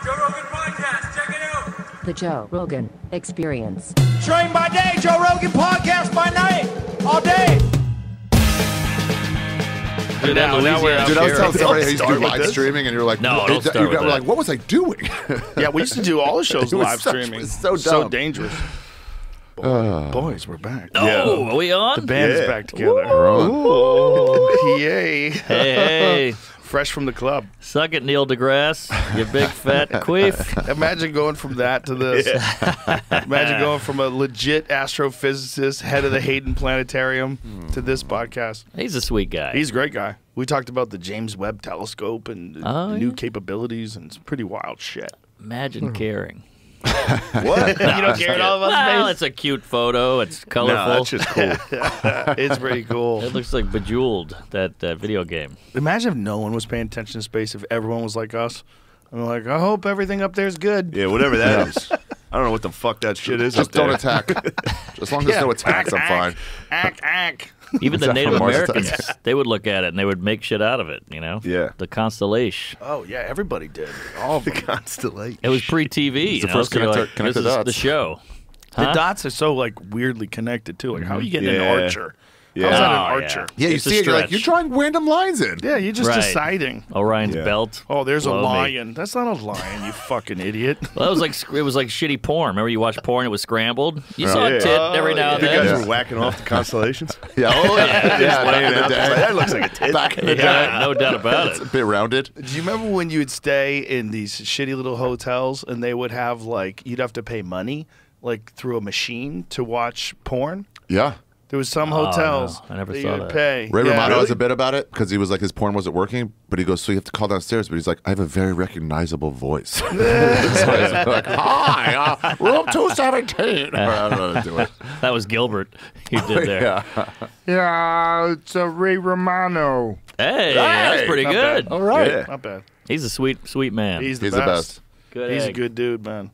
Joe Rogan Podcast, check it out. The Joe Rogan Experience. Train by day, Joe Rogan Podcast by night, all day. Dude, I was telling somebody I used to do Don't live streaming, and you're like, No, don't start with we're like, what was I doing? Yeah, we used to do all the shows It was live such- streaming. it's so So dumb. dangerous. Boys, we're back. Oh, are we on? The band is back together. Ooh. Yay. Hey, Fresh from the club. suck it, Neil deGrasse, you big fat queef. Imagine going from that to this. Imagine going from a legit astrophysicist, head of the Hayden Planetarium, to this podcast. He's a sweet guy. He's a great guy. We talked about the James Webb Telescope and new yeah? capabilities, and it's pretty wild shit. Imagine caring. What? You don't care at all about Well, space? it's a cute photo. It's colorful. No, that's just cool. It's pretty cool. It looks like Bejeweled, that video game. Imagine if no one was paying attention to space, if everyone was like us. I'm like, I hope everything up there is good. Yeah, whatever that is. I don't know what the fuck that shit is. Just up there. don't attack. As long as there's no attacks, I'm fine. Ack. Even the Except for Native Mars Americans, attacks. they would look at it and they would make shit out of it, you know? Yeah. The constellation. Oh, yeah, everybody did. All of them. Constellation. It was pre-TV. the first connector this the is dots. the show. The Huh? dots are so, like, weirdly connected, too. Like, how are you getting an Yeah. archer? Yeah. How's that an Oh, archer? Yeah, you It's a see it, you're like, stretch. you're drawing random lines in. Yeah, you're just Right. deciding. Orion's Yeah. belt. Oh, there's a Blow me. lion. That's not a lion, you fucking idiot. Well, it was like shitty porn. Remember you watched porn? It was scrambled. You saw a Yeah. tit every now and You guys then. were whacking off the constellations? Yeah. Oh, yeah. Just Back laying in the out. day. That looks like a tit. Back in the day. Yeah, no doubt about It's a it. bit rounded. Do you remember when you would stay in these shitty little hotels and they would have, like, you'd have to pay money, like, through a machine to watch porn? Yeah. There was some Oh, hotels no. I never that saw you would that. pay. Ray Yeah. Romano has a bit about it because he was like, his porn wasn't working, but he goes, so you have to call downstairs. But he's like, I have a very recognizable voice. So he's like, hi, room 217. I don't know how to do it. That was Gilbert. You did there. Yeah. Yeah, it's a Ray Romano. Hey, that was pretty Not good. bad. All right. Yeah. Not bad. He's a sweet man. He's the He's the best. best. good He's a egg. good dude, man.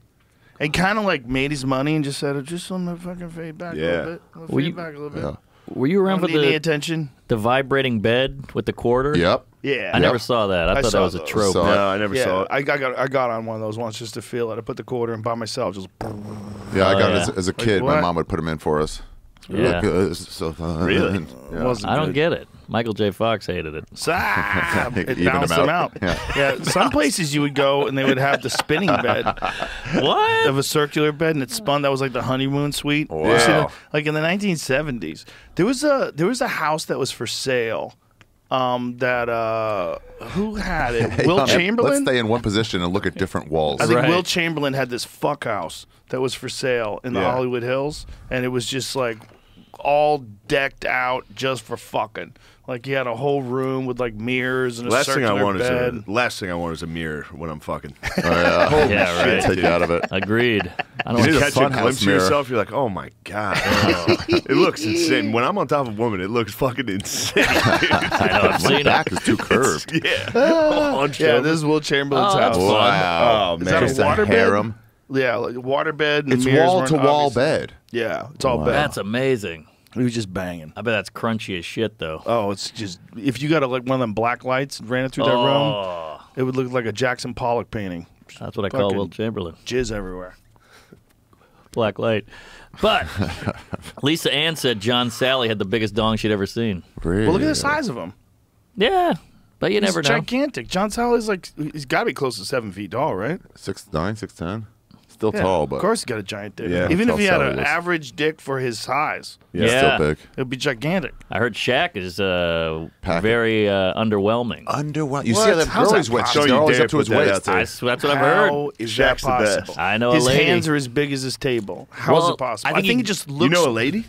And kind of like made his money and just said, just on the fucking fade back a Yeah. little bit. I'll Were fade you- back a little bit. Yeah. Were you around for Don't need any the attention? vibrating bed with the quarter? Yep. Yeah. I never saw that. I thought that saw was a those. trope. Saw No, I never Yeah, saw it. I got on one of those once just to feel it. I put the quarter in by myself. Just Yeah, I got yeah. it as a kid. what? My mom would put them in for us. Yeah. Look, this is so fun. Really? Yeah. wasn't I don't good. get it. Michael J. Fox hated it. It Even bounced them them out. out. Yeah. Some places you would go and they would have the spinning bed What? of a circular bed and it spun. That was like the honeymoon suite. You Wow. see that? Like in the 1970s, there was a house that was for sale. Who had it? Hey, Will let's Chamberlain. stay in one position and look at different walls. I think Right. Will Chamberlain had this fuck house that was for sale in the Yeah. Hollywood Hills, and it was just like all decked out just for fucking. Like he had a whole room with like mirrors and a Last thing I circular want bed. is a mirror when I'm fucking. Yeah, right. Take you out of it. Agreed. I You don't. need a catch a funhouse glimpse of mirror. yourself, you're like, oh my god, it looks insane. When I'm on top of a woman, it looks fucking insane. I know. I've My seen it. back is too curved. Yeah, hunched Yeah, over. this is Will Chamberlain's Oh, that's house. fun. Wow. Oh Is that man, a Just a water bed? harem. Yeah, like water bed. And It's mirrors wall weren't to wall obvious. bed. Yeah, it's all bed. That's amazing. He was just banging. I bet that's crunchy as shit, though. Oh, it's just if you got like one of them black lights and ran it through that room, Oh, it would look like a Jackson Pollock painting. that's what I call Fucking- Will Chamberlain. Jizz everywhere. Black light. But Lisa Ann said John Sally had the biggest dong she'd ever seen. Really? Well, look at the size of him. Yeah, but you He's never know. gigantic. John Sally's like he's got to be close to 7 feet tall, right? 6'9", 6'10". Still Yeah, tall, but of course he's got a giant dick. Yeah. Even if Tall he had Sally an was. average dick for his size, yeah, Yeah. still big. it'd be gigantic. I heard Shaq is Pack it. very underwhelming. Underwhelmed. You What? see how that How's girl that he's with? possible? They're always Don't you up to dare his put that waist. out there. That's what I've heard. How is Shaq's that the best. possible? I know a his lady. hands are as big as his table. How is Well, it possible? I I think think he- it just you looks. know a lady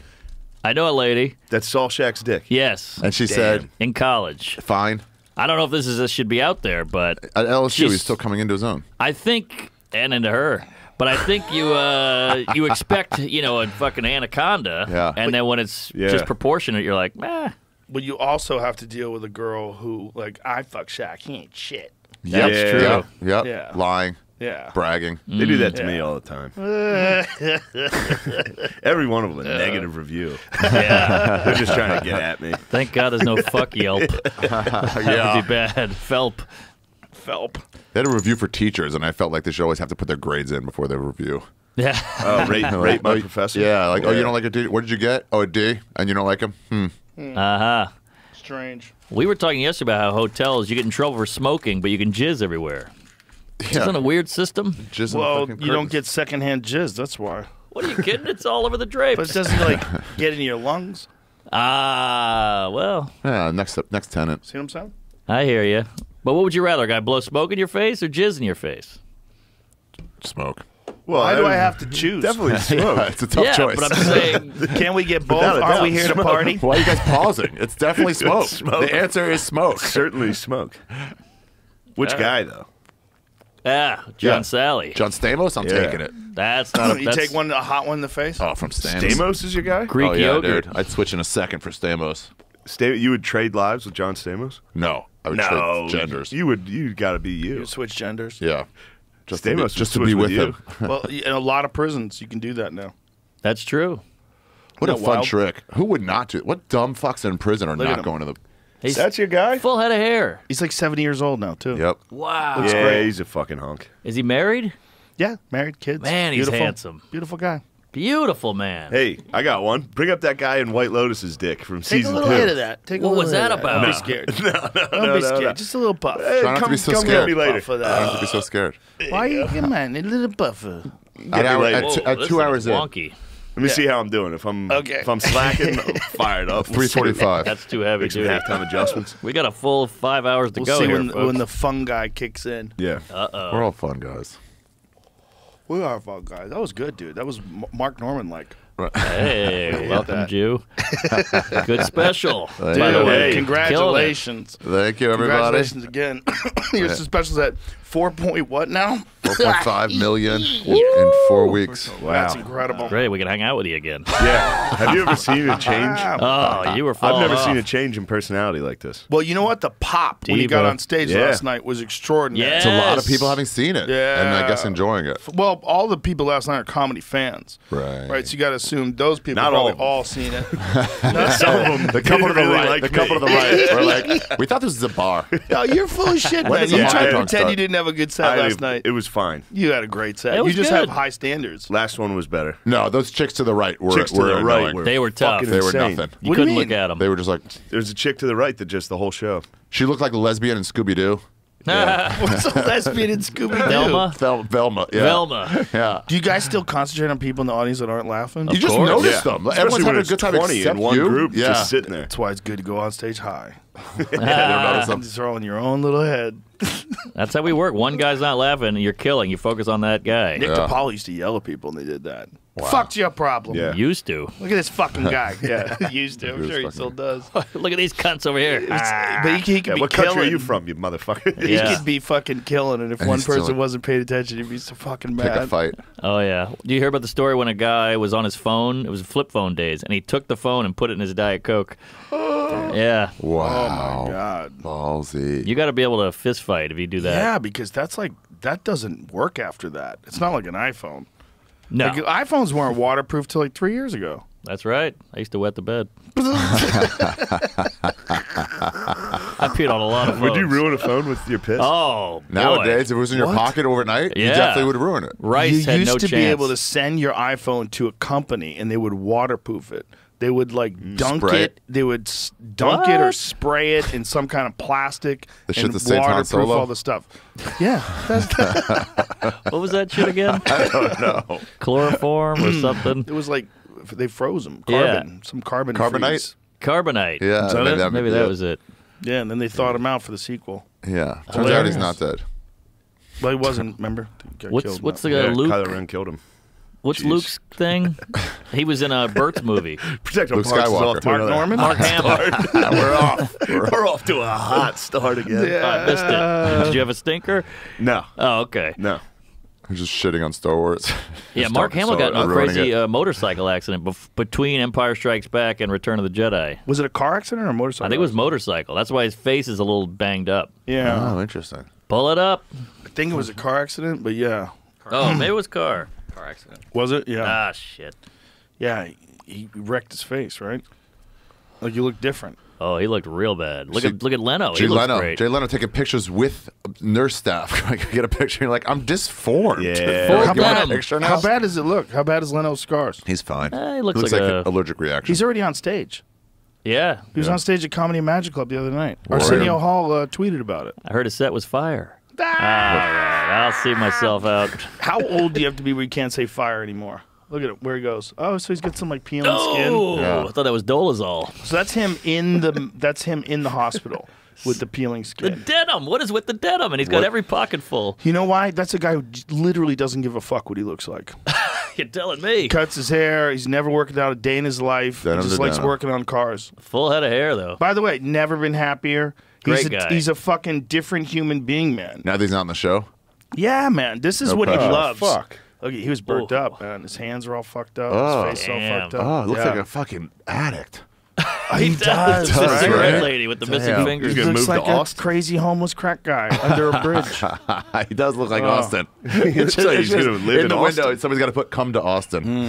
I know a lady. that saw Shaq's dick. Yes, And she said, in college. fine. I don't know if this should be out there, but At LSU, She's- he's still coming into his own. I think, and into her. But I think you expect a fucking anaconda, Yeah. and then when it's Yeah. just proportionate, you're like, But you also have to deal with a girl who, like, I fuck Shaq. He ain't shit. That's Yep. true. Yep. Yep. Yeah. Lying. Yeah. Bragging. They do that to Yeah. me all the time. Every one of them a negative review. yeah. They're just trying to get at me. Thank God there's no fuck Yelp. That would be bad. Felp. Phelp. They had a review for teachers, and I felt like they should always have to put their grades in before they review. Yeah. Rate my professor. Yeah, like, oh, you don't like a D? What did you get? Oh, a D? And you don't like him? Uh-huh. Strange. We were talking yesterday about how hotels, you get in trouble for smoking, but you can jizz everywhere. Yeah. Isn't it a weird system? Jizz in the Well, fucking you don't curtains. get secondhand jizz. That's why. What are you kidding? It's all over the But it drapes. doesn't like get in your lungs. Ah, well, Yeah, next tenant. See what I'm saying? I hear you. But what would you rather, a guy blow smoke in your face or jizz in your face? Smoke. Well, Why do I have to choose? Definitely smoke. Yeah, it's a tough choice. but I'm saying, Can we get both? Without a Are we doubt, here to smoke. party? Why are you guys pausing? It's definitely smoke. Smoke. The answer is smoke. Certainly smoke. Which guy though? John Yeah. Sally. John Stamos, I'm Yeah. taking it. That's not a You that's take a hot one in the face. Oh, from Stamos. Stamos is your guy? Greek Oh, yeah, yogurt. dude. I'd switch in a second for Stamos. You would trade lives with John Stamos? No, I would trade genders. You got to be you. You switch genders. Yeah. Just to Stamos be, would just to switch be with with you. him. Well, in a lot of prisons, you can do that now. That's true. What a Isn't that fun wild? trick. Who would not do? What dumb fucks in prison are Look at not him. going to the? He's That's your guy? full head of hair. He's like 70 years old now, too. Yep. Wow. Yeah, great. he's a fucking hunk. Is he married? Yeah, married, kids. Man, he's Beautiful. handsome. Beautiful guy. Beautiful man. Hey, I got one. Bring up that guy in White Lotus's dick from Take a season little 2. hit of that. Take a What little was hit that of about? Don't No. be scared. No, Don't be no, scared. no. Just a little puff. Hey, Try not to be so come scared. get me later. Puff for I don't that. have to be so scared. Why you, come on, a little buffer. At, hour, later. at, Whoa, t- at this 2 thing hours is in, wonky. Let me see how I'm doing. If I'm slacking, I'm fired up. 3:45. That's too heavy, Make some dude. halftime adjustments. We got a full 5 hours to We'll go see here, when folks. the fun guy kicks in. Yeah. We're all fun guys. We are fun guys. That was good, dude. That was Mark Norman like. Hey, welcome, that. Jew. Good special. Thank By the you. way, Hey, Congratulations. Thank you, everybody. Congratulations again. Your special's at 4 point what now? 4.5 million in 4 weeks. That's incredible. Great, we can hang out with you again. Yeah. Have you ever seen a change? Oh, you were I've falling never seen a off. change in personality like this. Well, you know what? The pop when he got Diva. on stage Yeah. last night was extraordinary. Yeah. It's a lot of Yes. people having seen it, and I guess Yeah. enjoying it. Well, all the people last night are comedy fans. Right. Right. So you got to assume those people Not probably all all of seen it. Some of them, The couple to the really right. like The couple to me. the right. We're like, we thought this was a bar. No, you're full of shit, When man. does You the tried to hot dog pretend start? you didn't have a good set last night. It was fine. You had a great set. It You was just good. have high standards. Last one was better. No, those chicks to the right were, Chicks to were the right annoying. were They were tough. fucking They were insane. nothing. You What do you couldn't mean? look at them. They were just like, There's a chick to the right that just the whole show. she looked like a lesbian in Scooby Doo. What's a lesbian in Scooby Doo? Velma. Velma. Yeah. Velma. Yeah. Do you guys still concentrate on people in the audience that aren't laughing? You just course. notice Yeah. them. Especially Everyone's when having a it's good time 20 except in one you. group Yeah. just sitting there. That's why it's good to go on stage high. They don't notice them. These are all in your own little head. That's how we work. One guy's not laughing, you're killing. You focus on that guy. Nick DiPaolo used to yell at people and they did that. Fuck's your problem. Yeah. Used to. Look at this fucking guy. Yeah, used to. I'm sure he still does. Look at these cunts over here. But he could Yeah, be what killing. country are you from, you motherfucker? He Yeah. could be fucking killing, and if And one he's still- person wasn't paying attention, he'd be so fucking Pick a mad. fight. Oh, yeah. Do you hear about the story when a guy was on his phone? It was flip phone days, and he took the phone and put it in his Diet Coke. Yeah. Wow. God. Ballsy. You got to be able to fist fight if you do that. Yeah, because that's like that doesn't work after that. It's not like an iPhone. No. Like, iPhones weren't waterproof till like 3 years ago. That's right. I used to wet the bed. I peed on a lot of phones. Would you ruin a phone with your piss? Oh, boy. Nowadays, if it was in your What? pocket overnight, you Yeah. definitely would ruin it. Rice You had used no to chance. be able to send your iPhone to a company and they would waterproof it. They would like dunk Spray it. They would dunk it or What? spray it in some kind of plastic The shit and that saved Han waterproof Solo? all the stuff. Yeah, that's What was that shit again? I don't know. Chloroform or something? it was like they froze them. Yeah. Carbon, some carbon. Carbonite? freeze. Carbonite. Yeah, Is that it? Maybe that was it. Yeah, and then they thought him out for the sequel. Yeah. Turns out he's Hilarious. not dead. But he wasn't. Remember? He got What's killed. what's the Yeah, Luke? Kylo Ren killed him. What's Jeez. Luke's thing? He was in a Bert's movie. Protect Luke Parks is Skywalker. off to Mark another Norman? Mark Hamill. We're off. We're off to a hot start again. I missed it. Did you have a stinker? No, Oh, okay. no. He's just shitting on Star Wars. Yeah, Just Mark talking Hamill got in Star a Wars, ruining crazy it. motorcycle accident between Empire Strikes Back and Return of the Jedi. Was it a car accident or a motorcycle? I think it was accident? motorcycle. That's why his face is a little banged up. Yeah, Oh, interesting. Pull it up. I think it was a car accident, but yeah. Oh, maybe it was car accident. Was it? Yeah. Ah, shit. Yeah, he wrecked his face, right? Like you look different. Oh, he looked real bad. Look See, at Leno. Jay He looks Leno. great. Jay Leno taking pictures with nurse staff get a picture. You're like, I'm disformed. Yeah. Full You want a denim. picture now? How bad does it look? How bad is Leno's scars? He's fine. He looks like like a- an allergic reaction. He's already on stage. Yeah. He was on stage at Comedy and Magic Club the other night. Right. Arsenio Hall tweeted about it. I heard his set was fire. All right, I'll see myself out. How old do you have to be where you can't say fire anymore? Look at it, where he goes. Oh, so he's got some like peeling skin. Oh, Yeah. I thought that was Dolazol. So that's him in the hospital with the peeling The skin. denim. What is with the denim? And he's got What? every pocket full. You know why? That's a guy who literally doesn't give a fuck what he looks like. You're telling me. Cuts his hair. He's never worked out a day in his life. Denim he just to likes denim. working on cars. Full head of hair, though. By the way, never been happier. Great guy. He's a fucking different human being, man. Now that he's not on the show. Yeah, man. This is what he Okay. loves. Fuck. Look, he was burnt Ooh. up, man. His hands are all fucked up. Oh. His face all Damn. fucked up. Oh, it looks Yeah. like a fucking addict. He does. It's the right? cigarette Right? lady with the missing Damn. fingers. He's He gonna looks move like to a Austin. crazy homeless crack guy under a bridge. He does look like Oh. Austin. Looks like he's gonna live in the Austin. window. Somebody's got to put "come to Austin."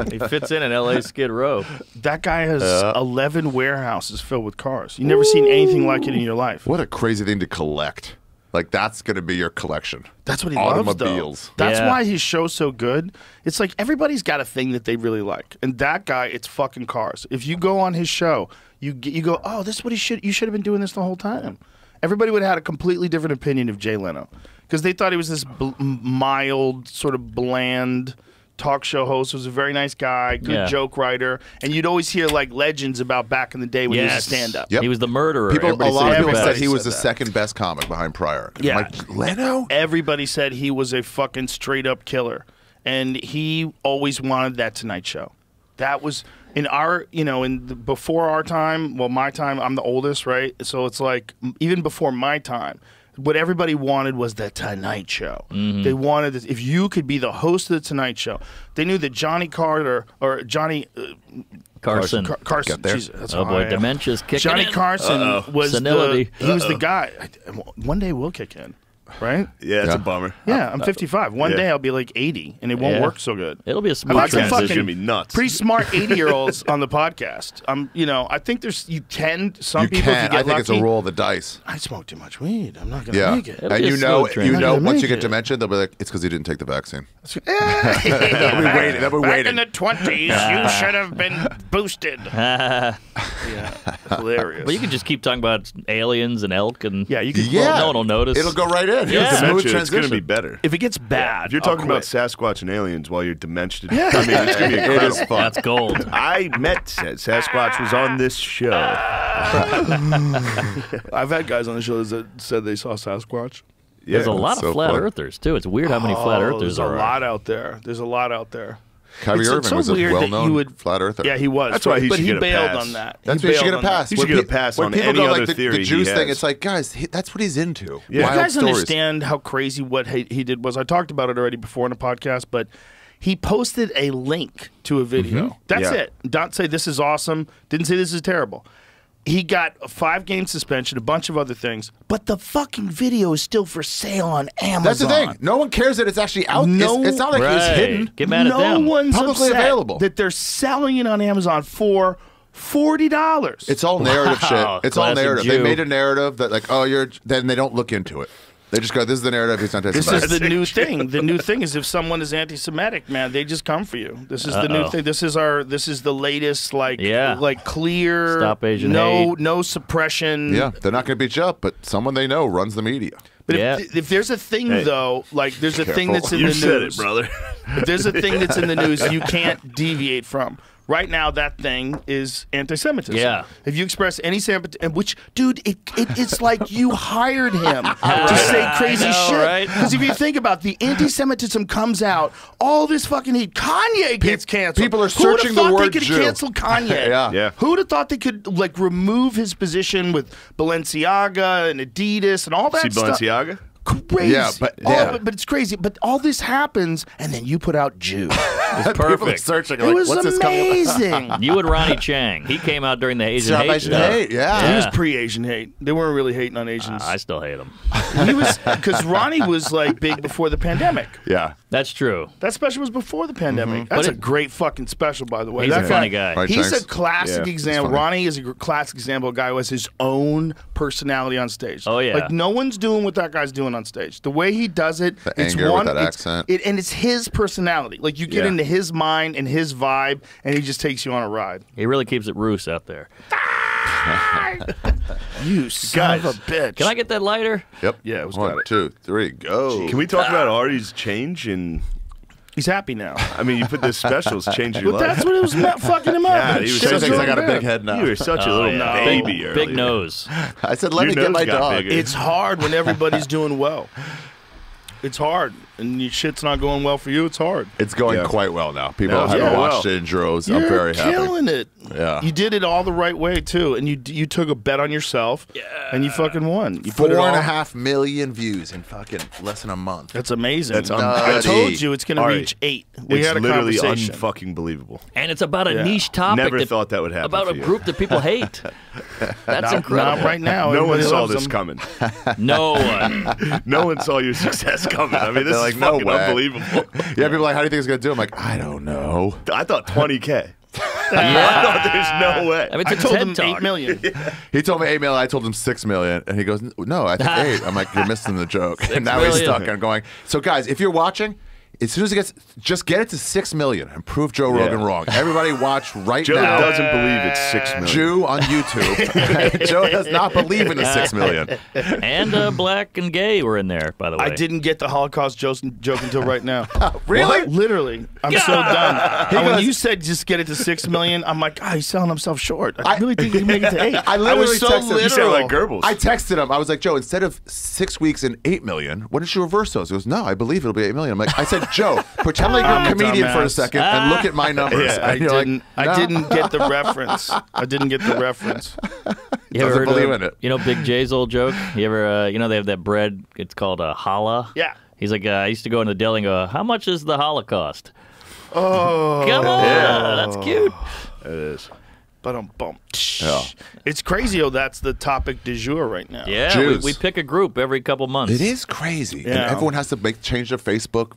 He fits in LA Skid Row. That guy has 11 warehouses filled with cars. You've never seen anything like it in your life. What a crazy thing to collect. Like that's going to be your collection. That's what he loves, though. Automobiles. That's Yeah. why his show's so good. It's like everybody's got a thing that they really like, and that guy, it's fucking cars. If you go on his show, you go, oh, this is what you should have been doing this the whole time. Everybody would have had a completely different opinion of Jay Leno because they thought he was this mild, sort of bland talk show host. Was a very nice guy, good Yeah. joke writer, and you'd always hear like legends about back in the day when he was a stand-up. Yep. He was the murderer. A Everybody lot said of he people was said best. he was said the that. second best comic behind Pryor. I'm Yeah. like, Leno? Everybody said he was a fucking straight up killer, and he always wanted that Tonight Show. That was in our, before our time. Well, my time, I'm the oldest, right? So it's like even before my time, what everybody wanted was the Tonight Show. Mm-hmm. They wanted this, if you could be the host of the Tonight Show. They knew that Johnny Carter or Johnny Carson. Carson. Get there. Jesus, that's Oh how boy, I am. dementia's kicking Johnny in. Carson was Senility. he was the guy. One day we'll kick in, right? Yeah, it's Yeah. a bummer. Yeah, I'm 55. One yeah. day I'll be like 80, and it won't Yeah. work so good. It'll be a I've smooth got some Podcast is transition. gonna be nuts. Pretty smart 80-year-olds on the podcast. I think there's some You people. If you can't. get I think it's a lucky, roll of the dice. I smoke too much weed. I'm not gonna Yeah. make it. It'll And be a you know, smooth transition. Not gonna once you make get it. dementia, they'll be like, it's because you didn't take the vaccine. They'll be waiting. They'll be Back waiting. in the 20s, you should have been boosted. Yeah, hilarious. But you can just keep talking about aliens and elk and Yeah, you can. Yeah. no one will notice. It'll go right in. Yeah. It's a smooth Dementia, it's transition. going to be better. If it gets bad, If you're I'll talking about quit. Sasquatch and aliens while you're demented, I mean, it's going to be incredible. It is fun. That's gold. I met Sasquatch was on this show. I've had guys on the show that said they saw Sasquatch. Yeah, There's a lot so of flat fun. earthers too. It's weird how many flat earthers There's a there are. lot out there. There's a lot out there. Kyrie It's Irving so was a weird that well-known you would- flat earther. Yeah, he was. That's why he but should he get a bailed pass. on that. That's he why you should bailed get a on that. pass. He When should get a pe- pass when on people any go other like the theory he Jews thing, has. it's like, guys, that's what he's into. Yeah. You Wild guys stories. understand how crazy what he did was? I talked about it already before in a podcast, but he posted a link to a video. That's Yeah. it. Don't say this is awesome. Didn't say this is terrible. He got a 5-game suspension, a bunch of other things, but the fucking video is still for sale on Amazon. That's the thing. No one cares that it's actually out. No- It's not like it was Right. hidden. Get mad at no them. one's Publicly upset available. that they're selling it on Amazon for $40. It's all narrative Wow. shit. It's all Classic narrative. Jew. They made a narrative that like, then they don't look into it. They just go, this is the narrative. He's not This is the new thing. The new thing is if someone is anti-Semitic, man, they just come for you. This is the new thing. This is the latest like clear Stop Asian hate. no suppression. Yeah, they're not going to beat you up, but someone they know runs the media. But Yeah. if there's a thing though, like there's a thing Careful. that's in You the said news. it, brother. If there's a thing that's in the news you can't deviate from. Right now, that thing is anti-Semitism. Yeah. If you express any Semitism, which, dude, it's like you hired him to say crazy I know, shit. right? Because if you think about it, the anti-Semitism comes out, all this fucking heat. Kanye gets canceled. people are Who'd searching have the thought word they could Jew. cancel Kanye? Yeah. Who'd have thought they could like remove his position with Balenciaga and Adidas and all that See stuff? Balenciaga? Crazy. Yeah, but- but it's crazy. But all this happens, and then you put out Jew. It's People are perfect. searching. It Like, was what's this coming? amazing. You and Ronnie Chang. He came out during the Asian Stop hate Asian stuff. hate, yeah. He was pre-Asian hate. They weren't really hating on Asians. I still hate him. He was because Ronnie was like big before the pandemic. Yeah. That's true. That special was before the pandemic. That's a great fucking special, by the way. He's that a funny guy. Right, He's thanks. a classic Yeah, example. funny. Ronnie is a classic example of a guy who has his own personality on stage. Oh, yeah. Like no one's doing what that guy's doing on stage. The way he does it, The it's anger with one that it's, accent. and it's his personality. Like you get Yeah. into his mind and his vibe, and he just takes you on a ride. He really keeps it Roos out there. You son of a bitch. Can I get that lighter? Yep. Yeah, it was One, got it. 2, 3, go. Can we talk about Artie's change? And He's happy now. I mean, you put this specials changed your But life. that's what it was fucking him up. Yeah, he was Shit so Thinks I got a going big bad. head now. You were such a little baby Big earlier. nose. I said, let Your me get nose my got dog. bigger. It's hard when everybody's doing well. It's hard, and your shit's not going well for you. It's hard. It's going Yeah. quite well now. People Yeah, have yeah. watched Well. it in droves. You're I'm very happy. killing it. Yeah. You did it all the right way too, and you took a bet on yourself. Yeah. And you fucking won. You put it all- 4.5 million views in fucking less than a month. That's amazing. That's I nutty. told you it's going to All right. reach 8. We It's had a literally conversation. unfucking believable. And it's about a Yeah. niche topic. Never thought that would happen About for a you. group that people hate. That's not, incredible. not right now. No one Everybody saw loves this them. coming. No one. No one saw your success coming. I mean, this They're is like, no fucking way. unbelievable. Yeah, people are like, how do you think it's going to do? I'm like, I don't know. I thought 20K. I Yeah. thought there's no way. I mean, I it's a told TED him Talk. 8 million. He told me 8 million. I told him 6 million. And he goes, no, I think 8. I'm like, you're missing the joke. And now he's million. stuck on going. So, guys, if you're watching, as soon as it gets, just get it to 6 million and prove Joe Rogan wrong. Everybody watch right Joe now. doesn't believe it's 6 million. Jew on YouTube. Joe does not believe in the 6 million. And black and gay were in there, by the way. I didn't get the Holocaust joke until right now. Really? What? Literally. I'm so done. And when goes- you said just get it to 6 million, I'm like, he's selling himself short. I I- really think he can make it to 8. I literally was so texted him. You sound like literal. Goebbels. I texted him. I was like, Joe, instead of 6 weeks and 8 million, why don't you reverse those? He goes, no, I believe it'll be 8 million. I'm like, I said, Joe, pretend like you're I'm a a comedian for a dumbass. second and look at my numbers. Yeah, And you're like, I "No." didn't get the reference. I didn't get the reference. You ever Doesn't heard believe of, in it. You know Big J's old joke? You ever, you know, they have that bread. It's called a challah. Yeah. He's like, I used to go in the deli and go, how much is the Holocaust? Oh. Come on, that's cute. It is. But bump. Yeah. It's crazy how that's the topic du jour right now. Yeah, Jews. we pick a group every couple months. It is crazy. And Yeah. everyone has to change their Facebook,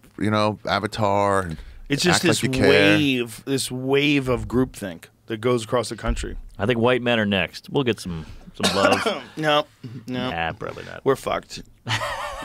avatar. And It's just act like this you care. wave of groupthink that goes across the country. I think white men are next. We'll get some love. No. Nah, probably not. We're fucked.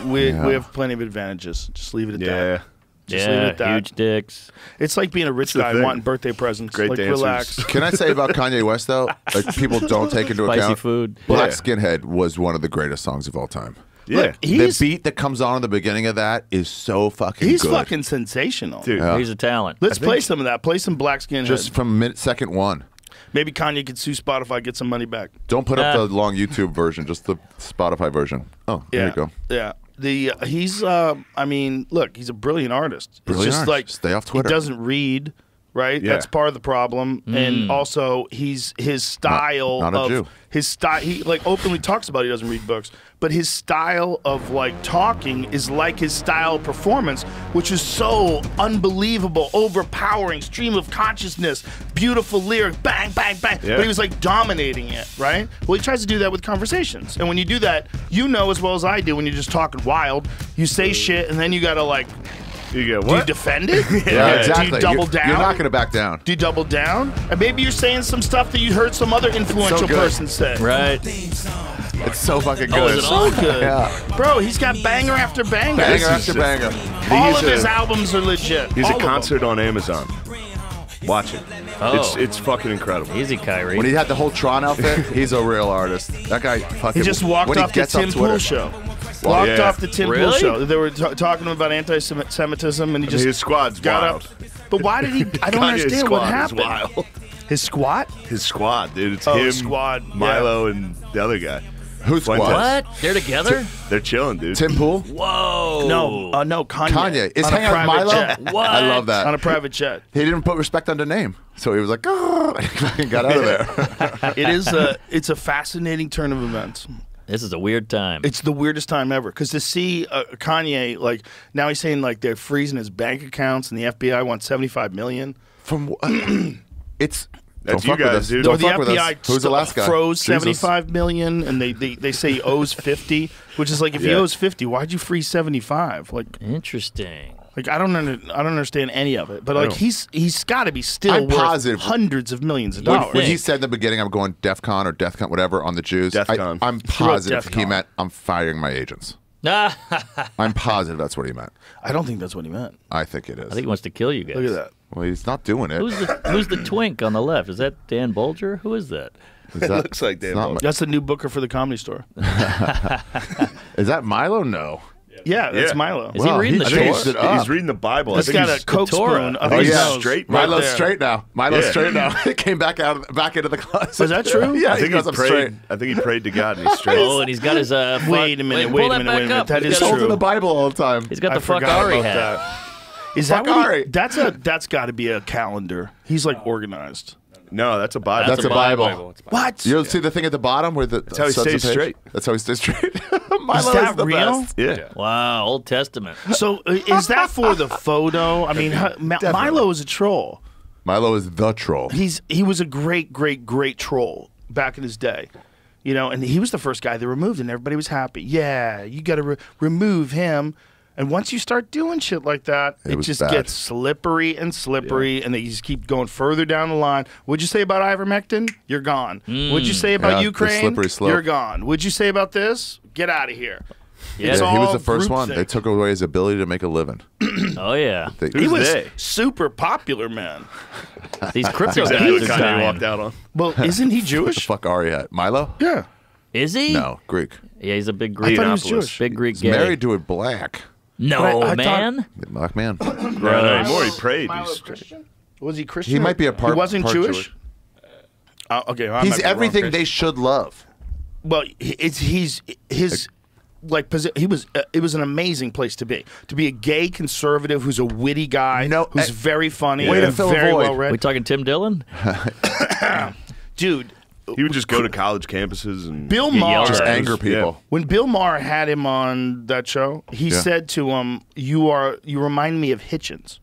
We have plenty of advantages. Just leave it at Yeah. that. Just leave it Yeah, at that. huge dicks. It's like being a rich the guy thing. wanting birthday presents. Great like, dancers. relax. Can I say about Kanye West, though? Like, people don't take into Spicy account. food. Black Yeah. Skinhead was one of the greatest songs of all time. Yeah. Look, he's The beat that comes on in the beginning of that is so fucking he's good. fucking sensational. Dude, Yeah. He's a talent. Let's play some of that. Play some Black Skinhead. Just from second one. Maybe Kanye could sue Spotify, get some money back. Don't put up Yeah. the long YouTube version, just the Spotify version. Oh, there you go. Yeah. He's I mean, look, he's a brilliant artist. It's Brilliant just artist. like Stay off Twitter. He doesn't read, right? Yeah. That's part of the problem. And also his style Not a of Jew. his style he like openly talks about he doesn't read books, but his style of like talking is like his style of performance, which is so unbelievable, overpowering, stream of consciousness, beautiful lyric, bang, bang, bang. Yeah. But he was like dominating it, right? Well, he tries to do that with conversations. And when you do that, you know as well as I do when you're just talking wild, you say shit and then you gotta like, You go, do you what? defend it? Yeah, exactly. Do you double down? You're not going to back down. Do you double down? And maybe you're saying some stuff that you heard some other influential good. person say. Right. It's so fucking good. Oh, is it So on? good. Yeah. Bro, he's got banger after banger. Banger This after is- banger. All He's of his a- albums are legit. He's All a of them. concert on Amazon. Watch it. Oh. It's fucking incredible. Easy, Kyrie. When he had the whole Tron outfit, he's a real artist. That guy fucking. He just walked when he off the gets off Tim Twitter- Pool show. Walked yeah. off the Tim Pool Really? show. They were talking about anti-Semitism, and he just his squad's got wild. up. But why did he? I don't Kanye's understand what squad is happened. wild. His squat? His squad, dude. It's Oh, him, his squad, yeah. Milo, and the other guy. Who's Fuentes. squad? What? They're together? They're chilling, dude. Tim Pool? Whoa. No, Kanye. Kanye. Is on a hanging out with private Milo? jet. What? I love that. On a private jet. He didn't put respect on the name. So he was like, oh, he fucking got out of there. It's a fascinating turn of events. This is a weird time. It's the weirdest time ever because to see Kanye like now he's saying like they're freezing his bank accounts and the FBI wants $75 million. From what? It's. That's don't fuck you with guys, us. dude. Don't Or the fuck with us. FBI Who's the last guy? froze Jesus. $75 million and they say he owes 50, which is like if he Yeah. owes 50, why'd you freeze 75? Like Interesting. Like I don't understand any of it. But like he's got to be still I'm worth positive. hundreds of millions of When, dollars. when he said in the beginning, I'm going DEF CON or DEF CON, whatever, on the Jews, DEFCON. I'm positive DEF he CON. meant I'm firing my agents. I I'm positive that's what he meant. I don't think that's what he meant. I think it is. think he wants to kill you guys. Look at that. Well, he's not doing it. Who's the twink on the left? Is that Dan Bolger? Who is that? Is that, looks like it's Dan not Bolger. That's the new booker for the Comedy Store. Is that Milo? No. Yeah, that's Yeah. Milo. Is he reading the he short? changed it up. He's reading the Bible. He's I think got he's a Coke Torah. spoon up Oh, his yeah. nose. Straight. right Milo's there. straight now. Milo's Yeah. straight now. It came back into the closet. Was that true? Yeah, I think he goes, he I'm straight. prayed. I think he prayed to God and he's straight. Oh, and he's got his Wait a minute, pull wait a that minute, back wait a minute. up. That He's is got He's the- true. holding the Bible all the time. He's got I the fuck forgot Ari about hat. that. Is that Fuck what Ari. that's got to be a calendar. He's like organized. No, that's a Bible. That's a Bible. What? You'll see the thing at the bottom where the. That's how he stays straight. That's how he stays straight. Milo Is that the real? best. Yeah. Wow, Old Testament. So is that for the photo? I mean, Milo is a troll. Milo is the troll. He was a great troll back in his day. You know, and he was the first guy they removed, and everybody was happy. Yeah, you got to remove him. And once you start doing shit like that, it was just bad. gets slippery and slippery, and they just keep going further down the line. What'd you say about ivermectin? You're gone. What'd you say about Yeah, the Ukraine? slippery slope. You're gone. What'd you say about this? Get out of here. Yeah, It's Yeah, he was all the first one. groupthink. They took away his ability to make a living. Oh yeah, They- He Who's was they? super popular, man. these crypto Exactly what guys are Kanye dying. walked out on. Well, isn't he Jewish? Fuck Ari at Milo? Yeah. Is he? No, Greek. Yeah, he's a big I Greek. thought he was Jewish. Big Greek He's gay. married to a black. No, But I thought- man. Black man. Not anymore. He prayed. Milo He's Christian? Was he Christian? He might be a part. He wasn't part Jewish? Okay, well, I might He's be wrong, everything Chris. they should love. Well, he's his like he was. It was an amazing place to be a gay conservative who's a witty guy, No, who's very funny, way to and fill a very void. well read. We talking Tim Dillon? Dude, He would just go to college campuses and Bill Get Maher. yelled Just at. anger people. When Bill Maher had him on that show, he Yeah. said to him, "You remind me of Hitchens.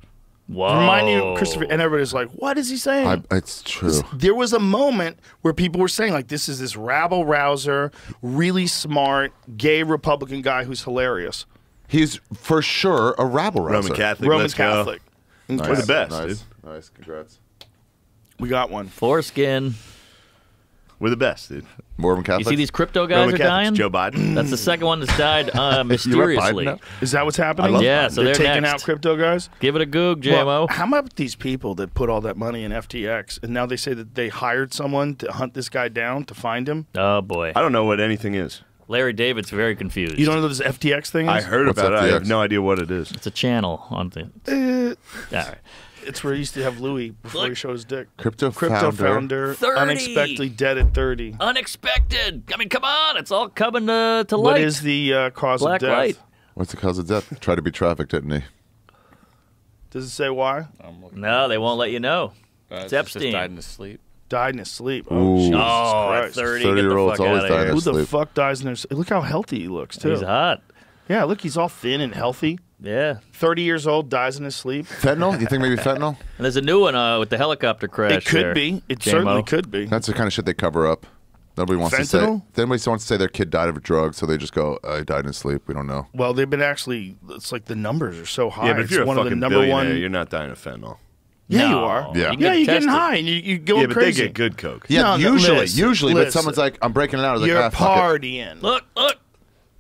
Whoa. Remind me of Christopher." And everybody's like, "What is he saying?" It's true. There was a moment where people were saying, like, this is this rabble rouser, really smart, gay Republican guy who's hilarious. He's for sure a rabble rouser. Roman Catholic. Roman let's go. Catholic. We're the best, Nice. dude. Nice. Congrats. We got one. Foreskin. We're the best, dude. Roman You Catholic. see these crypto guys Roman are Catholics. dying? Joe Biden. That's the second one that's died You let Biden mysteriously. know? Is that what's happening? I love Yeah, so they're they're taking next. out crypto guys? Give it a goog, JMO. Well, how about these people that put all that money in FTX and now they say that they hired someone to hunt this guy down to find him? Oh boy, I don't know what anything is. Larry David's very confused. You don't know what this FTX thing is? I heard What's about it. I have FTX? no idea what it is. It's a channel on the. All right. It's where he used to have Louis before he Look. showed his dick. Crypto Founder 30. unexpectedly dead at 30. Unexpected. I mean, come on, it's all coming to light. What is the cause Black of death? light. What's the cause of death? Tried to be trafficked, didn't he? Does it say why? No, they won't let you know. It's Just Epstein. died in his sleep. Died in his sleep. Ooh. Oh, Jesus Oh, at Christ. 30, get the 30-year-olds fuck always outta die in here. their Who the sleep. fuck dies in their sleep? Look how healthy he looks, too. He's hot. Yeah, look, he's all thin and healthy. Yeah. 30 years old, dies in his sleep. Fentanyl? You think maybe fentanyl? And there's a new one with the helicopter crash. It could there. be. It JMO. certainly could be. That's the kind of shit they cover up. Nobody wants to say. Fentanyl? Nobody wants to say their kid died of drugs, so they just go, "He died in his sleep." We don't know. Well, they've been actually, it's like the numbers are so high. Yeah, but if it's you're a one of the fucking number billionaire, one. you're not dying of fentanyl. Yeah, No. you are. Yeah. You can Yeah, get you're getting tested. high and you go Yeah, but crazy. they get good coke. Yeah, No, no, usually, but listen. someone's like, "I'm breaking it out." I was You're like, fuck it. partying. Look.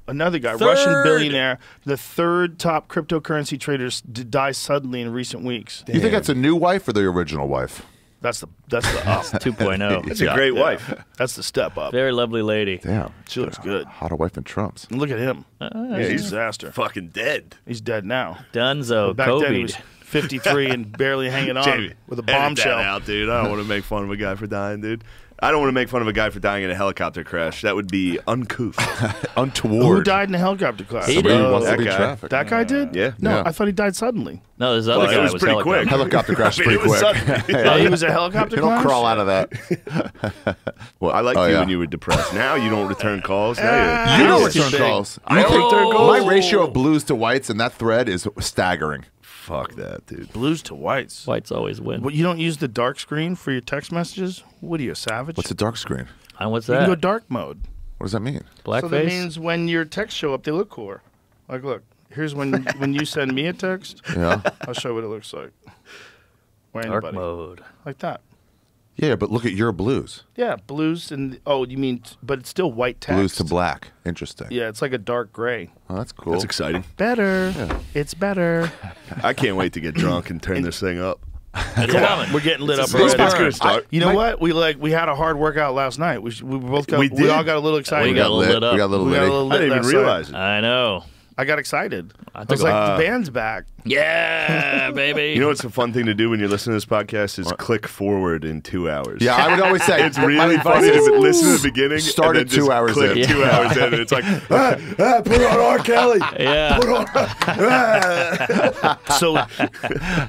Another guy, Third. Russian billionaire, the third top cryptocurrency trader, dies suddenly in recent weeks. You think that's a new wife or the original wife? That's the up. 2.0. That's a great wife. That's the step up. Very lovely lady. Damn, She looks good. hotter wife than Trump's. And look at him. Yeah, He's a he's disaster. fucking dead. He's dead now. Dunzo. Back then he COVID. was 53 and barely hanging on Jamie, with a edit that bombshell. out, dude. I don't want to make fun of a guy for dying, dude. I don't want to make fun of a guy for dying in a helicopter crash. That would be uncouth. Untoward. Who died in a helicopter crash? He Somebody did. who wants to That be guy. trafficked. That guy did? Yeah. No, Yeah. I thought he died suddenly. No, this other Well, it guy was pretty helicopter. quick. Helicopter crash is pretty it was quick. sudden. Oh, he was a helicopter You don't crash? crawl out of that. Well, I liked Oh, you yeah. when you were depressed. Now you don't return calls. Now You don't Yours is return big. calls. I don't return calls. My ratio of blues to whites in that thread is staggering. Fuck that, dude. Blues to whites. Whites always win. But you don't use the dark screen for your text messages? What are you, a savage? What's a dark screen? And what's You can go that? dark mode. What does that mean? Blackface? So that means when your texts show up, they look cooler. Like, look, Here's when you send me a text. Yeah. I'll show you what it looks like. Or Dark anybody. mode. Like that. Yeah, but look at your blues. Yeah, blues and you mean, but it's still white text. Blues to black. Interesting. Yeah, it's like a dark gray. Oh, that's cool. That's exciting. Better. It's better. I can't wait to get drunk and turn this thing up. It's coming. We're getting lit up It's already. gonna start. You know what? We had a hard workout last night. We both got. We We did. all got a little excited. We got a little lit up. We got a little We got a lit. little I lit didn't even last night. realize it. I know. I got excited. I took was a- like, the band's back. Yeah, baby. You know what's a fun thing to do when you're listening to this podcast is click forward in 2 hours. Yeah, I would always say It's really funny to listen to the beginning. Start and at then just 2 hours click in. 2 hours in, and it's like, put on R. Kelly. Yeah. So,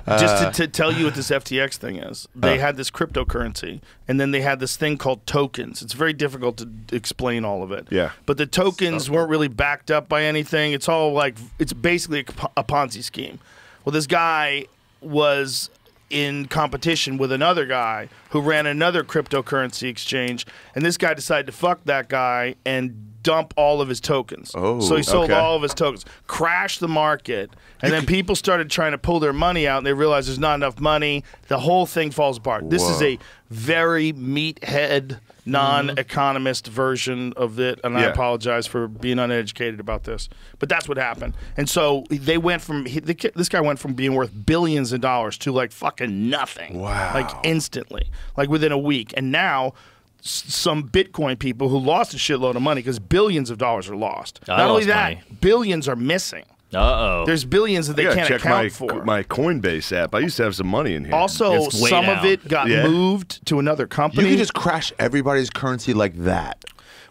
just to tell you what this FTX thing is, they had this cryptocurrency, and then they had this thing called tokens. It's very difficult to explain all of it. Yeah. But the tokens weren't really backed up by anything. It's all like, it's basically a Ponzi scheme. Well, this guy was in competition with another guy who ran another cryptocurrency exchange, and this guy decided to fuck that guy and dump all of his tokens. Oh, so he sold okay. all of his tokens, crashed the market, and then people started trying to pull their money out, and they realized there's not enough money. The whole thing falls apart. This is Whoa. a very meathead, non-economist version of it, and I Yeah. apologize for being uneducated about this, but that's what happened. And so they went from this guy went from being worth billions of dollars to like fucking nothing. Wow. Like instantly, like within a week, and now. Some Bitcoin people who lost a shitload of money because billions of dollars are lost. I Not only lost that, money. billions are missing. Uh-oh. There's billions that they I gotta can't check account for. my Coinbase app. I used to have some money in here. Also, It's way some down. of it got Yeah. moved to another You company. can just crash everybody's currency like that.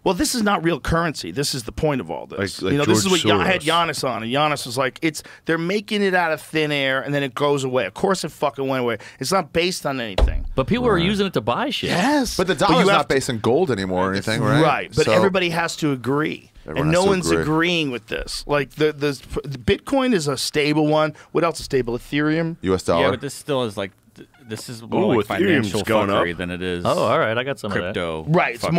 Well, this is not real currency. This is the point of all this. Like this is what George I had Soros. Giannis on, and Giannis was like, they're making it out of thin air, and then it goes away. Of course, it fucking went away. It's not based on anything. But people are using it to buy shit. Yes, But the you dollar's have not based in gold anymore or anything, right? Right, but So- everybody has to agree. Everyone And no has to one's agree. agreeing with this. Like the Bitcoin is a stable one. What else is stable? Ethereum. U.S. dollar. Yeah, but this still is like this is more Ooh, like Ethereum's financial going up. fuckery than it is. Oh, all right. I got some of crypto. Right, it's fuckery.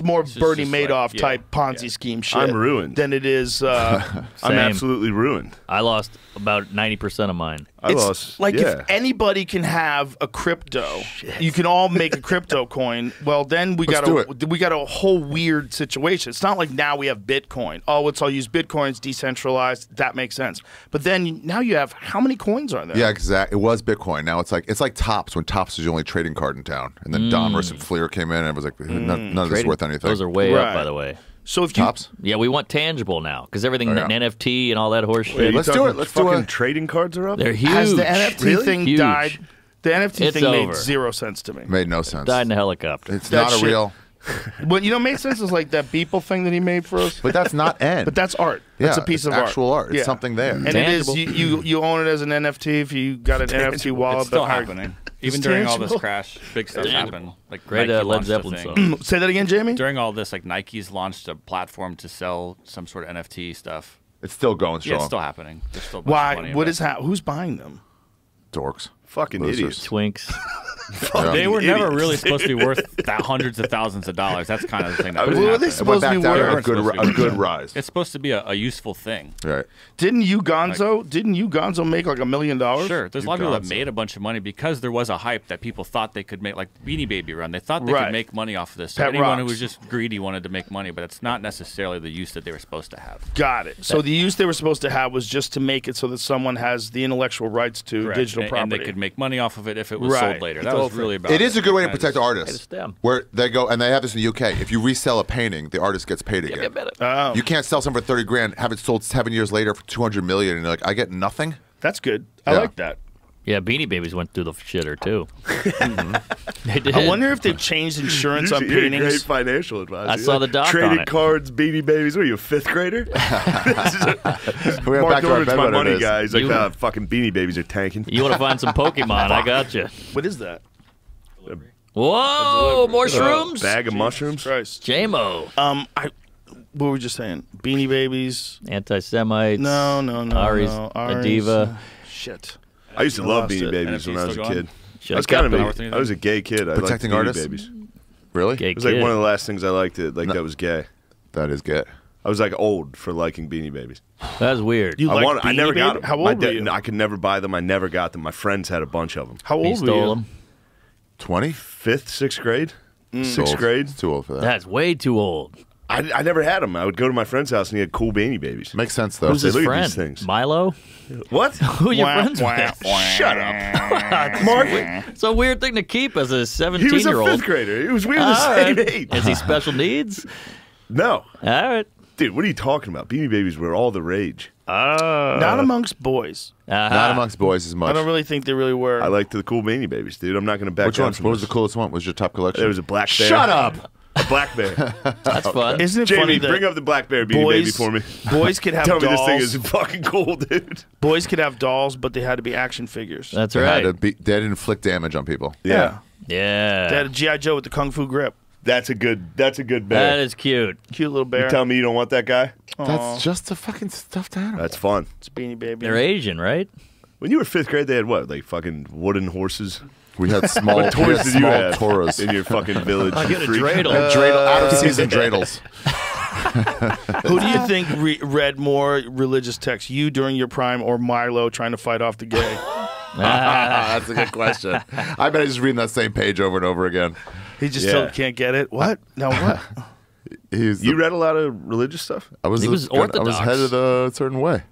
more is Bernie just like- Madoff yeah, type Ponzi yeah. scheme shit. I'm ruined. Than it is. I'm Same. absolutely ruined. that. I lost about 90% of mine. I It's lost. like yeah. if anybody can have a crypto, you can all make a crypto coin. Well, then we Let's got a whole weird situation. It's not like now we have Bitcoin. Oh, let's all use Bitcoin. It's decentralized. That makes sense. But then now you have how many coins are there? Yeah, exactly. It was Bitcoin. Now it's like Topps when Topps was the only trading card in town, and then Donruss and Fleer came in, and it was like none of this is worth anything. Those are way Right. up, by the way. So if you Topps. Yeah, we want tangible now because everything Oh, yeah. NFT and all that horse Wait, shit. you Let's do talking it. Let's do fucking it. trading cards are up. They're huge. has the NFT Really? thing Huge. died? The NFT It's thing over. made 0 sense to me. Made no sense. Died in a helicopter. It's That not a shit- real. What made sense is like that Beeple thing that he made for us. But that's not N. But that's art. That's Yeah, a piece it's of actual art. It's Yeah. something there. And Tangible. it is you own it as an NFT if you got an NFT wallet. It's still but happening. Even It's during all tangible. this crash, big stuff happened. Like Great Nike Led launched a Zeppelin thing. song. Say that again, Jamie. During all this, like Nike's launched a platform to sell some sort of NFT stuff. It's still going Yeah, strong. it's still happening. There's still a bunch of money Why? What is invested. who's buying them? Dorks. Fucking Losers. idiots. Twinks. Yeah. They were never idiots. really supposed to be worth hundreds of thousands of dollars. That's kind of the thing. That What was were they happening. It went supposed to back be down to worth? a good, Supposed to be a good worth. rise. It's supposed to be a useful thing. Right. Didn't you Gonzo make like $1 million? Sure, there's a lot of people that Gonzo. made a bunch of money because there was a hype that people thought they could make, like Beanie Baby Run. They thought they Right. could make money off of this. So Pet anyone who rocks. was just greedy wanted to make money, but it's not necessarily the use that they were supposed to have. Got it. So the use they were supposed to have was just to make it so that someone has the intellectual rights to Correct. digital and property. they could make money off of it if it was Right. sold later. The That whole was thing. really about It is a good way to Kinda protect just- artists. It's them. Where they go, and they have this in the UK. If you resell a painting, the artist gets paid again. Oh, You can't sell something for 30 grand, have it sold 7 years later for 200 million, and you're like, I get nothing. that's good. I Yeah. like that. Yeah, Beanie Babies went through the shitter too. They did. I wonder if they've changed insurance on You're a great paintings. financial advisor. I saw the doc Trading on it. cards, Beanie Babies. What are you, a fifth grader? We went Mark back to our Norman's my bedroom money days. guy. He's like, You- fucking Beanie Babies are tanking. You want to find some Pokemon? I got you. What is that? Whoa, more shrooms. Bag of mushrooms. Christ. JMO. What were we just saying? Beanie Babies. Anti-Semites. No. Ari's no. a diva. Shit. I used to I love lost Beanie it. Babies when I was a NFT's kid. Should've I was kind of kept it. I was a gay kid. I Protecting liked Beanie artists? Babies. Really? Gay It was like kid. one of the last things I liked that that was gay. That is gay. I was like old for liking Beanie Babies. That's weird. You like I Beanie never got Baby? them. How old were you? I could never buy them. I never got them. My friends had a bunch of them. How He old were stole you? them. 20? 5th, 6th grade, It's 6th old. grade. It's too old for that. That's way too old. I never had them. I would go to my friend's house and he had cool Beanie Babies. Makes sense, though. Who's his look at friend? these things. Milo? What? Who are your Wah, friends wah, with? wah. Shut up. Mark, it's a weird thing to keep as a He was a 17-year-old. 5th grader. He was we were the All same right. age. Is he special needs? No. All right. Dude, what are you talking about? Beanie Babies were all the rage. Not amongst boys. Not amongst boys as much. I don't really think they really were. I liked the cool Beanie Babies, dude. I'm not going to back Which down one? from What was this. the coolest one? What was your top collection? There was a black bear. Shut up! A black bear. That's fun. Isn't it Jamie, funny that bring up the black bear Beanie boys, Baby for me. boys could have Tell me dolls. this thing is fucking cool, dude. Boys could have dolls, but they had to be action figures. That's They had to right. be, they had to inflict damage on people. Yeah. Yeah. They had a G.I. Joe with the Kung Fu grip. That's a good bear. That is cute. Cute little bear. You tell me you don't want that guy? That's just a fucking stuffed animal. That's fun. It's Beanie Baby. They're Asian, right? When you were 5th grade, they had what? Like fucking wooden horses? We had small, What we toys had did you small have Taurus. in your fucking village? I you get a freak? dreidel. Dreidel, out of season dreidels. Who do you think read more religious texts, you during your prime or Milo trying to fight off the gay? That's a good question. I bet I just reading that same page over and over again. He just Yeah. still can't get it. What? No, what? He's You read a lot of religious stuff? I was He was I was Orthodox. headed a certain way.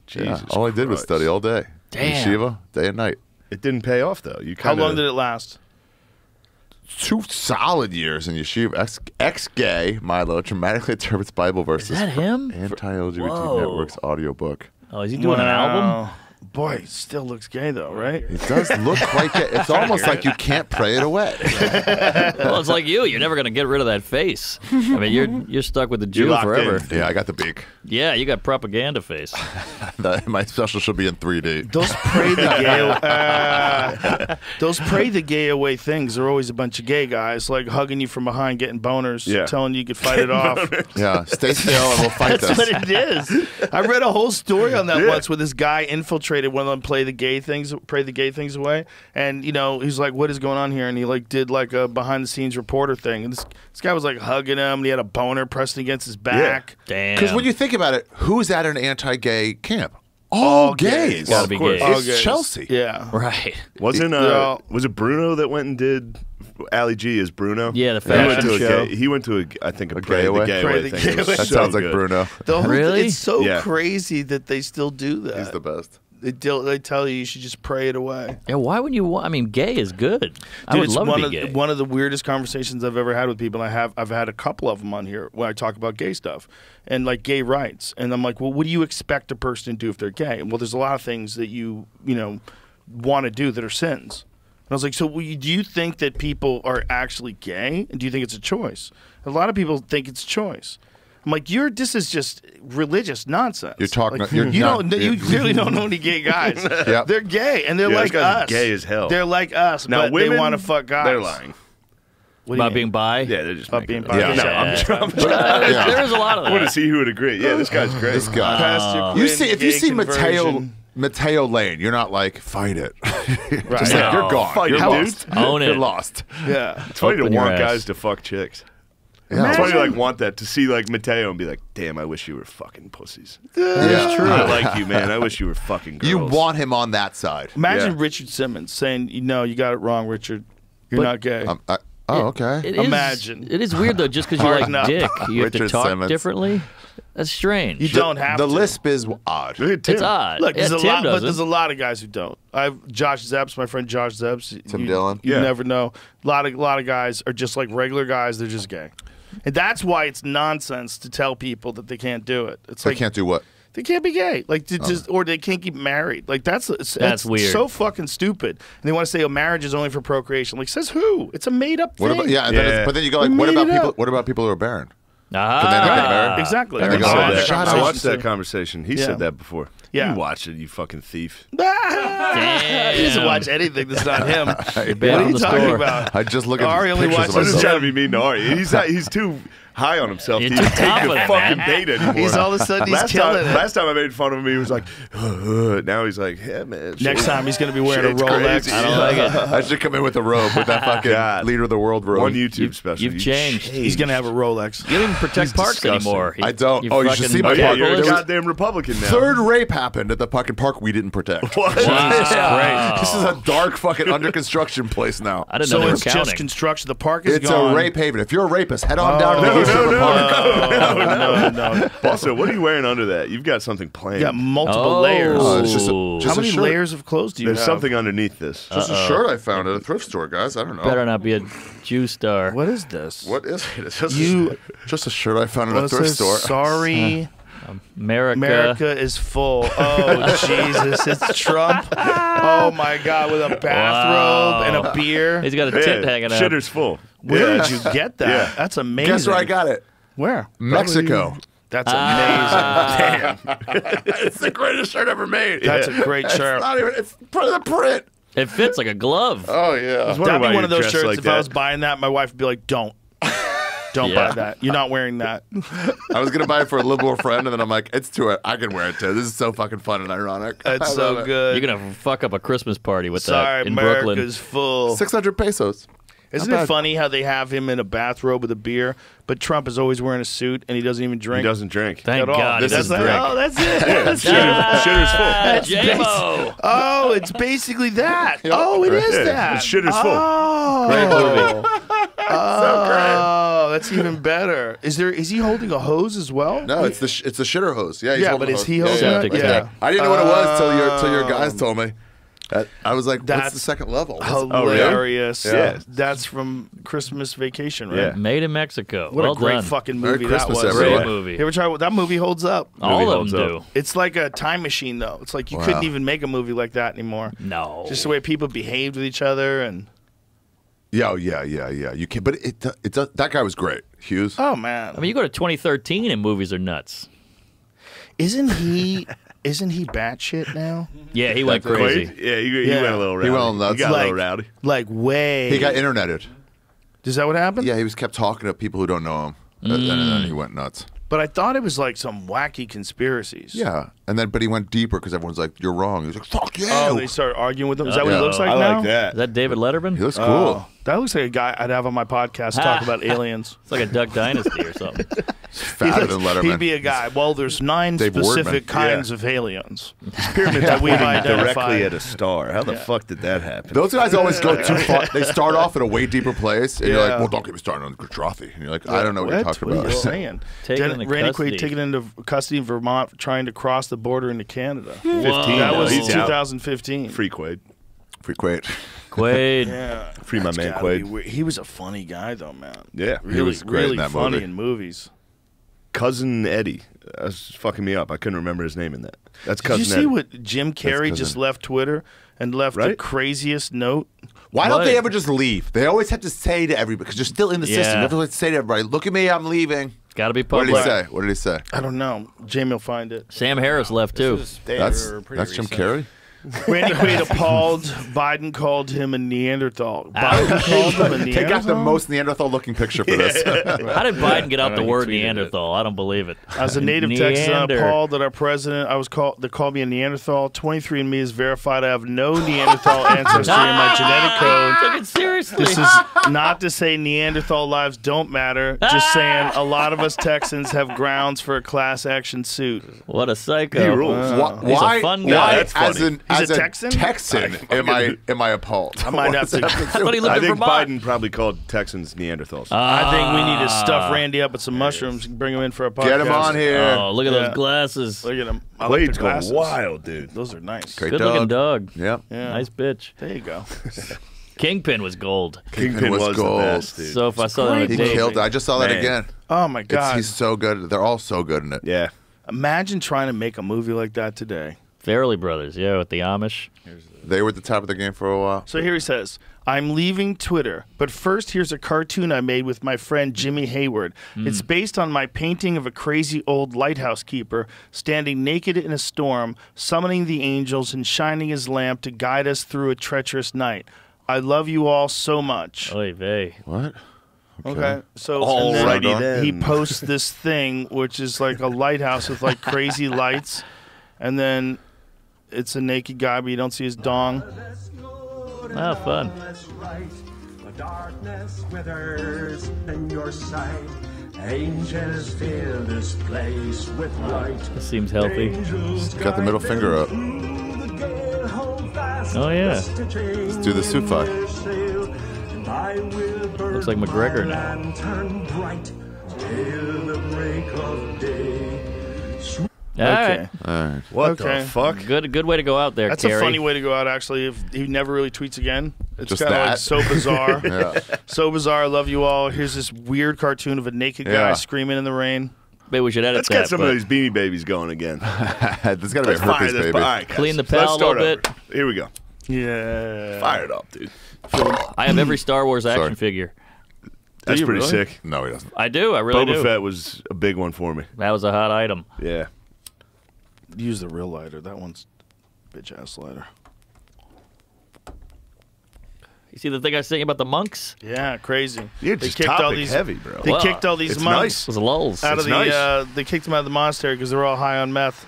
Jesus All I did was Christ. study all day. Damn. Yeshiva, day and night. It didn't pay off though. You How kinda, long did it last? 2 solid years in yeshiva. Ex-gay Milo dramatically interprets Bible verses. Is that him? Anti-LGBT Whoa. Network's audiobook. Oh, is he doing an album? Boy, he still looks gay though, right? It does look quite gay. It's almost like you can't pray it away. Well, it's like you. You're never going to get rid of that face. I mean, you're stuck with the Jew locked forever. in. Yeah, I got the beak. Yeah, you got propaganda face. My special should be in 3D. Those pray the gay, those pray the gay away things are always a bunch of gay guys like hugging you from behind, getting boners, Yeah. telling you could fight it off. Yeah, stay still and we'll fight That's this. what it is. I read a whole story on that once where this guy infiltrated one of them, pray the gay things away, and he's like, "What is going on here?" And he like did like a behind the scenes reporter thing, and this guy was like hugging him, and he had a boner pressed against his back. Damn. Because when you think about it, who's at an anti-gay camp? All gays. Gotta be course. gay. All It's gays. Chelsea. Yeah. Right. Wasn't Yeah. was it Bruno that went and did Ali G as Bruno? Yeah, the he went fashion to show. He went to I think a gay pray the away? gay Pray away the thing. gay It was away. That so sounds like good. Bruno. The whole Really? It's so Yeah. crazy that they still do that. He's the best. They tell you should just pray it away. Yeah, why would you want? I mean, gay is good. I Dude, would it's love one to of be gay. one of the weirdest conversations I've ever had with people. I've had a couple of them on here when I talk about gay stuff and like gay rights. And I'm like, well, what do you expect a person to do if they're gay? And well, there's a lot of things that you want to do that are sins. And I was like, so do you think that people are actually gay? And do you think it's a choice? A lot of people think it's a choice. I'm like, this is just religious nonsense. You're talking- Like, you're you not- you clearly don't know any gay guys. Yep. They're gay, and they're Yeah, like this guy's us. gay as hell. They're like us, Now but women they want to fuck guys. They're lying. What do you About mean? being bi? Yeah, they're just About making being it up. bi. No, Yeah. I'm trying. Yeah. There is a lot of I want to that. see who would agree. Yeah, this guy's great. This guy. Pastor You Quinn, see, if you gay see conversion. Mateo Lane, you're not like fight it. Right. Just Yeah. like you're gone. Fight you're it, lost. dude. Own it. You're lost. Yeah. It's funny to Open your want ass. guys to fuck chicks. Yeah. It's funny to like want that to see like Mateo and be like, damn, I wish you were fucking pussies. Yeah. I like you, man. I wish you were fucking girls. You want him on that side. Imagine Yeah. Richard Simmons saying, "No, you got it wrong, Richard. You're But- not gay." Okay. It is- Imagine. It is weird, though, just because you Hard like enough. dick, you have to Richard talk Simmons. differently. That's strange. You don't have the to. lisp is odd. Look at Tim. It's odd. Look, yeah, there's a Tim lot, but doesn't. there's a lot of guys who don't. I've Josh Zepps, my friend Josh Zepps. Tim Dillon. You Yeah. never know. A lot of guys are just like regular guys. They're just gay, and that's why it's nonsense to tell people that they can't do it. It's They like can't do what? they can't be gay, like just or they can't get married. Like that's weird. So fucking stupid. And they want to say, "Oh, marriage is only for procreation." Like says who? It's a made up thing. What about yeah? and then Yeah. it's- But then you go like, We what made about it people? up. What about people who are barren? Ah, Can they not get married? Exactly. And they I go, saw "Oh, that shut I conversation watched that too. conversation. He Yeah. said that before. Yeah. You watch it, you fucking thief. He doesn't watch anything that's not him. What bad are on you the talking store. about? I just look at Ari only pictures watches of I'm just myself. trying to be mean to Ari. He's too. high on himself to You're even too take the confident, fucking man. bait anymore. He's all of a sudden he's last killing time, it. Last time I made fun of him, he was like, now he's like, yeah, man. Next time he's going to be wearing a Shit's Rolex. crazy. I don't like it. I should come in with a robe, with that fucking God. leader of the world robe. One YouTube special. You've changed. He's going to have a Rolex. You don't even protect parks disgusting. anymore. I don't. Oh, you should fucking see my Oh, yeah, park. you're a There was- goddamn Republican now. Third rape happened at the fucking park we didn't protect. What? Yeah. This is a dark fucking under construction place now. I didn't know So they were it's counting. just construction. The park is It's gone. a rape haven. If you're a rapist, head on down to the No, East no, River no, Park. No. Also, what are you wearing under that? You've got something planned. You got multiple Oh. layers. It's just How a many shirt. layers of clothes do you There's have? something underneath this. Just a shirt I found at a thrift store, guys. I don't know. Better not be a Jew star. What is this? What is it? It's just, You- just a shirt I found at Well, a it thrift says, store. Sorry, America. America is full. Oh, Jesus. It's Trump. Oh, my God. With a bathrobe and a beer. He's got a tit hanging out. Shitter's full. Where Yeah. did you get that? Yeah. That's amazing. Guess where I got it? Where? Mexico. That's amazing. Damn. It's the greatest shirt ever made. That's a great shirt. It's not even. It's part of the print. It fits like a glove. Oh yeah. Wondering That'd why be one of you're those dressed shirts. like If I was that. buying that, my wife would be like, don't. Don't Yeah. buy that. You're not wearing that. I was gonna buy it for a liberal friend, and then I'm like, it's too. I can wear it too. This is so fucking fun and ironic. I That's love so it. good. You're gonna fuck up a Christmas party with Sorry, that in Brooklyn. America's full. 600 pesos. Isn't Not it bad. funny how they have him in a bathrobe with a beer, but Trump is always wearing a suit and he doesn't even drink He doesn't drink. Thank at all? God. This he is doesn't drink. Oh, that's it. Shitter's full. That's J-Mo. Oh, it's basically that. Oh, it is Yeah, that. it's Shitter's full. Oh. Great movie. Oh, that's even better. Is he holding a hose as well? No, it's the shitter hose. Yeah, he's Yeah, holding but the is he hose. holding yeah, it? yeah. Yeah. I didn't know what it was till your guys told me. I was like, what's That's the second level? Hilarious. really? Yeah. That's from Christmas Vacation, right? Yeah. Made in Mexico. What well a great done. fucking Merry movie Christmas, that was. everyone. Great movie. You ever try that movie holds up? All of holds them do. It's like a time machine, though. It's like you Wow. couldn't even make a movie like that anymore. No. Just the way people behaved with each other, and Yeah. You can, but that guy was great, Hughes. oh man, I mean, you go to 2013 and movies are nuts. isn't he batshit now? Yeah, he went crazy. Quaid? Yeah, he Yeah. went a little rowdy. He went nuts. He got a Like- little rowdy. Like way. He got interneted. Is that what happened? Yeah, he was kept talking to people who don't know him, and then he went nuts. But I thought it was like some wacky conspiracies. Yeah, but he went deeper because everyone's like, "You're wrong." He's like, "Fuck you." Oh, they started arguing with him. Is that what Yeah. he looks like I now? like that. Is that David Letterman? he looks cool. Oh, that looks like a guy I'd have on my podcast talk about aliens. It's like a Duck Dynasty or something. Fatter than Letterman. He'd be a guy. Well, there's 9 Dave specific Wardman. kinds of aliens. Pyramid that we've Directly identified. at a star. How the fuck did that happen? Those guys always go too far. They start off in a way deeper place, and you're Yeah. like, "Well, don't get me started on Gujarathy." And you're like, "I don't know what you're talking What about." are you saying? Taken into Randy custody. Quaid taken into custody in Vermont, trying to cross the border into Canada. 15. That was He's out. 2015. Free Quaid. Free Quaid. Quaid. Yeah, Free my That's man gotta be Quaid. weird. He was a funny guy, though, man. Yeah. He Really, was great in really that funny movie. in movies. Cousin Eddie. That's fucking me up. I couldn't remember his name in that. That's Did Cousin you see Eddie. what Jim Carrey Cousin. just left Twitter and left the Right? craziest note? Why don't What? they ever just leave? They always have to say to everybody because you're still in the system. Yeah. You have to say to everybody, "Look at me, I'm leaving." Got to be What did public. he say? What did he say? I don't know. Jamie will find it. Sam Harris left too. That's Jim Carrey. Randy Quaid appalled. Biden called him a Neanderthal. Biden called him a Neanderthal. Take out the most Neanderthal-looking picture for this. How did Biden get out the he word tweeted it. Neanderthal? I don't believe it. As a native Texan, I'm Neander. appalled that our president, they called me a Neanderthal. 23andMe is verified I have no Neanderthal ancestry in my genetic code. Take it seriously. This is not to say Neanderthal lives don't matter. Just saying a lot of us Texans have grounds for a class action suit. What a psycho. He rules. He's a fun guy. Why, That's funny. as a a Texan? am I appalled? I might have to. I thought he lived I in think Vermont. Biden probably called Texans Neanderthals. I think we need to stuff Randy up with some mushrooms and bring him in for a podcast. Get him on here. Oh, look at Yeah. those glasses. Look at him. I like the Quaid's going glasses. wild, dude. Those are nice. Great Good looking dog. Yeah. Yeah. Nice bitch. There you go. Kingpin was gold. Kingpin was gold. the best, dude. So if I saw that on a He date, killed it. I just saw that Man. again. Oh my God! He's so good. They're all so good in it. Yeah. Imagine trying to make a movie like that today. Farrelly Brothers, yeah, with the Amish. They were at the top of the game for a while. So here he says, I'm leaving Twitter, but first here's a cartoon I made with my friend Jimmy Hayward. It's based on my painting of a crazy old lighthouse keeper standing naked in a storm, summoning the angels and shining his lamp to guide us through a treacherous night. I love you all so much. Oy vey. What? Okay, so Alrighty and then. he posts this thing, which is like a lighthouse with like crazy lights, and then it's a naked guy, but you don't see his dong. Oh, fun. The darkness withers in your sight. Angels fill this place with light. This seems healthy. Got the middle finger up. Oh, yeah. Let's do the suit fight. Looks like McGregor now. All right. All right. What Okay. the fuck? Good way to go out there, That's Carrie. a funny way to go out, actually. If he never really tweets again, it's Just kind of like that. so bizarre. Yeah. So bizarre. I love you all. Here's this weird cartoon of a naked guy Yeah. screaming in the rain. Maybe we should edit Let's that. get some but of these Beanie Babies going again. There's got to be a Let's fire herpes this. baby. All right, guys. Clean the Let's pal a start little over. bit. Here we go. Yeah. Fire it up, dude. I have every Star Wars action Sorry. figure. That's you pretty really? sick. No, he doesn't. I do. I really Boba do. Fett was a big one for me. That was a hot item. Yeah. Use the real lighter. That one's bitch ass lighter. You see the thing I was saying about the monks? Yeah, crazy. You're They just kicked all topic these- heavy, bro. They Wow. kicked all these It's monks nice. It was lulls. out of It's the. nice. They kicked them out of the monastery because they're all high on meth.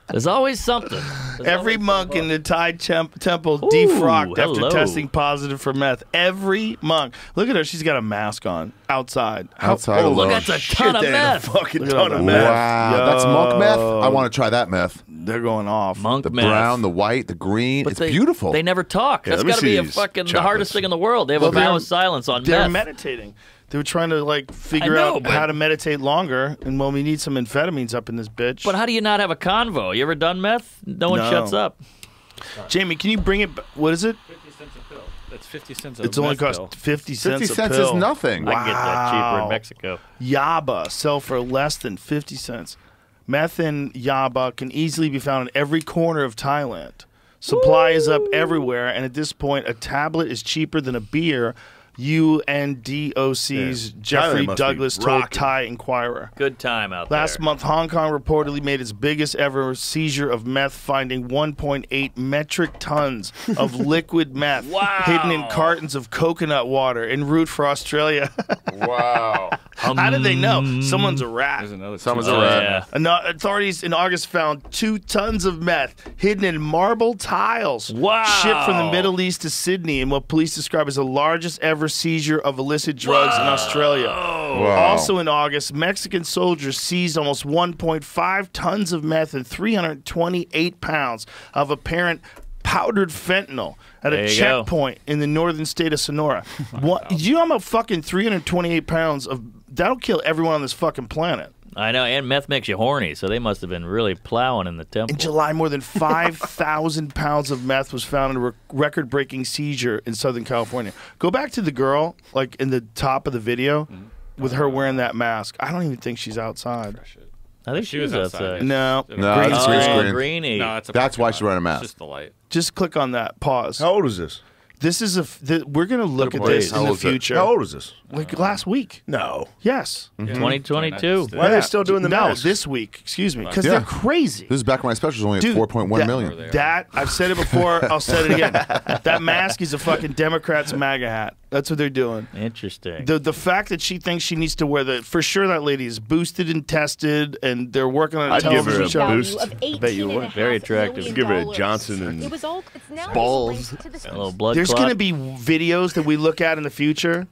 There's always something. There's Every always monk in the Thai temple Ooh, defrocked after hello. testing positive for meth. Every monk. Look at her. She's got a mask on outside. Outside Oh, alone. That's a shit, ton of they had a meth. fucking Look at ton all of that meth. Wow, that's monk meth. I want to try that meth. They're going off. Monk The meth. brown, the white, the green. But it's they- beautiful. They never talk. Yeah, That's let me got to be see a these fucking the chocolates. hardest thing in the world. They have Well, a vow they're- of silence on They're meth. meditating. They were trying to like figure know, out but- how to meditate longer, and well, we need some amphetamines up in this bitch. But how do you not have a convo? You ever done meth? No one No. shuts up. Jamie, can you bring it? What is it? 50 cents a pill. That's 50 cents a It's only meth cost pill. 50 cents 50 a cents pill. is nothing. I can get that cheaper in Wow. Mexico. Yaba sell for less than 50 cents. Meth and yaba can easily be found in every corner of Thailand. Supply is up everywhere, and at this point, a tablet is cheaper than a beer. UNDOC's Yeah. Jeffrey Thailand must be Douglas told rocking. Thai Inquirer. Good time out Last there. month, Hong Kong reportedly made its biggest ever seizure of meth, finding 1.8 metric tons of liquid meth hidden in cartons of coconut water en route for Australia. Wow. How did they know? Someone's a rat. There's another Someone's two. a rat. Yeah. Authorities in August found 2 tons of meth hidden in marble tiles. Wow. Shipped from the Middle East to Sydney in what police describe as the largest ever seizure of illicit drugs in Australia. Wow. Also in August, Mexican soldiers seized almost 1.5 tons of meth and 328 pounds of apparent powdered fentanyl at There a you go. checkpoint in the northern state of Sonora. What? Do you know how much fucking 328 pounds of that'll kill everyone on this fucking planet? I know, and meth makes you horny, so they must have been really plowing in the temple. In July, more than 5,000 pounds of meth was found in a record-breaking seizure in Southern California. Go back to the girl, like in the top of the video, with her wearing that mask. I don't even think she's outside. I think She was outside. No. No, Green that's screen. green Oh, screen. greeny. No, it's a That's why parking she's lot. wearing a mask. It's just the light. Just click on that. Pause. How old is this? This is we're gonna look at Wait, this how in the old is it? future. How old is this? Like last week. No. Yes. 2022. Why are they still doing the No, masks? this week. Excuse me, because Yeah. they're crazy. This is back when my special was only at Dude, 4.1 million. They are. That I've said it before. I'll say it again. That mask is a fucking Democrat's MAGA hat. That's what they're doing. Interesting. The fact that she thinks she needs to wear for sure that lady is boosted and tested, and they're working on a I'd give her television a show. value boost. of I bet you would. Very attractive. $18 Give her a million. Johnson and It was all. It's now balls. linked to the a little blood There's clot. going to be videos that we look at in the future.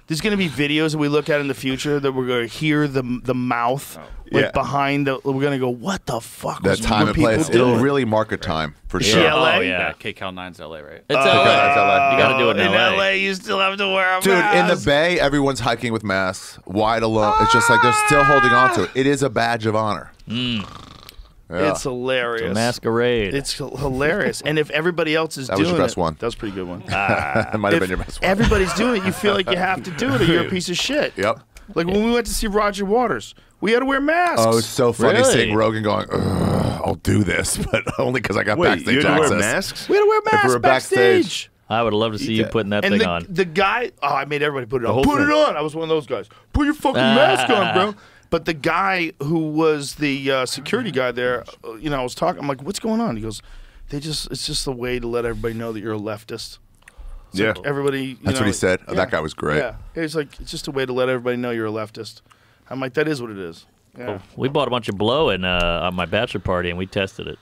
There's going to be videos that we look at in the future that we're going to hear the mouth like Yeah. behind. We're going to go, what the fuck? That was- time were and place. people It'll doing? really mark a time for Is sure. she LA? Oh, yeah. Yeah, KCal 9's LA, right? It's LA. that's LA. You got to do it in LA. you still have to wear a Dude, in the mask. Bay, everyone's hiking with masks, wide alone. It's just like they're still holding on to it. It is a badge of honor. Yeah. It's hilarious. Masquerade. It's hilarious. And if everybody else is That was doing your best it, one. that was a pretty good one. That might have been your best one. Everybody's doing it. You feel like you have to do it, or you're a piece of shit. Yep. Like when we went to see Roger Waters, we had to wear masks. Oh, it's so funny Really? seeing Rogan going, "Ugh, I'll do this, but only because I got Wait, backstage you had to access. wear masks? we had to wear If we masks were backstage- backstage. I would love to see you putting that And thing the, on. the guy, I made everybody put it on. whole Put it thing. on. I was one of those guys. Put your fucking mask on, bro. But the guy who was the security guy there, I was talking. I'm like, what's going on? He goes, it's just a way to let everybody know that you're a leftist. It's Yeah. like everybody. That's what he said. Oh, that guy was great. Yeah, it's like it's just a way to let everybody know you're a leftist. I'm like, that is what it is. Yeah. We bought a bunch of blow on my bachelor party, and we tested it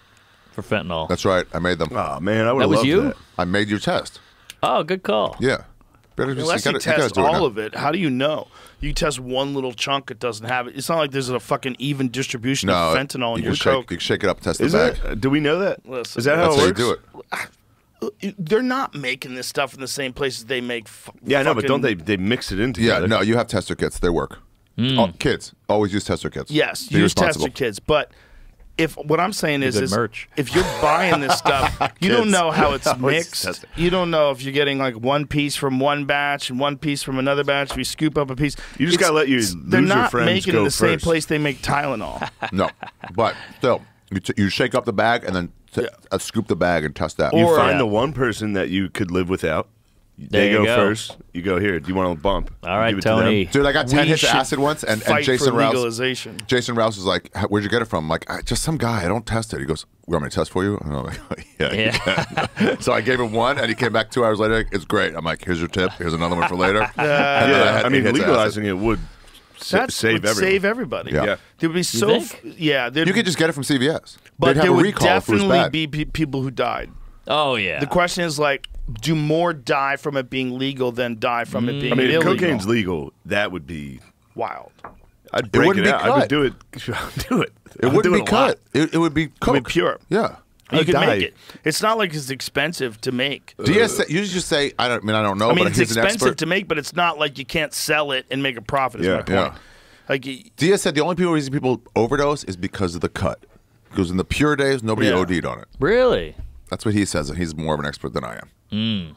for fentanyl. That's right. I made them. Oh man, I would That have was loved you? that. I made your test. Oh, good call. Yeah. Better Unless you you gotta test do it all now. of it, how do you know? You test one little chunk, it doesn't have it. It's not like there's a fucking even distribution No, of fentanyl in you your can shake, coke. you can shake it up, test Is the bag. that? Do we know that? Listen, Is that That's how how it you works? do it. They're not making this stuff in the same places they make. Yeah, I know, but don't fucking- they mix it in Yeah, together? no, you have tester kits. They work. Oh, kids always use tester kits. Yes, Be use responsible. tester kids, but. If what I'm saying is, good merch. if you're buying this stuff, you don't Kids. know how it's Always mixed. test it. You don't know if you're getting like one piece from one batch and one piece from another batch. If you scoop up a piece, You just gotta let your They're loser not friends making go it the same first. place they make Tylenol. No, but still, you shake up the bag and then scoop the bag and test that. You Or- find Yeah. the one person that you could live without. There They you go go. first. You go, here, do you want a bump? All right, Give it to them. Tony. Dude, I got 10 We hits of should acid once, and Fight Jason for Rouse. legalization. Jason Rouse was like, "Where'd you get it from?" I'm like, "Just some guy. I don't test it." He goes, "You want me to test for you?" And I'm like, "Yeah." you Yeah. can." So I gave him one, and he came back 2 hours later. It's great. I'm like, "Here's your tip. Here's another one for later." And then Yeah, had I mean, 8 hits of acid. legalizing it would That save would everyone. save everybody. Yeah. Yeah. There would be so. think? Yeah, You could just get it from CVS. but They'd have there a would recall if it was definitely bad. be people who died. Oh, yeah. The question is like, do more die from it being legal than die from it being I mean, if illegal? cocaine's legal, that would be. Wild. I'd break wouldn't it be out. I cut. would do it. Do it. It wouldn't be cut. It would be It would be coke. pure. Yeah. You I'd could die. make it. It's not like it's expensive to make. DS, you just say, I don't know, I mean, but it's he's an expensive expert. to make, but it's not like you can't sell it and make a profit. Is Yeah, my point. yeah. Like, Diaz said the only reason people overdose is because of the cut. Because in the pure days, nobody Yeah. OD'd on it. Really? That's what he says, and he's more of an expert than I am.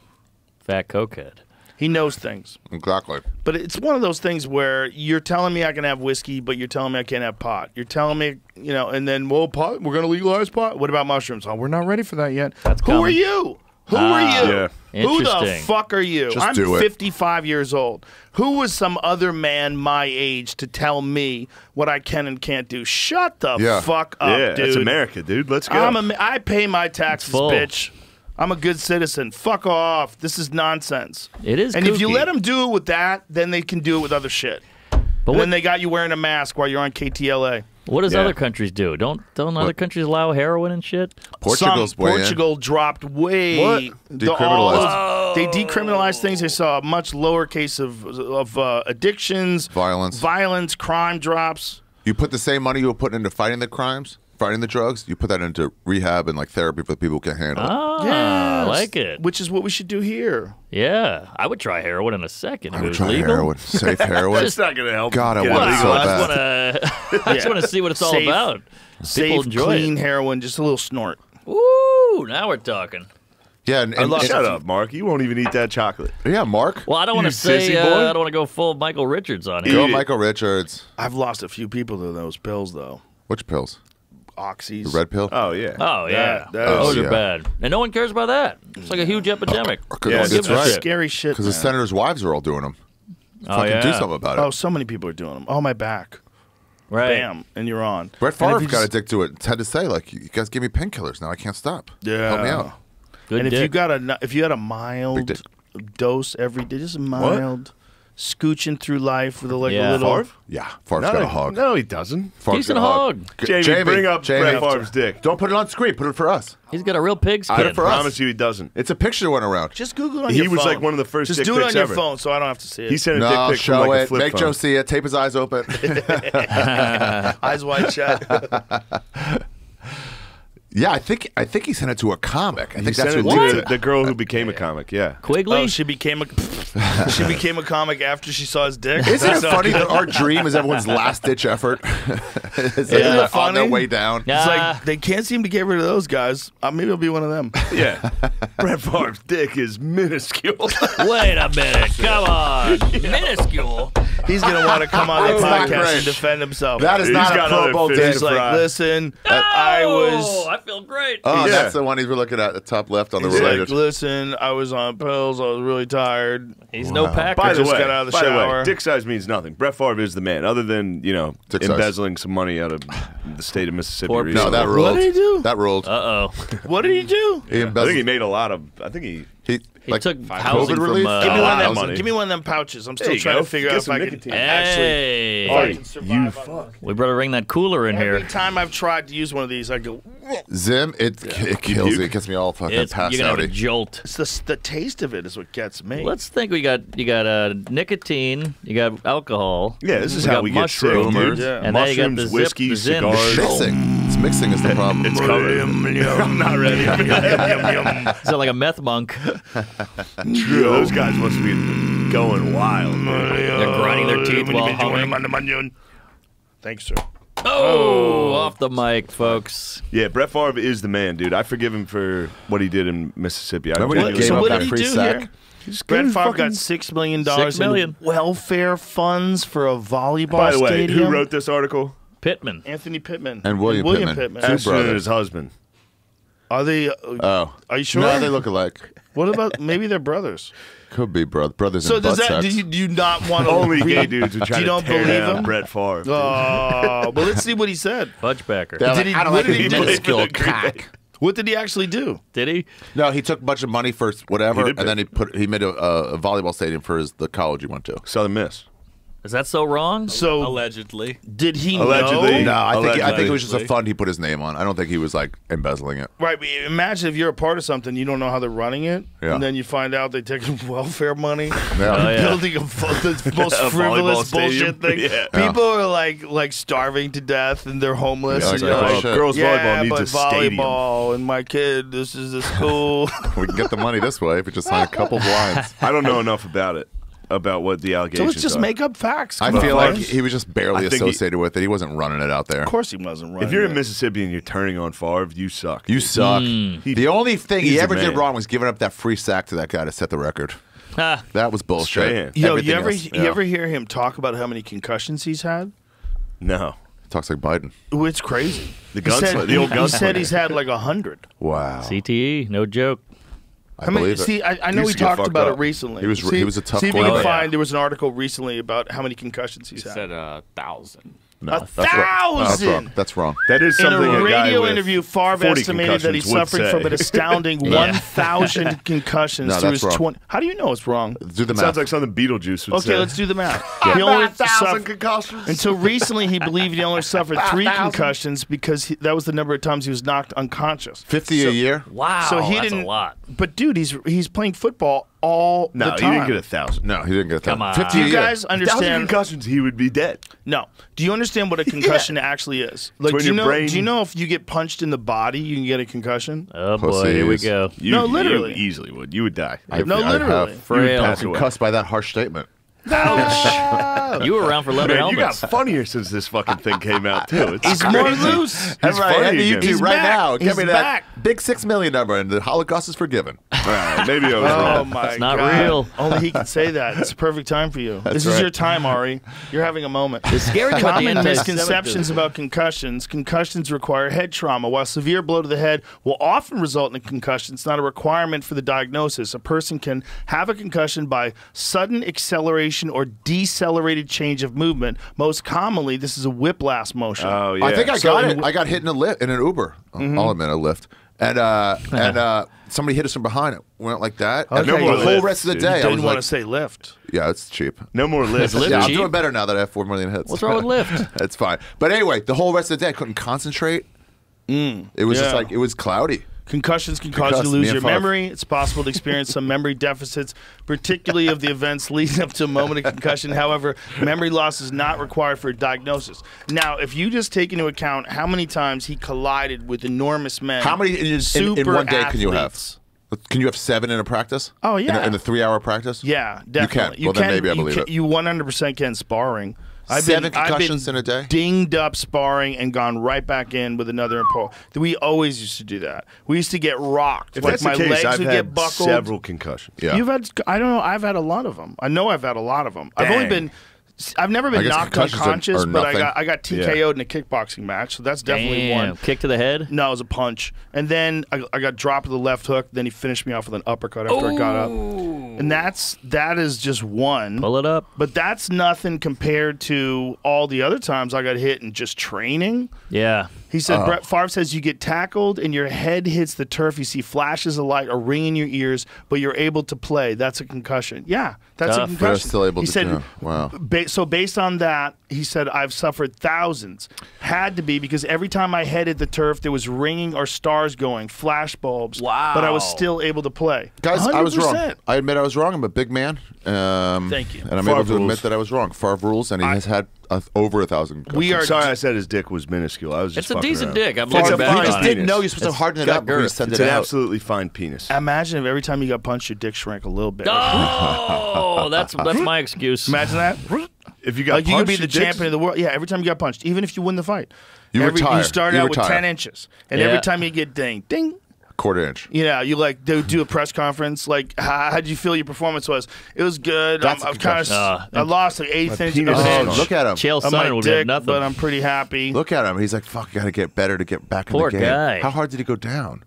Fat cokehead. he knows things. Exactly. But it's one of those things where you're telling me I can have whiskey, but you're telling me I can't have pot. You're telling me, and then, well, pot, we're going to legalize pot. What about mushrooms? Oh, we're not ready for that yet. That's Who are coming. you? Who are you? Yeah. Who the Interesting. fuck are you? Just I'm do it. 55 years old. Who was some other man my age to tell me what I can and can't do? Shut the Yeah. fuck up, Yeah, dude. that's America, dude. Let's go. I pay my taxes, full. bitch. I'm a good citizen. Fuck off. This is nonsense. It is And if you kooky. let them do it with that, then they can do it with other shit. But And what, then they got you wearing a mask while you're on KTLA. what does Yeah. other countries do? Don't other countries allow heroin and shit? Portugal's way in. Portugal dropped way What? Decriminalized. They decriminalized things. They saw a much lower case of addictions, Violence. crime drops. You put the same money you were putting into fighting the crimes, fighting the drugs, you put that into rehab and like therapy for the people who can't handle it. Ah, I Yes. like it. Which is what we should do here. Yeah, I would try heroin in a second. I If it would was try legal. heroin. Safe heroin. It's not going to help. God, I Get want it it so legal. I bad. just want to see what it's all Safe- about. People Safe, enjoy clean it. heroin, just a little snort. Ooh, now we're talking. Yeah, Shut up, Mark. You won't even eat that chocolate. Yeah, Mark. Well, I don't want You to say sissy boy. I don't want to go full Michael Richards on Go, here. Michael Richards. I've lost a few people to those pills, though. Which pills? Oxys. The red pill? Oh, yeah. Oh yeah, That- those yeah. are bad, and no one cares about that. It's like a huge epidemic. Yeah, Yeah, that's that's right. Scary shit. Because the man. senators' wives are all doing them. Oh, Fucking yeah. do something about it. Oh, so many people are doing them. Oh, my back. Right. Bam, and you're on. Brett And if Favre you got just- addicted to it. Had to say, like, you guys give me painkillers now. I can't stop. Yeah. Help me out. Good And if dick. you got if you had a Big mild dick. dose every day, just mild, scooching through life with a Yeah. little. Favre? Yeah, Favre's got a hog. No, he doesn't. Favre's Decent got a hog. Jamie, bring up Jamie. Brett Favre's dick. Don't put it on screen. Put it for us. He's got a real pig Put skin. it for us. Promise you he doesn't. It's a picture that went around. Just Google it on He your phone. was like one of the first Just dick do it on pics your ever. phone so I don't have to see it. He sent a No, dick pic from show like a it. flip Make phone. Joe see it. Tape his eyes open. Eyes wide shut. Yeah, I think he sent it to a comic. I He think sent that's it what leaked to it. the girl who became a comic. Yeah. Quigley. Oh, she became a comic after she saw his dick. Isn't it That's funny that our dream is everyone's last ditch effort? Is Isn't it on their funny? way down. Yeah. It's like they can't seem to get rid of those guys. Maybe I'll be one of them. Yeah. Brett Favre's dick is minuscule. Wait a minute. Come on. Minuscule. He's gonna want to come on the That's not podcast great. and defend himself. That is He's not a got Pro another Bowl 50 dick. He's like, Fry. listen, I was. I feel great. Oh, Yeah. that's the one he's looking at, the top left on the He's like, related. listen, I was on pills. I was really tired. He's no Packer. By the just way, got out of the by the way, shower. dick size means nothing. Brett Favre is the man, other than Dick size. embezzling some money out of the state of Mississippi. Poor No, recently. that ruled. did he do? That ruled. Uh-oh. What did he do? He I embezzled. think he made a lot of. I think he He took COVID housing relief? from. Give me one of them. money. Give me one of them pouches. I'm still There you trying go. to figure Get out if some I can nicotine. actually. Hey, if I can survive on one. we better ring that cooler in Every here. time I've tried to use one of these, I go. Zim, it kills me. It gets me all fucking You're passed gonna have a out. jolt. It's the taste of it is what gets me. Let's think. You got nicotine. You got alcohol. Yeah, this is We how got we get sick, mushrooms, dude. Yeah. and then you got Mushrooms, the zip, whiskey, the Zim. cigars. Mixing. It's mixing is the problem. It's coming. I'm not ready. So like a meth monk. True. Those guys must be going wild. They're grinding their teeth while humming. Thanks, sir. Oh, off the mic, folks. Yeah, Brett Favre is the man, dude. I forgive him for what he did in Mississippi. Remember when he gave So up what that did he free do sack? here? Just Brett give him Favre fucking- got $6 million $6 million. in welfare funds for a volleyball By the way, stadium. who wrote this article? Pittman. Anthony Pittman And William Pittman. Two Ashton and brothers. his husband. Are they? Oh. Are you sure? No, they look alike. What about maybe they're brothers? Could be brothers So in does butt that? sex. Do you not want to Only gay dudes would try You to don't tear believe down him? Brett Favre. Oh, well, let's see what he said. Fudgebacker. They're Did like, he- I don't what like did he his do? minuscule Green Bay. cock. What did he actually do? Did he? No, he took a bunch of money for whatever, He and did then he made a volleyball stadium for the college he went to. Southern Miss. Is that so wrong? So Allegedly. did he Allegedly. know? No, I think it was just a Allegedly. fund he put his name on. I don't think he was like embezzling it. Right, but imagine if you're a part of something, you don't know how they're running it, Yeah. and then you find out they take welfare money, Yeah. Oh, yeah. building the most A frivolous volleyball stadium. bullshit thing. Yeah. People are like starving to death and they're homeless. Yeah, and like, you're oh, like, shit. Girls yeah, volleyball needs but a stadium. volleyball and my kid, this is the school. We can get the money this way if we just sign a couple blinds. I don't know enough about it, about what the So allegations let's just are. make up facts. I Come feel on. like he was just barely I think associated with it. He wasn't running it out there. Of course he wasn't running. If you're in it. Mississippi and you're turning on Favre, you suck. You suck. The only thing he's he the ever did man. wrong was giving up that free sack to that guy to set the record. Ah, That was bullshit. Strand. Yo, Everything you ever else- you ever hear him talk about how many concussions he's had? No. Talks like Biden. Ooh, it's crazy. The He said- gunslinger, the old He said gunslinger. he's had like 100. Wow. CTE, no joke. I believe it. See, I know Used we to get talked fucked about up. it recently. He was a tough See if you quarterback. can find. There was an article recently about how many concussions he's He had. said 1,000. No, 1,000. That's wrong. That is In something a guy radio with interview, Favre 40 estimated that he concussions would suffered say. from an astounding 1,000 concussions No, through that's his wrong. 20. How do you know it's wrong? Do the math. Sounds like something Beetlejuice would say. Okay, let's do the math. He only suffered- concussions. Until recently, he believed he only suffered 3 concussions because that was the number of times he was knocked unconscious. 50 a year? Wow, So he that's didn't. a lot. But dude, he's playing football all No, the he time. didn't get 1,000. No, he didn't get that. Come on. 50 Do a you year. guys 1,000 understand? concussions, he would be dead. No. Do you understand what a concussion actually is? Like, when do you your know? brain- Do you know if you get punched in the body, you can get a concussion? Oh boy, here we Pussies. go. No, literally. You easily would. You would die. No, literally. Frail. pass away. Concussed by that harsh statement. You were around for leather Man, you got helmets. funny since this fucking thing came out, too. It's He's more crazy. loose. He's Right, funny head to again. YouTube He's right back. now. Give He's me back. that big 6 million number, and the Holocaust is forgiven. All right, maybe I was Oh wrong. my not God. real. Only he can say that. It's a perfect time for you. This is right. your time, Ari. You're having a moment. It's scary about the Common anti-Semitism. misconceptions about concussions. Concussions require head trauma. While severe blow to the head will often result in a concussion, it's not a requirement for the diagnosis. A person can have a concussion by sudden acceleration or decelerated change of movement. Most commonly, this is a whiplash motion. Oh, yeah. I think I So got in it. w- I got hit in an Uber. I'll admit a lift. And somebody hit us from behind. It went like that. And Okay. the No more whole lifts, rest of the dude. day, I Didn't was want like, to say lift. yeah, it's cheap. No more lists. Lift Yeah, I'm cheap? doing better now that I have 4 million hits. What's wrong with Lyft? It's fine. But anyway, the whole rest of the day, I couldn't concentrate. It was just Yeah. like, it was cloudy. Concussions can cause you Concussed to me lose and your Favre. memory. It's possible to experience some memory deficits, particularly of the events leading up to a moment of concussion. However, memory loss is not required for a diagnosis. Now, if you just take into account how many times he collided with enormous men, How many in one day can you have? athletes. Can you have 7 in a practice? Oh, yeah. In a 3-hour practice? Yeah, definitely. Well, then maybe I believe it. You 100% can sparring. I've 7 been concussions in a day? Dinged up sparring and gone right back in with another impulse. We always used to do that. We used to get rocked. If like that's my the case, legs I've would had get buckled. several concussions. Yeah. You've had, I don't know, I've had a lot of them. I know I've had a lot of them. I've only been, I've never been I guess knocked concussions unconscious, are but nothing. I got TKO'd in a kickboxing match, so that's definitely Damn. one. Kick to the head? No, it was a punch. And then I got dropped with a left hook, then he finished me off with an uppercut after I got up. And that is just one. Pull it up. But that's nothing compared to all the other times I got hit in just training. Yeah. He said, Brett Favre says you get tackled and your head hits the turf. You see flashes of light or ring in your ears, but you're able to play. That's a concussion. Yeah, that's Tough. a concussion. They're still able he to said, do. Wow. So based on that, he said, I've suffered thousands. Had to be because every time I headed the turf, there was ringing or stars going, flash bulbs. Wow. But I was still able to play. Guys, I was wrong. 100%. I admit I was wrong. I'm a big man. Thank you. And I'm Favre able to rules. admit that I was wrong. Favre rules, and he has had over 1,000. We are Sorry, I said his dick was minuscule. I was just It's a fucking decent around. dick. I'm It's looking a back fine on just it. didn't know you're penis. supposed to harden it got up before you girth. send It's it an out. absolutely fine penis. Imagine if every time you got punched, your dick shrank a little bit. Oh, that's my excuse. Imagine that. If you got Like you could punched, be the your dick's- champion of the world. Yeah, every time you got punched, even if you win the fight. You retire. You start You out with retire. 10 inches. And Yeah. every time you get ding, ding. Quarter inch. Yeah, you like do a press conference. Like, how did you feel your performance was? It was good. That's a I'm kind of. concussion. I lost like 8 inches penis of an is inch gone. Look at him. Chael on my Sonnen would have dick, nothing. but I'm pretty happy. Look at him. He's like, fuck, got to get better to get back Poor in the game. guy. How hard did he go down?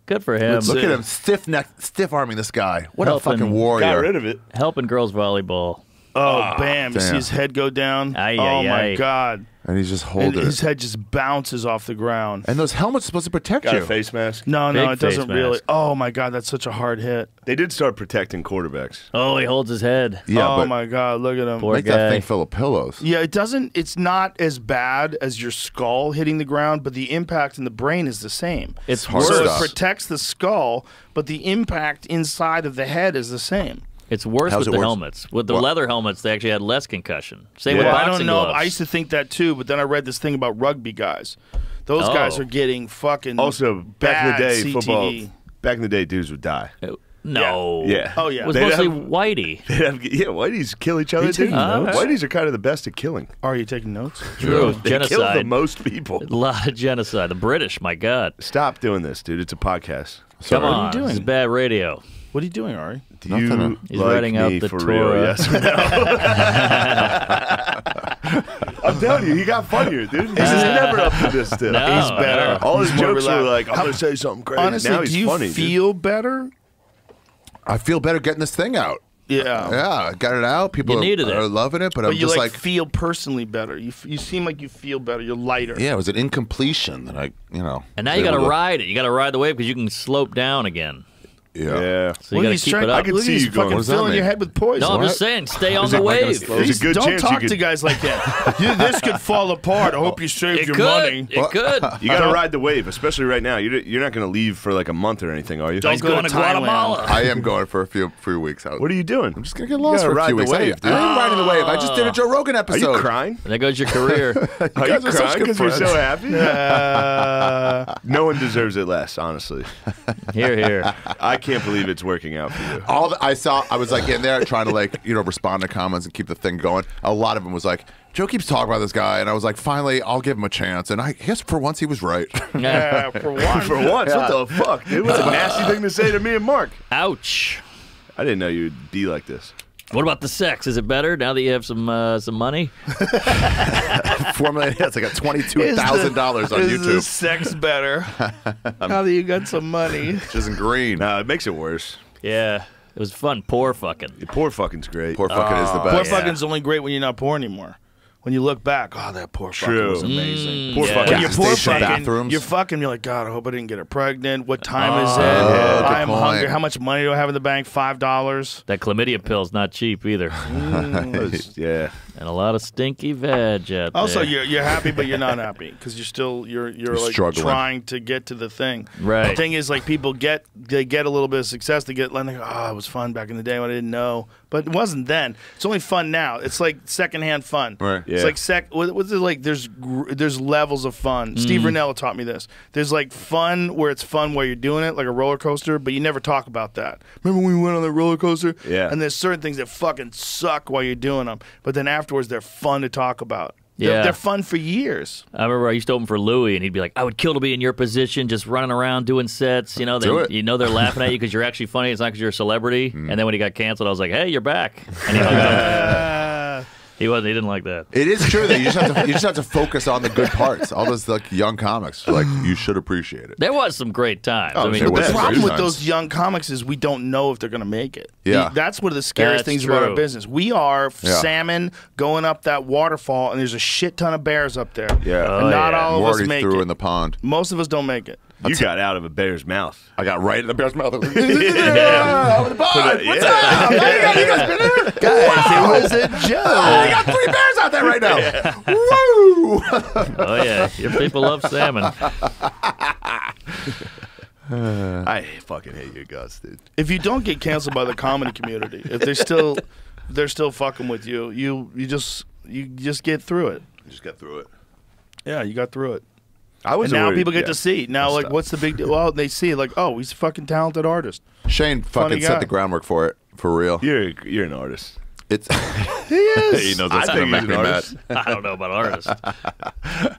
Good for him. Look at him, stiff arming this guy. What Helping. a fucking Got warrior. rid of it. Helping girls volleyball. Oh, bam. You see damn. his head go down? Aye, oh, aye, my aye. God. And he's just And holding his it. head just bounces off the ground. And those helmets are supposed to protect Got you. a face mask. No, Big it doesn't face really. mask. Oh, my God. That's such a hard hit. They did start protecting quarterbacks. Oh, he holds his head. Yeah, oh, but my God. Look at him. Poor make guy. that thing full of pillows. Yeah, it doesn't. It's not as bad as your skull hitting the ground, but the impact in the brain is the same. It's hard So stuff. it protects the skull, but the impact inside of the head is the same. It's worse How's with it the worse? helmets. With the What? leather helmets, they actually had less concussion. Same Yeah. with Well, I boxing don't know. gloves. I used to think that too, but then I read this thing about rugby guys. Those Oh. guys are getting fucking Also, back in the bad day, CTE. football. Back in the day, dudes would die. No. Yeah. Oh, yeah. It was They'd mostly have- Whitey. They'd have, yeah, whiteys kill each other. you taking too. notes? Whiteys are kind of the best at killing. Are you taking notes? True. They kill the Genocide. most people. A lot of genocide. The British, my God. Stop doing this, dude. It's a podcast. Come are you on. doing? This is bad radio. What are you doing, Ari? Do Nothing. you He's like writing out me the for Torah. real? Yes. or no? I'm telling you, he got funnier, dude. He's just never up to this still. No, He's better. no. All his He's more jokes were relaxed. like, I'm going to say something crazy. Honestly, now he's do you funny, feel better? I feel better getting this thing out. Yeah. Yeah, I got it out. People You needed are it. loving it, but, But I'm you just like like, feel personally better. You seem like you feel better. You're lighter. yeah, it was an incompletion that And now you got to ride it. You got to ride the wave because you can slope down again. Yeah. Yeah. So you got to keep it up. I can Look at see he's you going, fucking what does that filling your mean? head with poison. No, I'm What? just saying, stay on Is the it like a- wave. There's a Please good don't chance you talk could- to guys like that. This could fall apart. I hope you saved It your could. money. It could. You got to ride the wave, especially right now. You're not going to leave for like a month or anything, are you? Don't He's go going to to Guatemala. I am going for a few weeks out. What are you doing? I'm just gonna get lost gotta for a few ride the weeks. wave, dude. I am riding the wave. I just did a Joe Rogan Are episode. you crying? There goes your career. Are you guys are such crying good because you're so friends. happy? No one deserves it less, honestly. Here, here. I can't believe it's working out for you. I was like in there trying to respond to comments and keep the thing going. A lot of them was like, Joe keeps talking about this guy, and I was like, finally, I'll give him a chance. And I guess for once he was right. Yeah, for one. For once, what the fuck, dude? What's a nasty thing to say to me and Mark? Ouch. I didn't know you'd be like this. What about the sex? Is it better now that you have some money? $4 million hits. I got $22,000 on Is the YouTube. sex better? Now that you got some money. Which isn't green. No, it makes it worse. Yeah. It was fun. Poor fucking. Poor fucking's great. Poor fucking is the Poor best. fucking's only great when you're not poor anymore. When you look back, oh, that poor fucking True. was amazing. Poor Yeah. fucking. When you're Gas poor station fucking, bathrooms. you're fucking, you're like, God, I hope I didn't get her pregnant. What time is it? good I'm point. hungry. How much money do I have in the bank? $5. That chlamydia pill's not cheap either. Yeah. And a lot of stinky veg out Also, there. you're happy, but you're not happy because you're like struggling. trying to get to the thing. Right. The thing is, like people get a little bit of success. They get, like, oh, it was fun back in the day when I didn't know, but it wasn't then. It's only fun now. It's like secondhand fun. Right. Yeah. It's like what's it like? There's levels of fun. Steve Rinella taught me this. There's like fun where it's fun while you're doing it, like a roller coaster, but you never talk about that. Remember when we went on that roller coaster? Yeah. And there's certain things that fucking suck while you're doing them, but then afterwards they're fun to talk about. Yeah. They're fun for years. I remember I used to open for Louis, and he'd be like, I would kill to be in your position, just running around doing sets. You know, Do it. you know they're laughing at you because you're actually funny. It's not because you're a celebrity. And then when he got canceled, I was like, hey, you're back. And he hung up. He wasn't. He didn't like that. It is true that you just have to focus on the good parts. All those like young comics, like you should appreciate it. There was some great times. Oh, I mean, there was. The problem with Sometimes. those young comics is we don't know if they're going to make it. Yeah. That's one of the scariest That's things about our true. business. We are Yeah. salmon going up that waterfall, and there's a shit ton of bears up there. Yeah. And not yeah. all of We're us already make threw it. in the pond. Most of us don't make it. You got out of a bear's mouth. I got right in the bear's mouth. Over the pond. What's Yeah. up? You guys been here? Guys, it was a joke. I got 3 bears out there right now. Woo! oh yeah, your people love salmon. I fucking hate you guys, dude. If you don't get canceled by the comedy community, if they're still fucking with you, you just get through it. You just got through it. Yeah, you got through it. I was And now worried- people get yeah. to see. Now, like, Stop. what's the big deal? Well, they see, like, oh, he's a fucking talented artist. Shane Funny fucking guy. set the groundwork for it, for real. You're an artist. It's He is. he knows I that's gonna think make he's me an mad. artist. I don't know about artists.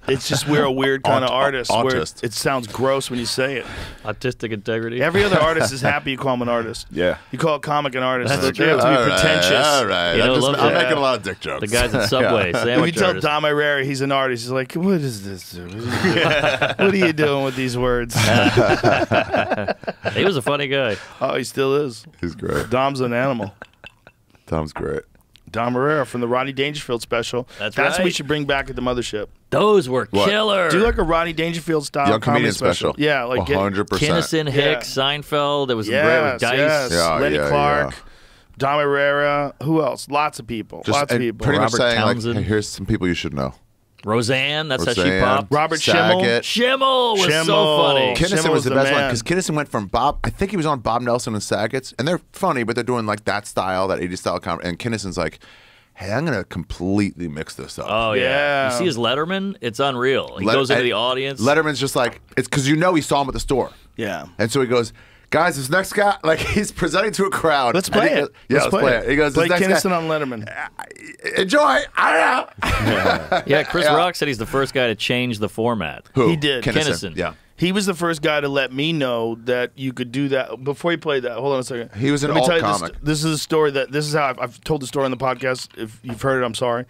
It's just we're a weird kind of artist where autist. it sounds gross when you say it. Autistic integrity. Every other artist is happy you call him an artist. Yeah. You call a comic an artist. That's Like, they have to be All right, pretentious. all right. You know, I'm, love I'm that. making a lot of dick jokes. the guys at Subway, If you sandwich tell artists. Dom Herrera he's an artist, he's like, what is this? What are you doing with these words? He was a funny guy. Oh, he still is. He's great. Dom's an animal. Tom's great. Dom Herrera from the Rodney Dangerfield special. That's what we right. should bring back at the mothership. Those were What? killer. Do like a Rodney Dangerfield style Young comedy comedian special. Yeah, like get 100%. Kinnison, Hicks, Seinfeld. There was some great with Yes, Dice. yes. Yeah, Lenny yeah, Clark, yeah. Dom Herrera. Who else? Lots of people. Just Lots of and people. pretty much Robert saying Townsend. like, hey, here's some people you should know. Roseanne, that's how she Roseanne, popped. Robert Schimmel. Saget. Schimmel was so Schimmel. funny. Kim- Kinnison Schimmel was the was the best one man. because Kinnison went from Bob. I think he was on Bob Nelson and Saget's, and they're funny, but they're doing like that style, that 80s style comedy. And Kinnison's like, hey, I'm gonna completely mix this up. Oh yeah. Yeah. You see his Letterman? It's unreal. He Let- goes into and the audience. Letterman's just like, it's because you know he saw him at the store, Yeah. and so he goes, guys, this next guy, like he's presenting to a crowd. Let's and he play goes- it. Yeah, Let's let's play it. He goes, Play this next Kinnison guy, on Letterman. enjoy. I don't know. yeah, Chris Yeah. Rock said he's the first guy to change the format. Who? He did. Kinnison. Yeah. He was the first guy to let me know that you could do that. Before he played that, hold on a second. He was an Let me alt tell you comic. This is a story that this is how I've told the story on the podcast. If you've heard it, I'm sorry.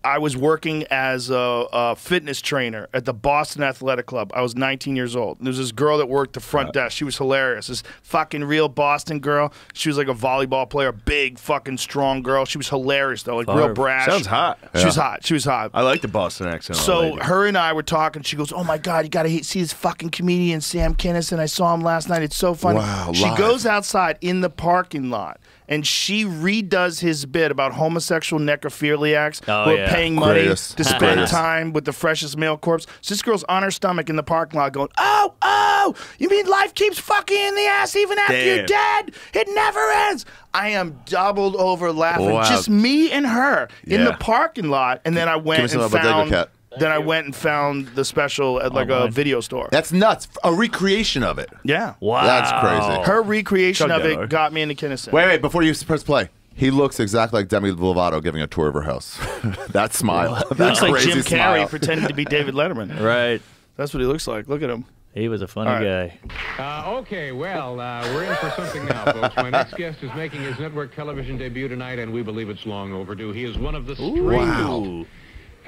I was working as a fitness trainer at the Boston Athletic Club. I was 19 years old. There was this girl that worked the front desk. She was hilarious. This fucking real Boston girl. She was like a volleyball player, big fucking strong girl. She was hilarious though, like real Barb. brash. Sounds hot. She was hot. She was hot. I like the Boston accent. on So the lady. her and I were talking. She goes, "Oh my God, you got to see this fucking comedian Sam Kinison. I saw him last night. It's so funny." Wow, she live. goes outside in the parking lot and she redoes his bit about homosexual necrophiliacs Oh, who are yeah. paying money Greatest. to spend Greatest. time with the freshest male corpse. So this girl's on her stomach in the parking lot going, "Oh, you mean life keeps fucking you in the ass even after you're Damn. dead? It never ends." I am doubled over laughing. Wow. Just me and her in Yeah. the parking lot. And then I went me some and of a Bodega found... Cat. Then I went and found the special at like a Online. video store. That's nuts. A recreation of it. Yeah. Wow. That's crazy. Her recreation Chug of that, it Lord. got me into Kinnison. Wait, before you press play. He looks exactly like Demi Lovato giving a tour of her house. That smile. That Looks like crazy Jim Carrey smile. pretending to be David Letterman. Right. That's what he looks like. Look at him. He was a funny All right. guy. Okay, well, we're in for something now, folks. My next guest is making his network television debut tonight, and we believe it's long overdue. He is one of the strangest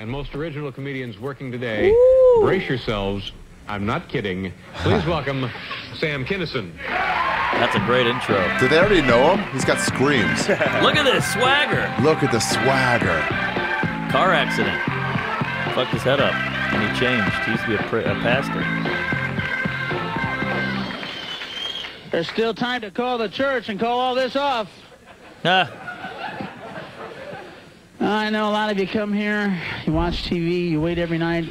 and most original comedians working today. Brace yourselves. I'm not kidding. Please welcome Sam Kinison. That's a great intro. Did they already know him? He's got screams. Look at this swagger. Look at the swagger. Car accident. Fucked his head up, and he changed. He used to be a pastor. There's still time to call the church and call all this off. Ah, I know a lot of you come here, you watch TV, you wait every night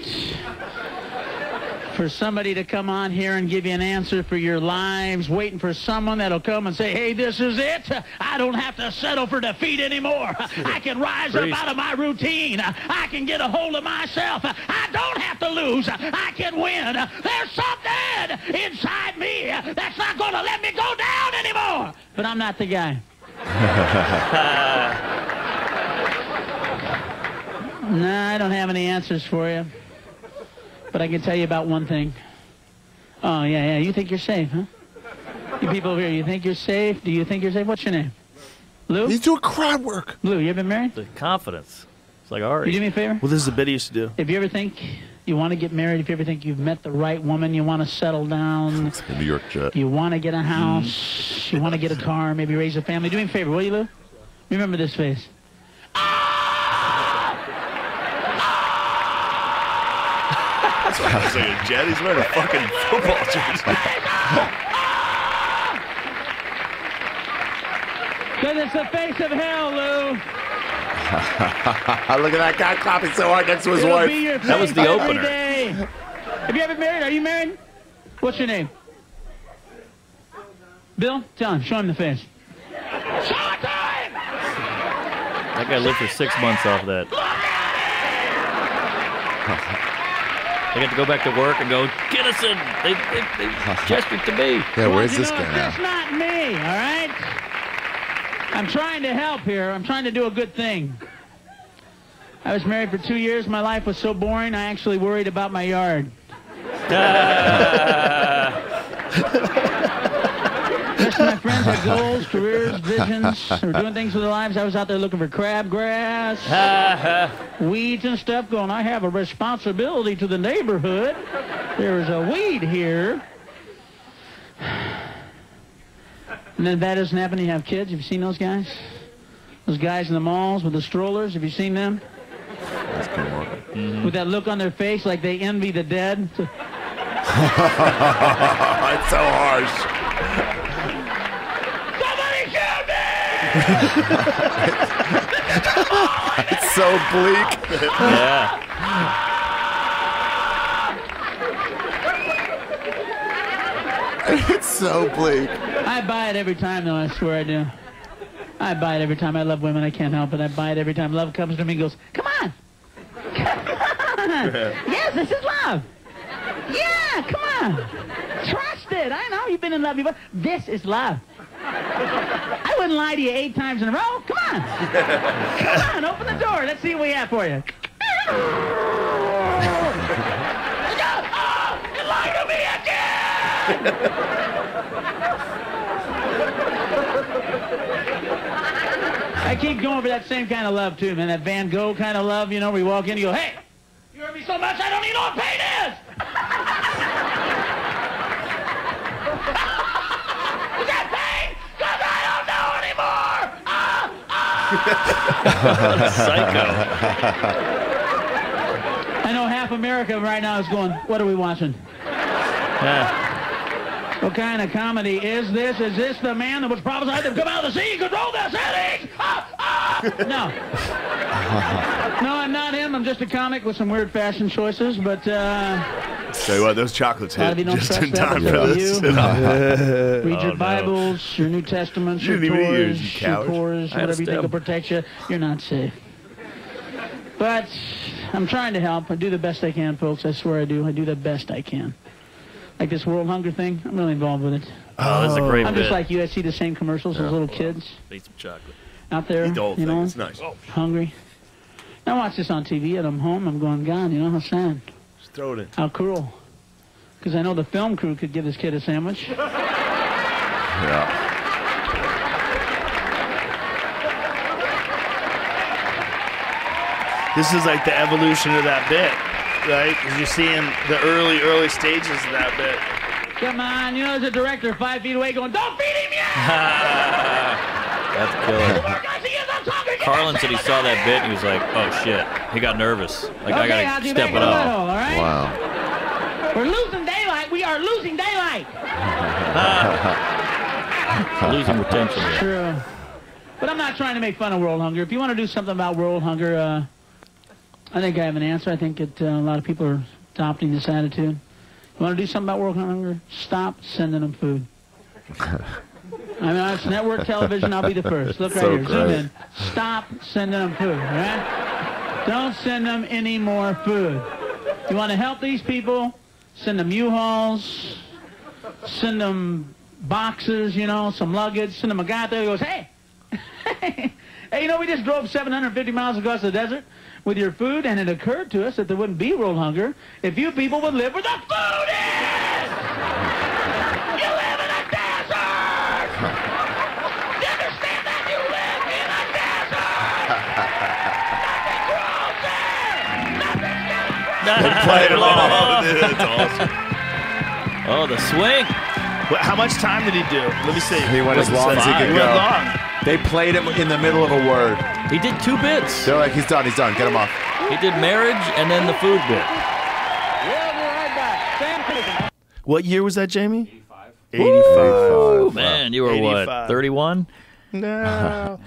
for somebody to come on here and give you an answer for your lives, waiting for someone that'll come and say, "Hey, this is it. I don't have to settle for defeat anymore. I can rise up out of my routine. I can get a hold of myself. I don't have to lose. I can win. There's something inside me that's not going to let me go down anymore." But I'm not the guy. Nah, I don't have any answers for you. But I can tell you about one thing. Oh, yeah, you think you're safe, huh? You people over here, you think you're safe? Do you think you're safe? What's your name? Lou? He's doing crowd work. Lou, you ever been married? the confidence. It's like Ari. You do me a favor? Well, this is a bit he used to do. If you ever think you want to get married, if you ever think you've met the right woman, you want to settle down, It's a New York jet. you want to get a house, you want to get a car, maybe raise a family, do me a favor, will you, Lou? Remember this face. That's why I was like a jet. He's wearing a fucking football jersey. Because it's the face of hell, Lou. Look at that guy clapping so hard next to his It'll wife. be your That was face the every opener. day. Have you ever been married? Are you married? What's your name? Bill? Tell him. Show him the face. Showtime! That guy lived for 6 months off that. They got to go back to work and go, Kinnison! They gestured to me. Yeah, where's You this know, guy now? That's not me, all right? I'm trying to help here. I'm trying to do a good thing. I was married for 2 years. My life was so boring, I actually worried about my yard. The rest of my friends had goals, careers, visions. They were doing things with their lives. I was out there looking for crabgrass, weeds and stuff, going, I have a responsibility to the neighborhood. There's a weed here. And then if that doesn't happen, you have kids. Have you seen those guys? Those guys in the malls with the strollers. Have you seen them? That's good work. With that look on their face like they envy the dead. It's so harsh. Somebody shoot me! It's so bleak. Yeah. It's so bleak. I buy it every time, though. I swear I do. I buy it every time. I love women. I can't help it. I buy it every time. Love comes to me and goes, come on. Come on. Yes, this is love. Yeah, come on. Trust it. I know you've been in love before. This is love. I wouldn't lie to you 8 times in a row. Come on. Come on, open the door. Let's see what we have for you. Oh, you lied to me again! I keep going for that same kind of love, too, man. That Van Gogh kind of love, you know, where you walk in and you go, hey, you hurt me so much I don't even know what pain is! Is that pain? Because I don't know anymore! Psycho. I know half America right now is going, what are we watching? Yeah. What kind of comedy is this? Is this the man that was prophesied to come out of the sea and control the cities? No. No, I'm not him. I'm just a comic with some weird fashion choices, but, Tell you what, those chocolates a lot of hit you don't just trust in that, time but for so this. do you. Read Oh, your no. Bibles, your New Testaments, You your didn't even eat yours, Torahs, you your coward. Torahs, I had a whatever you think stem. will protect you. You're not safe. But I'm trying to help. I do the best I can, folks. I swear I do. I do the best I can. Like this world hunger thing, I'm really involved with it. Oh, this is a great I'm bit. just like you. I see the same commercials as little kids Eat some chocolate. out there, Eat the whole you thing. know, It's nice. hungry. I watch this on TV and I'm home. I'm going, God, you know, how sad. Just throw it in. How cruel. Because I know the film crew could give this kid a sandwich. Yeah. This is like the evolution of that bit, right? Because you're seeing the early stages of that bit. Come on, you know, there's a director 5 feet away going, don't feed him yet! That's killer. More guys he is, I'm talking, get Carlin that said he sandwich saw out that of bit and he was like, oh shit. He got nervous. Like, I Okay, gotta Haji, step back it in the up. middle, all right? Wow. We're losing daylight. We are losing daylight. Losing potential here. True. But I'm not trying to make fun of world hunger. If you want to do something about world hunger, I think I have an answer. I think a lot of people are adopting this attitude. You want to do something about world hunger? Stop sending them food. I mean, it's network television. I'll be the first. Look right So here. Zoom great. in. Stop sending them food, all right? Don't send them any more food. You want to help these people? Send them U-Hauls. Send them boxes, you know, some luggage. Send them a guy out there who goes, hey, hey, you know, we just drove 750 miles across the desert with your food, and it occurred to us that there wouldn't be world hunger if you people would live where the food is! You live in a desert! You understand that? You live in a desert! Nothing grows Played him all. That's awesome. Oh, the swing. How much time did he do? Let me see. He went as long as he could He go. went long. They played him in the middle of a word. He did 2 bits. They're like, he's done. Get him off. He did marriage and then the food bit. What year was that, Jamie? 85. Oh, man, you were 85. what, 31? No.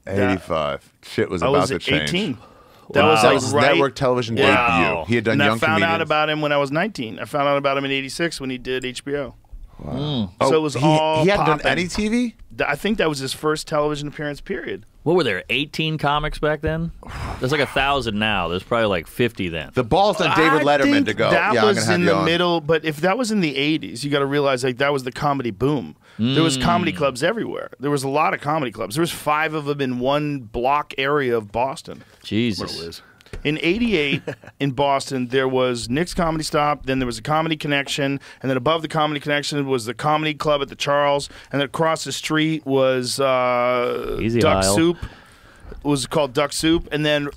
85. Shit was I about was to change. 18. That was like his right- network television Wow. debut. He had done And Young I found Comedians. out about him when I was 19. I found out about him in 86 when he did HBO. Wow. So it was he all hadn't done popping. any TV? I think that was his first television appearance, period. What were there, 18 comics back then? There's like 1,000 now. There's probably like 50 then. The ball's on David I Letterman think to go. That yeah, I'm was gonna have in you the on. middle, but if that was in the 80s, you got to realize like that was the comedy boom. There was comedy clubs everywhere. There was a lot of comedy clubs. There was 5 of them in one block area of Boston. Jesus. In 88, in Boston, there was Nick's Comedy Stop, then there was a Comedy Connection, and then above the Comedy Connection was the Comedy Club at the Charles, and then across the street was Easy Duck aisle. Soup. It was called Duck Soup, and then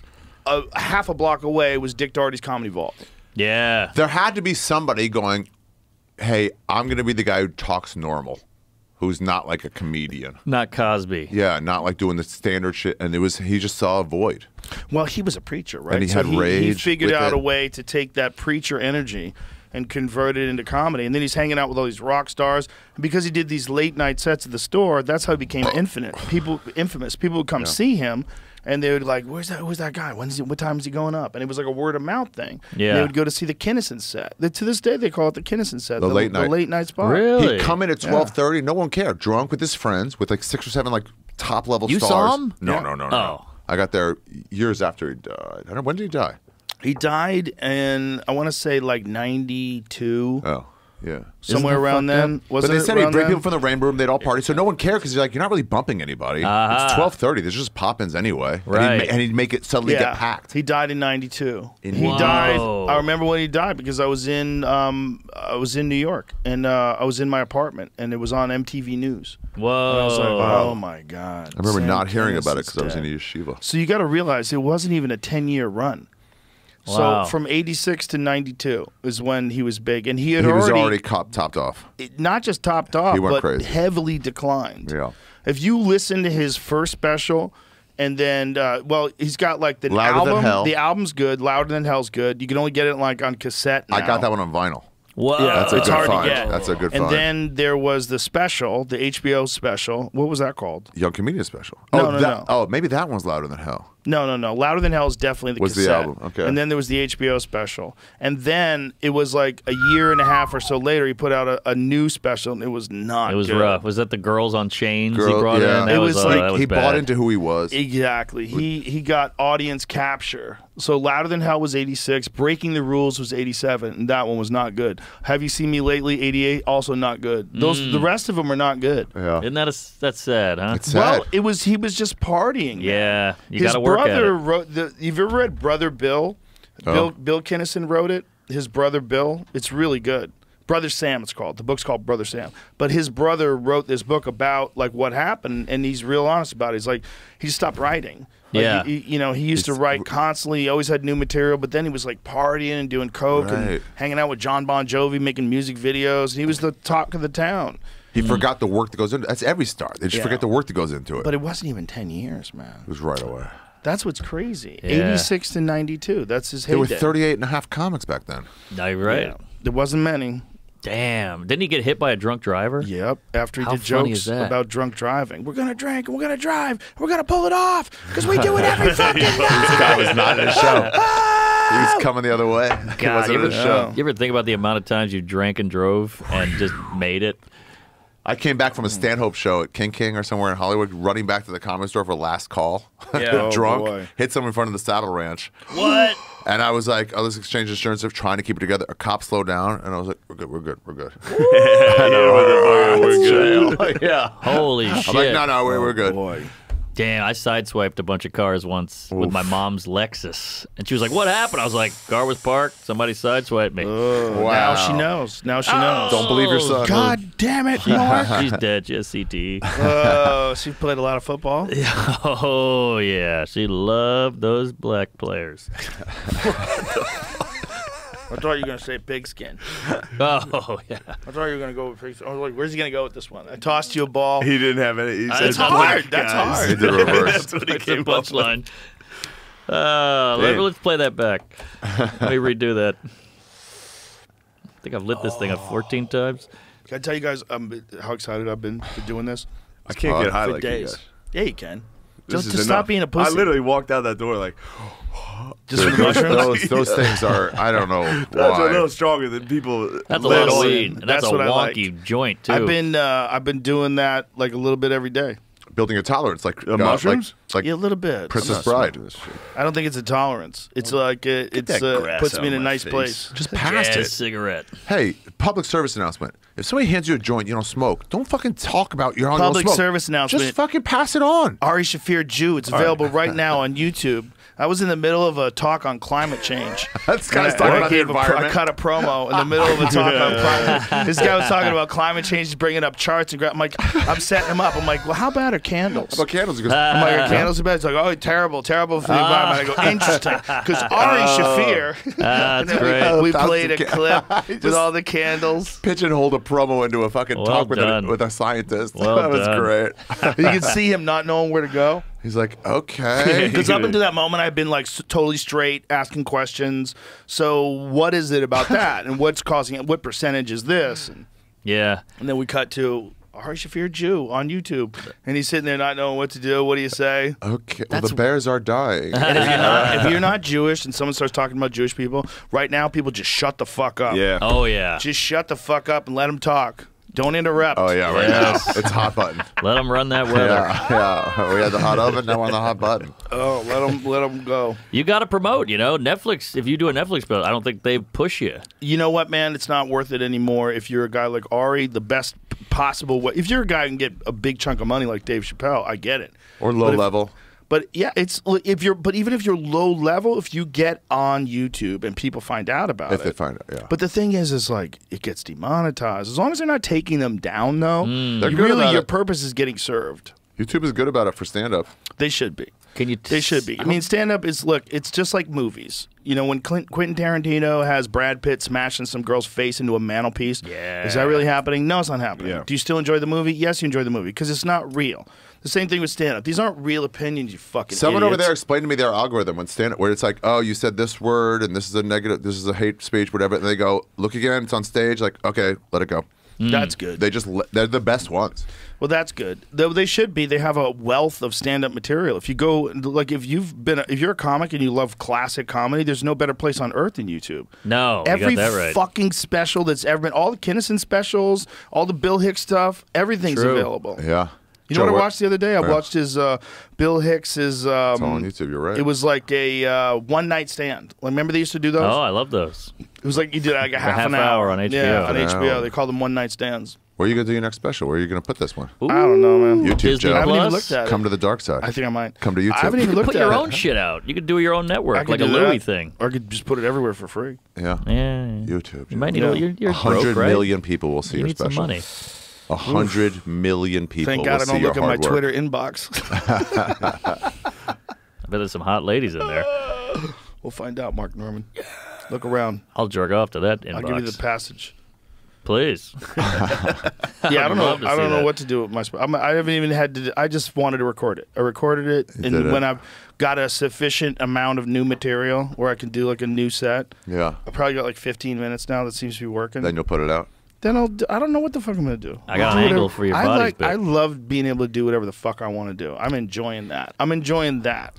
half a block away was Dick Doherty's Comedy Vault. Yeah. There had to be somebody going, hey, I'm going to be the guy who talks normal, who's not like a comedian. Not Cosby. Yeah, not like doing the standard shit. And he just saw a void. Well, he was a preacher, right? And he had He rage figured with out it. a way to take that preacher energy and convert it into comedy. And then he's hanging out with all these rock stars. And because he did these late night sets at the store, that's how he became infamous. People would come see him. And they would like, who's that guy? What time is he going up? And it was like a word of mouth thing. Yeah. And they would go to see the Kinnison set. To this day, they call it the Kinnison set. The late night spot. Really? He'd come in at 12:30. No one cared. Drunk with his friends with like 6 or 7 like top level You stars. saw him? No, Yeah. no. Oh. I got there years after he died. I don't know, when did he die? He died in, I want to say, like 92. Oh, yeah. Somewhere that around fucked then. up? Was But they it said he'd around bring then? people from the Rainbow Room. They'd all party. So no one cared because you're you're not really bumping anybody. It's 12:30. There's just pop-ins anyway. Right. And he'd make it suddenly get packed. He died in 92. In He Whoa. died. I remember when he died because I was in New York and I was in my apartment and it was on MTV News. Whoa. And I was like, oh my god. I remember Sam not hearing about it Kinnison's because I was in dead. yeshiva. So you got to realize it wasn't even a 10-year run. Wow. So from 86 to 92 is when he was big, and he had He was already topped off. not just topped off, He went but crazy. heavily declined. Yeah. If you listen to his first special, and then, he's got like the Louder Than album. Hell. The album's good. Louder Than Hell's good. You can only get it like on cassette now. I got that one on vinyl. Whoa. Yeah, That's a it's good hard find. to get. That's a good And find. then there was the special, the HBO special. What was that called? Young Comedian Special. No, no. Oh, maybe that one's Louder Than Hell. No. Louder Than Hell is definitely the Was the cassette. album, okay. And then there was the HBO special. And then it was like a year and a half or so later, he put out a new special, and it was not It was good. rough. Was that the Girls on Chains he Girl- brought yeah. in? That It was like- that was He bad. bought into who he was. Exactly. He got audience capture. So Louder Than Hell was 86. Breaking the Rules was 87. And that one was not good. Have You Seen Me Lately? 88. Also not good. The rest of them are not good. Yeah. Isn't that's sad, huh? It's sad. Well, he was just partying. Yeah, you His got to work at brother it. wrote you've ever read Brother Bill? Oh. Bill Kinnison wrote it. His brother Bill. It's really good. Brother Sam, it's called. The book's called Brother Sam. But his brother wrote this book about like what happened, and he's real honest about it. He's like, he just stopped writing. Like, Yeah. he used to write constantly. He always had new material, but then he was like partying and doing coke and Right. hanging out with John Bon Jovi, making music videos. And he was the talk of the town. He forgot the work that goes into it. That's every star. They just Yeah. forget the work that goes into it. But it wasn't even 10 years, man. It was right away. That's what's crazy. Yeah. 86 to 92. That's his There heyday. were 38 and a half comics back then. No, you're right. Yeah. There wasn't many. Damn. Didn't he get hit by a drunk driver? Yep. After he How did funny jokes is that? about drunk driving. We're going to drink and we're going to drive. And we're going to pull it off because we do it every fucking night. This guy was not in a show. He was coming the other way. He God, wasn't you in ever, a show. you ever think about the amount of times you drank and drove and just made it? I came back from a Stanhope show at King or somewhere in Hollywood, running back to the comedy store for last call. Yeah. Oh, Drunk, boy. hit someone in front of the Saddle Ranch. What? And I was like, oh, let's exchange insurance of trying to keep it together. A cop slowed down, and I was like, we're good. We're good. Yeah. Holy I'm shit. like, no, we're good. Boy. Damn, I sideswiped a bunch of cars once with my mom's Lexus. And she was like, what happened? I was like, car was parked. Somebody sideswiped me. Wow. Now she knows. Now she knows. Don't believe your son. God damn it, Mark. She's dead. She has CTE. Oh, she played a lot of football. Oh, yeah. She loved those black players. I thought you were gonna say pigskin. Oh yeah. I thought you were gonna go with pigskin. I was like, where's he gonna go with this one? I tossed you a ball. He didn't have any. He said, It's hard. That's guys. hard. He did reverse. That's what he That's the came up with. punchline. Let's play that back. Let me redo that. I think I've lit this thing up 14 times. Can I tell you guys how excited I've been for doing this? I can't get high For like you days. guys. Yeah, you can. This Just is to enough. stop being a pussy. I literally walked out that door like, Just for the mushrooms. Those things are, I don't know that's a why. little stronger than people. That's a let lot of on. weed. And that's a what I like. wonky joint too. I've been doing that like a little bit every day. Building a tolerance, like mushrooms? like Yeah, a little bit. Princess Bride. I don't think it's a tolerance. It's like that grass puts out me in a of my nice face. place. Just past Jazz it. cigarette. Hey, public service announcement. If somebody hands you a joint you don't smoke, don't fucking talk about your own Public smoke. service announcement. Just fucking pass it on. Ari Shafir Jew. It's available right now on YouTube. I was in the middle of a talk on climate change. This guy's And talking I about the gave environment. I cut a promo in the middle of a talk on climate. This guy was talking about climate change. He's bringing up charts and I'm like, I'm setting him up. I'm like, well, how bad are candles? How about candles? He goes, I'm like, are candles are bad? He's like, oh, terrible for the environment. I go, interesting, because Ari Shafir. That's and then great. we played a clip He with just all the candles. pigeonholed a promo into a fucking Well talk done. with a scientist. Well that was done. great. You can see him not knowing where to go. He's like, okay. Because up until that moment, I've been like totally straight, asking questions. So what is it about that, and what's causing it? What percentage is this? Yeah. And then we cut to Ari Shafir Jew on YouTube, and he's sitting there not knowing what to do. What do you say? Okay. Well, the bears are dying. And if you're not Jewish, and someone starts talking about Jewish people, right now people just shut the fuck up. Yeah. Oh yeah. Just shut the fuck up and let them talk. Don't interrupt. Oh yeah, right Yes. now it's hot button. Let them run that weather. Yeah. We had the hot oven, now we're on the hot button. Oh, let them go. You got to promote. You know, Netflix. If you do a Netflix bill, I don't think they push you. You know what, man? It's not worth it anymore. If you're a guy like Ari, the best possible way. If you're a guy who can get a big chunk of money like Dave Chappelle, I get it. Or low level. But yeah, but even if you're low level, if you get on YouTube and people find out about If it. they find it, yeah. But the thing is like it gets demonetized. As long as they're not taking them down, though, They're good about your it. purpose is getting served. YouTube is good about it for stand-up. They should be. Can you? They should be. I mean, stand up is it's just like movies. You know, when Quentin Tarantino has Brad Pitt smashing some girl's face into a mantelpiece, is that really happening? No, it's not happening. Yeah. Do you still enjoy the movie? Yes, you enjoy the movie because it's not real. The same thing with stand up. These aren't real opinions, you fucking Someone over idiots. there explained to me their algorithm when stand-up, where it's like, oh, you said this word and this is a negative, this is a hate speech, whatever. And they go, look again, it's on stage. Like, okay, let it go. That's good. They're the best ones. Well, that's good. They should be. They have a wealth of stand-up material. If you go, like, if you're a comic and you love classic comedy, there's no better place on earth than YouTube. No, Every you got that right. fucking special that's ever been, all the Kinnison specials, all the Bill Hicks stuff, everything's True. available. Yeah. You know what I Joe, watched the other day? I Yeah. watched his Bill Hicks's. It's all on YouTube, you're right. It was like a one-night stand. Like, remember they used to do those? Oh, I love those. It was like you did like a half, half an hour hour on HBO. Yeah, on Half an HBO. hour. They called them one-night stands. Where are you going to do your next special? Where are you going to put this one? I don't know, man. YouTube, Disney Joe. I haven't even Plus? looked at Come it. to the dark side. I think I might. Come to YouTube. I haven't even You looked put at your it. own shit out. You could do your own I network, could like a do Louis that. thing. Or I could just put it everywhere for free. Yeah. Yeah. YouTube. You might need Yeah. you're 100 broke, right? million people will see You your need special. some money. 100 million people Thank will God I see don't your look at my hard work. Twitter inbox. I bet there's some hot ladies in there. We'll find out, Mark Norman. Look around. I'll jerk off to that inbox. I'll give you the passage. Please. Yeah, I don't know. love to I see don't know that. what to do with my. I haven't even had to. I just wanted to record it. I recorded it, did and it. when I've got a sufficient amount of new material where I can do like a new set, Yeah. I probably got like 15 minutes now. That seems to be working. Then you'll put it out. Then I don't know what the fuck I'm gonna do. I got I'll an do angle whatever- for your body's bit. I love being able to do whatever the fuck I want to do. I'm enjoying that.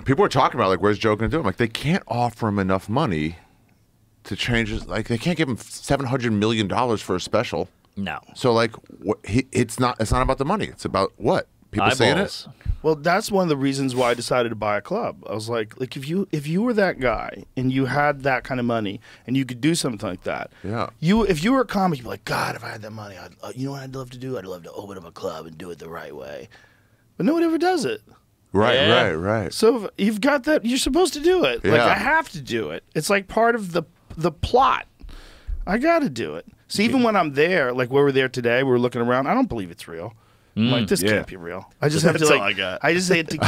People are talking about, like, where's Joe going to do it? I'm like, they can't offer him enough money to change his, like, they can't give him $700 million for a special. No. So, like, it's not about the money. It's about what? People saying it? Eyeballs. Well, that's one of the reasons why I decided to buy a club. I was like if you were that guy and you had that kind of money and you could do something like that, Yeah. if you were a comic, you'd be like, God, if I had that money, you know what I'd love to do? I'd love to open up a club and do it the right way. But nobody ever does it. Right, Yeah. right. So if you've got that, you're supposed to do it. Like, Yeah. I have to do it. It's like part of the plot. I got to do it. So even when I'm there, like where we're there today, we were looking around, I don't believe it's real. I'm like, this Yeah. can't be real. I just have to That's like, all I got. I just have to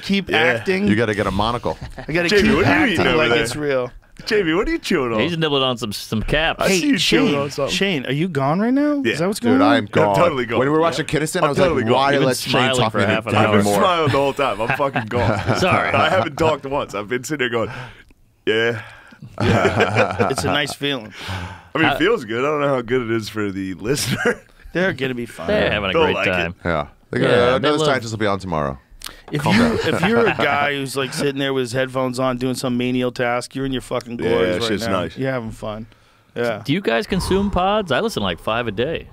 keep acting. You got to get a monocle. I got to Jamie, keep what do you mean acting over like there? it's real. Jamie, what are you chewing on? He's nibbling on some caps. I see you chewing Shane, on something. Shane, are you gone right now? Yeah. Is that what's going Dude, on? I am gone. I'm totally gone. When we were watching Kinnison, I was totally like, gone. why You've been let Shane smiling talk for me half an I've hour been more? smiling the whole time. I'm fucking gone. Sorry. I haven't talked once. I've been sitting there going, yeah. It's a nice feeling. I mean, it feels good. I don't know how good it is for the listener. They're gonna be fun. They're having a Don't great like it. time. Yeah. Yeah, they Another love- scientist will be on tomorrow. If you're a guy who's like sitting there with his headphones on doing some menial task, you're in your fucking Yeah, glories that right shit's now. nice. You're having fun. Yeah. Do you guys consume pods? I listen to like 5 a day.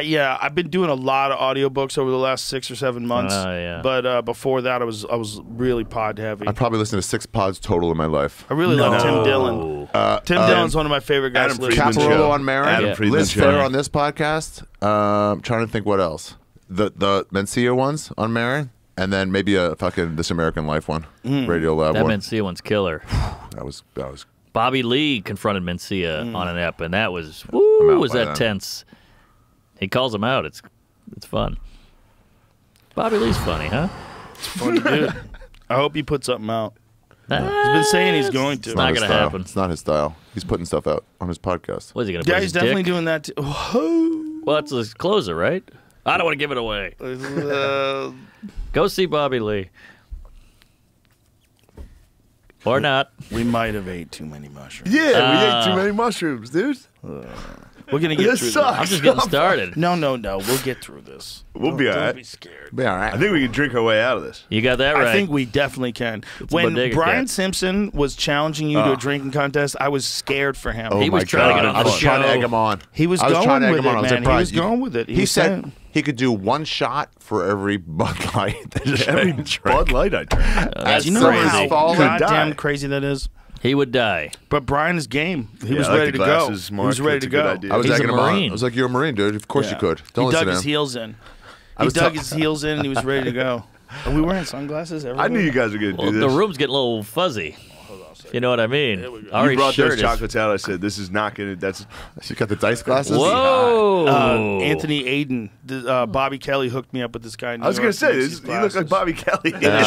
Yeah, I've been doing a lot of audiobooks over the last 6 or 7 months. Oh, yeah. But before that, I was really pod heavy. I probably listened to 6 pods total in my life. I really love Tim Dillon. Tim Dillon's one of my favorite guys. Adam to listen Friedman to. Caparolo show. on Marin, Adam Friedman Liz show. Fair on this podcast. I'm trying to think what else. The Mencia ones on Marin, and then maybe a fucking This American Life one, Radio Lab That one. Mencia one's killer. That was Bobby Lee confronted Mencia on an ep, and that was out was by that then. tense. He calls him out. It's fun. Bobby Lee's funny, huh? Funny dude. I hope he puts something out. He's been saying he's going to. It's not his going to style. happen. It's not his style. He's putting stuff out on his podcast. What is he going to Yeah, put he's his definitely dick? doing that too. Whoa. Well, it's his closer, right? I don't want to give it away. Go see Bobby Lee. Or not. We might have ate too many mushrooms. Yeah, we ate too many mushrooms, dude. We're gonna get This through sucks. I'm just getting started. this. No. We'll get through this. We'll be all Don't right. be scared. Be all right. I think we can drink our way out of this. You got that right. I think we definitely can. a When bodega Brian cat. Simpson was challenging you to a drinking contest, I was scared for him. Oh He was my trying to God. get on I was the trying to show. egg him on. He was I was going trying to egg with him on. it, I was man. He surprised. was going with it. He said said- he could do 1 shot for every Bud Light. that Every Shane drank. Bud Light I drink. That's Do you know crazy. how Falling. goddamn Die. crazy that is? He would die. But Brian is game. He Yeah, was I like ready the to go. glasses, He Mark. was ready That's to a good go. idea. I was He's a egging him on. Marine. I was like, "You're a Marine, dude. Of course you could. Don't He listen dug to his him." heels in. He was dug ta- his heels in and he was ready to go. Are we wearing sunglasses? I Everybody? knew you guys were going to Well, do the this. room's getting a little fuzzy. You know what I mean? You Ari's brought shirt those is- chocolates out. I said, this is not going to, that's, She got the dice glasses. Whoa! Anthony Aiden, Bobby Kelly hooked me up with this guy. In New I was going York to say, who makes this, these you look like glasses. Bobby Kelly. Yeah,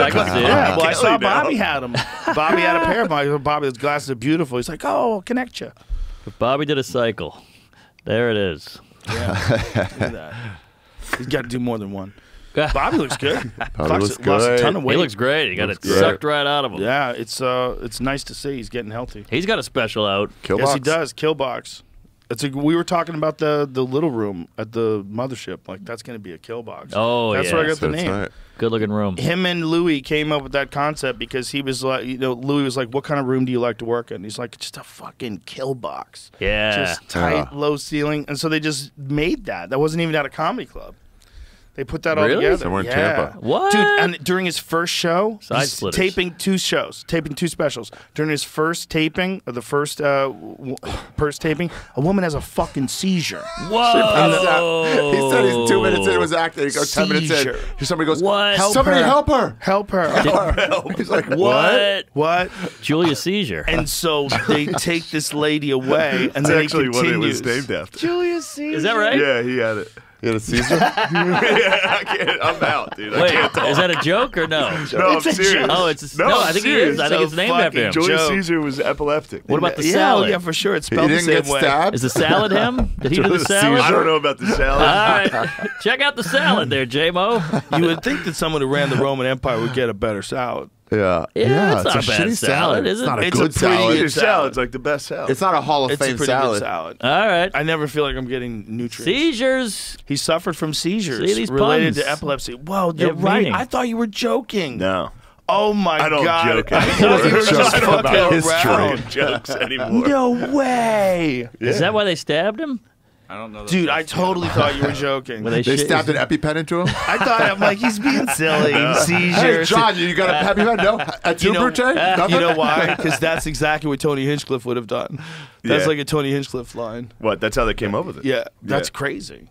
I can see it. Yeah, well, I saw Kelly now. Bobby had them. Bobby had a pair of them. Bobby, those glasses are beautiful. He's like, oh, I'll connect you. Bobby did a cycle. There it is. Look at that. He's got to do more than one. Bobby looks good. looks Lost a good. ton of weight. He looks great. He got it Looks great. sucked right out of him. Yeah, it's nice to see he's getting healthy. He's got a special out. Killbox. Yes, he does. Killbox. We were talking about the little room at the mothership. Like that's going to be a Killbox. Oh, that's yeah. where I got the That's name. right. Good looking room. Him and Louis came up with that concept because he was like, Louis was like, "What kind of room do you like to work in?" He's like, "Just a fucking Killbox, Yeah. just tight, low ceiling." And so they just made that. That wasn't even at a comedy club. They put that all Really? together. Somewhere in yeah. Tampa. What? Dude, and during his first show, Side he's splitters. taping 2 shows, taping 2 specials. During his first taping, or the first taping, a woman has a fucking seizure. Whoa! He said he's 2 minutes into his acting. He goes 10 minutes in. Seizure. Somebody goes, What? Somebody help her. Help her. He's like, What? What? Julia Seizure. And so they take this lady away, and that's then actually he what it continues. was named after. Julius Caesar. Is that right? Yeah, he had it. You had a Caesar? Yeah, I can't, I'm out, dude. I Wait, can't talk. is that a joke or no? No, I'm It's a serious. joke. Oh, it's No, no. I'm I think he serious. is. I think it's named after him. Julius joke. Caesar was epileptic. What about the Yeah, salad? yeah, for sure. It's He spelled the didn't same get way. stabbed? Is the salad him? Did he do the Julius salad? I don't know about the salad. All right, check out the salad there, J-Mo. You would think that someone who ran the Roman Empire would get a better salad. Yeah. Yeah, it's not a bad shitty salad, is it? It's not a It's good a pretty salad. good Your salad's like the best salad. It's not a Hall of It's a Fame pretty salad. good salad. All right. I never feel like I'm getting nutrients. Seizures. He suffered from seizures See, these related puns. to epilepsy. Whoa, They you're have right. meaning. I thought you were joking. No. Oh my I don't god. joke I anymore. thought you were just I don't fucking history. around. jokes anymore. No way. Is that why they stabbed him? I don't know. Dude, I totally thought you were joking. Were They shit- stabbed an EpiPen into him? I thought, I'm like, he's being silly. Hey, Seizures. John, you got a EpiPen? No? At You know, Brute? Nothing? you know why? Because that's exactly what Tony Hinchcliffe would have done. That's Yeah. like a Tony Hinchcliffe line. What? That's how they came up with it. Yeah, that's Yeah. crazy.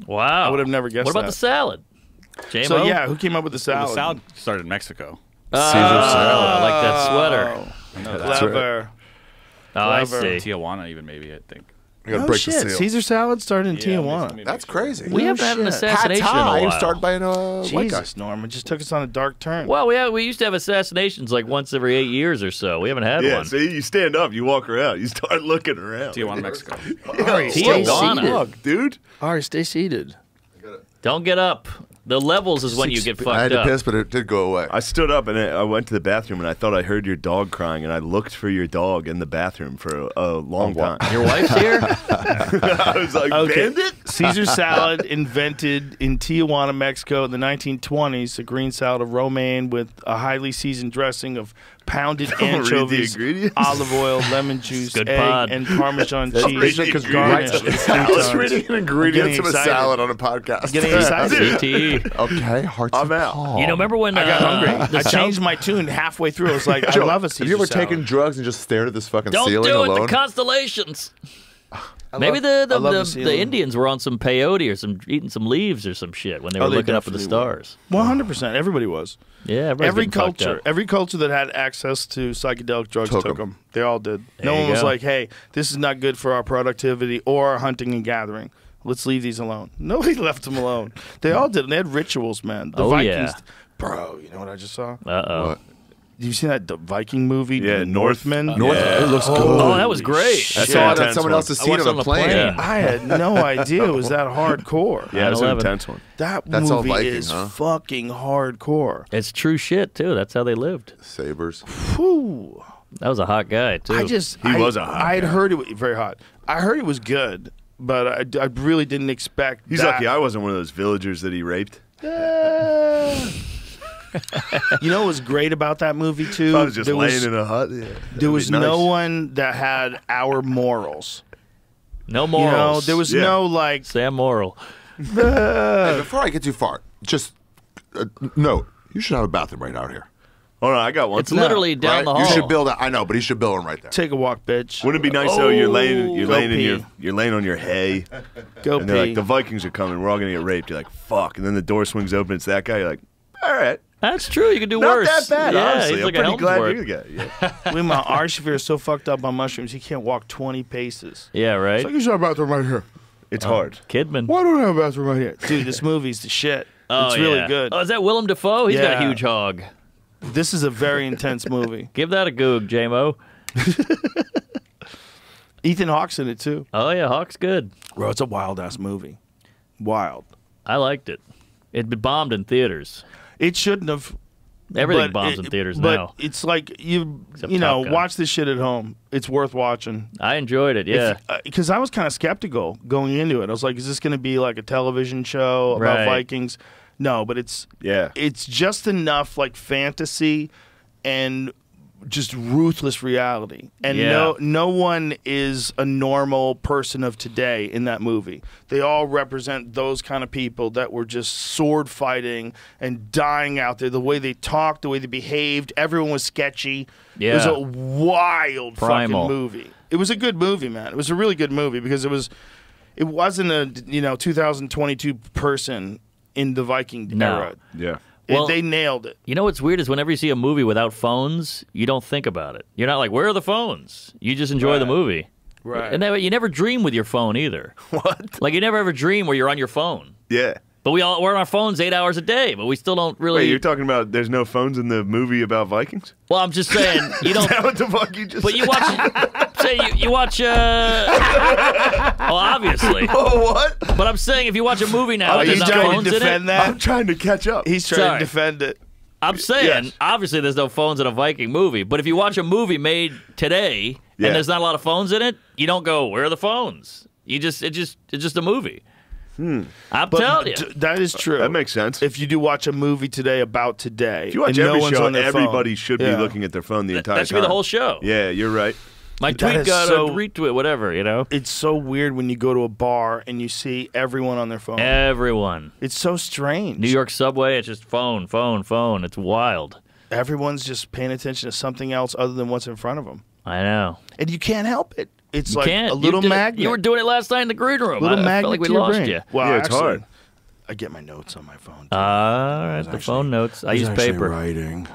Wow. I would have never guessed What about that. the salad? J-Mo? So yeah, who came up with the The salad? salad started in Mexico. I like that sweater. I know that. Clever. Oh, I Clever. see. Tijuana, even maybe I think. You gotta Oh break shit! the seal. Caesar salad started in Tijuana. That's crazy. We haven't had an shit. assassination in a Pad Thai while. started by a white guy. Jesus, Norm, it just took us on a dark turn. Well, we used to have assassinations like once every 8 years or so. We haven't had Yeah, one. see, you stand up, you walk around, you start looking around. Tijuana, Mexico. Ari, stay Tijuana. seated. Look, dude. Ari, stay seated. Don't get up. The levels is when you get fucked I had to up. piss, but it did go away. I stood up and I went to the bathroom and I thought I heard your dog crying and I looked for your dog in the bathroom for a long time. Your wife's here? I was like, bandit? Caesar salad invented in Tijuana, Mexico in the 1920s. A green salad of romaine with a highly seasoned dressing of pounded Read the anchovies, ingredients. olive oil, lemon juice, Good egg, pod. and Parmesan That's cheese. because Garnished with croutons. It's reading ingredients I'm of a getting salad on a podcast. Getting excited. CTE. Okay, hearts I'm of out. Paul. You know, remember when I got hungry. the I South- changed my tune halfway through. I was like, I Joe, love a Caesar have you ever salad. taken drugs and just stared at this fucking Don't ceiling do it. alone? The constellations. I Maybe love- I love the ceiling. Indians were on some peyote or some eating some leaves or some shit when they were they looking up at the definitely were. stars. 100%. Everybody was. Yeah, everybody's Every culture that had access to psychedelic drugs Took took 'em. them. They all did. There No you one was go. like, "Hey, this is not good for our productivity or our hunting and gathering. Let's leave these alone." Nobody left them alone. They all did. And they had rituals, man. The Oh, Vikings, yeah. bro. You know what I just saw? Uh-oh. What? Did you see that Viking movie? Yeah, The Northman. It looks good. Oh, that was great. I That's saw an it on intense someone one. else's I seat watched on a it plane. Yeah. I had no idea it was that hardcore. Yeah, it's an 9/11. intense one. That That's all movie Viking, is huh? fucking hardcore. It's true shit, too. That's how they lived. Sabers. Whew. That was a hot guy, too. I just He was a hot I had guy. heard it was very hot. I heard it was good, but I really didn't expect. He's that. lucky I wasn't one of those villagers that he raped. You know what was great about that movie too? I was just there laying was, in a hut. Yeah, there was nice. no one that had our morals. No You morals. know, there was Yeah. no like. Sam Moral. Hey, before I get too far, just note, you should have a bathroom right out here. Hold on, I got one. It's literally down Right? the hall. You should build. I know, but he should build one right there. Take a walk, bitch. Wouldn't it be nice though? You're laying, Go pee. you're laying on your hay, Go and they're pee. like, the Vikings are coming. We're all gonna get raped. You're like, fuck, and then the door swings open. It's that guy. You're like, all right, That's true. You can do not worse. that bad. Yeah, honestly, he's I'm like a pretty glad Helmsworth. you're the guy. Yeah. Wait, my Archivir is so fucked up on mushrooms, he can't walk 20 paces. Yeah, right? You should have a bathroom right here. It's hard. Kidman. Why don't I have a bathroom right here? Dude, this movie's the shit. Oh, it's really yeah. good. Oh, is that Willem Dafoe? He's got a Yeah. huge hog. This is a very intense movie. Give that a goog, J-Mo. Ethan Hawke's in it too. Oh, yeah, Hawk's good. Bro, it's a wild ass movie. Wild. I liked it. It bombed in theaters. It shouldn't have. Everything but bombs in theaters but now. it's like you Except you know, Top Gun. watch this shit at home. It's worth watching. I enjoyed it, yeah. Because I was kind of skeptical going into it. I was like, is this going to be like a television show about Right. Vikings? No, but it's just enough like fantasy and just ruthless reality. And Yeah. no one is a normal person of today in that movie. They all represent those kind of people that were just sword fighting and dying out there. The way they talked, the way they behaved, everyone was sketchy. It was Yeah. a wild Primal. fucking movie. It was a good movie, man. It was a really good movie because it wasn't a 2022 person in the Viking No. era. Yeah. Well, They nailed it. You know what's weird is whenever you see a movie without phones, you don't think about it. You're not like, where are the phones? You just enjoy the movie. Right. And that, you never dream with your phone either. What? Like, you never ever dream where you're on your phone. Yeah. But we're on our phones 8 hours a day, but we still don't really. Wait, you're talking about there's no phones in the movie about Vikings? Well, I'm just saying, you don't. Is that what the fuck you just But you watch, say you watch. Well, obviously. Oh, what? But I'm saying if you watch a movie now, Are there's you not trying phones to in it. defend that? I'm trying to catch up. He's trying Sorry. to defend it. I'm saying Yes. obviously there's no phones in a Viking movie. But if you watch a movie made today Yeah. and there's not a lot of phones in it, you don't go, where are the phones? It's just a movie. I'm telling you. That is true. That makes sense. If you do watch a movie today about today, If you watch and every no one's show, on their everybody phone, should be yeah. looking at their phone the entire time. That should be the whole show. Yeah, you're right. My That tweet is got so- a retweet, whatever, you know? It's so weird when you go to a bar and you see everyone on their phone. Everyone. It's so strange. New York subway, it's just phone, phone, phone. It's wild. Everyone's just paying attention to something else other than what's in front of them, I know. and you can't help it. It's You like can't. a little you did it- magnet. You were doing it last night in the green room. little I magnet felt like we to your lost brain. you. Well, Yeah, it's actually, hard. I get my notes on my phone. All right, the phone notes. I use paper. Writing.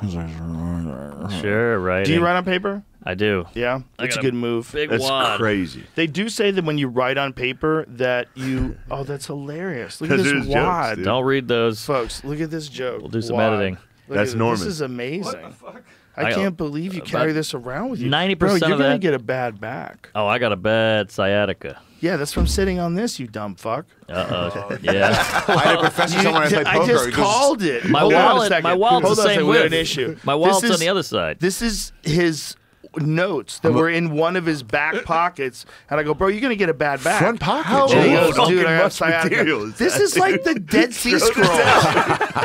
Sure, right. Do you write on paper? I do. Yeah, I it's a got good move. Big That's wad. crazy. They do say that when you write on paper that you. Oh, that's hilarious! Look at this There's jokes, wad, dude. Don't read those. folks. Look at this joke. We'll do some Wad. editing. Look That's at Norman. This is amazing. I I got can't believe you carry this around with you. 90% Bro, you're of gonna that- get a bad back. Oh, I got a bad sciatica. Yeah, that's from sitting on this, you dumb fuck. Uh-oh. Yeah. I had a professor someone I played poker. I just he called it. My Hold on a wallet- second. my wallet's Hold the on a same second. We got width. an issue. My wallet's This on the other side. This is his notes that were in one of his back pockets, and I go, bro, you're gonna get a bad back. Front pocket. How? And he goes, Fucking dude, I have much sciatica. material is This that, is like the Dead Sea Scrolls.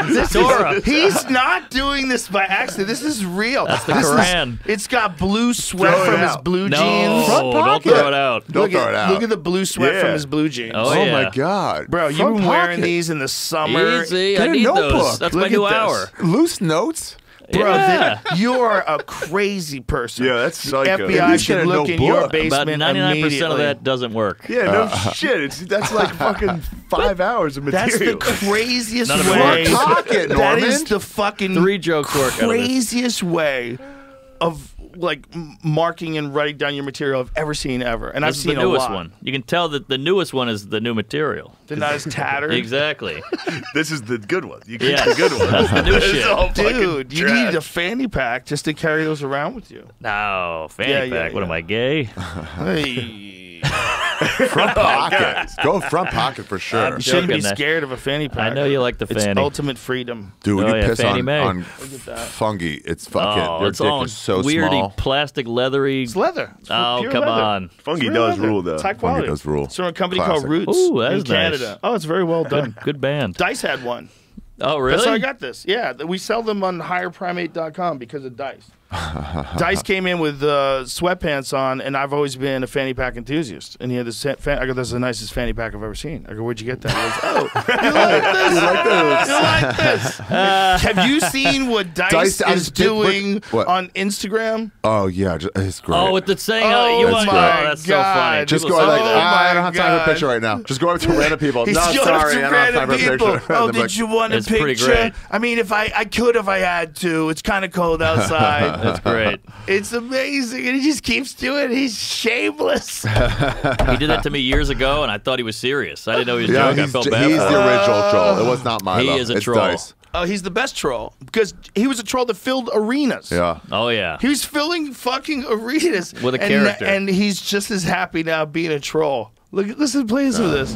This is, he's not doing this by accident. This is real. That's the This is- Quran. It's got blue sweat Throw it from his out. blue No, jeans. don't throw it out. Don't Look throw at, it out. Look at the blue sweat Yeah. from his blue jeans. Oh, Oh yeah. my God, Bro, you've Front been wearing pocket. these in the summer. Easy. Get I a need notebook. those. That's my Look new at hour. this. Loose notes. Bro, Yeah. you're a crazy person. Yeah, that's The psycho. FBI At least should get a look in your notebook. basement About 99% immediately. of that doesn't work. Yeah, no shit. That's like fucking 5 hours of That's material. the craziest None of it way. works. Pocket, That is Norman. the fucking 3 jokes work out of this. craziest way of like marking and writing down your material I've ever seen ever. And I've This is seen the a newest lot. one. You can tell that the newest one is the new material. They're not as tattered. Exactly. This is the good one. You keep Yeah. the good one. That's the new It's shit. all fucking Dude, you trash. need a fanny pack just to carry those around with you. No, fanny Yeah, yeah, pack. What yeah. am I, gay? Hey. Front pocket. Go front pocket for sure. You shouldn't be Joking, that- scared of a fanny pack. I know you like the It's fanny. ultimate freedom. Dude, when Oh, you yeah, piss Fannie on, Mae. on at that. fungi, it's fucking. Oh, your it's dick all is so weirdy, small. plastic, leathery. It's leather. It's Oh, pure come leather. on. Fungi It's does real leather. rule, though. It's high Fungi quality. does rule. It's from a company Classic. called Roots Ooh, that in is nice. Canada. Oh, it's very well done. Good band. Dice had one. Oh, really? That's how I got this. Yeah, we sell them on higherprimate.com because of Dice. Dice came in with sweatpants on, and I've always been a fanny pack enthusiast. And he had this. I go, "That's the nicest fanny pack I've ever seen." I go, "Where'd you get that?" He goes, "Oh, you like this? You like this? Have you seen what Dice I is just did- doing what? on Instagram? Oh yeah, it's great. Oh, with the saying, Oh, you that's want, great. oh, that's so God. funny. just People go say like, Oh, that. I don't have time for a my picture God. right now. Just go up to random people. He's No, going sorry, to I don't have time random for a people. picture. Oh, And did I'm you want a It's pretty picture? great. I mean, if I could if I had to. It's kind of cold outside. That's great. It's amazing, and he just keeps doing it. He's shameless. He did that to me years ago, and I thought he was serious. I didn't know he was Yeah, joking. I he's, felt he's bad for him. the original troll. It was not Milo. He is a it's troll. Dice. Oh, he's the best troll because he was a troll that filled arenas. Yeah. Oh, yeah. He was filling fucking arenas With a and, character. and he's just as happy now being a troll. Listen, play this with this.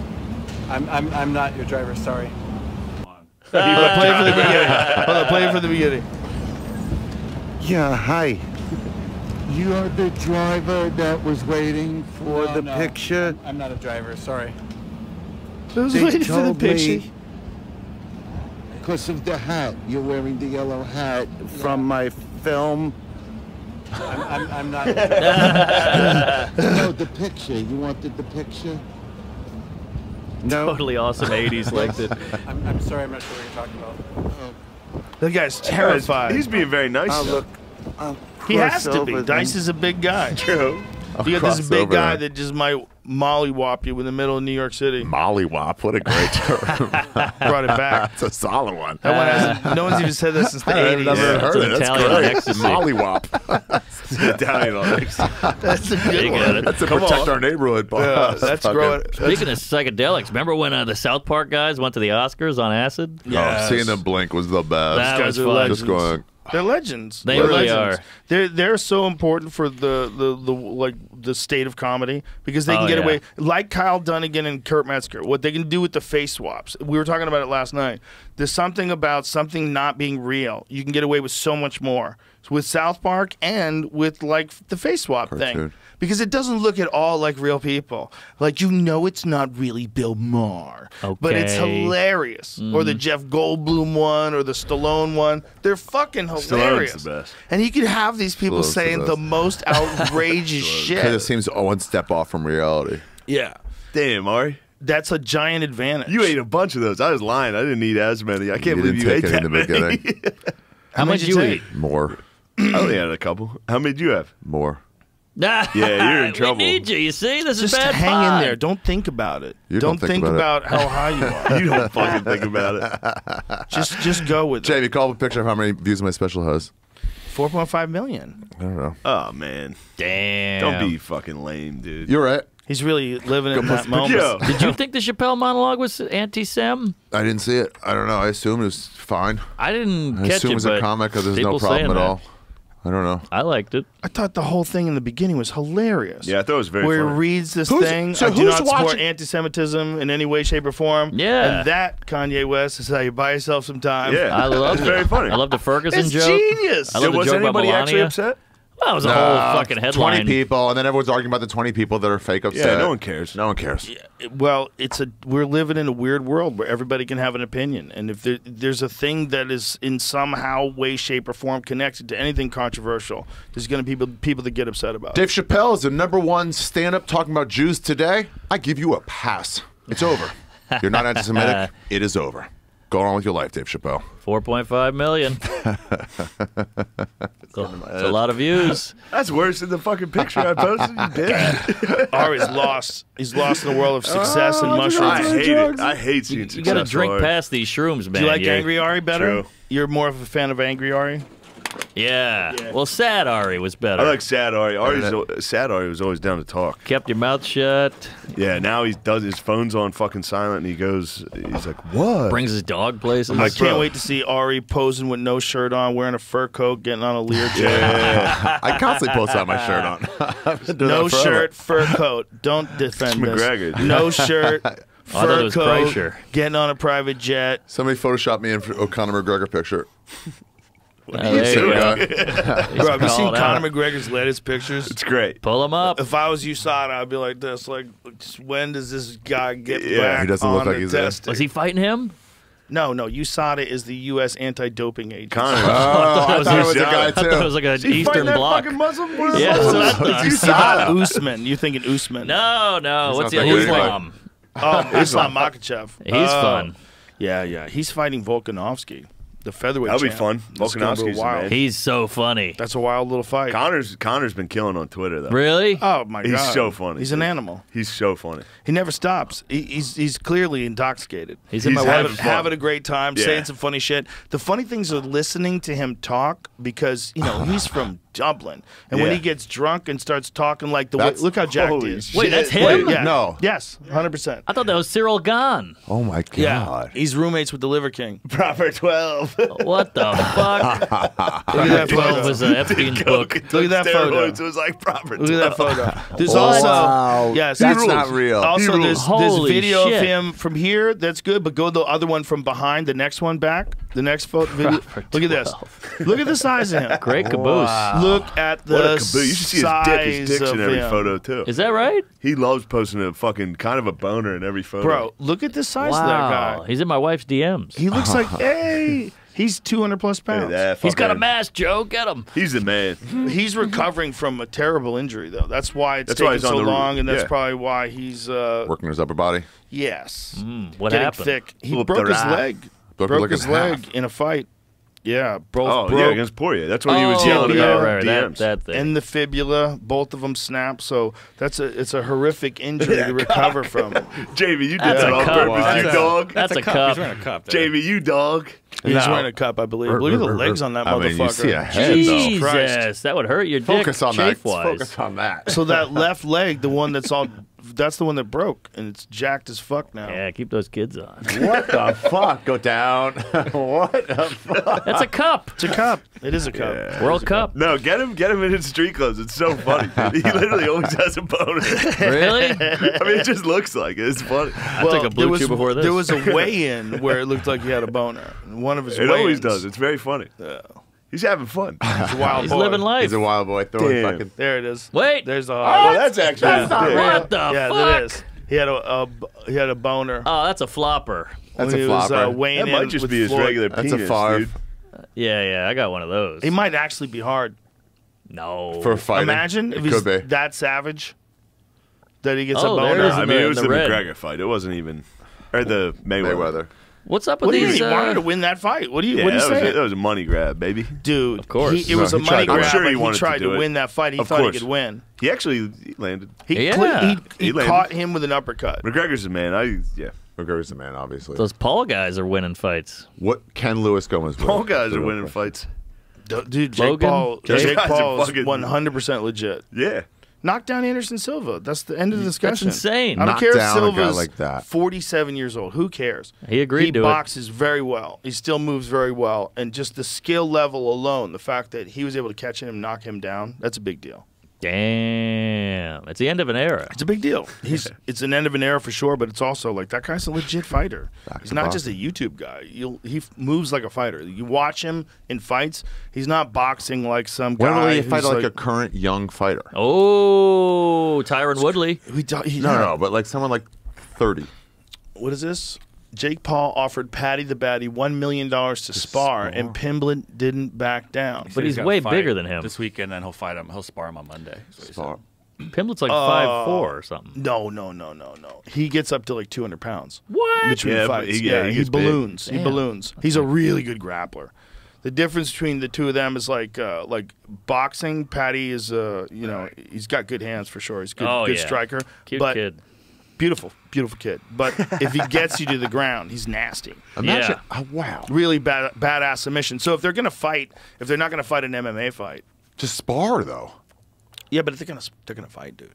I'm not your driver. Sorry. Play it for the beginning. Hold on, play it for the beginning. Yeah, hi. You're the driver that was waiting for the picture? I'm not a driver. Sorry. I was They waiting for the told picture. me because of the hat. You're wearing the yellow hat from my film. I'm not. No, the picture. You wanted the picture? No. Totally awesome 80s liked it. I'm sorry. I'm not sure what you're talking about. The guy's terrified. He's being very nice. I'll though. look. I'll He has cross to be. over Dice them. is a big guy. True. You got cross this big over guy them. that just might mollywop you in the middle of New York City. Mollywop. What a great term. Brought it back. That's a solid one. That one hasn't, no one's even said that since the I've 80s. never heard it's it. an That's Italian great. ecstasy. Mollywop. Italian on it. That's a good You one. got it. That's to Come protect on. our neighborhood. Yeah, that's fucking- growing. Speaking of psychedelics, remember when the South Park guys went to the Oscars on acid? Oh, seeing them blink was the best. That guys was are fun. legends. Just going. They're legends. They They're really legends. are. They're so important for the like the state of comedy because they can Oh, get yeah. away like Kyle Dunnigan and Kurt Metzger. What they can do with the face swaps. We were talking about it last night. There's something about something not being real. You can get away with so much more with South Park and with like the face swap thing. Cartoon. Because it doesn't look at all like real people. Like, you know it's not really Bill Maher. But it's Okay. hilarious. Or the Jeff Goldblum one or the Stallone one. They're fucking hilarious. Stallone's the best. And you could have these people Stallone's the saying best. the most outrageous Because it shit. seems one step off from reality. Yeah. Damn, Ari. That's a giant advantage. You ate a bunch of those. I was lying. I didn't eat as many. I can't You believe didn't you take ate it in that the many. beginning. How much did you you eat? More. I only had a couple. How many did you have? More. Yeah, you're in trouble. We need you. You see, this Just is bad. hang pod. in there. Don't think about it. You don't don't think think about about how high you are. You don't fucking think about it. Just go with it. Jamie, call up a picture of how many views my special has. 4.5 million. I don't know. Oh man, Damn. don't be fucking lame, dude. You're right. He's really living in that moment. Yo. Did you think the Chappelle monologue was anti-Sem? I didn't see it. I don't know. I assumed it was fine. I didn't I catch assume it, it was a but comic because there's no people problem saying at that. all. I don't know. I liked it. I thought the whole thing in the beginning was hilarious. Yeah, I thought it was very Where funny. he reads this Who's- thing, so I do who's not support watching- anti-Semitism in any way, shape, or form. Yeah. And that, Kanye West, is how you buy yourself some time. Yeah, I love it's it. very funny. I love the Ferguson It's joke. genius. I love the was joke about anybody actually Melania. upset? Well, it was a whole fucking 20 headline. people, and then everyone's arguing about the 20 people that are fake upset. Yeah, no one cares. No one cares. Well, we're living in a weird world where everybody can have an opinion, and if there's a thing that is in somehow way, shape, or form connected to anything controversial, there's going to be people that get upset about it. Dave Chappelle is the #1 stand-up talking about Jews today. I give you a pass. It's over. You're not anti-Semitic. It is over. Go on with your life, Dave Chappelle. 4.5 million. It's a lot of views. That's worse than the fucking picture I posted. You bitch. Ari's lost. He's lost in the world of success and mushrooms. I hate it. I hate seeing You success. got to drink past these shrooms, man. Do you like You're- Angry Ari better? True. You're more of a fan of Angry Ari? Yeah. Well, Sad Ari was better. I like Sad Ari. Sad Ari was always down to talk. Kept your mouth shut. Yeah, now he does his phone's on fucking silent, and he's like, what? Brings his dog places. I can't wait to see Ari posing with no shirt on, wearing a fur coat, getting on a Learjet. Yeah. I constantly post out my shirt on. I've been doing No that forever. shirt, fur coat. Don't defend It's this. McGregor, dude. No shirt, I thought it fur was coat, Kreischer. getting on a private jet. Somebody photoshopped me in for a Conor McGregor picture. There you go. Bro, have you seen Called Conor out. McGregor's latest pictures? It's great. Pull him up. If I was USADA, I'd be like this. Like, just when does this guy get Yeah, back he doesn't on look like the he's there. testing? Was he fighting him? No, USADA is the U.S. anti-doping agency. Connor. Oh, I thought it was a guy I thought it too. was like an Is he Eastern fighting that Bloc. fucking Muslim? Yeah, so that's USADA. Usman. You're thinking Usman. No. What's the not that Islam? Islam Makhachev. He's fun. Yeah. He's fighting Volkanovski, the featherweight That'll be champ. fun. That's gonna be Volkanovski's the wild. man. He's so funny. That's a wild little fight. Connor's been killing on Twitter though. Really? Oh my god, He's so funny. He's an dude. animal. He's so funny. He never stops. He's clearly intoxicated. He's in my having wife's fun. having a great time, Yeah. saying some funny shit. The funny things are listening to him talk because he's from Dublin, and when Yeah. he gets drunk and starts talking like the way, That's- look how jacked he holy is. shit. Wait, that's him? Wait, Yeah. no. Yes, 100%. I thought that was Cyril Gahn. Oh my god. Yeah, he's roommates with the Liver King. Proper 12. What the fuck? Look at that 12 photo. was Epstein's book. Look at that photo. It was like proper 12. Look at that photo. There's Wow. also yes, That's he not rules. real. Also, He there's rules. video Holy of shit. him from here. That's good, but go the other one from behind. The next one back. The next photo. Video. Proper Look at this. Look at the size of him. Great caboose. Look at the What a caboose. You should see his dick. His size dick's in of every him. photo, too. Is that right? He loves posting a fucking kind of a boner in every photo. Bro, look at the size of that Wow. guy. He's in my wife's DMs. He looks like he's 200 plus Hey, pounds. that He's got a fucking- mask, Joe. Get him. He's the man. He's recovering from a terrible injury though. That's why it's That's why taking he's on so the- long, and that's yeah. probably why he's Working his upper body. yes. What getting happened? thick. He Whooped broke the his rat. leg. Broke His in leg half. in a fight. Yeah, both Oh, broke. yeah, against Poirier. That's what he was Oh, yelling yeah, about. right, DMs. that thing. and the fibula, both of them snapped. So it's a horrific injury to recover from. Jamie, you did That's that a on cup. purpose, you That's dog. That's a He's cup. wearing a cup. There. Jamie, you dog. He's No. wearing a cup, I believe. Look at the legs on that I mean, motherfucker. you see a head, Jesus though. Christ. Jesus, that would hurt your dick. Focus on that. chafe-wise. Focus on that. So that left leg, the one that's the one that broke, and it's jacked as fuck now. Yeah, keep those kids on. What the fuck? Go down. What the fuck? That's a cup. It's a cup. It is a cup. Yeah. World Cup. No, get him in his street clothes. It's so funny. Dude. He literally always has a boner. Really? I mean, it just looks like it. It's funny. I took a blue chew before this. There was a weigh-in where it looked like he had a boner. One of his It weigh-ins. always does. It's very funny. He's having fun. He's a wild He's boy. living life. He's a wild boy throwing Damn. fucking. There it is. Wait. There's the Well, heart. that's actually his dick. What the Yeah, fuck? that is. He had a boner. Oh, that's a flopper. That's when a he was, flopper. weighing That might in just with be his Floyd. regular That's a penis, five. dude. Yeah, I got one of those. He might actually be hard. No. For fighting. Imagine if it he's could be. that savage that he gets Oh, a there boner. it is. I mean, it was the the red. McGregor fight. It wasn't even, or the Mayweather. Mayweather. What's up with What do you these? mean? He wanted to win that fight. What do you Yeah, what do you that was, say? that was a money grab, baby. Dude, Of course. it was No, a he money tried to- grab. I'm sure but he wanted to tried do to it. win that fight. He Of thought course. he could win. He actually landed. He Yeah. he landed. caught him with an uppercut. McGregor's the man. McGregor's the man, obviously. Those Paul guys are winning fights. What Ken Lewis going with? All guys are winning fights. Dude, Jake Logan? Paul Those is guys are fucking- 100% legit. Yeah. Knock down Anderson Silva. That's the end of the discussion. That's insane. I don't Knock care if down a guy Silva's like that. 47 years old. Who cares? He agreed to it. He boxes very well. He still moves very well. And just the skill level alone, the fact that he was able to catch him and knock him down, that's a big deal. Damn. It's the end of an era. It's a big deal. It's an end of an era for sure, but it's also like that guy's a legit fighter. He's not just a YouTube guy. He moves like a fighter. You watch him in fights, he's not boxing like some When guy. will he who's fight like a current young fighter? Oh, Tyron Woodley. No, but like someone like 30. What is this? Jake Paul offered Patty the Batty $1 million to spar, and Pimblett didn't back down. But he's got way a fight bigger than him. this weekend, and he'll fight him. He'll spar him on Monday. Pimblett's like 5'4" or something. No. He gets up to like 200 pounds. What? Between Yeah, but fights. he He gets big. balloons. He Damn. balloons. He's a really good grappler. The difference between the two of them is like boxing. Patty is he's got good hands for sure. He's a good striker. Cute but kid. Beautiful kid. But if he gets you to the ground, he's nasty. Imagine, wow. Really badass submission. So if they're gonna fight, if they're not gonna fight an MMA fight, just spar though. Yeah, but they're gonna fight, dude.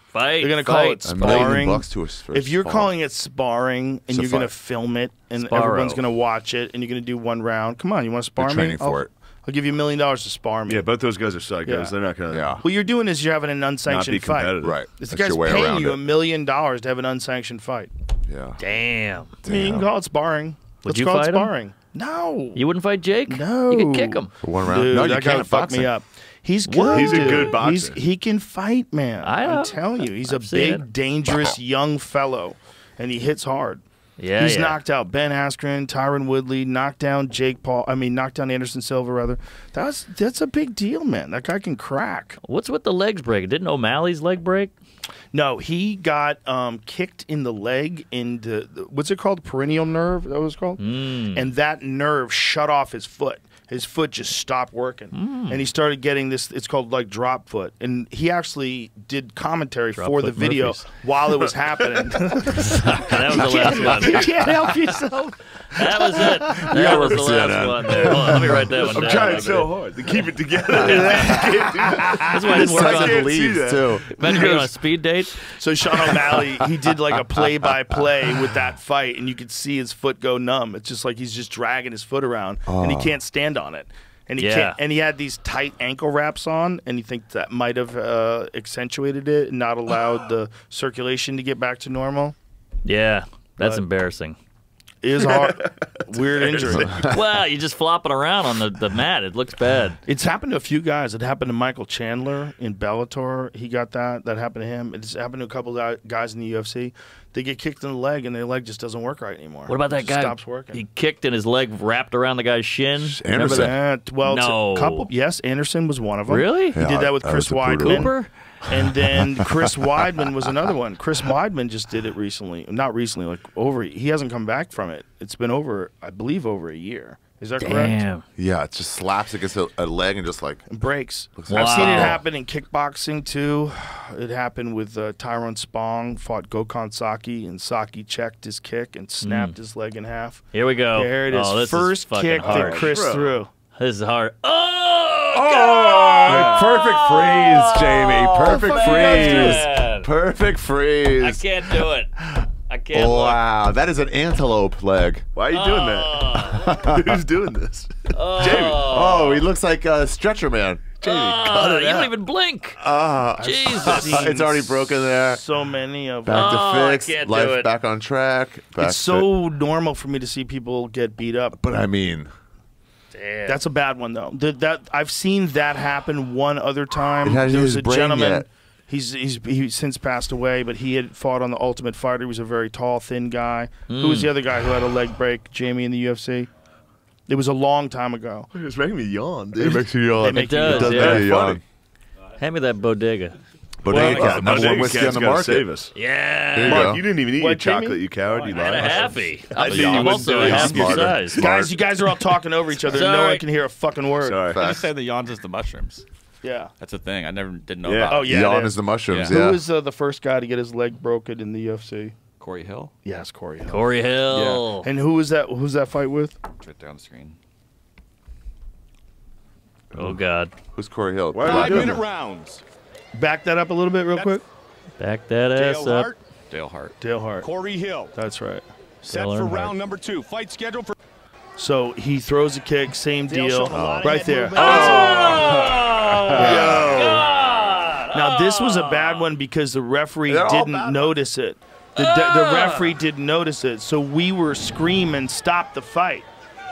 Fight. They're gonna call it $1 million sparring. bucks to us for If you're spar. calling it sparring and It's a you're gonna fight. film it and Sparrow. everyone's gonna watch it and you're gonna do one round, come on, you want to spar They're me? training for it. I'll give you $1 million to spar me. Yeah, both those guys are psychos. Yeah. They're not going to. Yeah. What you're doing is you're having an unsanctioned fight. competitive. Right. This That's guy's your way paying around you it. $1 million to have an unsanctioned fight. Yeah. Damn. I mean, you can call it sparring. Would Let's you call it fight him? sparring. No. You wouldn't fight Jake? No. You could kick him. For one round. Dude, no, you that guy can't would fuck boxing. me up. He's good. He's a dude. good boxer. He can fight, man. I'm telling you, he's a I've seen big, it. dangerous young fellow, and he hits hard. Yeah, He's yeah. knocked out Ben Askren, Tyron Woodley, knocked down knocked down Anderson Silva, rather. That's a big deal, man. That guy can crack. What's with the legs break? Didn't O'Malley's leg break? No, he got kicked in the leg into, what's it called? Perennial nerve? Is that what it's called? And that nerve shut off his foot. His foot just stopped working. And he started getting this, it's called like drop foot. And he actually did commentary for the foot video Murphys. while it was happening. That was the last one. You can't help yourself. That was it. That was the last one there. Hold on, let me write that one I'm down. trying so hard to keep it together. That's why I didn't work I on can't the see leaves, that. too. Imagine being on a speed date. So Sean O'Malley, he did like a play-by-play with that fight, and you could see his foot go numb. It's just like he's just dragging his foot around, and he can't stand on it. And he can't. And he had these tight ankle wraps on, and you think that might have accentuated it and not allowed the circulation to get back to normal. Yeah, that's But- embarrassing. It is hard. Weird injury. Well, you're just flopping around on the mat. It looks bad. It's happened to a few guys. It happened to Michael Chandler in Bellator. He got that. That happened to him. It's happened to a couple of guys in the UFC. They get kicked in the leg, and their leg just doesn't work right anymore. What about that It guy? just stops working. He kicked and his leg wrapped around the guy's shin. Remember Anderson. that? Well, it's No. a couple. Yes, Anderson was one of them. Really? He Yeah, did that with that Chris was the brutal Weidman. Cooper? And then Chris Weidman was another one. Chris Weidman just did it recently. Not recently, like over. He hasn't come back from it. It's been over, I believe, over a year. Is that correct? Damn. Yeah, it just slaps against a leg and just like It breaks. Wow. I've seen it happen in kickboxing too. It happened with Tyrone Spong fought Gokhan Saki, and Saki checked his kick and snapped his leg in half. Here we go. There it is. Oh, this First is fucking kick hard. that Chris Bro. threw. This is hard. Oh, perfect freeze, Jamie. Perfect freeze. man. Perfect I freeze. can't do it. I can't look. Wow, that is an antelope leg. Why are you doing that? Who's doing this? Jamie. Oh, he looks like a stretcher man. Jamie, cut it You out. don't even blink. Jesus. It's already broken there. So many of them. Back Oh, to I fix. can't do Life it. back on track. Back It's so normal for me to see people get beat up. But I mean, Damn. That's a bad one though. That I've seen that happen one other time. It hasn't There hit was his a brain gentleman. yet. He's since passed away, but he had fought on the Ultimate Fighter. He was a very tall, thin guy. Who was the other guy who had a leg break? Jamie in the UFC. It was a long time ago. It's making me yawn, dude. it makes you yawn. They make It does, does yeah. make you yawn. Hand me that bodega. Bodega Cat, number one whiskey on the market. Save us. Yeah. There you Mark, go. you didn't even eat What, your Jamie? chocolate, you coward. You I had a lied. halfie. I knew you I'm wouldn't also do a it. half your Smarter. size. Guys, you guys are all talking over each other. No Sorry. one can hear a fucking word. Sorry. I just say the yawns is the mushrooms. Yeah. That's a thing. I didn't know Yeah. about. Oh yeah. Yawn it is the mushrooms, Yeah. yeah. Who was the first guy to get his leg broken in the UFC? Corey Hill. Yes, Corey Hill. Corey Hill. Yeah. And who was that? Who's that fight with? It's right there on the screen. Oh God. Who's Corey Hill? 5-minute rounds. Back that up a little bit real quick. Back that ass Dale up. Hart, Dale Hart. Dale Hart. Corey Hill. That's right. Set Dale for Earnhardt. round number 2. Fight scheduled for. So he throws a kick, same Dale deal, showing a lot of right head there. movement. Now this was a bad one because the referee They're all didn't bad notice it. The referee didn't notice it, so we were screaming, "Stop the fight!"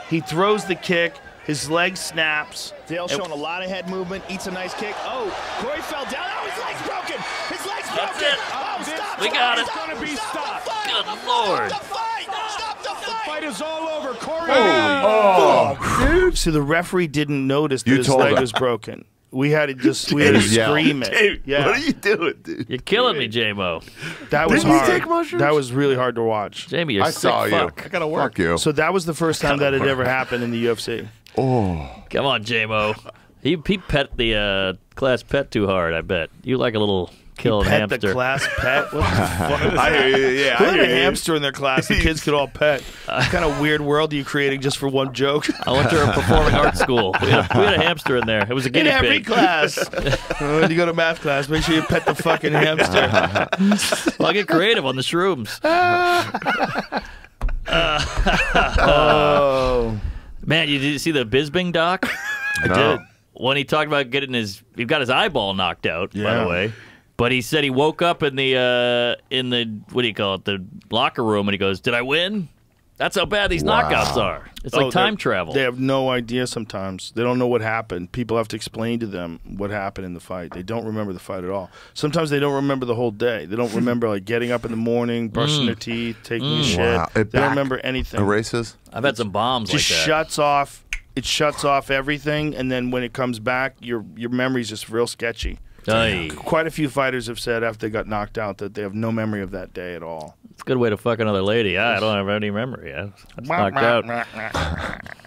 He throws the kick, his leg snaps. Dale showing a lot of head movement, eats a nice kick. Oh, Corey fell down. Oh, his leg's broken. His leg's broken. it. Oh, stop. We got it. It's going to be stopped. Good Lord. Stop the fight. Stop the fight. The fight is all over. Corey. So the referee didn't notice that You his told leg him. was broken. We had to scream it. Dave, Yeah. what are you doing, dude? You're killing me, J-Mo. That was Didn't you hard. take mushrooms? That was really hard to watch. Jamie, you're I sick saw you. fuck. I gotta work. Fuck you. So that was the first time that had ever happened in the UFC. Oh. Come on, J-Mo. He pet the class pet too hard, I bet. You like a little killing Pet hamster. the class pet? What the fuck is I that? hear you. Yeah, Who I had hear a you. hamster in their class the kids could all pet? What kind of weird world are you creating just for one joke? I went to a performing arts school. We had a hamster in there. It was a In guinea every pig. class. When you go to math class, make sure you pet the fucking hamster. Well, I get creative on the shrooms. Oh. Man, you did see the Bisbing doc? I did. When he talked about getting he got his eyeball knocked out, by Yeah. the way. But he said he woke up in the what do you call it, the locker room, and he goes, "Did I win?" That's how bad these knockouts are. It's like time travel. They have no idea sometimes. They don't know what happened. People have to explain to them what happened in the fight. They don't remember the fight at all. Sometimes they don't remember the whole day. They don't remember like getting up in the morning, brushing their teeth, taking a shit. Wow. They It don't back remember anything. Erases? I've had some bombs like Just that. shuts off. It shuts off everything, and then when it comes back, your memory's just real sketchy. Aye. Quite a few fighters have said after they got knocked out that they have no memory of that day at all. It's a good way to fuck another lady. I don't have any memory. I was knocked out.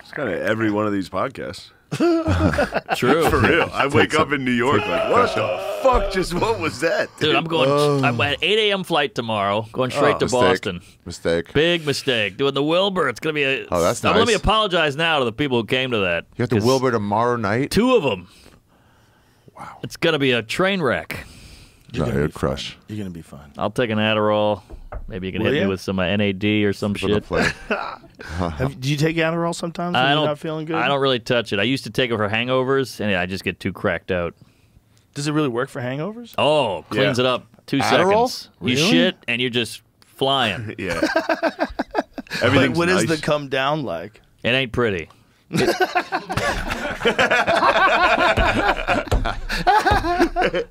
It's kind of every one of these podcasts. True. For real. I wake up in New York like, what the fuck? What was that? Dude, I'm going. I'm at 8 a.m. flight tomorrow, going straight to Mistake. Boston. Mistake. Big mistake. Doing the Wilbur. It's going to be a. Oh, that's Now, let me nice. apologize now to the people who came to that. You have to 'cause Wilbur tomorrow night? 2 of them. Wow. It's going to be a train wreck. No, it would crush. You're gonna be fine. I'll take an Adderall. Maybe you can Will hit ya? me with some NAD or some For the shit. play. Do you take Adderall sometimes when I you're don't. not feeling good? I don't really touch it. I used to take it for hangovers, and I just get too cracked out. Does it really work for hangovers? Oh, cleans Yeah. it up 2 Adderall? seconds. You Really? shit, and you're just flying. Yeah. Like, Everything's what nice. is the come down like? It ain't pretty.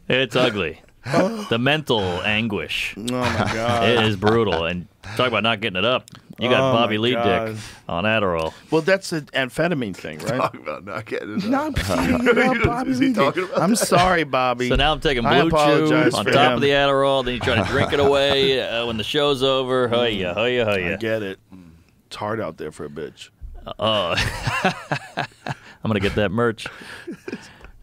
It's ugly. The mental anguish. Oh my god. It is brutal. And talk about not getting it up. You got Oh, Bobby my Lee God. dick on Adderall. Well, that's an amphetamine thing, right? Talk about not getting it. No, I'm kidding about Bobby Is he Lee. talking about I'm that? sorry, Bobby. So now I'm taking I Blue Chew apologize on for top him. of the Adderall. Then you try to drink it away when the show's over. Hoya, hoya, I hoya. get it. It's hard out there for a bitch. Oh, I'm gonna get that merch.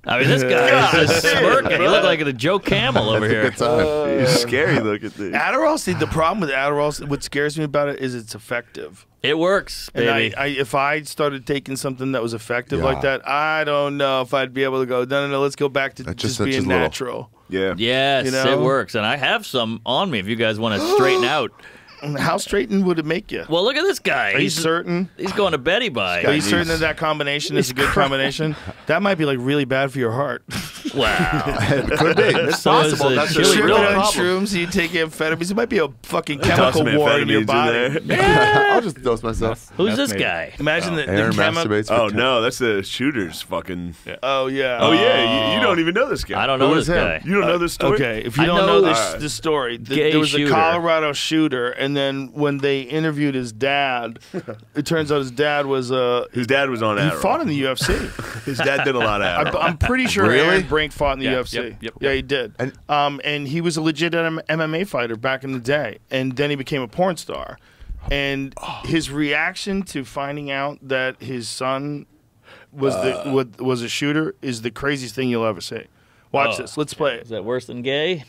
I mean, this guy is just smirking. He looked like a Joe Camel over here. Good time. He's scary looking thing. Adderall. See, the problem with Adderall, what scares me about it is it's effective. It works, And baby. if I started taking something that was effective Yeah. like that, I don't know if I'd be able to go. No. Let's go back to That's just just being a little- natural. Yeah. Yes, You know? it works, and I have some on me if you guys want to straighten out. How straightened would it make you? Well, look at this guy. Are you certain? He's going to Betty by. Are you certain that combination is a good combination? That might be like really bad for your heart. Wow. Could be. It's So is possible. a That's a chili Tripping real on problem. shrooms, you take amphetamines. It might be a fucking Toss chemical some war in your amphetamines in body. there. I'll just dose myself. Who's this That's guy? Imagine the Aaron chemical. masturbates. for Oh 10 no, that's the shooter's fucking. Oh yeah. Oh yeah, you don't even know this guy. I don't know Who this is him? guy. You don't know this story. Okay, if you I don't know- know Alright. this story, Gay there was shooter. a Colorado shooter, and then when they interviewed his dad, it turns out his dad was His dad was on he Adderall. fought in the UFC. His dad did a lot of Adderall. I'm pretty sure Really? Aaron Brink fought in the Yeah, UFC. yep. Yeah, he did. And he was a legit MMA fighter back in the day, and then he became a porn star. And his reaction to finding out that his son was was a shooter is the craziest thing you'll ever see. Watch Oh. this. Let's play it. Is that worse than gay?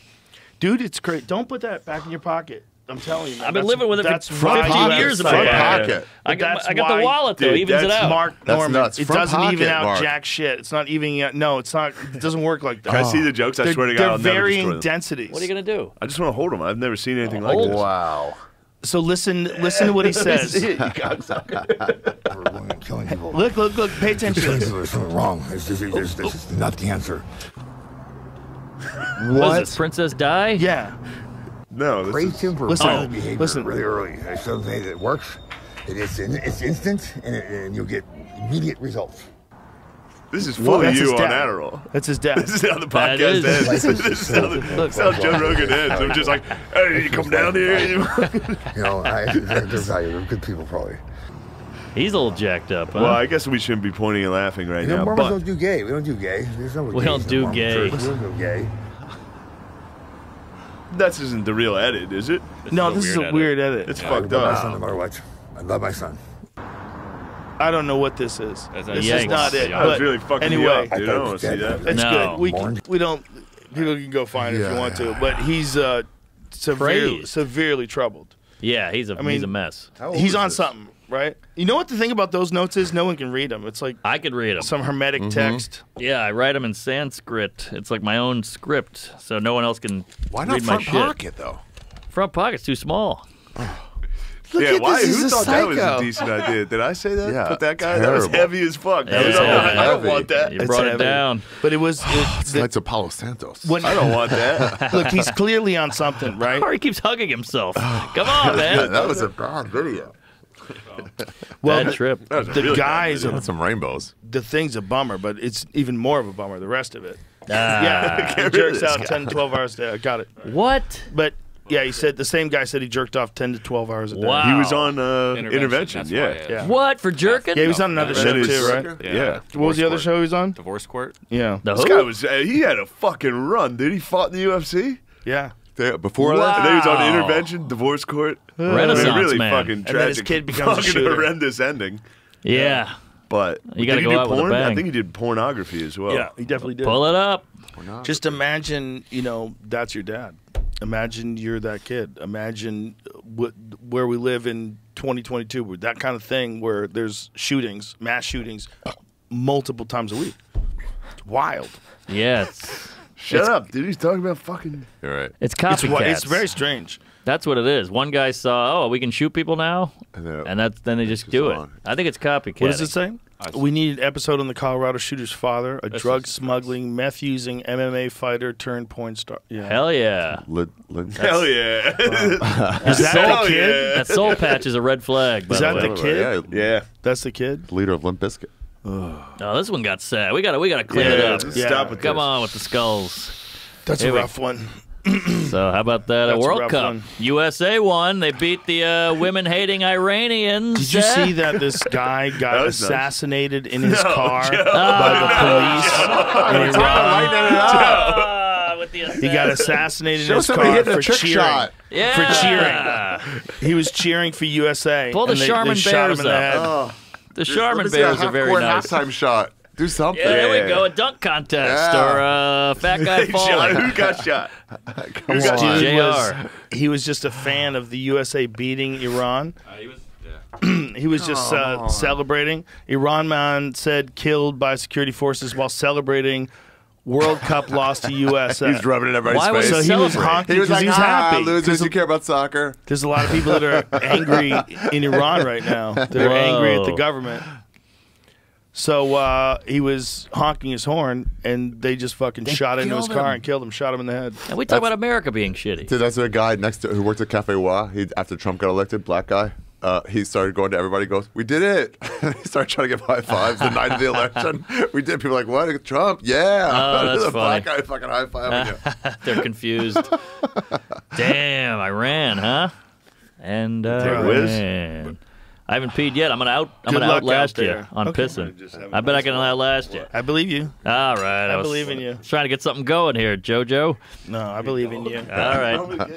Dude, it's great. Don't put that back in your pocket. I'm telling you, man, I've been living with it that's for why 15 you years. have Of my to life. pocket. I got That's the why- wallet though. Dude, Evens it that's out. Mark That's Norman. nuts. It Front doesn't even pocket, out Mark. jack shit. It's not evening out. No, it's not. It doesn't work like that. Can I see the jokes? I swear to God, they're I'll never varying destroy them. densities. What are you gonna do? I just want to hold them. I've never seen anything like Hold this. Wow. So listen to what he says. We're going and killing people. Look, pay attention. Killing people is something wrong. This is not the answer. What is this? Princess Di? Yeah. No, this Praise is... him for Listen, violent behavior listen. really early. It's something that works. It's instant, and you'll get immediate results. This is Well, fully that's his you on dad. Adderall. That's his dad. This is how the That podcast is. ends. This is how Joe Rogan ends. I'm just like, hey, you come down here. You know, they're valuable. They're good people, probably. He's a little jacked up, huh? Well, I guess we shouldn't be pointing and laughing right You know, now. Mormons But don't do gay. We don't do gay. There's no We gays don't in the do Mormon gay. church. We don't do gay. that isn't the real edit, is it? No, this is a weird edit. It's I fucked love my up. son no matter what. I love my son. I don't know what this is. That's a This yikes. is not it. That was but really fucking anyway, me up, dude. I I thought don't it want was to see dead. that. It's No. good. We don't. People can go find it if you want to. Yeah. But he's Praised. severely troubled. Yeah, he's a mean- mess. He's on something, right? You know what the thing about those notes is? No one can read them. It's like I could read them. some hermetic text. Yeah, I write them in Sanskrit. It's like my own script, so no one else can Why not read my front shit. pocket though? Front pocket's too small. Yeah, why? this, he's Who a thought that was a psycho. decent idea? Did I say that? Yeah, Put that guy. That was terrible. heavy as fuck. Yeah, dude. it's I don't heavy. want that. You brought it heavy. down. But it was It's Knights Apollo Santos. when, I don't want that. look. He's clearly on something, right? Or he keeps hugging himself. Come on, man. that was a bad video. Well, Bad trip. That was a the really bad guys, video. That's some rainbows. the thing's a bummer, but it's even more of a bummer. The rest of it. Ah. Yeah, he Get rid of jerks this out guy. 10, 12 hours a day. I got it. What? But yeah, he said the same guy said he jerked off 10 to 12 hours a day. Wow. He was on Intervention. That's Yeah. why, Yeah. What for jerking? Yeah, he was on another That show is- too, right? Yeah. What was the other show he was on? Divorce court. Yeah. The This who? guy was. He had a fucking run, dude. He fought in the UFC. Yeah. Before Wow. that, And then he was on Intervention, Divorce Court. Renaissance really man. fucking And then tragic. his kid becomes a fucking shooter. horrendous ending. Yeah. But You gotta did go he do out with a porn? I bang. think he did pornography as well. Yeah, he definitely did. Pull it up. Just imagine, that's your dad. Imagine you're that kid. Imagine where we live in 2022, with that kind of thing where there's shootings, mass shootings, multiple times a week. It's wild. Yeah, Shut up, dude. He's talking about fucking. You're right. it's copycats. It's very strange. That's what it is. One guy saw, we can shoot people now, and then they just do it. on. I think it's copycat. What does it say? We need an episode on the Colorado shooter's father, a drug smuggling, meth using MMA fighter turned porn star. Yeah. Hell yeah. Hell yeah. Is that Hell the kid? yeah. That soul patch is a red flag. By Is that the the way. kid? Yeah. That's the kid? Leader of Limp Bizkit. Oh, this one got sad. We gotta clean it Yeah, up. just Yeah. stop with Come this. on with the skulls. That's Here a we- rough one. So how about that That's a World rough Cup? one. USA won. They beat the women-hating Iranians. Did you see that this guy That got was nice. assassinated in his No, car Joe. by the police in Iran? Ah, with the He got assassinated in Show his somebody car hitting a for trick cheering. shot. Yeah. For cheering. He was cheering for USA. Pull the and they Charmin shot him Bears in the up. head. Oh, The Charmin let me see Bears a are very half-court nice. halftime shot. Do something. Yeah, there we go. A dunk contest Yeah. or a fat guy Who falling. got shot? This got dude JR. he was just a fan of the USA beating Iran. He was just celebrating. Iran man said killed by security forces while celebrating World Cup loss to USA. He's rubbing it in everybody's Why was face. So he was Celebrate. honking He was because like, he's happy. losers, There's you care about soccer. There's a lot of people that are angry in Iran right now. They're angry at the Whoa. government. So he was honking his horn, and they just fucking shot into his killed car him. and killed him, shot him in the head. And we talk about America being shitty. Dude, that's a guy next to who worked at Cafe Wa. He after Trump got elected, black guy. He started going to everybody. Goes, we did it. He started trying to give high fives the night of the election. We did. People were like, what? Trump? Yeah. Oh, that's the black funny. guy fucking high fiving you. They're confused. Damn, Iran, huh? And whiz. I haven't peed yet. I'm gonna Good luck outlast out you there. on Okay. pissing. I bet I can outlast you. I believe you. All right, I believe in you. Trying to get something going here, JoJo. No, I believe in you. All right,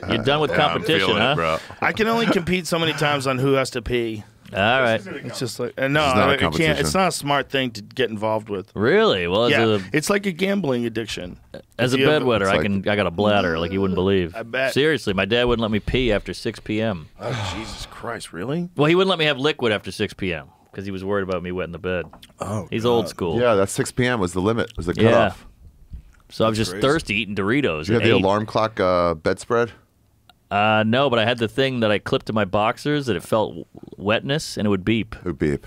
you're done with Yeah, I'm competition, feeling huh? it, bro. I can only compete so many times on who has to pee. All right. It's just like This is no, not a it can't. competition. It's not a smart thing to get involved with. Really? Well, as it's like a gambling addiction. a If you have bedwetter, it's I got a bladder like you wouldn't believe. I bet. Seriously, my dad wouldn't let me pee after 6 p.m. Oh Jesus Christ! Really? Well, he wouldn't let me have liquid after 6 p.m. because he was worried about me wetting the bed. Oh, he's God. old school. Yeah, that 6 p.m. was the limit. Was the Yeah. cutoff. So I was just crazy. thirsty eating Doritos. Did you have at the 8. alarm clock bedspread? No, but I had the thing that I clipped to my boxers that it felt wetness and it would beep. It would beep.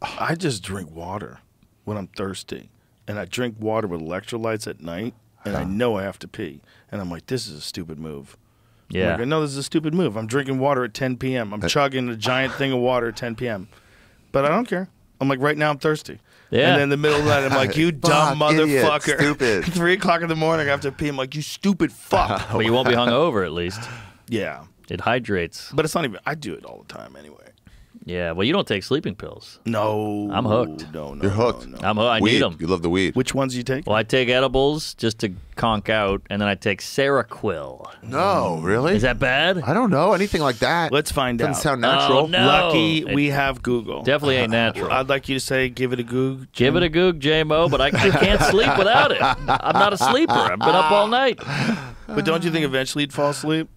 I just drink water when I'm thirsty, and I drink water with electrolytes at night, and I know I have to pee, and I'm like, this is a stupid move. Yeah. Like, I know this is a stupid move. I'm drinking water at 10 p.m. I'm chugging a giant thing of water at 10 p.m. But I don't care. I'm like, right now I'm thirsty. Yeah. And then in the middle of the night, I'm like, you dumb Fuck, idiot, motherfucker. stupid. 3 o'clock in the morning, I have to pee. I'm like, you stupid fuck. But you won't be hungover at least. Yeah. It hydrates. But it's not even, I do it all the time anyway. Yeah. Well, you don't take sleeping pills. No. I'm hooked. No. You're hooked. I Weed. need them. You love the weed. Which ones do you take? Well, I take edibles just to conk out, and then I take Seroquel. No, really? Is that bad? I don't know anything like that. Let's find Doesn't out. sound natural. Oh, no. Lucky It we have Google. Definitely ain't natural. I'd like you to say, give it a goog. Give it a goog, J-Mo, but I can't sleep without it. I'm not a sleeper. I've been up all night. But don't you think eventually you'd fall asleep?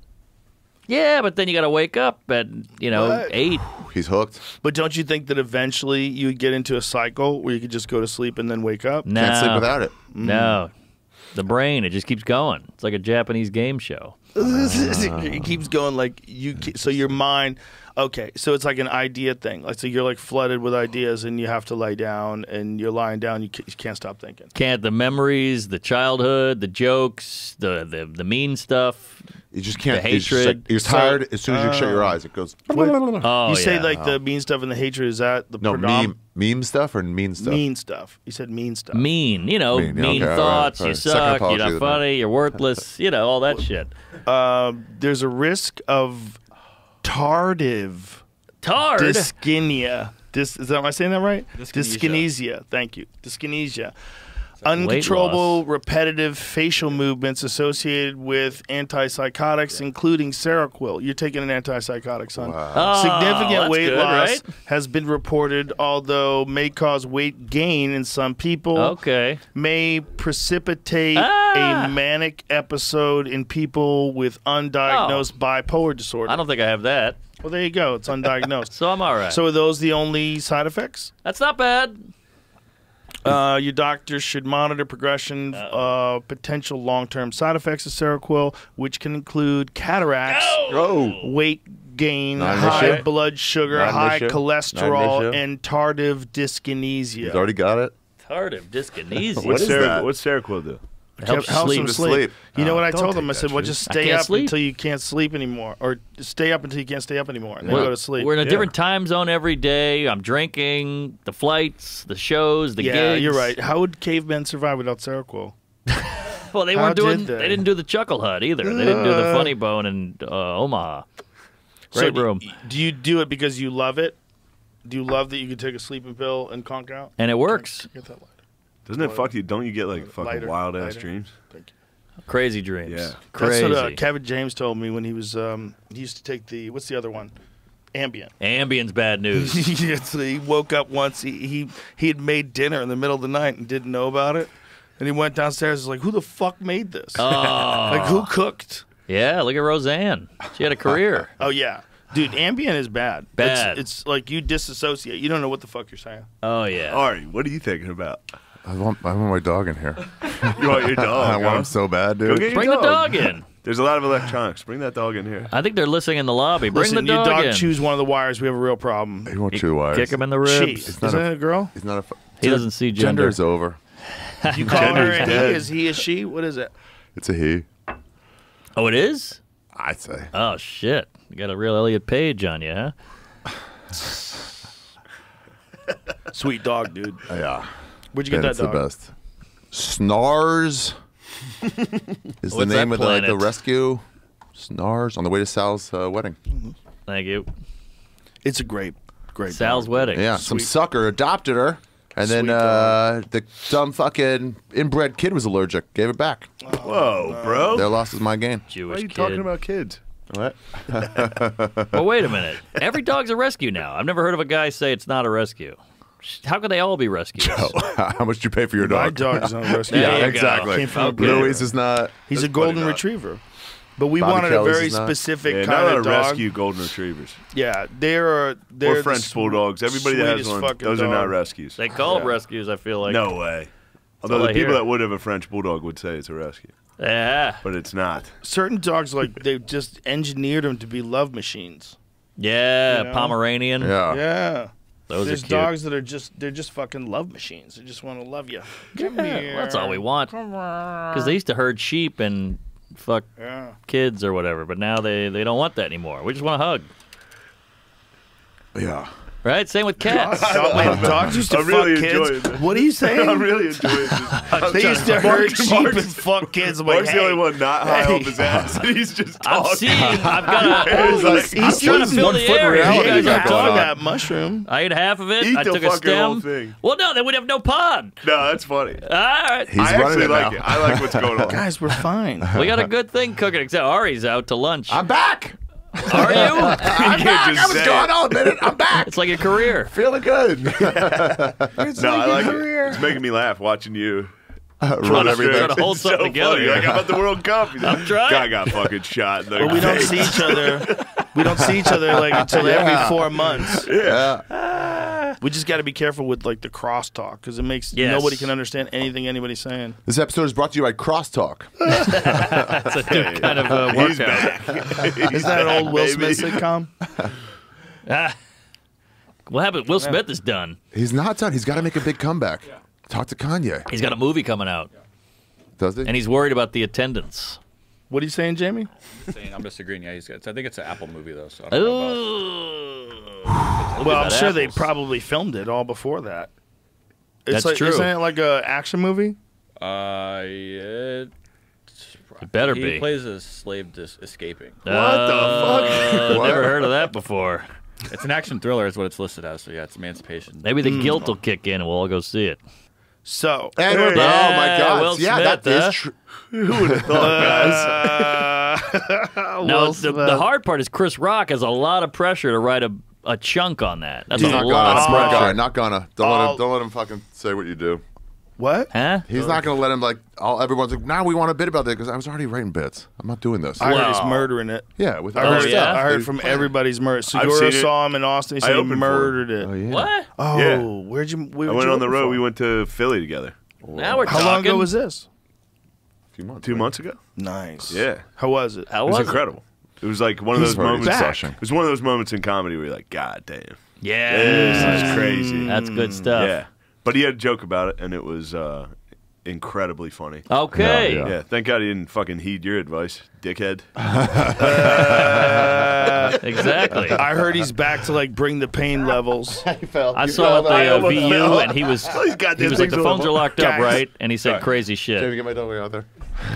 Yeah, but then you got to wake up at, What? 8. He's hooked. But don't you think that eventually you would get into a cycle where you could just go to sleep and then wake up? No. Can't sleep without it. No. The brain, it just keeps going. It's like a Japanese game show. It keeps going like so your mind. Okay, so it's like an idea thing. Like so you're like flooded with ideas and you have to lie down and you're lying down. You can't stop thinking. The memories, the childhood, the jokes, the mean stuff. You just can't. The it's just hatred. like- you're tired as soon as you shut your eyes. It goes. Oh, You say yeah. like the mean stuff and the hatred. Is that the No, meme stuff or mean stuff? Mean stuff. You said mean stuff. Mean, Mean, mean okay, all thoughts, right. you Second suck, apology you're to not the man. funny, you're worthless, all that shit. There's a risk of tardive Tard? dyskinesia. Am I saying that right? Dyskinesia. Dyskinesia. Thank you. Dyskinesia. weight Uncontrollable, loss. repetitive facial movements associated with antipsychotics, including Seroquel. You're taking an antipsychotic, son. Oh, Significant that's weight good, loss right? has been reported, although may cause weight gain in some people. Okay. May precipitate Ah. a manic episode in people with undiagnosed bipolar disorder. I don't think I have that. Well, there you go. It's undiagnosed. So I'm all right. So are those the only side effects? That's not bad. Your doctor should monitor progression of potential long-term side effects of Seroquel, which can include cataracts, weight gain, Not an high issue. blood sugar, Not an high issue. Not an cholesterol, issue. and tardive dyskinesia. He's already got it. Tardive dyskinesia. What's is that? What's Seroquel do? Helps Helps sleep. him To sleep. sleep. You know what I don't told take him? I that said, well, shit. just I stay can't up sleep. until you can't sleep anymore, or stay up until you can't stay up anymore, and then go to sleep. We're in a different time zone every day. I'm drinking, the flights, the shows, the yeah, gigs. you're right. How would cavemen survive without Seroquel? Well, they How weren't doing. did they? They didn't do the Chuckle Hut either. They didn't do the Funny Bone in Omaha. Great room. Do you do it because you love it? Do you love that you can take a sleeping pill and conk out? And it works. Get that lighter. Doesn't it fuck you? Don't you get like fucking Lighter, wild ass lighter. dreams? Thank you. Crazy dreams. Yeah. Crazy. That's what Kevin James told me when he was. He used to take the what's the other one? Ambien. Ambien's bad news. So he woke up once. He had made dinner in the middle of the night and didn't know about it. And he went downstairs. And was like, "Who the fuck made this? Oh. Like who cooked?" Yeah, look at Roseanne. She had a career. Oh yeah, dude. Ambien is bad. Bad. It's like you disassociate. You don't know what the fuck you're saying. Oh yeah. Ari, what are you thinking about? I want my dog in here. You want your dog? I want him so bad, Go dude. get your Bring the dog in. There's a lot of electronics. Bring that dog in here. I think they're listening in the lobby. Bring Listen, the your dog dog in. chews one of the wires. We have a real problem. He won't chew wires. Kick him in the She. ribs. Isn't not a- it a girl? He's not a. He doesn't see gender. Gender's over. You call her Gender's a he? dead. Is he a she? What is it? It's a he. Oh, it is? I'd say. Oh shit. You got a real Elliot Page on you, huh? Sweet dog, dude. Yeah. Where'd you get Bennett's that dog? the best. Snars is the What's name that of the planet? rescue. Snars on the way to Sal's wedding. Thank you. It's a great Sal's dog. wedding. Yeah, some Sweet. sucker adopted her, and then Sweet dog. the dumb fucking inbred kid was allergic. Gave it back. Whoa, bro. Their loss is my gain. Why Jewish are you kid. talking about kids? What? Well, wait a minute. Every dog's a rescue now. I've never heard of a guy say it's not a rescue. How could they all be rescues? How much do you pay for your dog? My dog is on rescue. Yeah, exactly. Came from a Louis is not. He's a golden retriever. But we Bobby wanted Kelly's a very is not. specific Yeah, kind not of a dog. rescue golden retrievers. Yeah, they're or French bulldogs. Everybody that has sweetest one, fucking those are not dog. rescues. They call them rescues, I feel like. No way. all Although I the people hear. that would have a French bulldog would say it's a rescue. Yeah. But it's not. Certain dogs, like, they've just engineered them to be love machines. Yeah, You know? Pomeranian. Yeah. Those There's are cute. dogs that are they're just fucking love machines. They just want to love you. Come here. Well, that's all we want. Come on. Because they used to herd sheep and fuck Yeah. kids or whatever, but now they don't want that anymore. We just want to hug. Yeah. Right? Same with cats. Dogs used to I'm really fuck enjoying kids. this. What are you saying? I'm really enjoying this. They used to herd sheep and fuck kids. I'm like, Mark's the hey, only one not high hey. off his ass. And he's just I'm talking. seeing. I've got a. He's like, I'm trying to fill the air. You Hey, guys you are have talking. that mushroom. I ate half of it. Eat I the took a fucking whole stem. thing. Well, no, then we'd have no pod. No, that's funny. All right. He's I running actually it like now. it. I like what's going on. Guys, we're fine. We got a good thing cooking, except Ari's out to lunch. I'm back. Are you? I'm back. I was gone all a minute. I'm back. It's like a career. Feeling good. No, I like it. It's making me laugh watching you. Run everything. Trying to hold It's something so together. funny. Like, how about the World Cup? I'm trying. Guy got fucking shot in the But we don't face. see each other. We don't see each other like until every 4 months. Yeah. We just got to be careful with like the crosstalk because it makes Yes. nobody can understand anything anybody's saying. This episode is brought to you by Crosstalk. That's a new kind of He's workout. back. Isn't that an old Will Smith sitcom? What happened? Will Smith is done. He's not done. He's got to make a big comeback. Talk to Kanye. He's got a movie coming out, Does he? and he's worried about the attendance. What are you saying, Jamie? I'm disagreeing. Yeah, I think it's an Apple movie though. So I don't know about. Well, I'm about sure they apples. probably filmed it all before that. It's That's like, true. Isn't it like a action movie? It better he be. plays a slave escaping. What the fuck? Never heard of that before. It's an action thriller, is what it's listed as. So yeah, it's emancipation. Maybe the guilt will kick in, and we'll all go see it. So, And we're Yeah, oh my God! Will Yeah, Smith, that is huh? true. Who would have thought, guys? No, Will the Smith. hard part is Chris Rock has a lot of pressure to write a chunk on that. That's He's a not lot gonna. of Smart pressure. guy. Not gonna. Don't let him fucking say what you do. What? Huh? He's not gonna let him like. Everyone's like, now we want a bit about that because I was already writing bits. I'm not doing this. I heard he's Wow. murdering it. Yeah, with I heard, yeah? I heard from everybody's murder. I've Segura seen it. saw him in Austin. He I said he opened for him. murdered it. Oh yeah. What? Oh, Yeah. where'd you? I went on the road. We went to Philly together. Now we're How talking. long ago was this? A few months. 2 months ago. Nice. Yeah. How was it? How It was was incredible. It was like one of He's those already moments. crushing. It was one of those moments in comedy where you're like, God damn, Yeah. this is crazy. That's good stuff. Yeah, but he had a joke about it, and it was incredibly funny. Okay. Yeah, Yeah, thank God he didn't fucking heed your advice, dickhead. Exactly. I heard he's back to like bring the pain levels. I saw at the VU, and he was He's got he was like, the phones are locked up, Guys. right? And he said Sorry. crazy Jamie, shit. get my dog out there.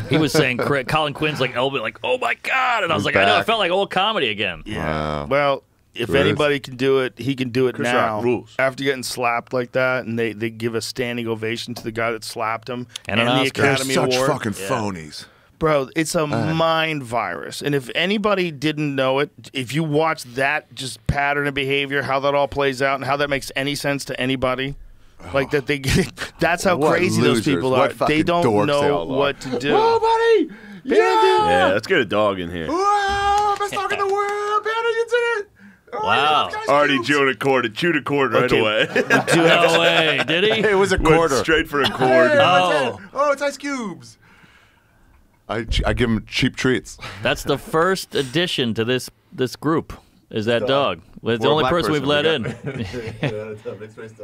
He was saying Colin Quinn's like elbow, like, oh my God. And I was He's like, I know, it back. felt like old comedy again. Wow. Well, if Really? anybody can do it, he can do it Chris now. Rock rules. After getting slapped like that, and they give a standing ovation to the guy that slapped him And an the Oscar. They're Academy such Award. fucking phonies. Bro, it's a mind virus. And if anybody didn't know it, if you watch that just pattern of behavior, how that all plays out, and how that makes any sense to anybody, like that they get, that's how What crazy those losers. people What are. They fucking don't dorks they know all are. what to do. Whoa, buddy! Yeah, let's get a dog in here. Whoa, best dog in the world, Banner, you did it! Oh, Wow. yeah, guys, Already cubes. chewed a cord right Okay. away. No way. Did he? It was a Went quarter. straight for a cord. Hey, Oh. oh, it's Ice Cubes. I give him cheap treats. That's the first addition to this group. Is that dog? Well, it's the Or a only black person we've person let we in.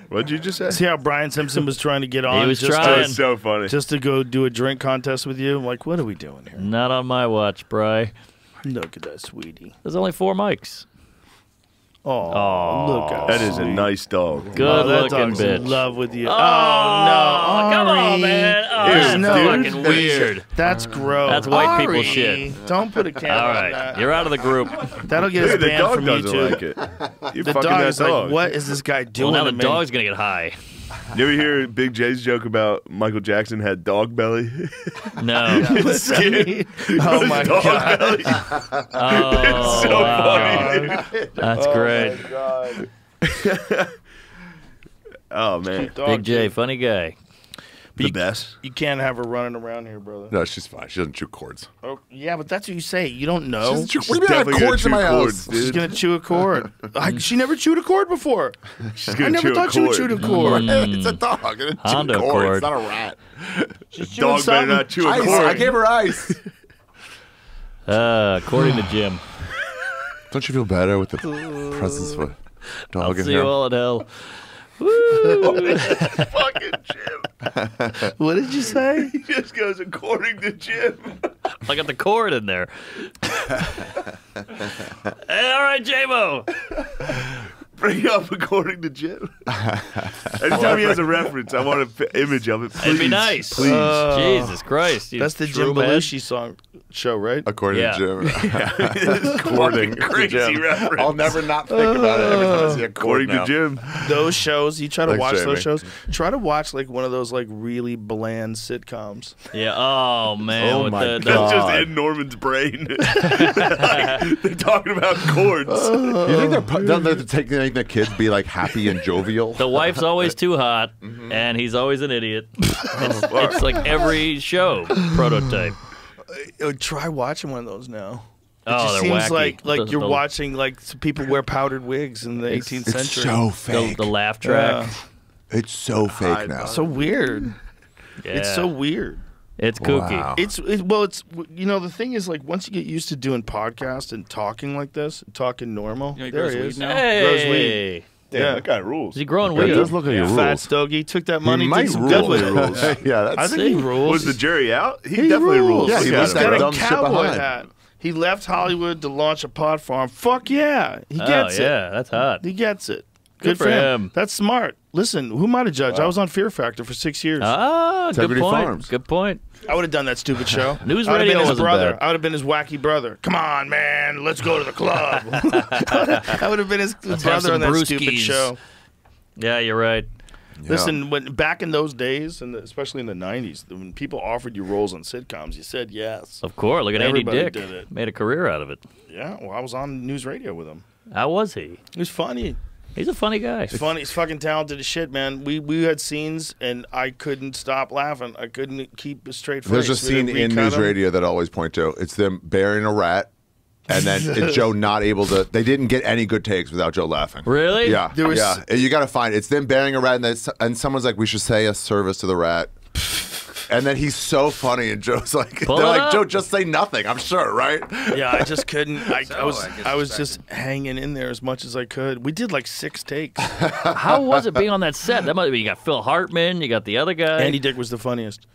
What'd you just say? See how Brian Simpson was trying to get on? He was just trying. That's so funny. just to go do a drink contest with you. I'm like, what are we doing here? Not on my watch, Bry. Look at that, sweetie. There's only 4 mics. Oh, look at That is a nice dog. Good Oh, that looking dog's in bitch. love with you. Oh, Oh, no, come on, Ari. man. Oh, There's that's no- fucking weird. That's gross. That's white people Ari, shit. Don't put a camera All on right, that. you're out of the group. That'll get Look us at the banned dog from doesn't YouTube. like it. You The fucking dog that is dog. like, what is this guy Well, doing now to the me? dog's gonna get high. You ever hear Big J's joke about Michael Jackson had dog belly? No. Skin. Oh my Dog god. belly. Oh, It's so wow. funny. That's great. Oh my god. Oh man, Big J, funny guy. the best. You can't have her running around here, brother. No, she's fine. She doesn't chew cords. Oh, yeah, but that's what you say. You don't know. What do you mean I have definitely cords in gonna my chew house? cords, dude. She's gonna chew a cord. She never chewed a cord before. She's I gonna never chew thought a she would cord. chew a cord. It's a dog. It didn't chew Hondo cords. cord. It's not a rat. She's chewing Dog better something. not chew a Ice. cord. I gave her ice. According to Jim. Don't you feel better with the presence of a dog I'll in see here? you all in hell. Fucking Jim. What did you say? He just goes according to Jim. I got the cord in there. Hey, all right, J-Mo. Bring it up according to Jim. Anytime he has a reference, I want an image of it. Please, It'd be nice. Please. Jesus Christ. You That's the Jim shroom head. Belushi song show, right? According Yeah. to Jim. Fucking crazy reference. I'll never not think about it every time I see a cord According to now. Jim. Those shows, you try to Thanks, watch Jamie. those shows. Try to watch like one of those like really bland sitcoms. Yeah. Oh, man. Oh, with my the, That's just God. in Norman's brain. Like, they're talking about chords. You think they're taking the kids be like happy and jovial? The wife's always too hot, and he's always an idiot. It's like every show prototype. Try watching one of those now. It Oh, just they're seems wacky. like you're The- watching like some people wear powdered wigs in the 18th It's century. so The, fake. the laugh track. It's so fake now. So weird. Yeah. It's so weird. It's kooky. Wow. It's you know, the thing is, like, once you get used to doing podcasts and talking like this, talking normal, You know, he there grows he weed is. now? Grows weed. Hey. Damn, Yeah. that guy rules. Is he growing It weed? does look like he rules. Fat Stogie took that money. He might did some rule. good with Rules. it. Yeah, that's I think he rules. Was the jury out? He definitely rules. Yeah, Look he at was him, that bro. got a dumb shit cowboy behind. hat. He left Hollywood to launch a pot farm. Fuck yeah, he gets Oh, yeah. That's hot. it. He gets it. Good for him. That's smart. Listen, who am I to judge? I was on Fear Factor for 6 years. Ah, good Integrity point. Farms. Good point. I would have done that stupid show. News I would have radio been his wasn't brother. bad. I would have been his wacky brother. Come on, man, let's go to the club. I would have been his have brother some on that stupid brewskis. show. Yeah, you're right. Listen, when back in those days, and especially in the '90s, when people offered you roles on sitcoms, you said yes. Of course. Look at Everybody Andy Dick. did it. Made a career out of it. Yeah, well, I was on news radio with him. How was he? He was funny. He's a funny guy. He's funny. He's fucking talented as shit, man. We had scenes, and I couldn't stop laughing. I couldn't keep a straight face. There's a We scene had to in recut news him. radio that I always point to. It's them burying a rat, and then it's Joe not able to. They didn't get any good takes without Joe laughing. Really? Yeah, There was- yeah. You got to find it's them burying a rat, and someone's like, "We should say a service to the rat." And then he's so funny, and Joe's like, Pull "They're it like, up. Joe, just say nothing." I'm sure, right? Yeah, I just couldn't. I was I guess I was it's just hanging in there as much as I could. We did like 6 takes. How was it being on that set? That might be. You got Phil Hartman. You got the other guy. Andy Dick was the funniest.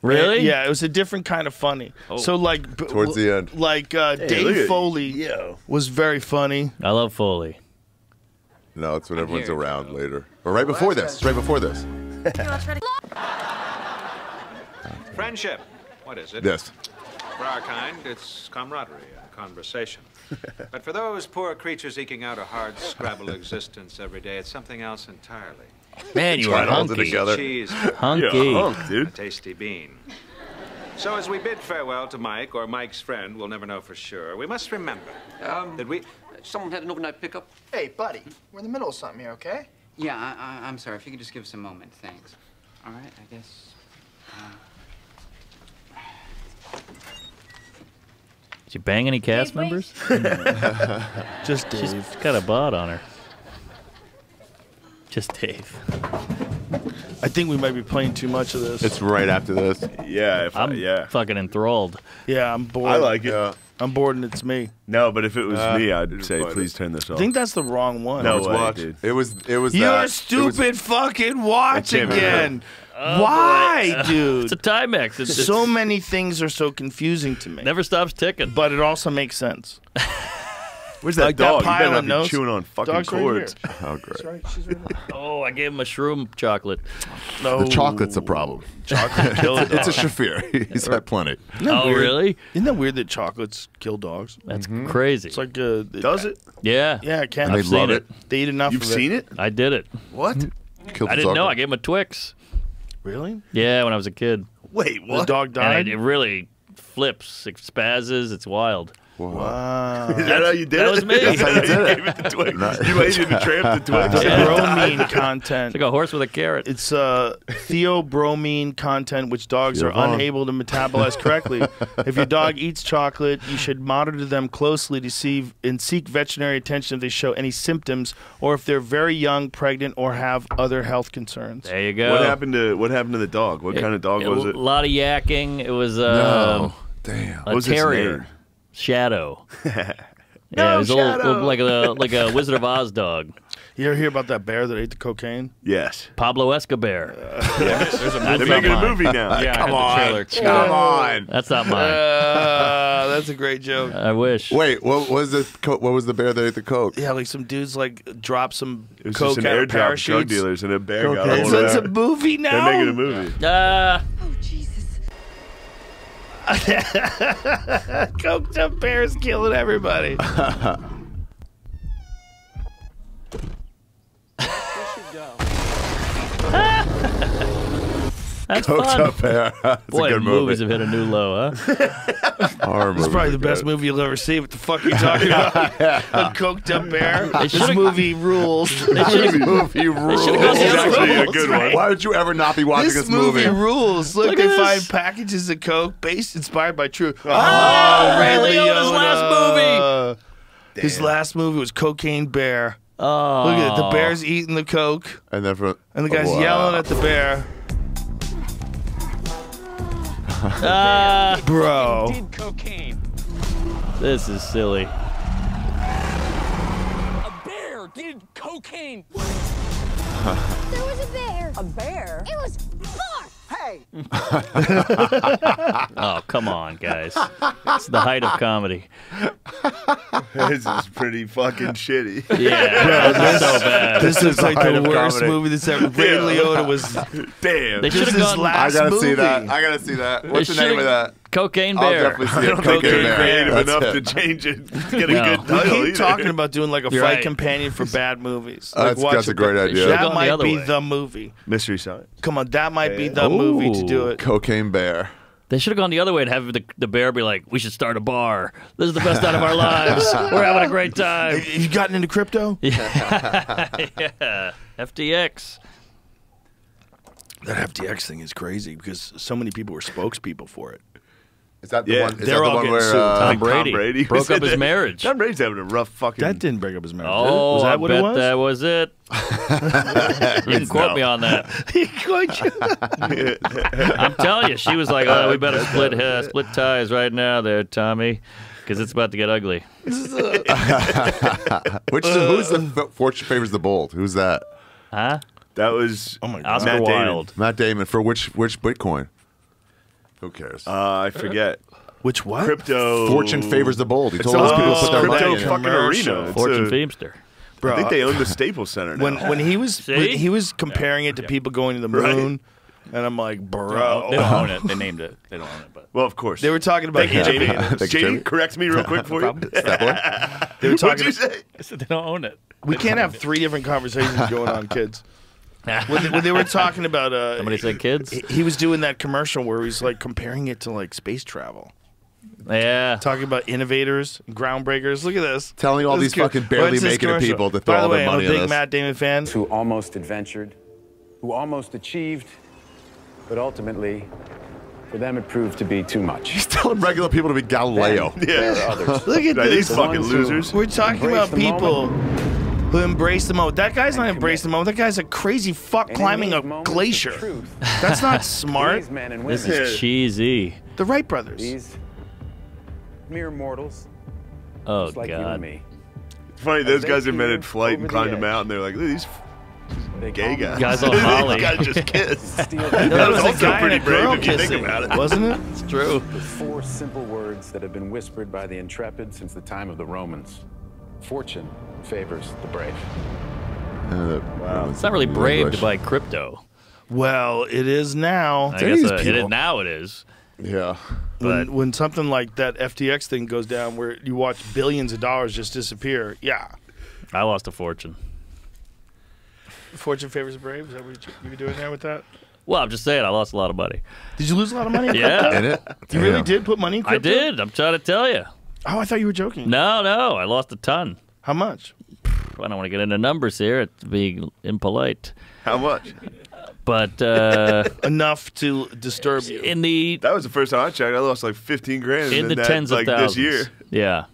Really? Yeah, it was a different kind of funny. So like Towards the end. like look Dave at- Foley was very funny. I love Foley. No, it's when everyone's around later, or right before this. It's right before this. Friendship. What is it? This. For our kind, it's camaraderie and conversation. But for those poor creatures eking out a hard scrabble existence every day, it's something else entirely. Man, you are Trying to hold it hunky. together. Cheese, Hunky. You're a hunk, a dude. tasty bean. So as we bid farewell to Mike, or Mike's friend, we'll never know for sure, we must remember that we... Someone had an overnight pickup? Hey, buddy, we're in the middle of something here, okay? Yeah, I'm sorry. If you could just give us a moment, thanks. All right, I guess. Did you bang any cast members? Just Dave. She's got a bod on her. Just Dave. I think we might be playing too much of this. It's right after this. Yeah, I'm yeah. fucking enthralled. Yeah, I'm bored. I like it. I'm bored and it's me. No, but if it was me, I'd it's say, fine. please turn this I off. think that's the wrong one. No Let's way, watch. dude. It was. You're that. a stupid fucking watch can't be again. Why, It's dude? a Timex. It's So many things are so confusing to me. never stops ticking. But it also makes sense. Where's that Like that dog? You pile better of not be notes. chewing on fucking Dog's right cords. here. Oh, great. She's right there. Oh, I gave him a shroom chocolate. No. The chocolate's a problem. Chocolate killed a dog. It's a Shafir. He's had plenty. Isn't that Oh, weird? really? Isn't that weird that chocolates kill dogs? That's crazy. It's like Does it? Yeah. Yeah, it can. And they I've seen love it. it. They eat enough You've of it. seen it? I did it. What? Killed I the didn't dog? know. I gave him a Twix. Really? Yeah, when I was a kid. Wait, The what? dog died? And it really flips. It spazzes. It's wild. Wow. Is that how you did That it? was me. That's how you did it. Gave it the Twix. You ate it and tramp the Twix. Theobromine content. It's like a horse with a carrot. It's theobromine content, which dogs are Theobron. unable to metabolize correctly. If your dog eats chocolate, you should monitor them closely to see and seek veterinary attention if they show any symptoms or if they're very young, pregnant, or have other health concerns. There you go. What happened to the dog? What kind of dog was it? A lot of yakking. It was No. Damn. a What was its terrier. name? Shadow. No, Yeah, it was a Shadow. little, like a Wizard of Oz dog. You ever hear about that bear that ate the cocaine? Yes. Pablo Escobar. There's a They're movie. making a movie now. Yeah, Come I on. had the trailer. Come on. That's not mine. That's a great joke. I wish. Wait, what was the bear that ate the coke? Yeah, like some dudes like drop some It was coke just an out of airdrop of drug parachutes. dealers, and a bear got Okay, hold so of it's a it. movie now. They're making a movie. Coked up bears killing everybody. That's Coked fun. up bear. That's Boy, a good movies movie. have hit a new low, huh? Horror It's movies probably are the best good. movie you'll ever see. What the fuck are you talking about? A coked up bear? This should've- movie rules. This movie rules. should've gone the It's other actually way. a good one. Why would you ever not be watching This this movie rules. Look, Look they at find this. packages of coke based inspired by true. Oh, Ray Liotta's last movie. His last movie was Cocaine Bear. Oh. Look at it. The bear's eating the coke, And then and the guy's yelling at the bear. Bro. Did cocaine. This is silly. A bear did cocaine. There was a bear. A bear? It was far. Hey! Oh, come on, guys. It's the height of comedy. This is pretty fucking shitty. Yeah, this is so bad. This is like height the of worst comedy. movie that's ever. Ray Liotta was. Damn. They should This have is gone. last I gotta movie. see that. I gotta see that. What's the They name of should've- that? Cocaine I'll Bear. definitely see I it. don't think Cocaine they're Bear. creative That's enough it. to change it. Get a No. good We title keep either. talking about doing like a You're fight right. companion for bad movies. That's- watch that's a great idea. should've That gone the might other be way. the movie. Mystery Science. Come on, that might be the movie to do it. Cocaine Bear. They should have gone the other way and have the bear be like, "We should start a bar. This is the best night of our lives. We're having a great time." Have you gotten into crypto? Yeah, FTX. That FTX thing is crazy because so many people were spokespeople for it. Is that the Yeah, one? Is they're that the all one getting where sued. Tom Brady, Brady broke was up in his there. marriage. Tom Brady's having a rough fucking. That didn't break up his marriage. did it? Oh, Was that I what bet it was? that was it. You can quote me on that. I'm telling you, she was like, "Oh, we better split ties right now, there, Tommy, because it's about to get ugly." who's the fortune favors the bold? Who's that? Huh? That was Oh my God. Oscar Matt Damon. Wilde. Matt Damon for which Bitcoin? Who cares? I forget. Which what? Crypto. Fortune favors the bold. He It's told us all people to put their crypto money in. fucking Commercial. arena. It's Fortune a- Feimster. Bro, I think they own the Staples Center now. when he was See? he was comparing it to people going to the moon, and I'm like, bro, They don't own it. They named it. They don't own it, but well, of course. They were talking about Thank you, Jamie. Thank you, Jamie, Jamie. correct me real quick for you. They were What'd talking. you say? I said they don't own it. We can't have three different conversations going on, kids. When they were talking about Somebody said kids. he was doing that commercial where he's like comparing it to like space travel, Yeah. talking about innovators, groundbreakers. Look at this. Telling all This these is cute. fucking barely What's this making it commercial? people to throw By the all way, their money I'm a in big this. Matt Damon fan. Who almost adventured, who almost achieved, but ultimately, for them it proved to be too much. He's telling regular people to be Galileo. There are others. Look at Like, this. these fucking ones who losers. We're talking embrace about the people moment. who embrace the moment. That guy's not embracing the moment. That guy's a crazy fuck And in climbing these a moments of glacier. truth, That's not smart. These men and This women, is cheesy. The Wright brothers. these mere mortals, Oh just like you and God. me. It's funny, those They guys peer invented flight and over the climbed them edge. out, and they're like, look at these They gay call guys. Guys on Molly. These guys just kissed. Steal That That was was a also guy pretty and a brave girl if you think kissing, about it. wasn't it? It's true. the four simple words that have been whispered by the intrepid since the time of the Romans. Fortune favors the brave. Wow. It's not really brave to buy crypto. Well, it is now. I guess it is, now it is. Yeah. But When something like that FTX thing goes down, where you watch billions of dollars just disappear, yeah. I lost a fortune. Fortune favors brave. Is that what you were doing there with that? Well, I'm just saying, I lost a lot of money. Did you lose a lot of money in Yeah. crypto? In it? You really did put money in I crypto? did. I'm trying to tell you. Oh, I thought you were joking. No, I lost a ton. How much? I don't want to get into numbers here. It's being impolite. How much? But enough to disturb you. That was the first time I checked. I lost like 15 grand in the that, tens of like thousands. this year. Yeah.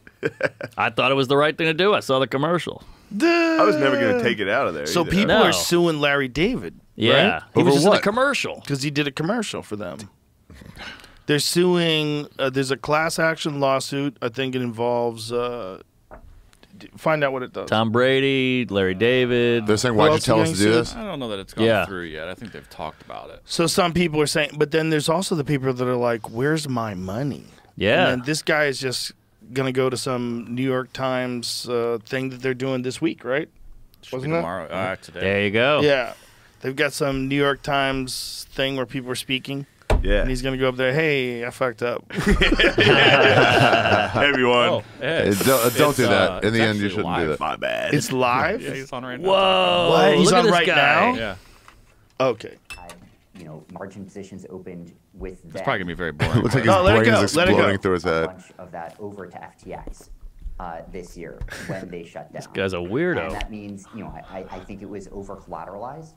I thought it was the right thing to do. I saw the commercial. I was never going to take it out of there. So either. people are suing Larry David. Yeah. Right? He was just in a commercial. Because he did a commercial for them. They're suing. There's a class action lawsuit. I think it involves. Find out what it does. Tom Brady, Larry David. They're saying, why'd you tell us to do this? I don't know that it's gone through yet. I think they've talked about it. So some people are saying, but then there's also the people that are like, "Where's my money?" Yeah. And then this guy is just gonna go to some New York Times thing that they're doing this week, right? Wasn't it tomorrow? Today. There you go. Yeah, they've got some New York Times thing where people are speaking. Yeah. And he's gonna go up there. Hey, I fucked up. Everyone. Oh, yeah. Don't do that. In the end, you actually shouldn't live. do that. My bad. It's live. Yeah, he's on right now. Whoa. What? He's look on at this right guy. now. Yeah. Okay. Margin positions opened with It's that. probably gonna be very boring. Looks like No, let it his go. brain's Let it go. exploding through his a head. bunch of that over to FTX this year when they shut down. This guy's a weirdo. And that means, I think it was over collateralized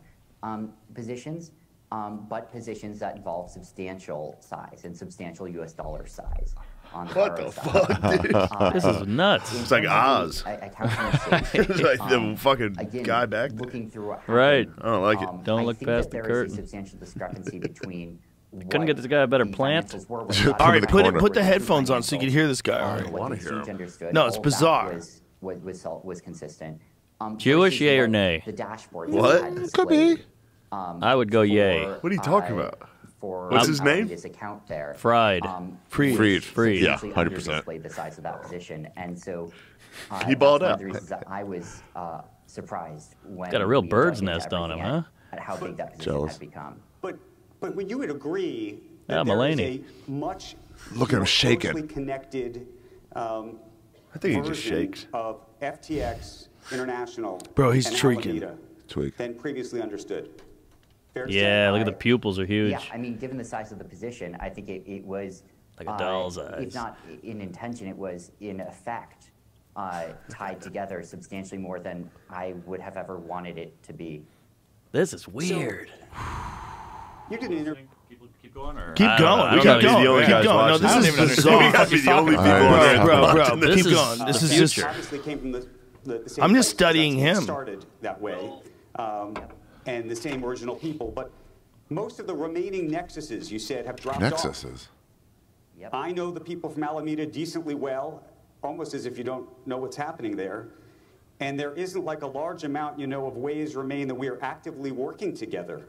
positions, but positions that involve substantial size and substantial U.S. dollar size. On the What borrow the side. fuck, dude? This is nuts. It's like Oz. It's like the fucking again, guy back there. looking through what Right. happened, I don't like it. Don't I look think past that the there is curtain. a substantial discrepancy between Couldn't get this guy a better plant? financials were Just what All right, the put corner. the headphones on so you can hear this guy. All right. what wanna the hear exchange understood. No, it's all of that bizarre. Was consistent. Jewish, versus yay or what nay? The dashboard. What? Could be. I would go yay. What are you talking about? For What's his name? His account there. Fried. Freed. Yeah, substantially 100%. underdisplayed the size of that position, and so He balled that's out. one of the reasons that I was surprised when Got a real we bird's dug into nest on him, everything huh? At how big that position Jealous. had become. But would you would agree that Yeah, there is Mulaney. a much Look at him more shaking. closely connected I think he just version shakes. of FTX International Bro, he's and tweaking. Alameda Tweak. than previously understood. Fair to Yeah, say? look at the pupils are huge. Yeah, I mean, given the size of the position, I think it was Like a doll's If eyes. not in intention, it was in effect tied together substantially more than I would have ever wanted it to be. This is weird. You did an interview. Keep going, or Keep I don't know. going. I Keep don't know. going. The only Keep guys going. No, watching. this I don't is even bizarre. We gotta be the only people on Bro, there. bro, watching bro, this. keep This is going. This the is just. future. Obviously came from the same I'm just place, studying that's him. It started that way, and the same original people. But most of the remaining nexuses, you said, have dropped off. Nexuses. I know the people from Alameda decently well, almost as if you don't know what's happening there. And there isn't like a large amount, of ways remain that we are actively working together.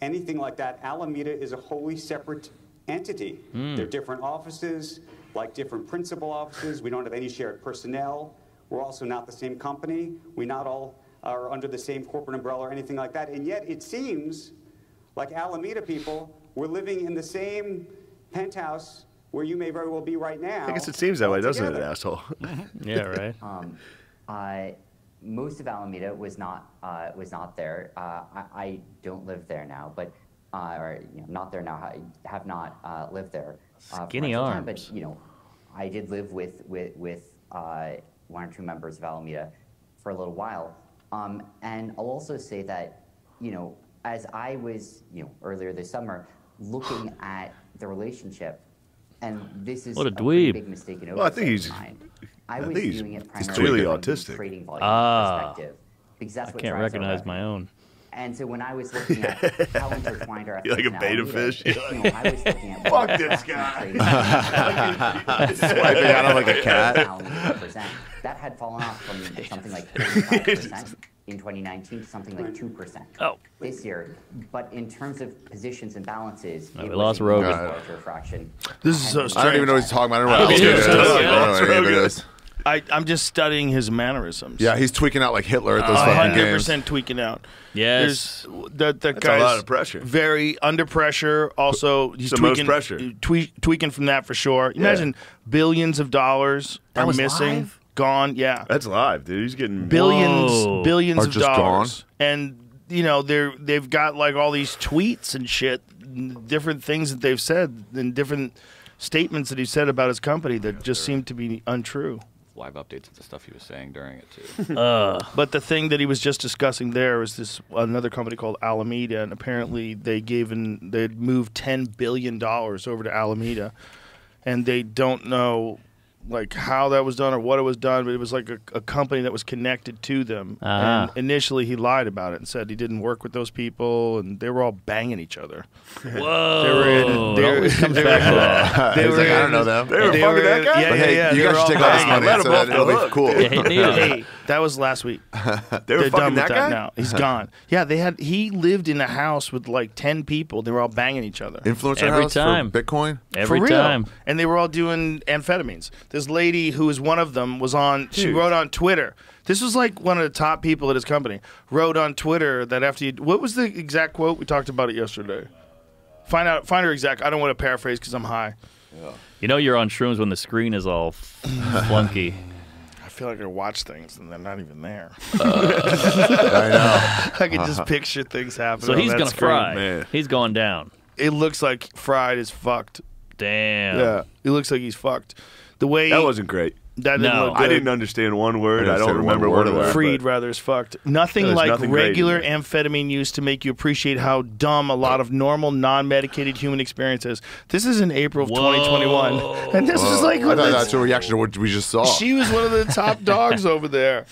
Anything like that, Alameda is a wholly separate entity. They're different offices, like different principal offices. We don't have any shared personnel. We're also not the same company. We not all are under the same corporate umbrella or anything like that. And yet it seems like Alameda people, we're living in the same penthouse where you may very well be right now. I guess it seems that way, doesn't it, together. asshole? Yeah, right. Most of Alameda was not there. I don't live there now, but not there now. I have not lived there. Skinny for much of the arms. time, but I did live with one or two members of Alameda for a little while. And I'll also say that as I was earlier this summer looking at the relationship, and this is What a pretty dweeb. big mistake in Well, I think oversight he's. of mine. I I was think he's viewing it clearly primarily from a autistic. trading volume Ah. perspective, because that's I what can't drives our recognize revenue. my own. And so when I was looking at how intertwined our You're like a efforts in beta Alameda, fish. I was looking at Fuck what this the guy. trading Swiping at him like a cat. Alameda represent. That had fallen off from something like 45% in 2019 to something like 2% this year. But in terms of positions and balances, Oh, we it lost was a Rogan. much larger fraction. This is so I strange. don't even know what he's talking about. I don't know what Yeah, else it is. yeah, I don't know yeah. what any of it is. I'm just studying his mannerisms. Yeah, he's tweaking out like Hitler at those fucking games. 100% tweaking out. Yes. That That's guy's a lot of pressure. very under pressure. Also, he's the most tweaking, pressure. tweaking from that for sure. Yeah. Imagine billions of dollars That are was missing, live? gone. Yeah, That's live, dude. He's getting billions Whoa. of Are just dollars, and you know, they've got like all these tweets and shit, different things that they've said, and different statements that he said about his company that just seem to be untrue. Live updates of the stuff he was saying during it too. But the thing that he was just discussing there was this another company called Alameda, and apparently they'd moved $10 billion over to Alameda, and they don't know like how that was done or what it was done, but it was like a company that was connected to them. And initially he lied about it and said he didn't work with those people, and they were all banging each other. Whoa! It always comes back to that. He's like, I don't know them. They were fucking that guy? Yeah, But hey, yeah, you they guys were should take all all this banging. money so that it'll be cool. Hey, that was last week. They were They're fucking done with that that guy? now. He's gone. Yeah, he lived in a house with like 10 people. They were all banging each other. Influencer Every house time. for Bitcoin? Every For real. time. And they were all doing amphetamines. This lady who was one of them was on, she wrote on Twitter. This was like one of the top people at his company. Wrote on Twitter that after you, what was the exact quote? We talked about it yesterday. Find her exact. I don't want to paraphrase because I'm high. You know you're on shrooms when the screen is all flunky. I feel like I watch things and they're not even there. I know. I can just picture things happening. So on he's that gonna screen. fry. Man. He's going down. It looks like fried is fucked. Damn. Yeah, it looks like he's fucked. The way That wasn't great. that didn't No. look good. I didn't understand one word. didn't I don't understand one remember word what it of was. that. Freed but- rather is fucked. Nothing There's like nothing great in regular there. amphetamine used to make you appreciate how dumb a lot of normal, non-medicated human experience is. This is in April of 2021, and this was like I thought that's a reaction to what we just saw. she was one of the top dogs over there.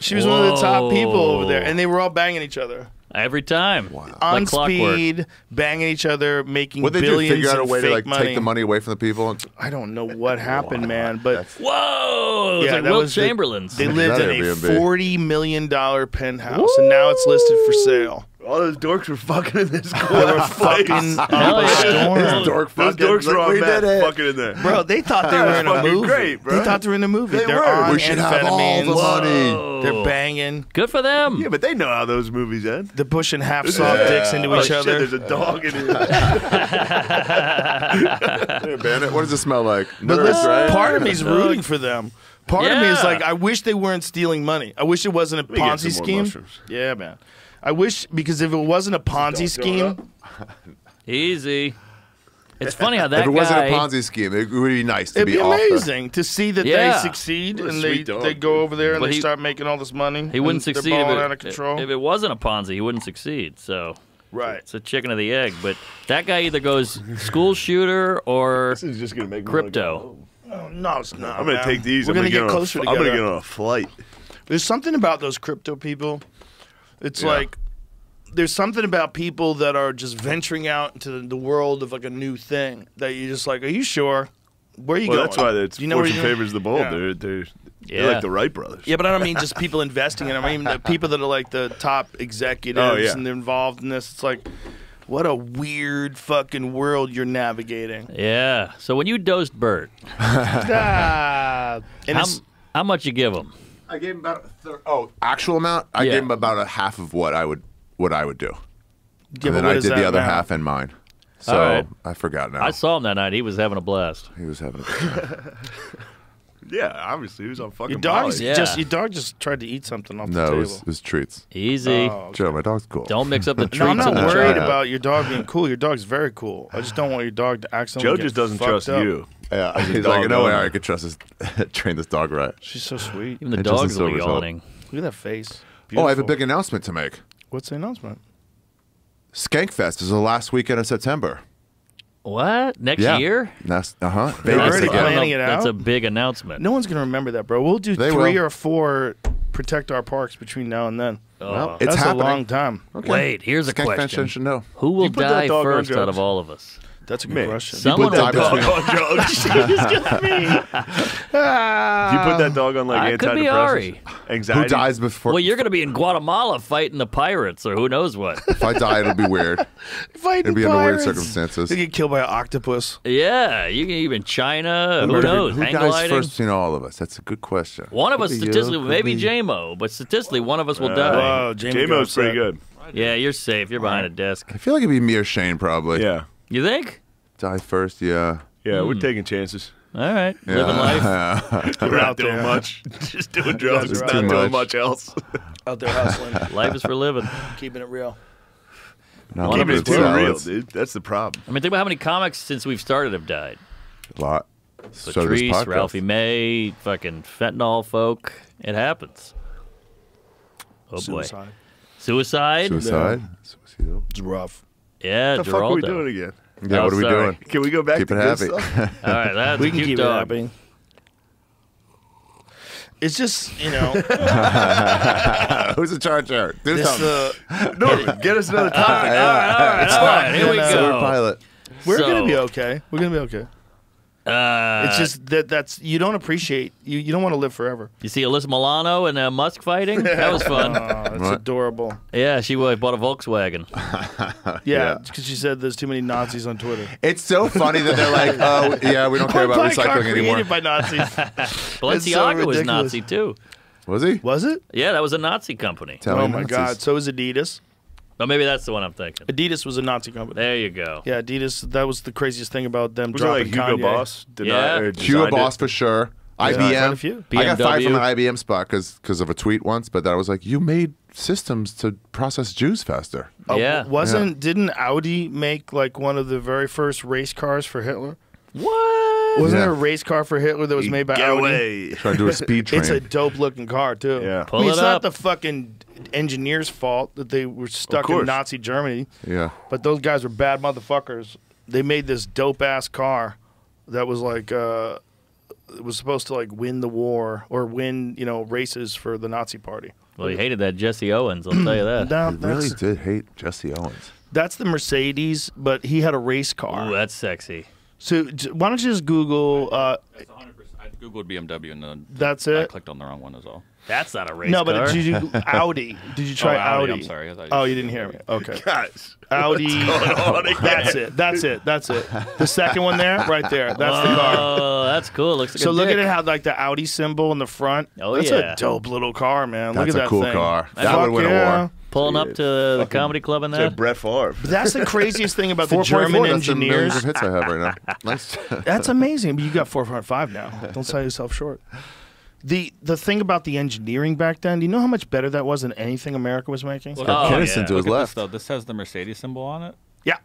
She was one of the top people over there, and they were all banging each other. Every time. On Like clockwork. speed, banging each other, making What they do? billions Figure out a in way to fake like money. take the money away from the people? I don't know what happened, man, but Whoa! It's like that Wilt was the- Chamberlain's. They lived That in a Airbnb. $40 million penthouse, and now it's listed for sale. All those dorks were fucking in this They were corner. fucking Hell yeah. storm. Those dorks were on Matt fucking in there. Bro, they thought they were in a fucking movie. great, bro. They thought they were in a movie. They They're were. on We should have all the amphetamines. money. They're banging. Good for them. Yeah, but they know how those movies end. They're pushing half soft dicks into Oh, each shit, other. there's a dog in here. Hey, Bandit, what does it smell like? But Nerds, listen, right? part of me is rooting for them. Part of me is Yeah. like, I wish they weren't stealing money. I wish it wasn't a me get Ponzi some more scheme. mushrooms. Yeah, man. I wish, because if it wasn't a Ponzi scheme, Easy. It's funny how that If it wasn't a guy- Ponzi scheme, it would be nice to it'd be off the- amazing to see that Yeah. they succeed What a and sweet dog. they go over there and But they he- start making all this money. He wouldn't and succeed They're if balling it, out of control. if it wasn't a Ponzi. He wouldn't succeed. So Right. it's a chicken or the egg. But that guy either goes school shooter or This is just gonna make me crypto. Oh, no, it's not. I'm gonna man. take these. We're I'm gonna get get closer I'm together. gonna get on a flight. There's something about those crypto people. It's Yeah. like there's something about people that are just venturing out into the world of like a new thing that you're just like, are you sure? Where are you Well, going? that's why it's Do you know where fortune you're- favors the bold. Yeah. They're Yeah. like the Wright brothers. Yeah, but I don't mean just people investing in it. I mean the people that are like the top executives Oh, yeah. and they're involved in this. It's like, what a weird fucking world you're navigating. Yeah. So when you dosed Bert, Ah, and it's, how much you give him? I gave him about actual amount. I Yeah. gave him about a half of what I would do, yeah, and then but what I is did that the other amount? half in mine. So All right. I forgot now. I saw him that night. He was having a blast. He was having a good time. Yeah, obviously he was on fucking. Your dog's Molly. Yeah. your dog just tried to eat something off the No, table. it was treats. Easy. Oh, Joe, my dog's cool. Don't mix up the treats No, I'm not and the worried chocolate. about your dog being cool. Your dog's very cool. I just don't want your dog to accidentally Joe just get doesn't fucked trust up. you. Yeah, As a he's dog like, no way owner. I could trust this, train this dog right. She's so sweet. Even the It doesn't dogs will be sober us up. yawning. Look at that face. Oh, I have a Beautiful. big announcement to make. What's the announcement? Skankfest is the last weekend of September. What? Next Yeah. year? That's They're Vegas already again. planning it That's out? a big announcement. No one's gonna remember that, bro. We'll do They 3 will. or 4 protect our parks between now and then. Oh. It's That's happening. a long time. Okay. Wait, here's a Skank question. Fest should know. Who will You put that die dog on first out drugs. of all of us? That's a good Man, question. Someone put will that die. dog on drugs. She's gonna be. Do you put that dog on like It could be antidepressants? Ari. Anxiety. Who dies before? Well, you're going to be in Guatemala fighting the pirates or who knows what. If I die, it'll be weird. Fighting It'll be under weird pirates. circumstances. They get killed by an octopus. Yeah, you can even China. Who Who knows? Hang dies gliding. first between all of us? That's a good question. One of us Could be you, statistically, could maybe be- J-Mo, but statistically, one of us will die. Whoa, Jamie J-Mo's pretty good. Yeah, you're safe. You're behind a desk. I feel like it'd be me or Shane probably. Yeah. You think? Die first, yeah. Yeah, we're taking chances. All right, living life. We're not doing much. Just doing drugs. Not doing much else. Out there hustling. Life is for living. Keeping it real. Not Keeping living it too real, dude. That's the problem. I mean, think about how many comics since we've started have died. A lot. So does this Patrice, podcast. Ralphie May, fucking fentanyl folk. It happens. Oh Suicide. boy. Suicide? Suicide. Yeah. It's rough. Yeah, What the fuck are we Geraldo. doing again? Yeah, what are we sorry. doing? Can we go back Keep to it good happy. stuff? All right, that's We a can cute keep dog. it happy. It's just, you know. Who's in charge here? Do this, something. Norman, get us another topic. All right, here we Silver go. Pilot. We're So- going to be okay. We're going to be okay. It's just that's you don't appreciate you don't want to live forever. You see Alyssa Milano and Musk fighting? That was fun. That's What? adorable. Yeah, she bought a Volkswagen. Yeah, because she said there's too many Nazis on Twitter. It's so funny that they're like, oh, yeah, we don't care about Buy a car recycling anymore. created by Nazis. Balenciaga was ridiculous. Nazi too. Was he? Was it? Yeah, that was a Nazi company. Tell me Oh my Nazis. God! So is Adidas. Oh, maybe that's the one I'm thinking. Adidas was a Nazi company. There you go. Yeah, Adidas. That was the craziest thing about them Was it dropping like Hugo Kanye. Boss? Yeah. Or Hugo designed Boss it? for sure. quite a IBM. few. I got fired from the BMW. IBM spot because of a tweet once, but that was like, you made systems to process Jews faster. Yeah. Didn't Audi make like one of the very first race cars for Hitler? What? Wasn't Yeah. there a race car for Hitler that was made by Get Audi? away. Trying to do a speed train. It's a dope looking car too. Yeah. Pull it's it not up. the fucking engineers' fault that they were stuck in course. Nazi Germany, yeah. but those guys were bad motherfuckers. They made this dope ass car that was like it was supposed to like win the war or win races for the Nazi Party. Well, he hated that Jesse Owens. I'll tell you that. Now, He really that's, did hate Jesse Owens. that's the Mercedes, but he had a race car. Ooh, that's sexy. So why don't you just Google? It's 100%. I googled BMW and then That's I it. clicked on the wrong one as well. That's not a race No, car. but did you Audi? Did you try Audi, Audi? I'm sorry. I thought Oh, you didn't hear me. Okay. Guys. Audi. That's it. That's it. That's it. The second one there, right there. That's the car. Oh, that's cool. Looks like So a look dick. at it, how like the Audi symbol in the front. Oh, That's yeah. a dope little car, man. That's look at a that cool thing. car. That Fuck would win a yeah. war. Pulling up to the comedy club in It's like that. Brett Favre. But that's the craziest thing about the 4.4, German that's the millions engineers. of hits I have right now. Nice. That's amazing. But you got 4.5 now. Don't sell yourself short. The thing about the engineering back then, do you know how much better that was than anything America was making? Look Oh, Kinnison yeah. to his Look at left. this, though. This has the Mercedes symbol on it. Yeah.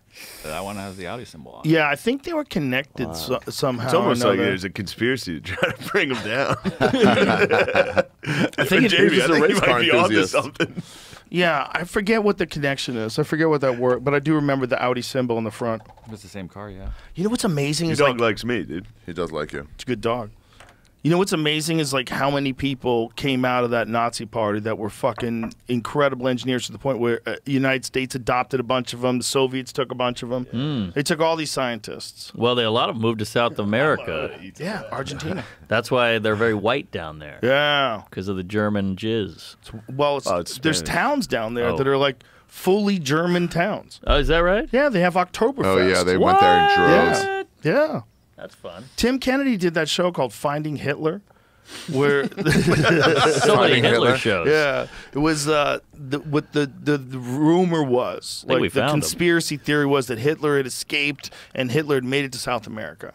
That one has the Audi symbol on it. Yeah, I think they were connected somehow. It's almost or like another. there's a conspiracy to try to bring him down. I think Jamie, he's I a think race you car might be onto enthusiast. something. Yeah, I forget what the connection is. I forget what that word, but I do remember the Audi symbol in the front. It's the same car, yeah. You know what's amazing Your is dog like likes me, dude. He does like you. it's a good dog. You know what's amazing is like how many people came out of that Nazi party that were fucking incredible engineers to the point where the United States adopted a bunch of them, the Soviets took a bunch of them. They took all these scientists. Well, a lot of them moved to South America. Yeah, Argentina. That's why they're very white down there. Yeah. Because of the German jizz. Well, it's there's Spanish. towns down there Oh. that are like fully German towns. Oh, is that right? Yeah, they have Oktoberfest. Oh, yeah, they went there in droves. Yeah. Yeah. That's fun. Tim Kennedy did that show called Finding Hitler, where So many Finding Hitler Hitler? shows. yeah, it was what the rumor was, think we like the found him. conspiracy theory was that Hitler had escaped and Hitler had made it to South America,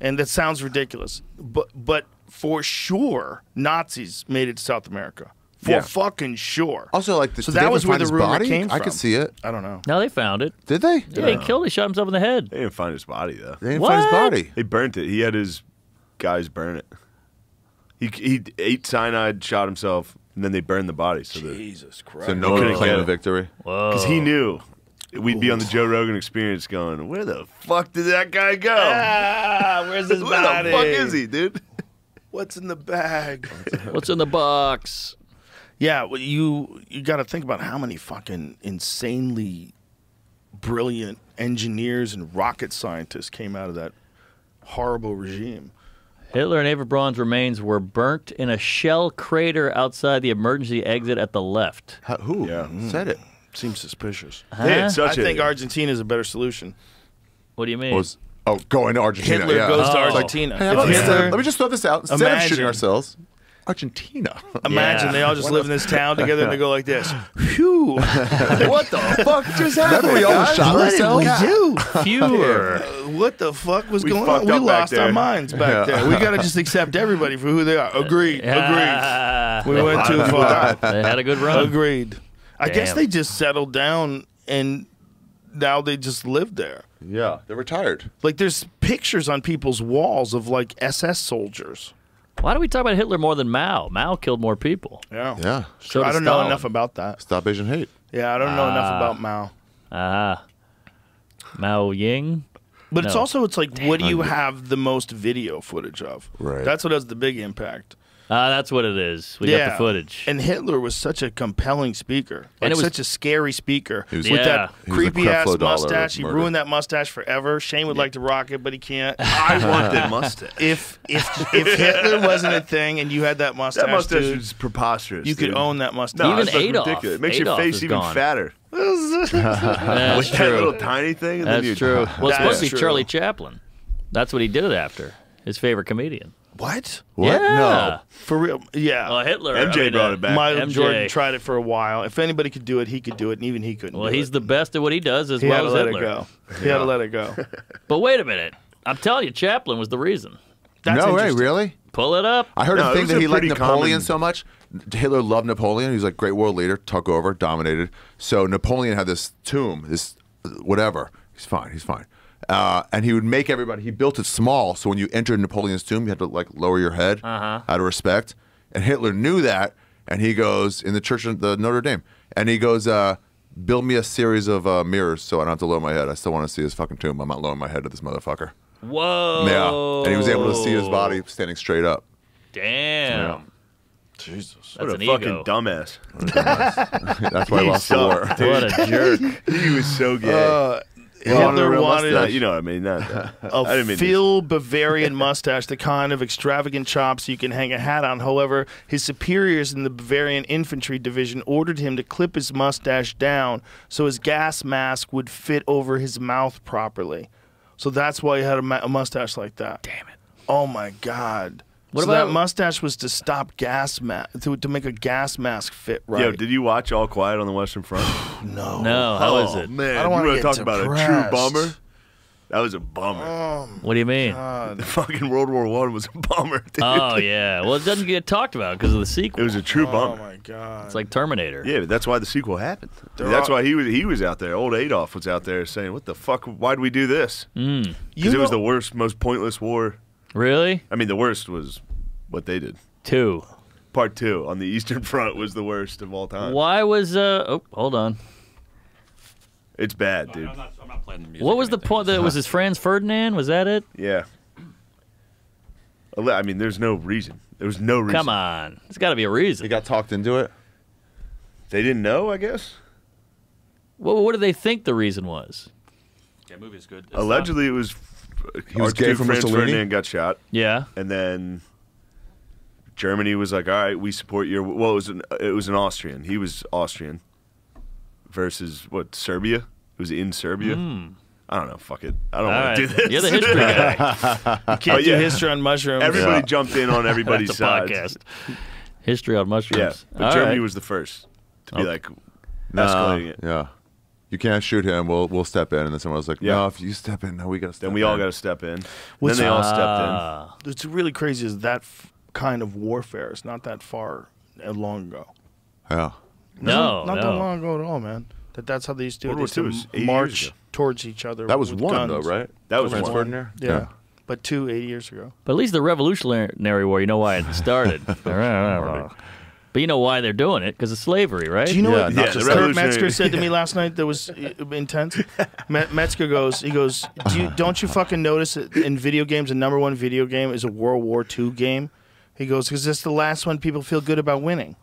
and that sounds ridiculous, but for sure Nazis made it to South America. For Yeah. fucking sure. Also, like, So did that they was ever where find the his rumor body? came I from. could see it. I don't know. No, they found it. Did they? Yeah, he killed. He shot himself in the head. They didn't find his body, though. They didn't find his What? body. They burnt it. He had his guys burn it. He ate cyanide, shot himself, and then they burned the body. So Jesus Christ. So no one Couldn't claimed get a it. victory. Whoa. because he knew we'd be on the Joe Rogan Experience going, where the fuck did that guy go? Ah, where's his Where body? the fuck is he, dude? What's in the bag? What's in the box? Yeah, well, you got to think about how many fucking insanely brilliant engineers and rocket scientists came out of that horrible regime. Hitler and Eva Braun's remains were burnt in a shell crater outside the emergency exit at the left. Who said it? Seems suspicious. They had I such a- think Argentina is a better solution. What do you mean? Going to Argentina. Hitler yeah. goes to Oh. Argentina. Hey, If let Hitler- me just throw this out. Instead of Imagine. shooting ourselves, Argentina. Imagine they all just live in this town together and they go like this. Phew. What the fuck just happened? Remember we all guys? shot What did we ourselves? do? Fewer. What the fuck was We going on? fucked We up back lost our there. minds back there. We got to just accept everybody for who they are. Agreed. Yeah. Agreed. We went too far. They had a good run. Agreed. I guess Damn. they just settled down and now they just live there. Yeah, they're retired. Like there's pictures on people's walls of like SS soldiers. Why do we talk about Hitler more than Mao? Mao killed more people. Yeah. Yeah. So I did don't know Stalin. enough about that. Stop Asian hate. Yeah, I don't know enough about Mao. Mao Ying. But it's No. also, it's like, what do you have the most video footage of? Right. That's what has the big impact. That's what it is. We got the footage. And Hitler was such a compelling speaker. Like And it was such a scary speaker. He was- with Yeah. that He was a creepy ass Creflo Dollar mustache. He murder. ruined that mustache forever. Shane would like to rock it, but he can't. I want that mustache. If Hitler wasn't a thing and you had that mustache, That mustache dude, is preposterous. you could dude. own that mustache. No, Even it's like Adolf. ridiculous. It makes Adolf your face is even gone. fatter. That's With that true. little tiny thing. And then That's you, true. Well, it's That supposed is to be true. Charlie Chaplin. That's what he did it after. His favorite comedian. What? What? Yeah. No. For real? Yeah. Well, Hitler. MJ brought it back. Michael MJ. Jordan tried it for a while. If anybody could do it, he could do it, and even he couldn't. Well, do he's it. the best at what he does as He had well to as let Hitler. it go. He had to let it go. But wait a minute. I'm telling you, Chaplin was the reason. That's No way, interesting. really? Pull it up. I heard No, a it thing was that a he liked pretty Napoleon common- so much. Hitler loved Napoleon. He was like great world leader, took over, dominated. So Napoleon had this tomb, this whatever. He's fine. He's fine. And he would make everybody. He built it small, so when you entered Napoleon's tomb, you had to like lower your head out of respect. And Hitler knew that, and he goes in the church of the Notre Dame, and he goes, "Build me a series of mirrors, so I don't have to lower my head. I still want to see his fucking tomb. I'm not lowering my head to this motherfucker." Whoa. Yeah, and he was able to see his body standing straight up. Damn. Yeah. Jesus. That's what an a fucking ego. dumbass. That's why he lost the war. sucked, dude. What a jerk. He was so gay. Hitler wanted Not, you know what I mean? Not that. I a didn't mean to- Phil Bavarian mustache, the kind of extravagant chops you can hang a hat on. However, his superiors in the Bavarian Infantry Division ordered him to clip his mustache down so his gas mask would fit over his mouth properly. So that's why he had a mustache like that. Damn it. Oh my God. What so about- that mustache was to stop gas to make a gas mask fit right. Yo, did you watch All Quiet on the Western Front? No. No, how is Oh, it? man, I don't you wanna want to get talk about a true depressed. bummer? That was a bummer. What do you mean? The fucking World War I was a bummer, dude. Oh, yeah. Well, it doesn't get talked about because of the sequel. It was a true Oh bummer. my God. It's like Terminator. Yeah, but that's why the sequel happened. There That's are- why he was out there. Old Adolf was out there saying, "What the fuck? Why'd we do this?" Mm. Because it was the worst, most pointless war. Really? I mean, the worst was what they did. 2. Part 2 on the Eastern Front was the worst of all time. Why was oh, hold on. It's bad, dude. I'm not playing the music. What was the point? That was his Franz Ferdinand? Was that it? Yeah. I mean, there's no reason. There was no reason. Come on. There's got to be a reason. He got talked into it. They didn't know, I guess. Well, what do they think the reason was? Yeah, movie's good. It's Allegedly, it was He was gay Archduke for Franz Mussolini? Ferdinand got shot, Yeah. and then Germany was like, "All right, we support your." Well, it was an Austrian. He was Austrian versus what? Serbia. It was in Serbia. I don't know. Fuck it. I don't All want to right. do this. You're the history guy. You can't do yeah. history on mushrooms. Everybody jumped in on everybody's That's a side. podcast. History on Yeah, mushrooms. but All Germany right. was the first to be Okay. like escalating it. Yeah. You can't shoot him. We'll step in. And then someone was like, Yeah. "No, if you step in, no, we got to step in." Then we all got to step in. What's- then they all stepped in. What's really crazy is that kind of warfare is not that far long ago. Yeah. No, not no. that long ago at all, man. That's how they used to do it. World They War II used was to 80 years march ago. towards each other. That was with one, guns. though, right? That was Franz one. Ferdinand? Yeah. But 80 years ago. But at least the Revolutionary War, you know why it started. But you know why they're doing it? Because of slavery, right? Do you know what not Kurt just Metzger revolutionary- said to me last night that was intense? Metzger goes, don't you fucking notice that in video games, the #1 video game is a World War II game? He goes, because it's the last one people feel good about winning.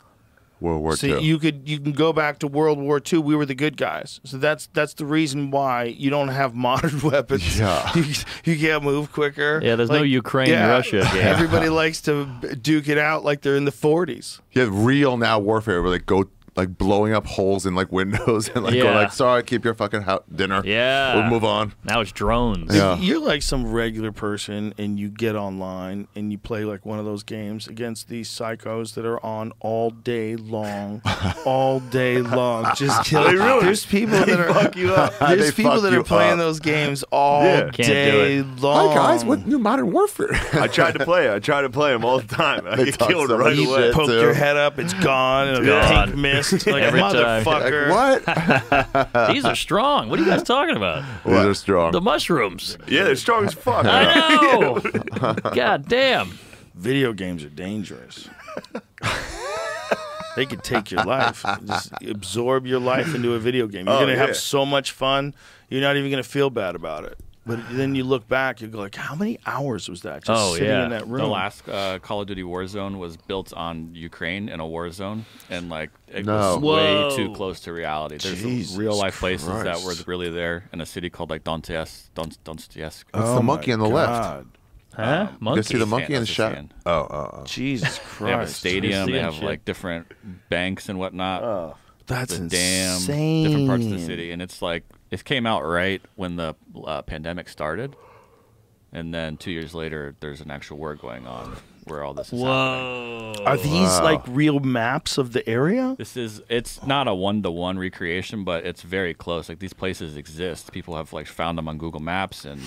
World War So II. you can go back to World War II. We were the good guys. So that's the reason why you don't have modern weapons. Yeah. you can't move quicker. Yeah, there's no Ukraine-Russia game. Everybody likes to duke it out like they're in the 40s. You have real now warfare where they go like blowing up holes in like windows and like going like, sorry, keep your fucking dinner. Yeah. We'll move on. Now it's drones. Yeah. If you're like some regular person and you get online and you play like one of those games against these psychos that are on all day long, just killing. There's people that are fuck you up. There's people that are playing those games all day long. Hi guys, what new Modern Warfare? I tried to play them all the time. I get killed right away. Poke your head up, it's gone. And a pink mist. Like Every motherfucker. Like, what? These are strong. What are you guys talking about? These are strong. The mushrooms. Yeah, they're strong as fuck. I know. God damn. Video games are dangerous. They could take your life. Just absorb your life into a video game. You're going to have so much fun, you're not even going to feel bad about it. But then you look back, you go like, how many hours was that just sitting in that room? The last Call of Duty Warzone was built on Ukraine in a war zone, and like it was way too close to reality. There's real life places that were really there in a city called like Donetsk. What's the monkey on the left? Huh? You guys see the monkey in the shot? Oh. Jesus Christ. They have a stadium. They have like different banks and whatnot. That's insane. Different parts of the city, and it's like it came out right when the pandemic started, and then 2 years later, there's an actual war going on where all this is happening. Are these like real maps of the area? It's not a one-to-one recreation, but it's very close. Like these places exist. People have like found them on Google Maps, and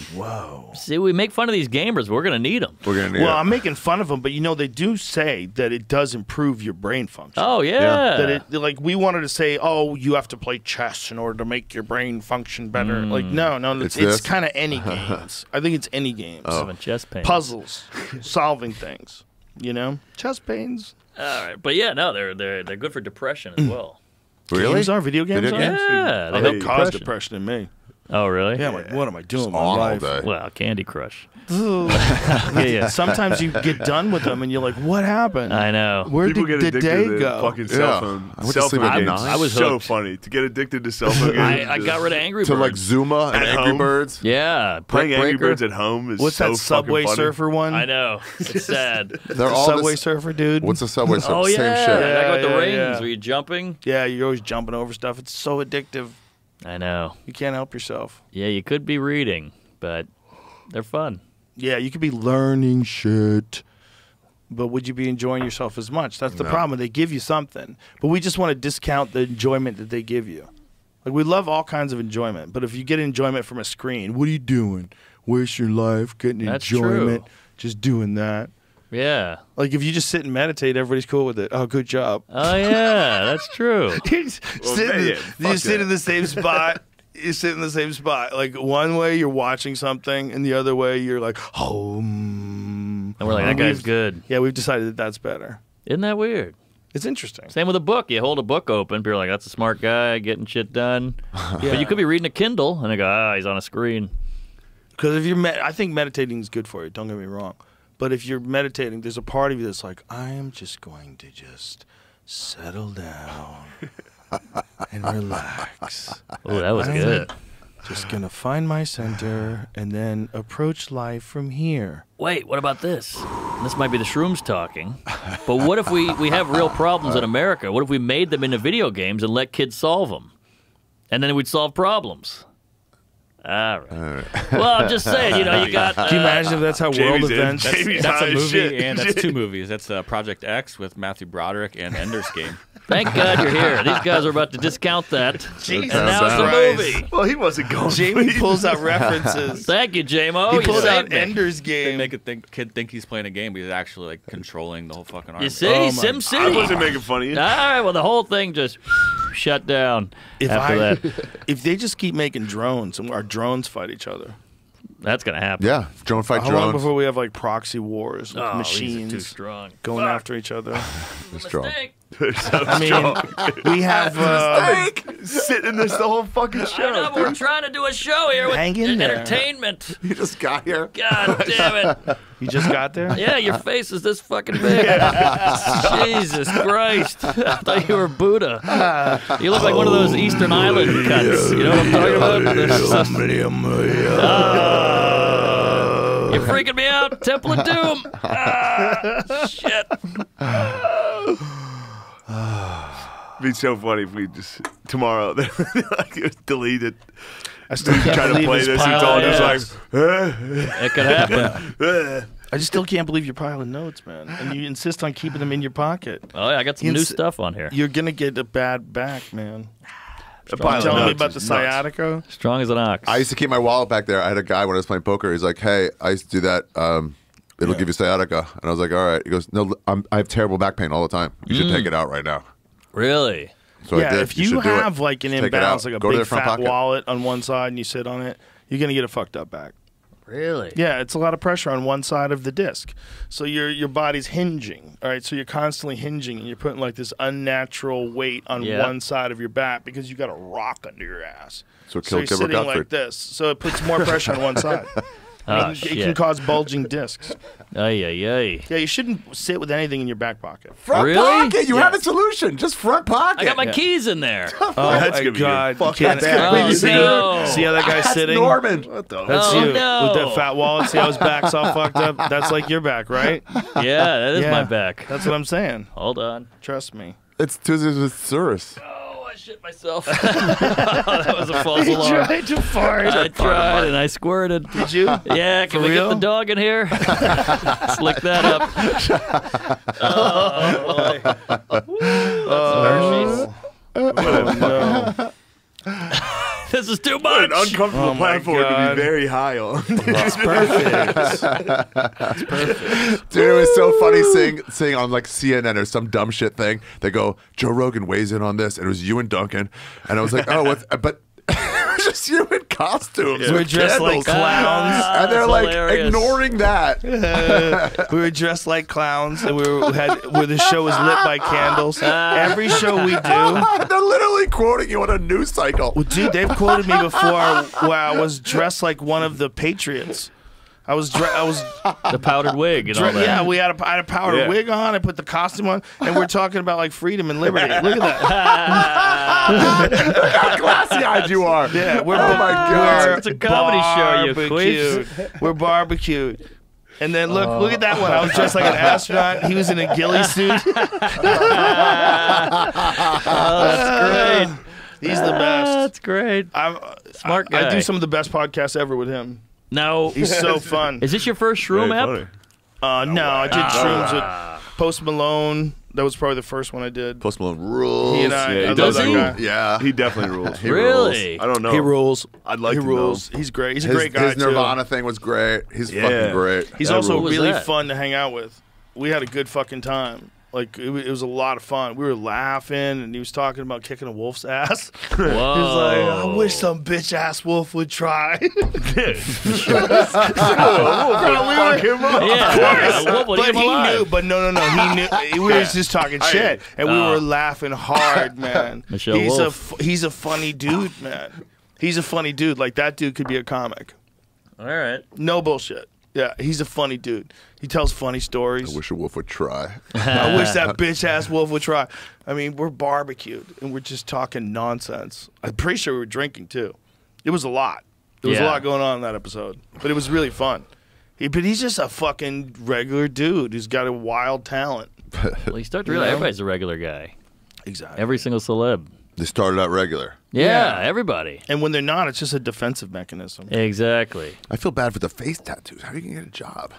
See, we make fun of these gamers, but we're gonna need them. We're gonna need Well, I'm making fun of them, but you know they do say that it does improve your brain function. Oh yeah. That it like we wanted to say, oh, you have to play chess in order to make your brain function better. Like no, it's kind of any games. I think it's any games. Chess pains. Puzzles, solving things. You know, chest pains. All right, but yeah, no, they're good for depression as well. Really? Games are video games. Yeah, they help cause depression in me. Oh, really? Yeah, I'm like, what am I doing with my all life? day. Well, Candy Crush. yeah. Sometimes you get done with them and you're like, what happened? I know. Where People did get the addicted day to go? fucking cell phone. I went to sleep at games. 9. I was so hooked. funny to get addicted to cell phone games. I got rid of Angry Birds. To like Zuma and At Angry home? Birds. Yeah, Playing Angry Breaker. Birds at home is What's so that Subway fucking funny. Surfer one? I know. It's sad. They're all Subway this- Surfer, dude. What's a Subway Surfer? Oh yeah, Same shit. that guy with the Yeah, rings. yeah. Were you jumping? Yeah, you're always jumping over stuff. It's so addictive. I know. You can't help yourself. Yeah, you could be reading, but they're fun. Yeah, you could be learning shit, but would you be enjoying yourself as much? That's the problem. They give you something, but we just want to discount the enjoyment that they give you. Like, we love all kinds of enjoyment, but if you get enjoyment from a screen, what are you doing? Waste your life getting That's enjoyment, true. just doing that. Yeah. Like, if you just sit and meditate, everybody's cool with it. Oh, good job. Oh yeah, that's true. You sit in the same spot. You sit in the same spot. Like, one way you're watching something, and the other way you're like, And we're like, that guy's good. Yeah, we've decided that that's better. Isn't that weird? It's interesting. Same with a book. You hold a book open, people are like, that's a smart guy getting shit done. But you could be reading a Kindle, and they go, he's on a screen. Because if you're, I think meditating is good for you. Don't get me wrong. But if you're meditating, there's a part of you that's like, I am just going to just settle down and relax. Oh, that was good. Just gonna find my center and then approach life from here. Wait, what about this? This might be the shrooms talking. But what if we have real problems in America? What if we made them into video games and let kids solve them? And then we'd solve problems. All right. Well, I'm just saying, you know, you got... Can you imagine if that's how world events... That's a movie, and that's 2 movies. That's Project X with Matthew Broderick and Ender's Game. Thank God you're here. These guys are about to discount that. Jesus and now it's a movie. Well, he wasn't going. Jamie pulls out references. Thank you, J-Mo. He pulls out me. Ender's They Game. make a kid think he's playing a game, but he's actually like controlling the whole fucking army. You see, Sim City. I wasn't making fun of you. All right, well, the whole thing just shut down after that. If they just keep making drones and our drones fight each other. That's going to happen. Yeah, drone fight How drones. long before we have like proxy wars with Oh, machines these are too strong. going after each other? They're strong. I mean, we have sitting in this the whole fucking show. I know, but we're trying to do a show here with Hang in there. entertainment. You just got here. God damn it. You just got there? Yeah, your face is this fucking big. Jesus Christ. I thought you were Buddha. You look like one of those Eastern Island cuts. You know what I'm talking about? You're freaking me out. Temple of Doom. Shit. It'd be so funny if we just tomorrow delete it. I still can't try to believe play his this. It's pile all of just notes. like It could happen. I just still can't believe you're piling notes, man. And you insist on keeping them in your pocket. Oh, yeah, I got some new stuff on here. You're gonna get a bad back, man. Strong Telling me as about the sciatica. Strong as an ox. I used to keep my wallet back there. I had a guy when I was playing poker. He's like, "Hey, I used to do that. It'll give you sciatica." And I was like, "All right." He goes, "No, I have terrible back pain all the time. You should take it out right now." Really? So I Yeah, did. if should you do it. have like an Just take it imbalance, out. like a Go to big the front fat pocket. wallet on one side and you sit on it, you're gonna get a fucked up back. Really? Yeah, it's a lot of pressure on one side of the disc. So your body's hinging. All right, so you're constantly hinging and you're putting like this unnatural weight on one side of your back because you got a rock under your ass. So you're kill sitting Gilbert like Gottfried. this. So it puts more pressure on one side. Oh, It shit. can cause bulging discs. Ay, ay, ay. Yeah, you shouldn't sit with anything in your back pocket. Front pocket. You have a solution. Just front pocket. I got my keys in there. Oh That's my gonna be God! good. You can't- That's gonna be see, no. see how that guy's That's sitting? Norman. What the? That's Oh, you no. with that fat wallet. See how his back's all fucked up? That's like your back, right? Yeah, that is Yeah. my back. That's what I'm saying. Hold on. Trust me. It's Tuesdays. Oh, I shit myself. That was a false alarm. tried to fart. I tried and I squirted. Did you? Yeah, can For we real? get the dog in here? Slick that up. Oh, boy. Oh, no. This is too What an much. uncomfortable Oh my platform to God. be very high on. That's perfect. That's perfect. Dude, it was so funny seeing on like CNN or some dumb shit thing. They go, Joe Rogan weighs in on this, and it was you and Duncan, and I was like, oh, what? But it was just you in costumes. We're with dressed like candles. clowns. and they're That's like hilarious. ignoring that. We were dressed like clowns, and where the show was lit by candles. Every show we do. They're literally quoting you on a news cycle. Well, dude, they've quoted me before where I was dressed like one of the Patriots. I was The powdered wig and all that. yeah, I had a powdered wig on. I put the costume on, and we're talking about like freedom and liberty. Look at that. Look how glassy-eyed you are. Yeah, we're Oh my God. It's a comedy show, you barbecued. We're barbecued. And then look at that one. I was dressed like an astronaut. He was in a ghillie suit. Oh, that's great. He's the best. That's great. Smart guy. I do some of the best podcasts ever with him. No. He's so fun. Is this your first shroom app? No, I did shrooms with Post Malone. That was probably the first one I did. Post Malone rules. He and I Yeah, he love does that rule. guy. Yeah. He definitely rules. He Really? rules. I don't know. He rules. I'd like he to rules. know. He's great. He's a His, great guy his Nirvana too. thing was great. He's Yeah. fucking great. He's That also rules. really that? fun to hang out with. We had a good fucking time. Like it was a lot of fun. We were laughing, and he was talking about kicking a wolf's ass. He was like, "I wish some bitch ass wolf would try." Fuck him up. Yeah. What would But he he knew. alive? But no. He knew. We were just talking shit, and we were laughing hard, man. Michelle he's Wolf. he's a funny dude, man. He's a funny dude. Like that dude could be a comic. All right. No bullshit. Yeah, he's a funny dude. He tells funny stories. I wish a wolf would try. I wish that bitch ass wolf would try. I mean, we're barbecued and we're just talking nonsense. I'm pretty sure we were drinking too. It was a lot. There was a Yeah. lot going on in that episode, but it was really fun. But he's just a fucking regular dude who's got a wild talent. Well, you start to realize everybody's a regular guy. Exactly. Every single celeb. They started out regular. Yeah, everybody. And when they're not, it's just a defensive mechanism. Exactly. I feel bad for the face tattoos. How are you going to get a job?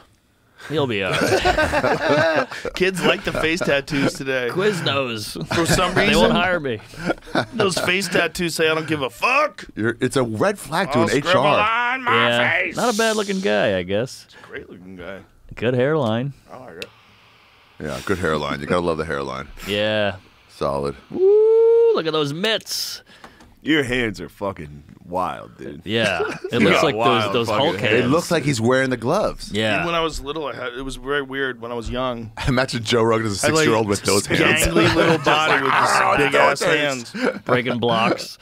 He'll be all right. Kids like the face tattoos today. Quiznos. For some reason. They won't hire me. Those face tattoos say I don't give a fuck. It's a red flag to I'll an scribble HR. on my face. Not a bad looking guy, I guess. Great looking guy. Good hairline. I like it. Yeah, good hairline. You got to love the hairline. Yeah. Solid. Woo, look at those mitts. Your hands are fucking wild, dude. Yeah. It looks like wild those fucking Hulk hands. hands. It looks like he's wearing the gloves. Yeah. When I was little, it was very weird when I was young. Imagine Joe Rogan as a I had, 6-year-old with those hands. Gangly little body with just big ass hands. Breaking blocks.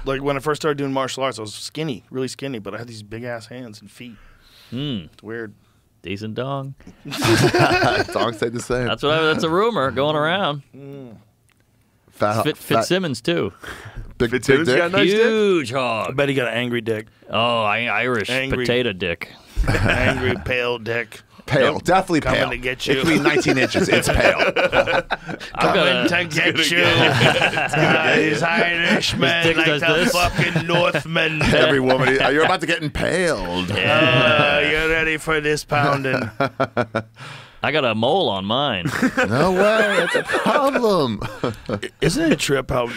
Like when I first started doing martial arts, I was skinny, really skinny, but I had these big ass hands and feet. It's weird. Decent dong. Dong stayed the same. That's a rumor going around. Fitzsimmons too. Big Fitzsimmons dick. got a nice dick? Huge I hog. bet he got an angry dick. Oh, Irish Angry. potato dick. Angry, pale dick. Pale. Nope. Definitely Coming pale. to get you. It could be 19 inches. It's pale. Coming to get you. These Irishmen like the fucking Northmen. Every woman, you're about to get impaled. You're ready for this pounding. I got a mole on mine. No way. That's a problem. Isn't it a trip how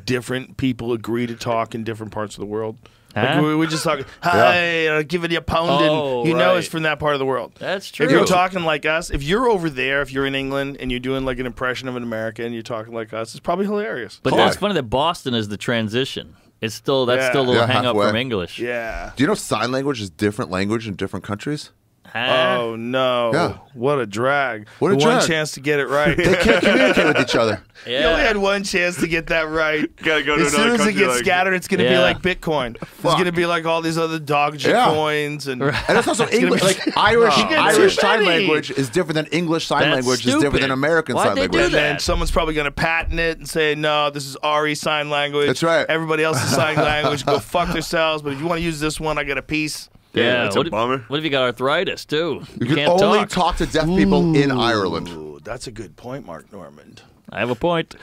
different people agree to talk in different parts of the world? Like Huh? we're just talking, hi, giving you a pounding. Oh, you know right. it's from that part of the world. That's true. If you're talking like us, if you're over there, if you're in England and you're doing like an impression of an American and you're talking like us, it's probably hilarious. But that's funny that Boston is the transition. It's still still a little hang up halfway. from English. Yeah. Do you know sign language is different language in different countries? Oh no! Yeah. What a drag! What a One drag. chance to get it right. They can't communicate with each other. You only had one chance to get that right. Gotta go to as another soon as it country, gets like- scattered, it's going to be Yeah. like Bitcoin. It's going to be like all these other dog shit Yeah. coins, and And it's also It's gonna English. be- Like Irish, You get Irish too sign many. language is different than English sign That's language. Is different stupid. than American Why'd sign they do language. and then that? someone's probably going to patent it and say, no, this is RE sign language. That's right. Everybody else's sign language, go fuck themselves. But if you want to use this one, I get a piece. Yeah, that's what a if, bummer. What if you got arthritis too? You can can't only talk. talk to deaf people in Ireland. Ooh, that's a good point, Mark Normand. I have a point.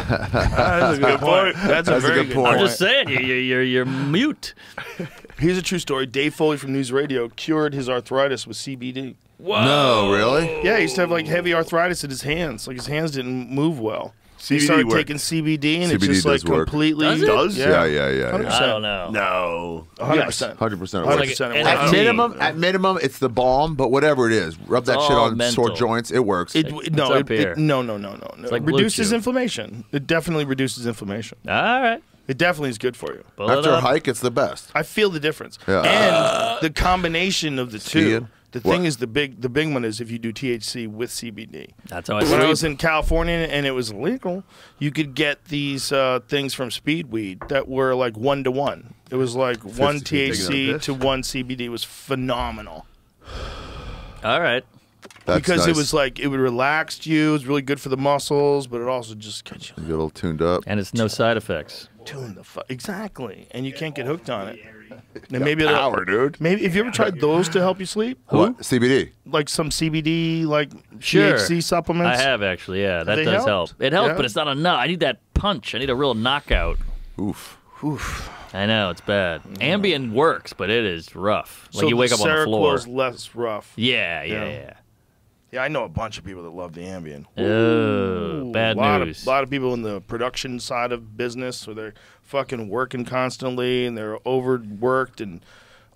That's a good point. That's a very good point. I'm just saying, you're mute. Here's a true story. Dave Foley from News Radio cured his arthritis with CBD. Whoa. No, really? Yeah, he used to have like heavy arthritis in his hands. Like his hands didn't move well. He CBD started work. taking CBD and it CBD just like does work. completely Does it? Does? Yeah, Yeah. 100%. I don't know. No. 100%. 100%. It's 100% like it an works. NFT. At minimum, it's the balm, but whatever it is, rub that It's shit all on sore mental. joints. It works. It, no, up it, here? it, no. like It Blue reduces Chew. inflammation. It definitely reduces inflammation. All right. It definitely is good for you. Pull it After a up. hike, it's the best. I feel the difference. Yeah. And the combination of the two. Skiing? The What? thing is, the big one is if you do THC with CBD. That's how I When sleep. I was in California and it was legal, you could get these things from Speedweed that were like 1-to-1. It was like 1 taking THC out to 1 CBD. It was phenomenal. All right. That's Because nice. it was like, it would relax you. It was really good for the muscles, but it also just got you You get a little tuned up. And it's no side effects. tuned the fuck. Exactly. And you can't get hooked on it. And maybe Power, dude. Maybe if you ever tried those to help you sleep, What? CBD. like some CBD, like Sure. THC supplements. I have actually, yeah. That They does help? help. It helps, Yeah. but it's not enough. I need that punch. I need a real knockout. Oof. Oof. I know, it's bad. Ambien works, but it is rough. Like So you wake up on the floor. Seroquel's less rough. Yeah. Yeah, I know a bunch of people that love the Ambien. Oh, bad news. A lot of people in the production side of business, where they're fucking working constantly and they're overworked and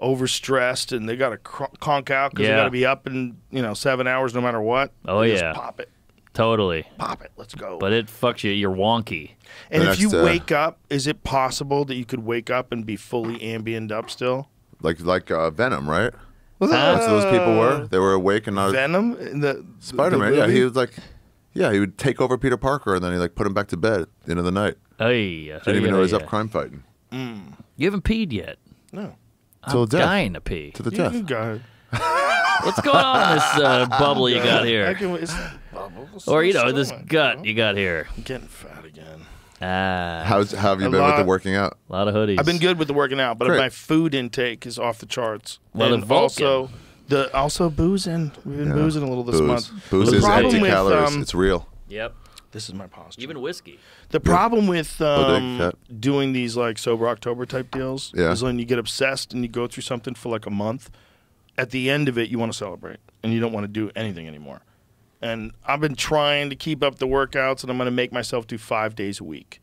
overstressed, and they got to conk out because they Yeah. got to be up in 7 hours no matter what. Oh, They yeah. just pop it, Totally. pop it. Let's go. But it fucks you. You're wonky. And The if you next, wake up, is it possible that you could wake up and be fully ambient up still? Like Venom, right? That's what those people were. They were awake and not Venom in the Spider-Man. the Yeah, movie? he was like, yeah, he would take over Peter Parker and then he like put him back to bed at the end of the night. Hey, Didn't even know he was up crime fighting. You haven't peed yet. No. Till I'm death. dying to pee. To the You death. can go. What's going on in this bubble you got I here? can, it's bubble. Or, It's this stomach, gut you got here. I'm getting fat again. Ah, How have you A been with the lot. working out? a lot of hoodies. I've been good with the working out, but Great. my food intake is off the charts. Well, and the Vulcan. also boozing. We've been boozing a little this month. Booze The is problem empty with, calories. It's real. Yep. This is my posture. Even whiskey. The problem with Cat. doing these like sober October type deals Yeah. is when you get obsessed and you go through something for like a month. At the end of it, you want to celebrate and you don't want to do anything anymore. And I've been trying to keep up the workouts, and I'm going to make myself do 5 days a week.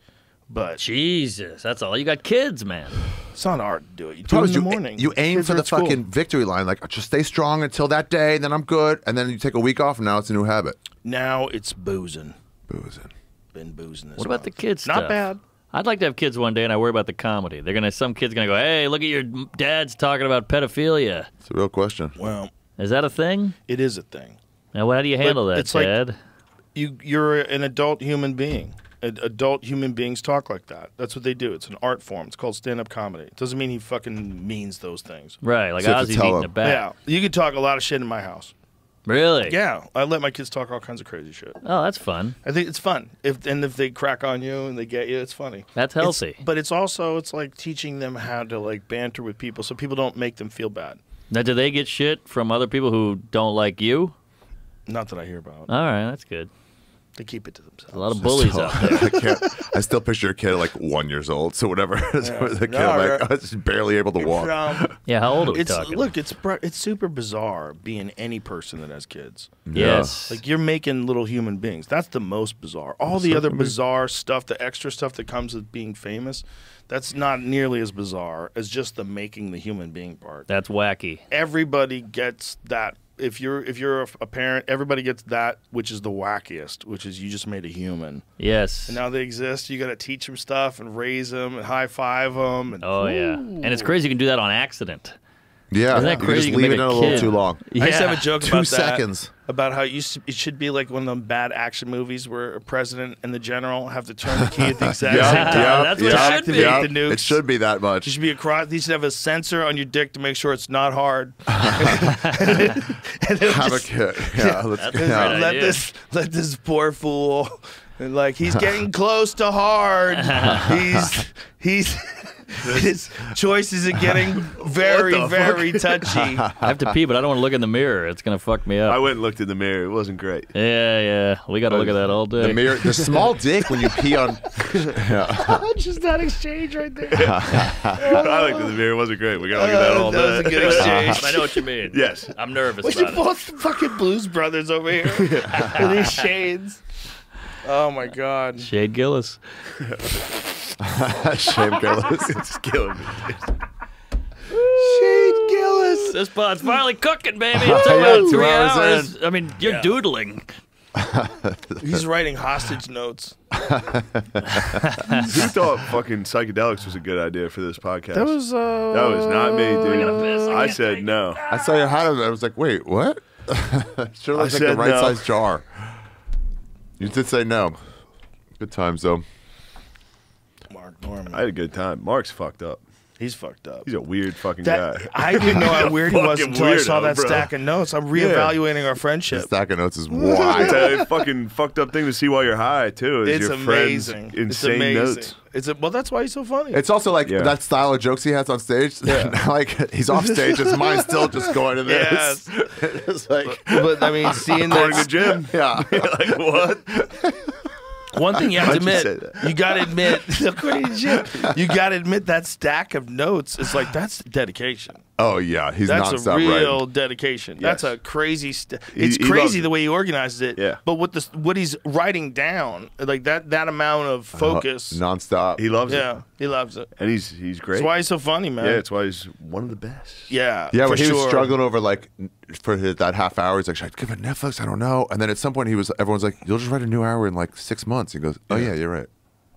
But Jesus, that's all. You got kids, man. it's not hard to do it. You do it Problem in the is morning. you aim Kids for are the at school. fucking victory line. Like, just stay strong until that day, then I'm good. And then you take a week off, and now it's a new habit. Now it's boozing. Boozing. Been boozing this What about the month. kids Not stuff? bad. I'd like to have kids one day, and I worry about the comedy. Some kid's gonna go, "Hey, look at your dad's talking about pedophilia." It's a real question. Well, Is that a thing? it is a thing. Now, how do you handle that, it's like- Dad? You're an adult human being. Adult human beings talk like that. That's what they do. It's an art form. It's called stand-up comedy. It doesn't mean he fucking means those things. Right, like So you have to Ozzy's tell eating him. a bat. Yeah, you can talk a lot of shit in my house. Really? Yeah, I let my kids talk all kinds of crazy shit. Oh, that's fun. I think it's fun. If they crack on you and they get you, it's funny. That's healthy. But it's also like teaching them how to like banter with people, so people don't make them feel bad. Now, do they get shit from other people who don't like you? Not that I hear about. All right, that's good. They keep it to themselves. A lot of bullies out there. I still picture a kid like 1 year old, so whatever. The kid, No, like, right. I was barely able to walk. Yeah, how old are we it's, talking? Look, it's super bizarre being any person that has kids. Yes. Like, you're making little human beings. That's the most bizarre. All the other bizarre stuff, the extra stuff that comes with being famous, that's not nearly as bizarre as just the making the human being part. That's wacky. Everybody gets that. If you're a parent, everybody gets that, which is the wackiest, which is you just made a human. Yes. And now they exist. You got to teach them stuff and raise them and high five them. And, Oh, yeah. And it's crazy you can do that on accident. Yeah. Isn't that You crazy? just leave it in a little too long. I used to have a joke Two about that. seconds. About how it should be like one of them bad action movies where a president and the general have to turn the key at the exact same time. That's what it should be. Activate the nukes. It should be that much. There should be you should have a sensor on your dick to make sure it's not hard. Have a kid. Yeah, let's That's go. a great idea. Let this poor fool, and like he's getting close to hard. He's his choices are getting very touchy. I have to pee, but I don't want to look in the mirror. It's gonna fuck me up. I went and looked in the mirror. It wasn't great. Yeah. We got to look at that all day. The mirror, the small dick when you pee on. Just that exchange right there. I looked in the mirror. It wasn't great. We got to look at that all day. That was a good exchange. I know what you mean. Yes. I'm nervous Well, you're about it. both fucking Blues Brothers over here with these shades. Oh my God. Shade Gillis. Shame Gillis. It's killing me. Shade Gillis. This pod's finally cooking, baby. It's about 2 3 hours hours. I mean, you're doodling. He's writing hostage notes. Who thought fucking psychedelics was a good idea for this podcast? That was not me, dude. I said no. I saw you had it. I was like, wait, what? Sure looks like the said right no. size jar. You did say no. Good times, though. Mark Norman. I had a good time. Mark's fucked up. He's fucked up. He's a weird fucking That, guy. I didn't know how weird he was Fucking until I saw weirdo, that bro. stack of notes. I'm reevaluating our The friendship. stack of notes is It's wild. a fucking fucked up thing to see while you're high, too. Is It's your amazing. friend's It's insane amazing. notes. Well, that's why he's so funny. It's also like Yeah. that style of jokes he has on stage. Like he's off stage, his mind's still just going to this. It's like, but I mean, seeing According to that. Jim. yeah. Like, what? One thing you have to Why'd you admit, say that? you got to admit, according to Jim, you got to admit that stack of notes is like that's dedication. Oh yeah, he's That's nonstop a real writing. dedication. Yes. That's a crazy. It's He loves crazy it. the way he organizes it. Yeah. But what he's writing down, like that amount of focus. Nonstop. He loves Yeah, it. he loves it. And he's great. That's why he's so funny, man. Yeah, it's why he's one of the best. Yeah, Yeah, for when he was sure. struggling over like for that half hour, he's like, "Should I give it Netflix? I don't know." And then at some point, everyone's like, "You'll just write a new hour in like 6 months." He goes, "Oh yeah, you're right."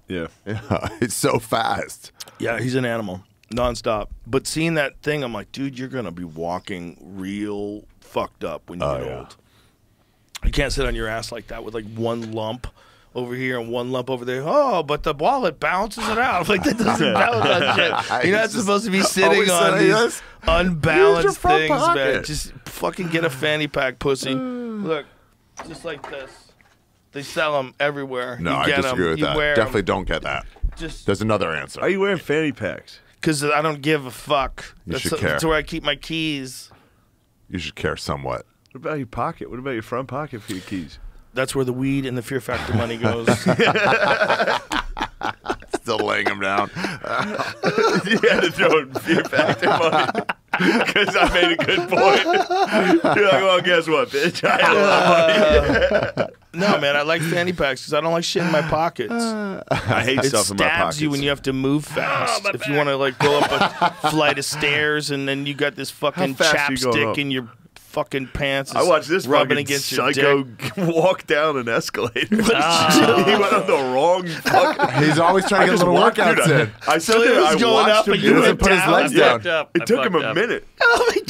Yeah. Yeah, it's so fast. Yeah, he's an animal, nonstop. But seeing that thing, I'm like, dude, you're gonna be walking real fucked up when you get old. You can't sit on your ass like that with like one lump over here and one lump over there. Oh, but the wallet balances it out. Like that doesn't balance that shit. You're not He's just supposed to be sitting always on saying these this. unbalanced Use your front things, man. pocket. Just fucking get a fanny pack, pussy. Look, just like this. They sell them everywhere. No, you I get disagree 'em, with you that. wear 'em. Definitely don't get that. Just There's another answer. Why are you wearing fanny packs? because I don't give a fuck. You should care. That's where I keep my keys. You should care somewhat. What about your pocket? What about your front pocket for your keys? That's where the weed and the Fear Factor money goes. Still laying him down. You had to throw in Fear Factor money because I made a good point. You're like, well, guess what, bitch? I had a lot of money. No, man, I like fanny packs because I don't like shit in my pockets. I hate It stuff in my pockets. stabs you when you have to move fast. If you want to like go up a flight of stairs and then you got this fucking How fast are you going chapstick up? in your fucking pants. I watched this rubbing fucking against psycho your dick. walk down an escalator. He went on the wrong fucking... He's always trying to get I just little walked- workouts dude, in. I So stood it there, was I going watched up him and do you it. went put his down? legs Yeah. down. It took him a minute. Oh my god!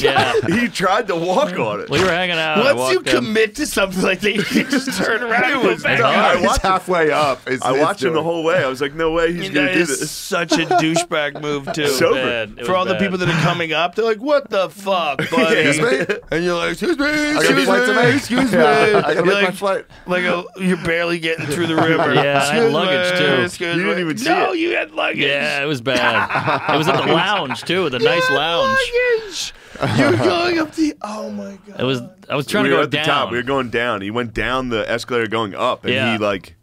Yeah. He tried to walk on it. We were hanging out. I Once you walked in. commit to something like that, you can just turn around and go back. I He's watched him. halfway up. I watched him the whole way. I was like, no way he's You going know, to do it's this. such a douchebag move too. Sober. Bad. It For was all the bad. people that are coming up, they're like, "What the fuck, buddy?" Excuse me? And you're like, "Excuse me, I got a excuse flight to me, make. excuse me." Yeah, I gotta You're make like, my flight. Like you're barely getting through the river. Yeah, I had Excuse luggage, me, too. excuse You didn't me. even see No, it. you had luggage. Yeah, it was bad. It was at the lounge too, the nice lounge. Luggage. You're going up the. Oh my god. It was. I was trying we to were go at the down. top. We were going down. He went down the escalator going up, and Yeah. he like.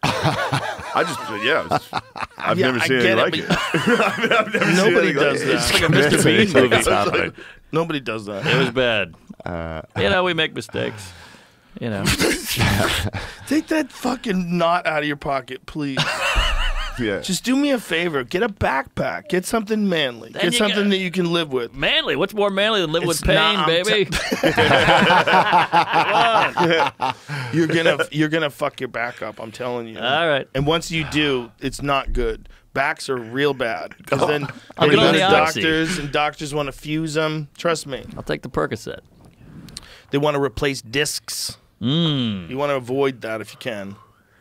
I've Yeah, never I seen get anything it, like it. I've never Nobody seen anything does like that. it. It's like a Mr. Bean movie. It's like- Nobody does that. It was bad. We make mistakes. Take that fucking knot out of your pocket, please. Yeah. Just do me a favor. Get a backpack. Get something manly. Then Get you something got- that you can live with. Manly. What's more manly than living with It's pain, not- I'm baby? You're gonna fuck your back up. I'm telling you. All right. And once you do, it's not good. Backs are real bad because then I'll they get go on to the Oxy. doctors and doctors want to fuse them. Trust me. I'll take the Percocet. They want to replace discs. You want to avoid that if you can.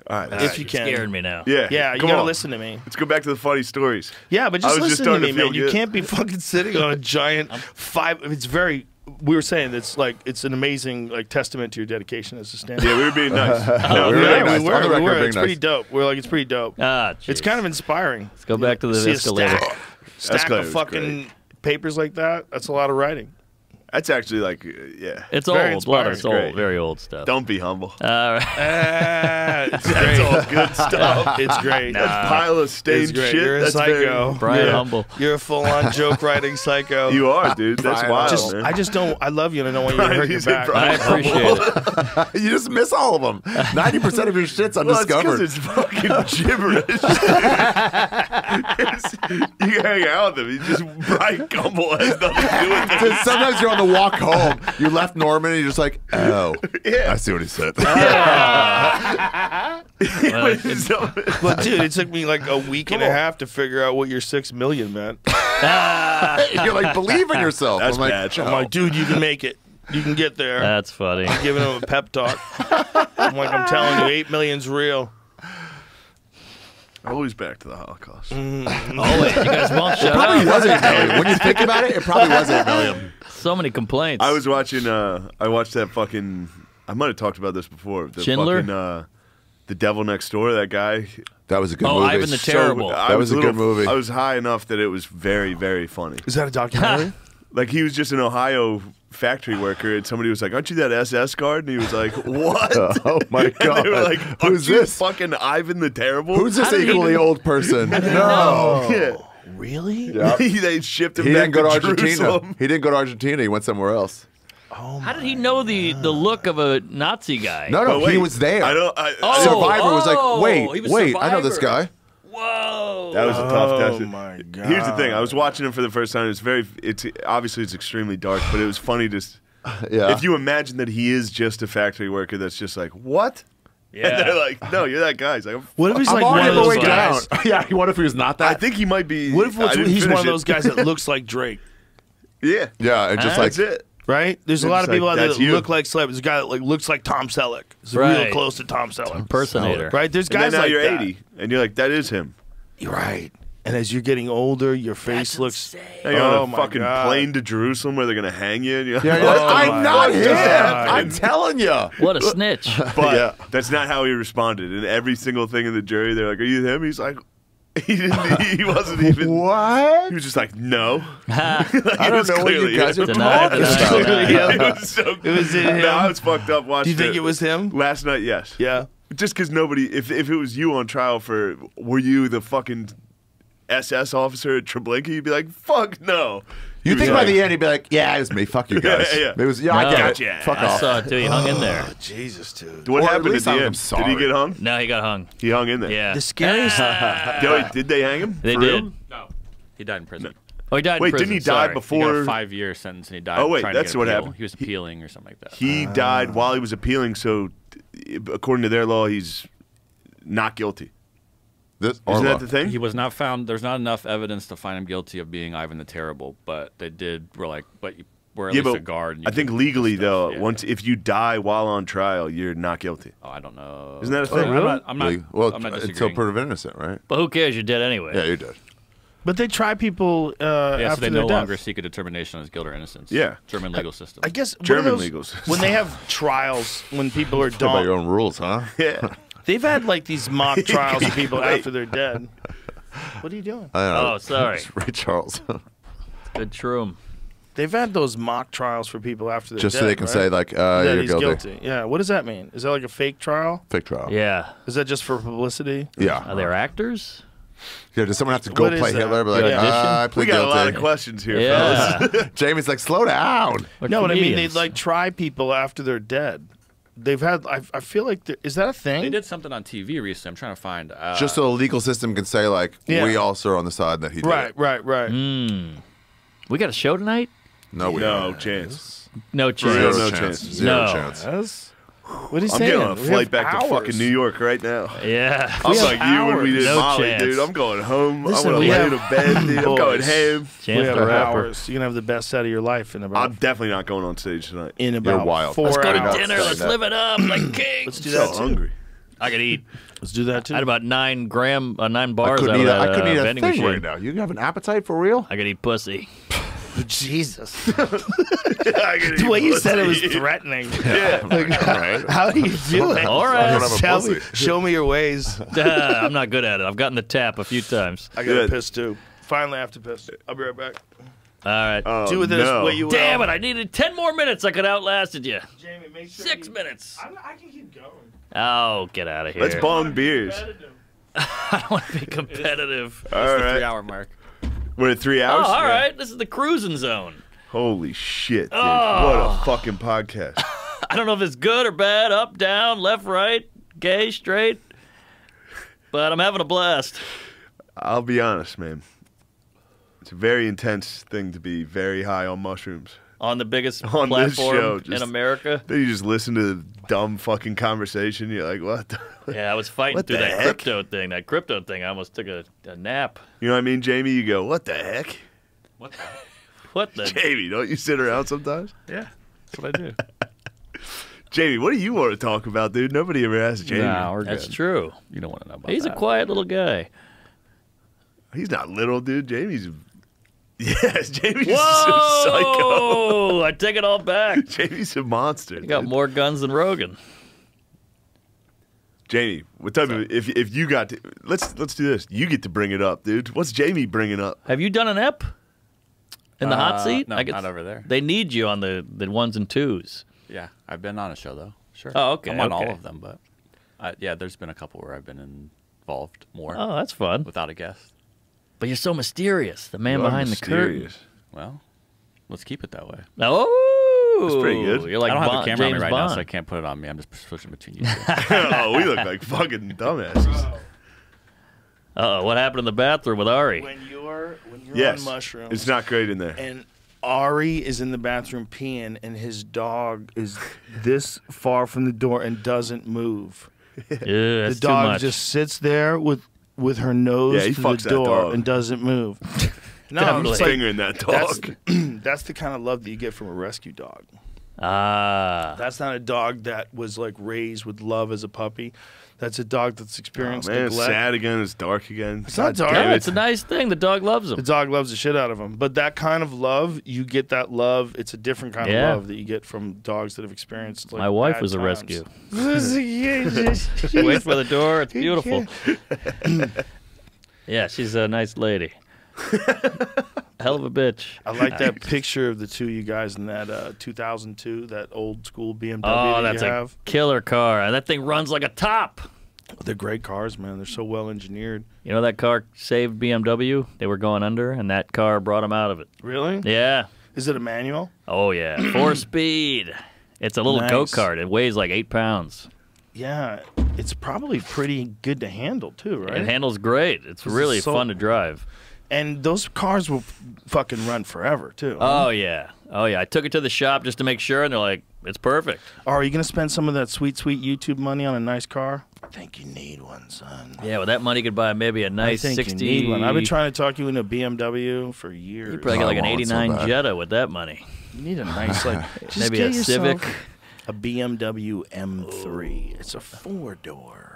All right, If you can. Scaring me now. Yeah. Yeah, you Come gotta on. listen to me. Let's go back to the funny stories. Yeah, but I just was listen starting to me, man. feel You good. can't be fucking sitting on a giant it's very. We were saying it's an amazing testament to your dedication as a stand-up. Yeah, we were being nice. We were being nice. We On the record, were. being It's pretty nice. dope. We're like, it's pretty dope. Ah, It's kind of inspiring. Let's go back to the See a escalator. stack Escalator's of fucking papers like that. That's a lot of writing. That's actually like, yeah. It's very old. A lot of inspiring. it's old. Great. Very old stuff. Don't be humble. All right. It's That's great. all good stuff. It's great. That pile of It's stained great. shit. You're a That's psycho. Brian You're- Humble. You're a full-on joke writing psycho. You are, dude. That's Brian, wild, man. I just don't. I love you, and I don't want you to hurt your He's a back. Brian I appreciate it. You just miss all of them. 90% of your shit's Well, it's undiscovered. because it's fucking gibberish. You hang out with him. He just Brian Gumble has nothing to do with it. Sometimes you're on the walk home. You left Norman, and you're just like, oh, Yeah. I see what he said. But dude, it took me like a week and a half to figure out what your 6 million meant. You're like, believe in yourself. That's I'm like, bad. I'm like, dude, you can make it. You can get there. That's funny. Giving him a pep talk. I'm like, I'm telling you, 8 million's real. Always back to the Holocaust. Always. You guys won't shut probably up. was 8 million. When you think about it, it probably was 8 million. So many complaints. I was watching. I watched that fucking. I might have talked about this before. The Schindler? Fucking, The Devil Next Door. That guy. That was a good Oh, movie. Ivan the Terrible. I That was a good movie. I was high enough that it was very, very funny. Is that a documentary? Like he was just an Ohio factory worker, and somebody was like, "Aren't you that SS guard?" And he was like, "What?" Oh my And god! they were like, "Aren't Who's you this? fucking Ivan the Terrible?" Who's this How did he equally even- old person? No. Yeah. Really? Yeah. They shipped him He back didn't go to Argentina. Jerusalem. He didn't go to Argentina. He went somewhere else. How did he know the look of a Nazi guy? No, Oh, he wait. was there. I don't. Survivor was like, he was wait, I know this Survivor. guy. Whoa. That was a tough test. Oh my god! Here's the thing: I was watching him for the first time. It's obviously it's extremely dark, but it was funny to. Yeah. If you imagine that he is just a factory worker, that's just like what? Yeah. And they're like, no, you're that guy. He's like, What if he's I'm like already one of on the those way guys? down. Yeah. What if he was not I that? think he might be. What if I didn't he's one finish of those it. guys that looks like Drake? Yeah, Yeah, and just like that's it. Right? There's a It's lot of like, people out there that's that you. look like celebrities. There's a guy that like looks like Tom Selleck. He's Right. real close to Tom Selleck. Impersonator. Right? There's And then guys now like you're that. 80, and you're like, that is him. You're right. And as you're getting older, your face looks. Now you're on Oh a my fucking God. plane to Jerusalem where they're gonna hang you. And you're Yeah, like, you're like, Oh I'm my not him. God. I'm telling you. What a snitch. But Yeah. that's not how he responded. And every single thing in the jury, they're like, "Are you him?" He's like, he didn't. He wasn't even. What? He was just like, "No." I don't know what you guys are Deny, talking deny, about. deny. It was so. It was in him? No, I was fucked up watching. Do you think it was him? last night? Yes. Yeah. Just because nobody. If it was you on trial for, were you the fucking SS officer at Treblinka? You'd be like, "Fuck no." You He think was by like, the end he'd be like, yeah, it was me. Fuck you guys. Yeah. It was, yeah, I No. get Gotcha. it. Fuck I off. saw it too. He hung in there. Oh, Jesus, dude. What Or at happened at least the I'm end? Did sorry. he get hung? No, he got hung. He hung in there. Yeah. The scariest. Did they hang him? They For did. real? No, he died in prison. Oh, he died in Wait, prison. didn't he die Sorry. He got before? a 5-year sentence, and he died. Oh, wait, trying to that's get what appeal. happened. He was appealing or something like that. He died while he was appealing, so according to their law, he's not guilty. This, Isn't Orlov. that the thing? He was not found. There's not enough evidence to find him guilty of being Ivan the Terrible, but they were like, but you were at least a guard. And you I think could do legally stuff. though, Yeah. once if you die while on trial, you're not guilty. Oh, I don't know. Isn't that a Oh, thing? I'm not. Well, I'm not until disagreeing. proven innocent, right? But who cares? You're dead anyway. Yeah, you're dead. But they try people Yeah, so after they their no death. longer seek a determination on his guilt or innocence. Yeah. German legal system. I guess what are German those- legals. when they have trials, when people are Play by your done, own rules, huh? Yeah. they've had like these mock trials of people Wait. after they're dead. What are you doing? I don't know. Oh, sorry. It's Ray Charles. Good shroom. They've had those mock trials for people after they're Just dead, so they can right? say, like, that you're he's guilty. Yeah. What does that mean? Is that like a fake trial? Fake trial. Yeah. Is that just for publicity? Yeah. Are there actors? Yeah, does someone have to go What is play that? Hitler? Be like, Yeah. I plead We got guilty. a lot of questions here, Yeah. fellas. Jamie's like, slow down. No, but I mean, they comedians. like try people after they're dead. They've had. I feel like is that a thing? They did something on TV recently. I'm trying to find. Just so the legal system can say, like, Yeah. we also are on the side that he did it. Right. We got a show tonight? No, we No don't. chance. No chance. Zero No chance. chance. Zero No. chance. Yes. What are you I'm saying? getting on a We flight have back to hours. fucking New York right now. Yeah. I'm have like you when we did hours. No Molly, chance. dude. I'm going home. Listen, I want we to lay have in a bed, dude. I'm going boys. ham. We Chance have the Rapper. hours. You're gonna have the best set of your life in about I'm definitely not going on stage tonight. in about wild. 4 Let's go to hours. dinner. Let's live it up like kings. Let's do So that too. hungry. I could eat. Let's do that too. I had about 9 bars I out couldn't of eat, that I couldn't eat a vending thing machine. right now. You have an appetite for real? I could eat pussy. Jesus. The The way you said it was threatening. Yeah. How do you do it? All right. I'm a Tell me, pussy. show me your ways. I'm not good at it. I've gotten the tap a few times. I got to Good. piss too. Finally, I have to piss. I'll be right back. All right. Oh, Do with this no. what you will. Damn it! I needed 10 more minutes. I could have outlasted you. Jamie, make sure 6 minutes. I can keep going. Oh, get out of here. Let's bong beers. I don't want to be competitive. All The right. 3-hour mark. We're at 3 Oh, hours? all right. This is the cruising zone. Holy shit, dude. Oh. What a fucking podcast. I don't know if it's good or bad, up, down, left, right, gay, straight, but I'm having a blast. I'll be honest, man. It's a very intense thing to be very high on mushrooms. On the biggest On this platform show, in just- America. Then you just listen to the dumb fucking conversation. You're like, what? Yeah, I was fighting What through the that heck? crypto thing. That crypto thing, I almost took a nap. You know what I mean, Jamie? You go, what the heck? What the? What the? Jamie, don't you sit around sometimes? Yeah, that's what I do. Jamie, what do you want to talk about, dude? Nobody ever asks Jamie. Nah, we're That's good. true. You don't want to know about He's that. a quiet little guy. He's not little, dude. Jamie's... Yes, Jamie's a psycho. Whoa! I take it all back. Jamie's a monster. You got dude. more guns than Rogan. Jamie, what type of... If you got to... Let's do this. You get to bring it up, dude. What's Jamie bringing up? Have you done an ep? In the hot seat? No, I guess not over there. They need you on the ones and twos. Yeah, I've been on a show though. Sure. Oh, okay, I'm on okay. all of them, but yeah, there's been a couple where I've been involved more. Oh, that's fun. Without a guest. But you're so mysterious. The man You are behind the curtain. mysterious. Well, let's keep it that way. Oh, That's pretty good. You're like I don't have Bond, the camera on James me right Bond. now, so I can't put it on me. I'm just switching between you two. Oh, we look like fucking dumbasses. Uh-oh, what happened in the bathroom with Ari? When you're Yes. on mushrooms, It's not great in there. and Ari is in the bathroom peeing, and his dog is this far from the door and doesn't move. Yeah, The that's too dog much. just sits there with her nose Yeah, he to the fucks that door dog. and doesn't move. No, I'm Definitely. just like, Fingering that dog. that's the kind of love that you get from a rescue dog. Ah. That's not a dog that was like raised with love as a puppy. That's a dog that's Oh, experienced man, it's neglect. sad again. It's dark again. It's not dark. Yeah, it's a nice thing. The dog loves The him. dog loves the shit out of him. But that kind of love, you get that love. It's a different kind Yeah. of love that you get from dogs that have experienced. Like, My wife bad was a times. rescue. Wait Wait for the door. It's beautiful. Yeah, she's a nice lady. Hell of a bitch. I like that picture of the two of you guys in that 2002, that old school BMW Oh, that that's you a have. killer car. That thing runs like a top. They're great cars, man. They're so well engineered. You know that car saved BMW? They were going under, and that car brought them out of it. Really? Yeah. Is it a manual? Oh, yeah. 4-speed. It's a little Nice. go-kart. It weighs like 8 pounds. Yeah. It's probably pretty good to handle, too, right? It handles great. It's 'Cause really it's so- fun to drive. And those cars will fucking run forever, too. Oh, yeah. Oh, yeah. I took it to the shop just to make sure, and they're like, it's perfect. Are you going to spend some of that sweet, sweet YouTube money on a nice car? I think you need one, son. Yeah, with that money, you could buy maybe a nice I think 60. you need one. I've been trying to talk you into a BMW for years. You probably get like an I want it so 89 bad. Jetta with that money. You need a nice, like, just Maybe get a yourself Civic. a BMW M3. It's a 4-door.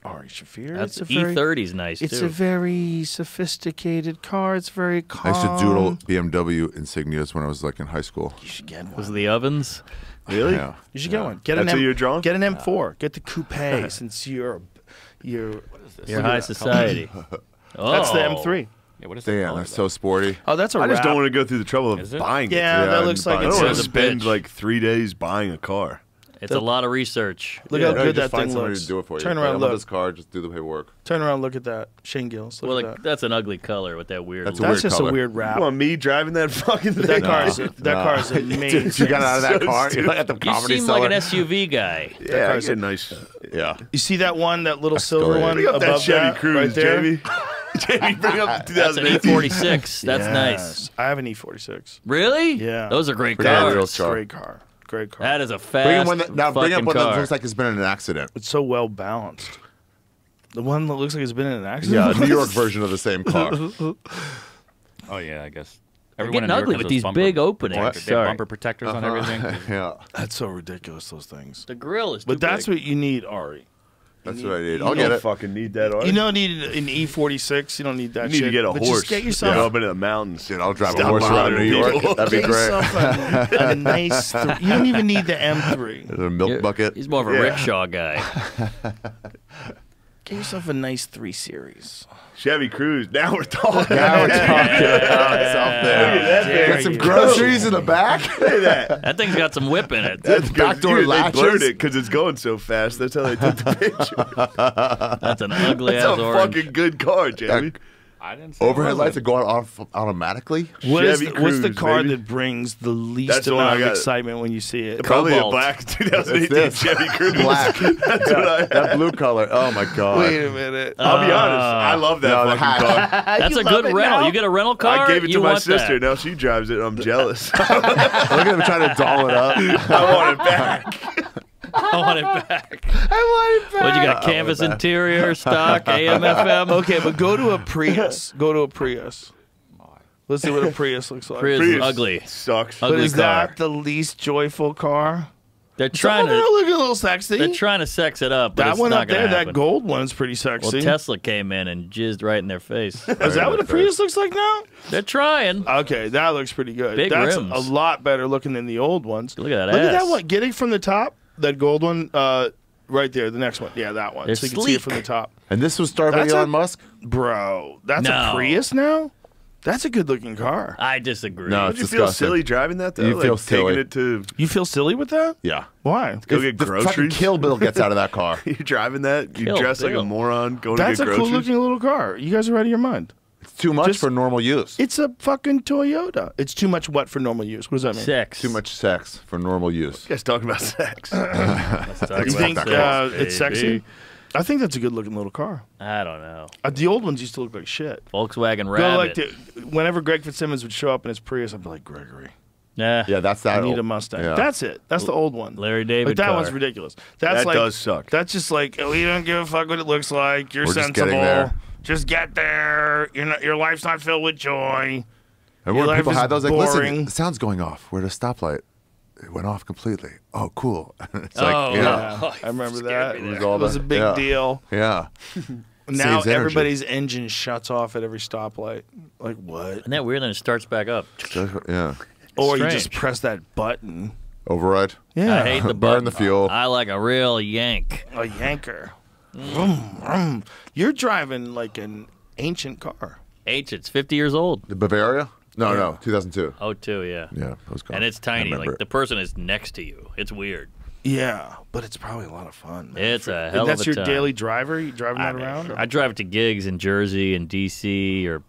Ari Shafir. That's It's a very, E30's nice, It's too. a very sophisticated car. It's very calm. I used to doodle BMW insignias when I was like in high school. You should get one. Was it the ovens? Really? Yeah. You should get one. Get That's an what you're drawing? Get an M4. Get the coupe since you're You're high society. Oh. That's the M3. Yeah, what is Damn, that's so sporty. Oh, that's a I just don't wrap. want to go through the trouble of Is it? buying Yeah, it. that looks like I don't it's want to a spend bitch. like 3 days buying a car. It's a lot of research. Look Yeah, how no, good just that find thing somebody looks. to do it for you. Turn Like, around, I want look. this car, just do the paperwork. Turn around, look at that. Shane Gillis. Look Well, at like, that. that's an ugly color with that weird. That's look. That's just color. a weird You wrap. want me driving that fucking thing? That car is amazing. Dude, you got out of that So car? stupid. You're like at the You comedy seem cellar. like an SUV guy. Yeah, I car's get a- nice. Yeah. You see that one, that little silver Escalade. one Bring up above that Chevy that, Cruze, right there? Jamie. Jamie, bring up the That's an 2018. E46. That's nice. Yes. I have an E46. Really? Yeah. Those are great Bring out a real cars. car. Great car. Great car. That is a Bring fast up one that, now bring up fucking one car. that looks like it's been in an accident. It's so well balanced. The one that looks like it's been in an accident. Yeah, a New York version of the same car. Oh yeah, I guess. They're Everyone getting in New York ugly has with those these bumper big openings. protectors. They have Sorry. bumper protectors on everything. Yeah. That's so ridiculous, those things. The grill is too But that's big. what you need, Ari. That's what I need. You I'll get don't it. fucking need that, Ari. You don't need an E46. You don't need that You need shit. to get a but horse. Just get yourself Go up into the mountains. Dude, I'll drive a Stop horse around bothering New York. people. That'd be Get great. yourself a nice... you don't even need the M3. A milk bucket. He's more of a Yeah. rickshaw guy. Get yourself a nice 3 Series. Chevy Cruze. Now we're talking. Now we're talking about something. Dare Get some you. groceries in the back. Look at that. That thing's got some whip in it. That's Backdoor good. They latches. blurred it because it's going so fast. That's how they took the picture. That's an ugly That's ass a orange. fuchead good car, Jamie. I didn't say Overhead it lights are wasn't. going off automatically. What's Chevy the Cruze, car baby. that brings the least That's the one I amount of got. excitement when you see it? Probably Cobalt. a black 2018 It's this. Chevy Cruze. Black. That's what I That blue color. Oh my god. Wait a minute. I'll be honest. I love that No, the fucking hat. car. That's You a love good it rental. now? You get a rental car. I gave it you to my want sister. That. Now she drives it. I'm jealous. Look at him trying to doll it up. I want it back. I want it back. I want it back. What, you got a canvas interior, stock, AM, FM? Okay, but go to a Prius. Go to a Prius. Let's see what a Prius looks like. Prius is ugly. Sucks. But Ugly is car. that the least joyful car? They're Some trying of them are to. looking a little sexy. They're trying to sex it up. But that it's one not up there, gonna that happen. gold one is pretty sexy. Well, Tesla came in and jizzed right in their face. Is that what a Prius looks like now? They're trying. Okay, that looks pretty good. Big That's rims. a lot better looking than the old ones. Look at that Look at ass. that one. Get it from the top. That gold one, right there. The next one. Yeah, that one. They're so you can see it sleek. from the top. And this was started by That's Elon a- Musk? Bro, that's No. a Prius now? That's a good looking car. I disagree. No, Would it's you feel disgusting. silly driving that though? You feel like, silly. Taking it to You feel silly with that? Yeah. Why? go If get the fucking groceries. Kill Bill gets out of that car. You driving that? You Kill dress like Bill. a moron going That's to a get cool groceries. looking little car. You guys are out of your mind. It's too much Just- for normal use. It's a fucking Toyota. It's too much what for normal use? What does that mean? Sex. Too much sex for normal use. You guys talking about sex? Let's talk You about think sex, it's sexy? baby. I think that's a good looking little car. I don't know. The old ones used to look like shit. Volkswagen Go Rabbit. like whenever Greg Fitzsimmons would show up in his Prius, I'd be like, Gregory, Nah. Yeah, that's that. I need old. a Mustang. Yeah. That's it. That's the old one. Larry David Like that car. one's ridiculous. That's That like, does suck. That's just like, oh, you don't give a fuck what it looks like. You're We're just sensible. getting there. Just get there. You're not. Your life's not filled with joy. And Your when life people is had those, like, boring. listen, the sound's going off. We're at a stoplight. It went off completely. Oh, cool. It's Oh, like, yeah. Yeah, I remember that. me there. It was a big Yeah. deal. Yeah. Now Saves energy. everybody's engine shuts off at every stoplight. Like what? Isn't that weird? Then it starts back up. Yeah. Or you Strange. just press that button. Override. Yeah, I hate the Burn button. the fuel. I like a real yank. a yanker. Vroom, vroom. You're driving like an ancient car. It's 50 years old. The Bavaria? No, 2002. Oh, two, yeah. Yeah, it was gone. And it's I tiny. remember Like it. the person is next to you. It's weird. Yeah, but it's probably a lot of fun. Man. It's a And hell that's of a your time. daily driver. You driving that around? I drive it to gigs in Jersey and DC or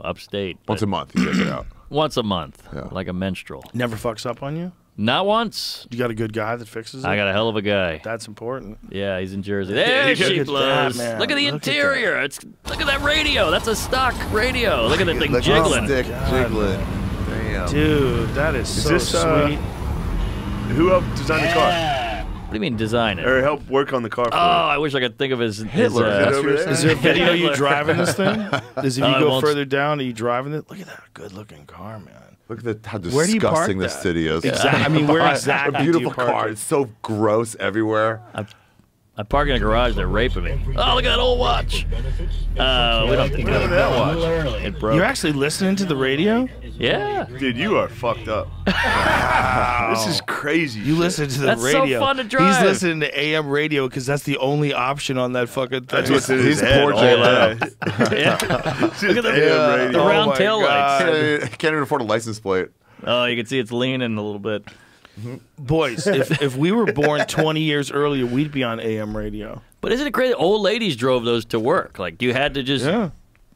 upstate. Once but a month, you take it out. Once a month, Yeah. like a menstrual. Never fucks up on you. Not once. You got a good guy that fixes it. I got a hell of a guy. That's important. Yeah, he's in Jersey. Yeah, There look she at blows. that, man. Look at the Look at interior. Look at that radio. That's a stock radio. Look at that thing Look at jiggling. the stick jiggling. Damn. Dude, that is, Is so this, sweet. Who helped design the car? What do you mean design it? Or help work on the car for Oh, you? I wish I could think of his Hitler. Is it over there? Is there a video you Hitler. driving this thing? Is if Oh, you it go won't- further down, are you driving it? Look at that good looking car, man. Look at how Where do you park disgusting this that? city is. Exactly. I mean, where exactly A do you beautiful park car. it? It's so gross everywhere. I park in a garage. They're raping me. Oh, look at that old watch. We don't have to do that watch. It broke. You're actually listening to the radio? Yeah. Dude, you are fucked up. This is crazy. You listen to the That's radio. so fun to drive. He's listening to AM radio because that's the only option on that fucking thing. That's what's in his head all day. Yeah. Look at the round tail lights. Can't even afford a license plate. Oh, you can see it's leaning a little bit. Boys, if we were born 20 years earlier, we'd be on AM radio. But isn't it crazy? Old ladies drove those to work. Like, you had to just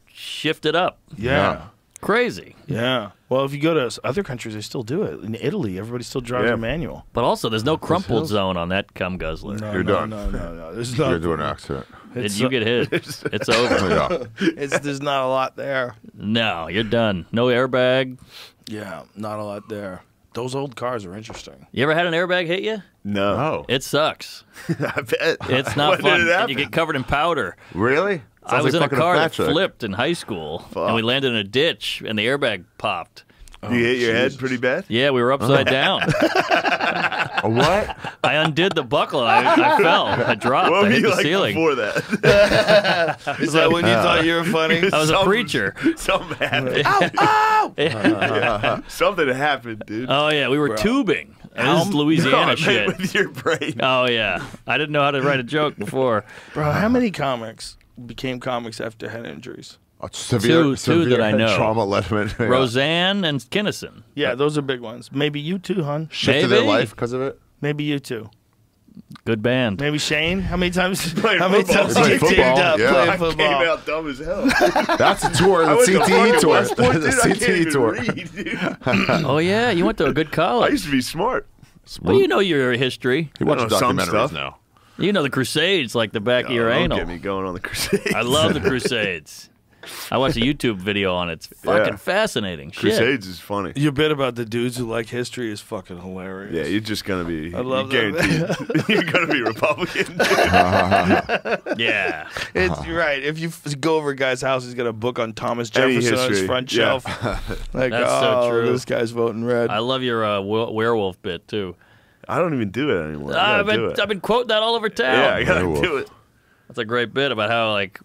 shift it up. Yeah. Crazy. Yeah. Well, if you go to other countries, they still do it. In Italy, everybody still drives a manual. But also, there's no crumpled zone on that cum guzzler. No, You're done. No. There's You're not. doing an accident. Did you get hit? It's over. There's not a lot there. No, you're done. No airbag. Yeah, not a lot there. Those old cars are interesting. You ever had an airbag hit you? No. It sucks. I bet. It's not When fun. did it And you get covered in powder. Really? I was like in a fucking car fat that chick. flipped in high school, and we landed in a ditch, and the airbag popped. You hit your head pretty bad? Yeah, we were upside down. A what? I undid the buckle, and I fell. I dropped. What I were hit you the like ceiling. before that? Is that when you thought you were funny? I was a preacher. Something happened. Ow! Something happened, dude. Oh, yeah, we were tubing. And this is Louisiana No, shit. with your brain. Oh, yeah. I didn't know how to write a joke before. Bro, how many comics became comics after head injuries? Two that I know. Trauma letterman. Yeah. Roseanne and Kinnison. Yeah, those are big ones. Maybe you too, hon. Shifted their life because of it. Maybe you too. Good band. Maybe Shane. How many times? Playing How many football. times you Playing teamed football, up yeah. playing I football? came out dumb as hell. That's a tour, I the went to CTE fucking tour. West Point, The dude. I can't CTE even tour. read, dude. Oh, yeah, you went to a good I college. used to be smart. Well, you know your history. He watches know some documentaries stuff. now. You know the Crusades like the back of your Don't anal. get me going on the Crusades. I love the Crusades. I watched a YouTube video on it. It's fucking fascinating shit. Crusades is funny. Your bit about the dudes who like history is fucking hilarious. Yeah, you're just gonna be. I love you that. guaranteed. You're gonna be Republican. Yeah. You're right. If you go over a guy's house, he's got a book on Thomas Any Jefferson on his history. front Yeah. shelf. Like, That's so oh, true. this guy's voting red. I love your werewolf bit, too. I don't even do it anymore. I I've gotta do it. been quoting that all over town. Yeah, I gotta Werewolf. do it. That's a great bit about how, like,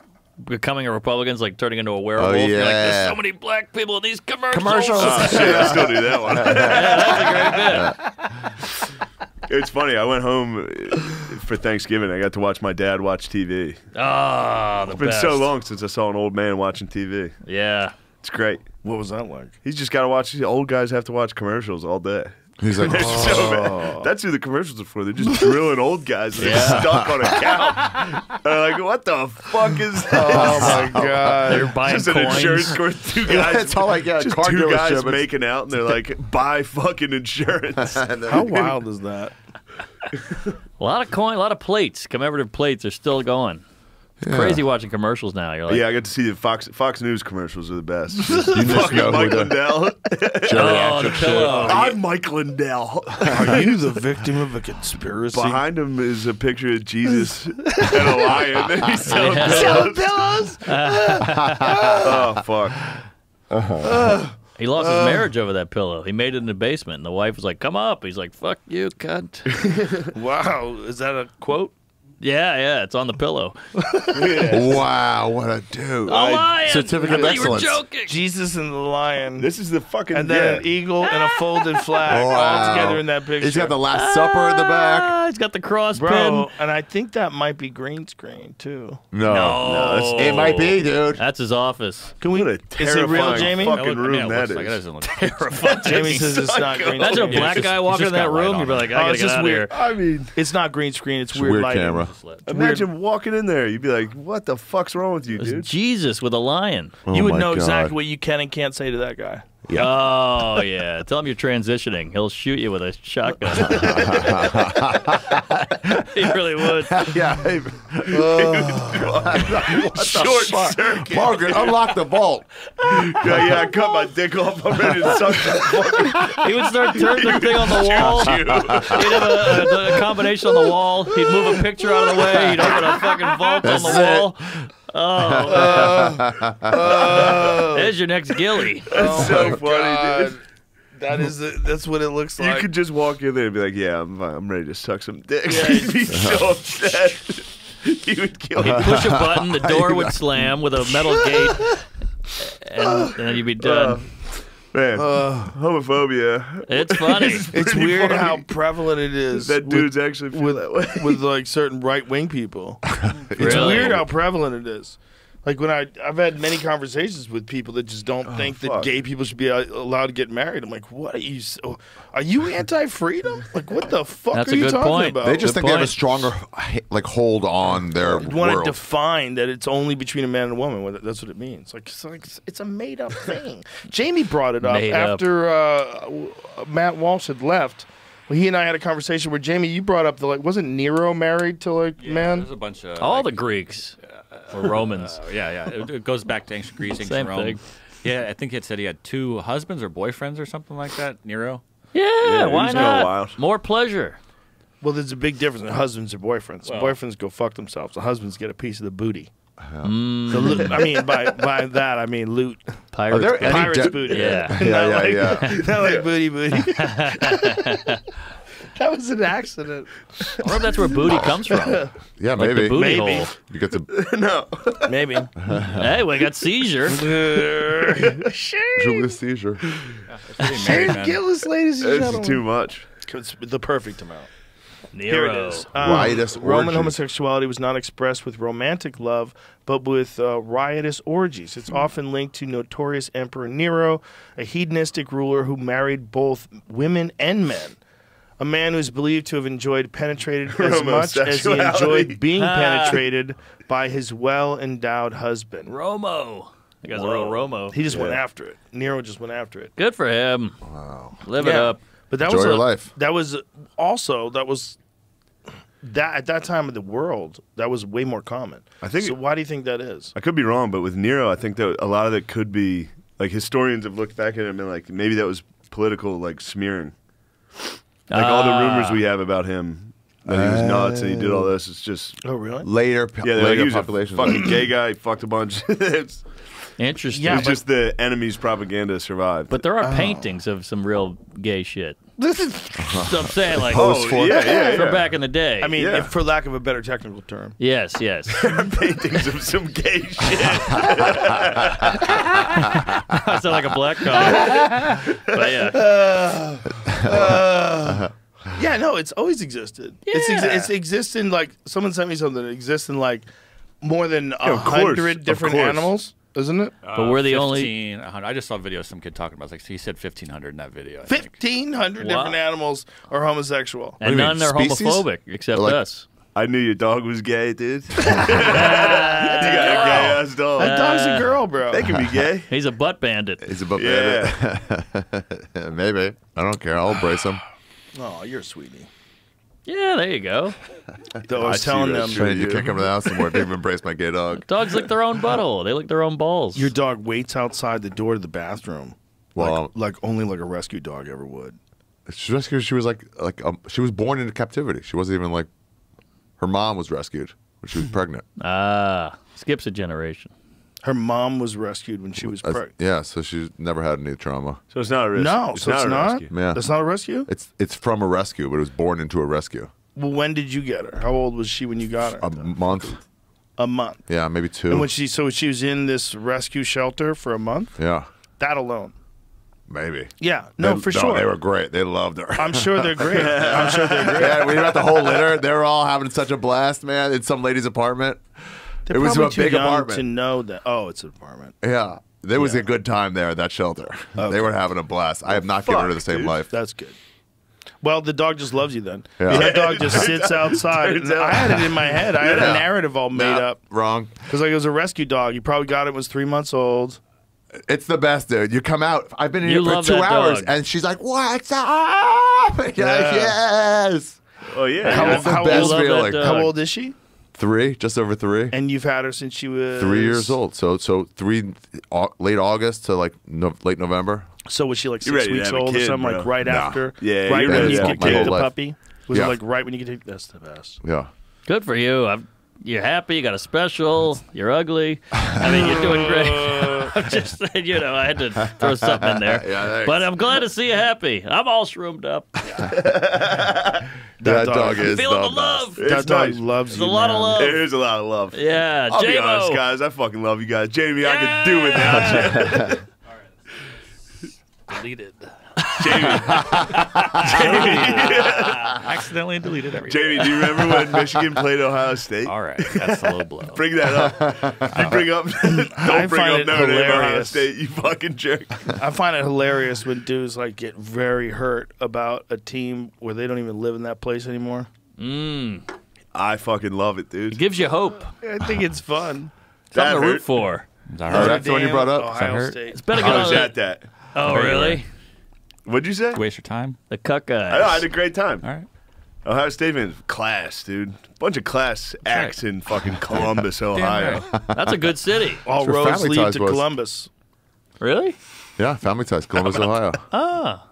becoming a Republican's like turning into a werewolf. Oh, You're like, yeah. there's so many black people in these commercials. Oh, shit, I still do that one. Yeah, that's a great bit. It's funny. I went home for Thanksgiving. I got to watch my dad watch TV. Oh, the It's been best. so long since I saw an old man watching TV. Yeah. It's great. What was that like? He's just got to watch. Old guys have to watch commercials all day. He's like, They're so bad. That's who the commercials are for. They're just drilling old guys that are stuck on a couch. They're like, what the fuck is this? Oh my god! They're buying Just an coins. insurance court. Two guys. It's all like, yeah, just car two guys dealership. making out, and they're like, buy fucking insurance. How wild is that? A lot of coin, a lot of plates. Commemorative plates are still going. It's crazy watching commercials now. You're like, Yeah, I got to see the Fox News commercials are the best. You just Fucking know Mike who the Lindell. oh, the pillow. I'm Mike Lindell. Are you the victim of a conspiracy? Behind him is a picture of Jesus and a lion. And he's selling Selling pillows. pillows. Oh, fuck. He lost his marriage over that pillow. He made it in the basement, and the wife was like, come up. He's like, fuck you, cunt. Wow, is that a quote? Yeah, it's on the pillow. wow, what a dude. A lion! Certificate of You were excellence. joking. Jesus and the lion. This is the fucking... And then an eagle and a folded flag all Wow. together in that picture. He's got the Last Supper in the back. Ah, he's got the cross Bro, pin. and I think that might be green screen too. No. It might be, dude. That's his office. Can we? What a Is it real, terrifying Jamie? fucking room Yeah, it that looks like it is. doesn't look Terrifying. Jamie says it's not green Imagine a screen. black just- guy it's walking just in that got light room. on You'd be it. like, Oh, I gotta it's get just out of weird. here. I mean, It's not green screen. It's It's weird weird lighting. camera. imagine walking in there. You'd be like, what the fuck's wrong with you, It was dude? Jesus with a lion. You would my know God. exactly what you can and can't say to that guy. Oh, yeah. Tell him you're transitioning. He'll shoot you with a shotgun. He really would. Yeah. Short circuit. Margaret, unlock the vault. Yeah, I cut my dick off. I'm ready to suck some fucking... He would start turning the thing on the wall. Shoot you. He'd have a combination on the wall. He'd move a picture out of the way. He'd open a fucking vault on the wall. Oh. There's your next Gilly. That's so funny, dude. That's what it looks You like. could just walk in there and be like, yeah, I'm fine. I'm ready to suck some dick. Yeah. He'd be so upset. He would kill He'd me. push a button, the door would slam with a metal gate, and then you'd be done. Man, homophobia. It's funny. It's pretty weird funny. how prevalent it is. That dudes actually feel that way. with like certain right wing people. It's Really? weird how prevalent it is. Like when I've had many conversations with people that just don't think that gay people should be allowed to get married. I'm like, what are you? Are you anti-freedom? Like, what the fuck That's are a you good talking point. about? They just Good think they have a point. stronger like hold on their want to world. define that it's only between a man and a woman. That's what it means. Like it's a made up thing. Jamie brought it up Made up. after Matt Walsh had left. Well, he and I had a conversation where Jamie, you brought up the wasn't Nero married to man? There's a bunch of All the Greeks or Romans. yeah. It goes back to ancient Greece, ancient Same Rome. thing. Yeah, I think it said he had 2 husbands or boyfriends or something like that. Nero. Yeah, he why was going not? wild. More pleasure. Well, there's a big difference in husbands and boyfriends. Well- Boyfriends go fuck themselves. The husbands get a piece of the booty. Mm. The loot, I mean, by that I mean loot. Pirates. Are there any Pirates de- booty. Yeah. Yeah. Not like booty. That was an accident. I wonder if that's where booty comes from. Yeah, Like maybe. the booty Maybe. hole. You get to No. Maybe. Hey, we got seizure. Julius seizure. Shane Gillis, ladies and It's gentlemen. too much. It's the perfect amount. Nero. Here it is. Riotous Roman orgies. homosexuality was not expressed with romantic love, but with riotous orgies. It's often linked to notorious Emperor Nero, a hedonistic ruler who married both women and men. A man who's believed to have enjoyed penetrated as much as he enjoyed being penetrated by his well-endowed husband. Romo. That guy's a real Romo. He just went after it. Nero just went after it. Good for him. Wow. Live it up. But that Enjoy was your life. That was also that at that time of the world that was way more common. I think So why do you think that is? I could be wrong, but with Nero, I think that a lot of it could be like historians have looked back at it and been like, maybe that was political, like smearing. Like all the rumors we have about him, that he was nuts and he did all this. It's just Oh really? Later, yeah, like, later he was population. a fucking gay guy. He fucked a bunch. It's Interesting. Yeah, just the enemy's propaganda survived. But there are paintings of some real gay shit. This is So I'm saying, like, yeah. from back in the day. I mean, Yeah. if, for lack of a better technical term. yes. paintings of some gay shit. I sound like a black guy. But yeah. Yeah, no, it's always existed. It's existing like someone sent me something. It exists in like more than of course, 100 of different course. animals, isn't it? But we're the only. 1,500. I just saw a video of some kid talking about it. Like, he said 1,500 in that video. I think. 1,500 Wow. different animals are homosexual. And do you none mean, are species? homophobic except Like- us. I knew your dog was gay, dude. You got a gay ass dog. That dog's a girl, bro. They can be gay. He's a butt bandit. He's above Yeah. bandit. Maybe. I don't care. I'll embrace him. Oh, you're a sweetie. Yeah, there you go. Though I was telling them, Shane, you can't come to the house anymore if you embrace my gay dog. Dogs lick their own butthole. They lick their own balls. your dog waits outside the door to the bathroom, Well, like only like a rescue dog ever would. she rescued. She was she was born into captivity. She wasn't even like. Her mom was rescued when she was pregnant. Skips a generation. Her mom was rescued when she was pregnant. Yeah, so she's never had any trauma. So it's not a risk. No, it's so it's a not. rescue. Yeah, That's not a rescue. it's from a rescue, but it was born into a rescue. Well, when did you get her? How old was she when you got her? A month. A month. Yeah, maybe 2. And when she was in this rescue shelter for a month. Yeah, That alone. maybe. Yeah, no, for sure. They were great. They loved her. I'm sure they're great. I'm sure they're great. Yeah, we got the whole litter. They were all having such a blast, man, in some lady's apartment. They're it was probably a too big young apartment. to know that. Oh, it's an apartment. Yeah, there was a good time there at that shelter. Okay. They were having a blast. I have not given her the same life. That's good. Well, the dog just loves you then. Yeah. That dog just sits outside. Turns out. I had it in my head. I had Yeah. a narrative all made Nah, up. Wrong. Because like it was a rescue dog. You probably got it when it was 3 months old. It's the best, dude. You come out. I've been in You here for love 2 that hours, dog. and she's like, "What's up?" You're like, yes. Oh yeah. How- That's the how best old- love that feeling. dog. How old is she? 3, just over 3. And you've had her since she was 3 years old. So 3 late August to like late November. So was she like You're 6 ready to weeks have a old or kid, something? bro. Like right Nah. after? Yeah, right you're when ready you to could have a take kid. the My whole puppy. Was Yeah. it like right when you could take? That's the best. Yeah. Good for you. You're happy. You got a special. You're ugly. I mean, you're doing great. I'm just saying, I had to throw something in there. Yeah, thanks. But I'm glad to see you happy. I'm all shroomed up. That dog is Feeling the the love. It's That dog nice. loves There's you. a lot of man. love. There's a lot of love. Yeah, I'll be J-Mo. honest, guys. I fucking love you guys. Jamie, I could do without you. Deleted. Jamie. Accidentally deleted everything. Jamie, do you remember when Michigan played Ohio State? All right, that's a low blow. Bring that up. You bring up. Don't bring up Notre Dame, Ohio State. You fucking jerk. I find it hilarious when dudes like get very hurt about a team where they don't even live in that place anymore. I fucking love it, dude. It gives you hope. I think it's fun. Something to root for. That's the one you brought up. Ohio State. It's better I was at that. Oh, really? What'd you say? Waste your time. The cuck guys. I had a great time. All right. Ohio State fans, class, dude. Bunch of class acts in fucking Columbus, Ohio. That's a good city. All That's where roads Family lead Ties to was. Columbus. Really? Yeah, Family Ties, Columbus, Ohio. Ah.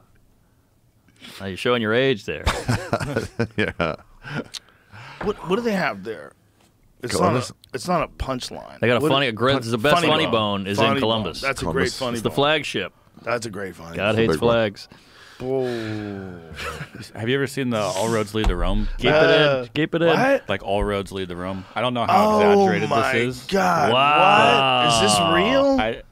Now you're showing your age there. Yeah. What do they have there? It's Columbus? not a punchline. They got a What- funny. The best funny bone is in Funny Columbus. Bone. That's Columbus. a great funny It's the bone. flagship. That's a great funny God bone. hates big one. flags. Whoa. Have you ever seen the All Roads Lead to Rome? Keep it in. Keep it in. What? Like All Roads Lead to Rome. I don't know how exaggerated my this is. God. Wow. What? Is this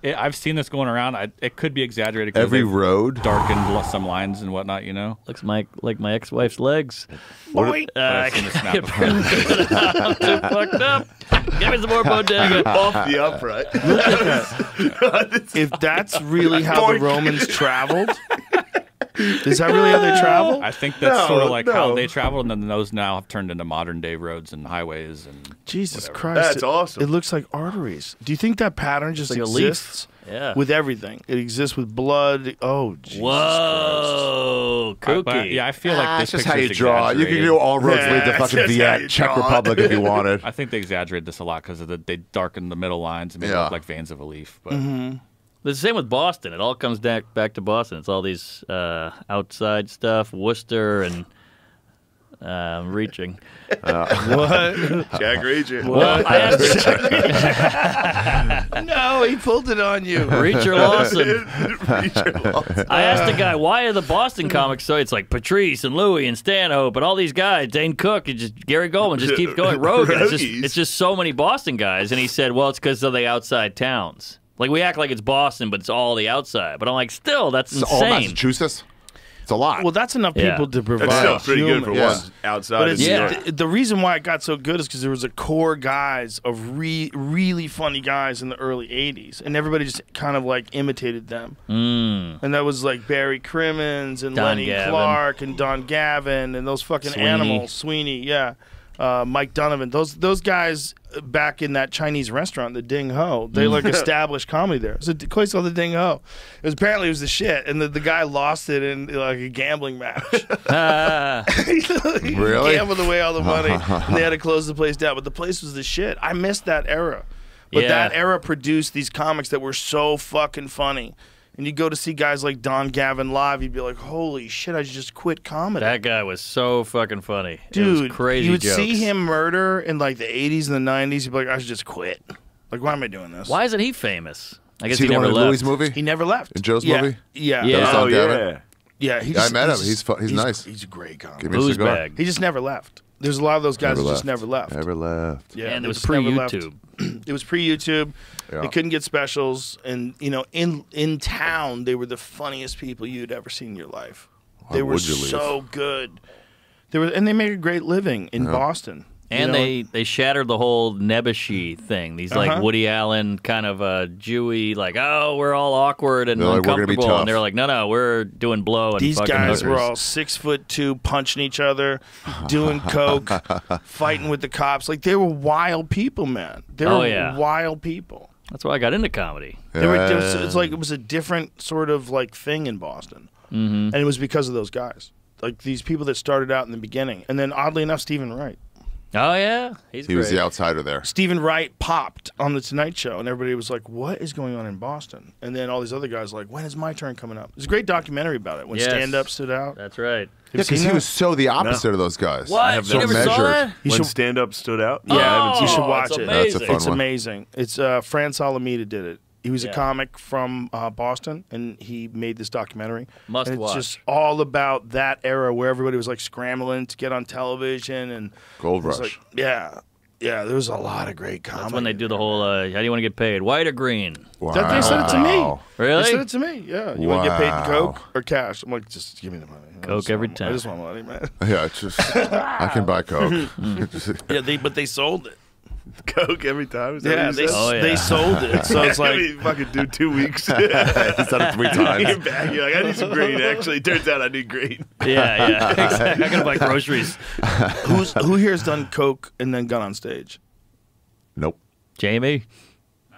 real? I've seen this going around. It could be exaggerated. 'Cause Every they've road. darkened some lines and whatnot. You know. Looks like my ex-wife's legs. Boy. But I've seen the snap before. I'm too fucked up. Give me some more bodega. Off the upright. If that's really how the Romans traveled, is that really how they traveled? I think that's sort of like no. how they traveled, and then those now have turned into modern day roads and highways and Jesus whatever. Christ. That's awesome. It looks like arteries. Do you think that pattern just like a leaf. exists Yeah. with everything? It exists with blood. Oh, Jesus Whoa, kooky. But, yeah, I feel like It's this just how you picture's draw. You can exaggerated. do all roads lead to Yeah, fucking it's just how you Viet, Czech draw. Republic if you wanted. I think they exaggerate this a lot because they darken the middle lines and make it Yeah. look like veins of a leaf. But The same with Boston. It all comes back to Boston. It's all these outside stuff, Worcester and reaching. What? Jack Reacher. Well, I asked, No, he pulled it on you. Reacher Lawson. Reacher Lawson. I asked the guy, why are the Boston comics so? It's like Patrice and Louie and Stanhope and all these guys, Dane Cook, and just Gary Goldman just keeps going. Rogan. It's just so many Boston guys. And he said, well, it's because of the outside towns. Like, we act like it's Boston, but it's all the outside. But I'm like, still, that's It's all insane. Massachusetts. It's a lot. Well, that's enough Yeah. people to provide. That's still pretty good for humor. one outside But of it's, New York. the reason why it got so good is because there was a core guys of really funny guys in the early 80s. And everybody just kind of like imitated them. And that was like Barry Crimmins and Don Lenny Gavin. Clark and Don Gavin and those fucking Sweeney. animals. Sweeney, yeah. Mike Donovan. Those guys back in that Chinese restaurant, the Ding Ho, they like established comedy there. It's a place called the Ding Ho. Apparently it was the shit, and the guy lost it in like a gambling match. He Really? gambled away all the money, and they had to close the place down. But the place was the shit. I missed that era. But Yeah. that era produced these comics that were so fucking funny. And you go to see guys like Don Gavin live, you'd be like, holy shit, I just quit comedy. That guy was so fucking funny. It Dude, was crazy you would jokes. see him murder in like the 80s and the 90s. You'd be like, I should just quit. Like, why am I doing this? Why isn't he famous? I guess Is he the never one in left. Louis' movie? He never left. In Joe's Yeah. movie? Yeah. Yeah. That was Oh, Don Gavin? yeah. Yeah, he Yeah, I just, met him. He's nice. He's a great comic. Give me a Booze cigar. bag. He just never left. There's a lot of those guys Never that left. just never left. Never left. Yeah, And they it was just never left. pre-YouTube. It was pre-YouTube. Yeah. They couldn't get specials, and you know, in town, they were the funniest people you'd ever seen in your life. Why They were would you leave? so good. And they made a great living in Boston. And You know? they shattered the whole Nebuchadnezzar thing. These like Woody Allen kind of Jewy, like, oh, we're all awkward and They're like, we're gonna be uncomfortable. tough. And they're like, no, we're doing blow and These fucking guys were hookers. all 6'2", punching each other, doing coke, fighting with the cops. Like they were wild people, man. They were Oh, yeah. wild people. That's why I got into comedy. It's like it was a different sort of like thing in Boston, and it was because of those guys, like these people that started out in the beginning, and then oddly enough, Stephen Wright. Oh yeah, he's He was great. the outsider there. Stephen Wright popped on the Tonight Show, and everybody was like, "What is going on in Boston?" And then all these other guys were like, "When is my turn coming up?" There's a great documentary about it when Yes. stand up stood out. That's right. Yeah, because he was so the opposite of those guys. What? So You never measured. saw that? You When should- stand up stood out? Yeah, I haven't you seen should it. watch it's it. amazing. That's a fun It's one. amazing. It's France Alameda did it. He was a Yeah. comic from Boston, and he made this documentary. Must and it's watch. just all about that era where everybody was like scrambling to get on television and Gold it was Rush. like, yeah, Yeah, there was a lot of great comedy. That's when they do the whole, how do you want to get paid? White or green? Wow. They said it to me. Really? They said it to me. Yeah. You want to get paid in Coke or cash? I'm like, just give me the money. Coke every time. I just want money, man. Yeah, it's just I can buy Coke. Yeah, but they sold it. Coke every time. Is that Yeah, what you said? they sold it. So it's like you fucking do 2 weeks. He's done it 3 times. You're back. You're like, I need some green. Actually, turns out I need green. Yeah, exactly. I gotta buy groceries. who here has done Coke and then got on stage? Nope. Jamie?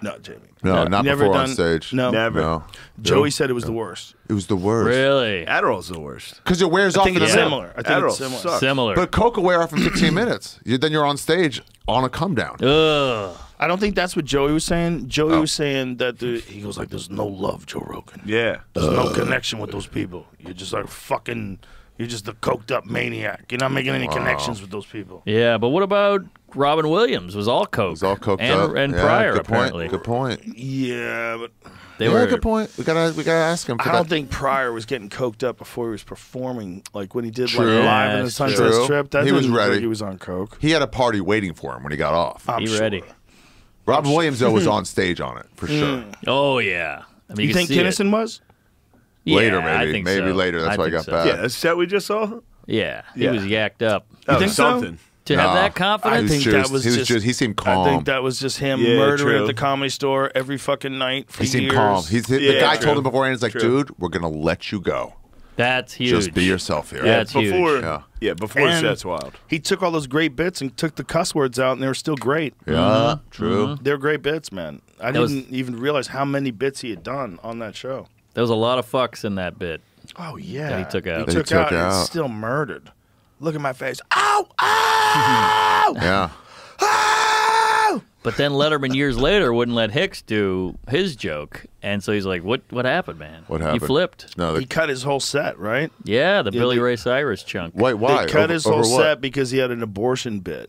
No, Jamie. No, not Never before done, on stage. No, Never. No. Joey said it was the worst. It was the worst. Really? Adderall's the worst. Because it wears I off think in the it's middle. similar. I think Adderall it's similar. sucks. Similar. But Coke will wear off in 15 minutes. Then you're on stage on a come down. Ugh. I don't think that's what Joey was saying. Joey was saying that he goes like, "There's no love, Joe Rogan. Yeah. There's no connection with those people. You're just like fucking. You're just a coked up maniac. You're not making any connections with those people." Yeah, but what about Robin Williams? Was all Coke. It was all coked and, up. And Yeah, Pryor, good apparently. Point. Good point. Yeah, but They were good point. We gotta ask him. I don't think Pryor was getting coked up before he was performing. Like when he did True. like live in the That's Sunset true. Strip. That He was didn't look ready. like he was on coke. He had a party waiting for him when he got off. I'm He sure. ready. Robin Williams though was on stage on it for sure. Oh, yeah. I mean, You can think see it. Kinnison was? Later, Yeah, I maybe. think Maybe so. later. That's I why he think got so. back. Yeah, that's that we just saw. Yeah, he Yeah. was yacked up. That think was so? something. To have No. that confidence? I was think just- that was he was just. just- he seemed calm. I think that was just him Yeah, murdering true. at the Comedy Store every fucking night for He seemed years. calm. The Yeah, guy true. told him beforehand, he's like, True. dude, we're gonna let you go. That's huge. Just be yourself here. Yeah, that's before, huge. Yeah. before And set's wild. He took all those great bits and took the cuss words out, and they were still great. Yeah, true. They're great bits, man. I That was- didn't even realize how many bits he had done on that show. There was a lot of fucks in that bit. Oh yeah, That he took out. He That took, he took out, and out. still murdered. Look at my face. Ow! Ow! Yeah. Ow! But then Letterman years later wouldn't let Hicks do his joke, and so he's like, "What happened, man? What You happened? flipped." No, He cut his whole set, right? Yeah, the Billy they- Ray Cyrus chunk. wait, why? They cut Over- his whole over what? set because he had an abortion bit.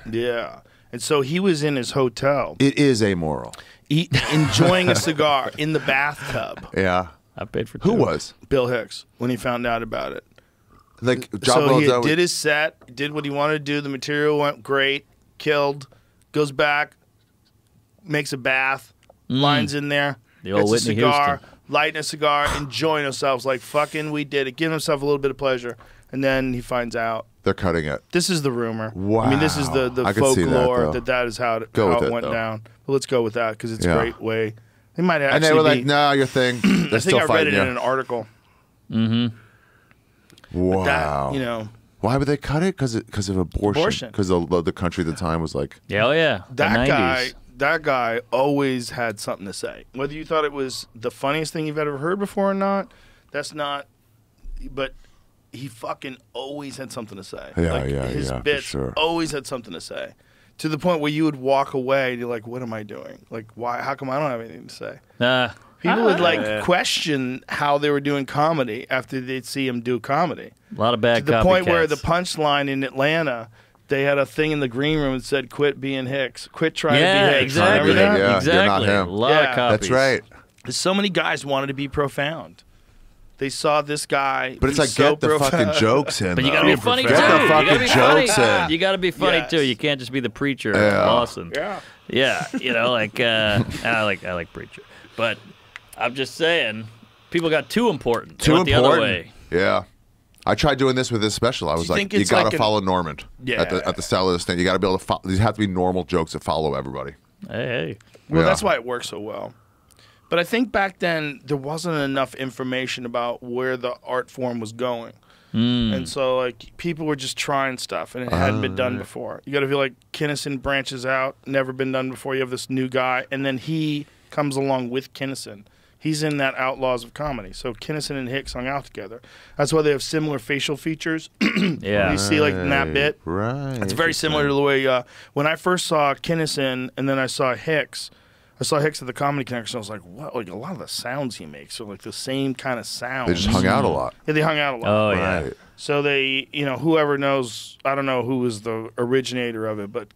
Yeah. And so he was in his hotel It is amoral. enjoying a cigar in the bathtub. Yeah. I paid for Who two. was? Bill Hicks, when he found out about it. Like, John So Well he done. did his set, did what he wanted to do. The material went great, killed, goes back, makes a bath, lines in there, The old gets a Whitney cigar, Houston. lighting a cigar, enjoying himself like fucking we did it, giving himself a little bit of pleasure. And then he finds out. They're cutting it. This is the rumor. I mean, this is the Wow. I could see that, folklore though. that is how it, Go how with it it, went though. down. But let's go with that because it's Yeah. a great way. They might actually And they were like, be, no, your thing. They're I think still I read fighting it you. in an article. Wow. That, you know, Why would they cut it? Because of abortion. Abortion. Because the country at the time was like, Yeah, oh yeah. The that 90s. guy always had something to say. Whether you thought it was the funniest thing you've ever heard before or not, that's not. But he fucking always had something to say. Yeah, His for bits sure. always had something to say. To the point where you would walk away and you're like, what am I doing? Like, why? How come I don't have anything to say? Nah. People would like question how they were doing comedy after they'd see him do comedy. A lot of bad To the point where copycats. the punchline in Atlanta, they had a thing in the green room that said, "Quit being Hicks. Quit trying Yeah, to be Hicks." exactly. Remember that? Yeah, you're exactly. not him. A lot Yeah. of copies. that's right. So many guys wanted to be profound. They saw this guy. But it's who's like, so get the profound. fucking jokes in. But you though. gotta be funny too. Get the You gotta fucking be jokes funny. in. You gotta be funny Yes. too. You can't just be the preacher Yeah. Lawson. Yeah. Yeah, you know, like I like preacher, but I'm just saying, people got too important. They Too went important. the other way. Yeah. I tried doing this with this special. I was you like, think you it's got to like an- follow Normand Yeah. at the style of this thing. You got to be able to follow. These have to be normal jokes that follow everybody. Hey, Well, Yeah. that's why it works so well. But I think back then there wasn't enough information about where the art form was going. And so, like, people were just trying stuff, and it hadn't been done before. You got to feel like Kinnison branches out, never been done before. You have this new guy, and then he comes along with Kinnison. He's in that Outlaws of Comedy. So Kinnison and Hicks hung out together. That's why they have similar facial features. yeah. You see, like, in that bit. Right. It's very similar to the way when I first saw Kinnison and then I saw Hicks at the Comedy Connection. I was like, what? Like, a lot of the sounds he makes are like the same kind of sounds. They just hung out a lot. Yeah, they hung out a lot. Oh yeah. Right. So they, whoever knows, I don't know who was the originator of it, but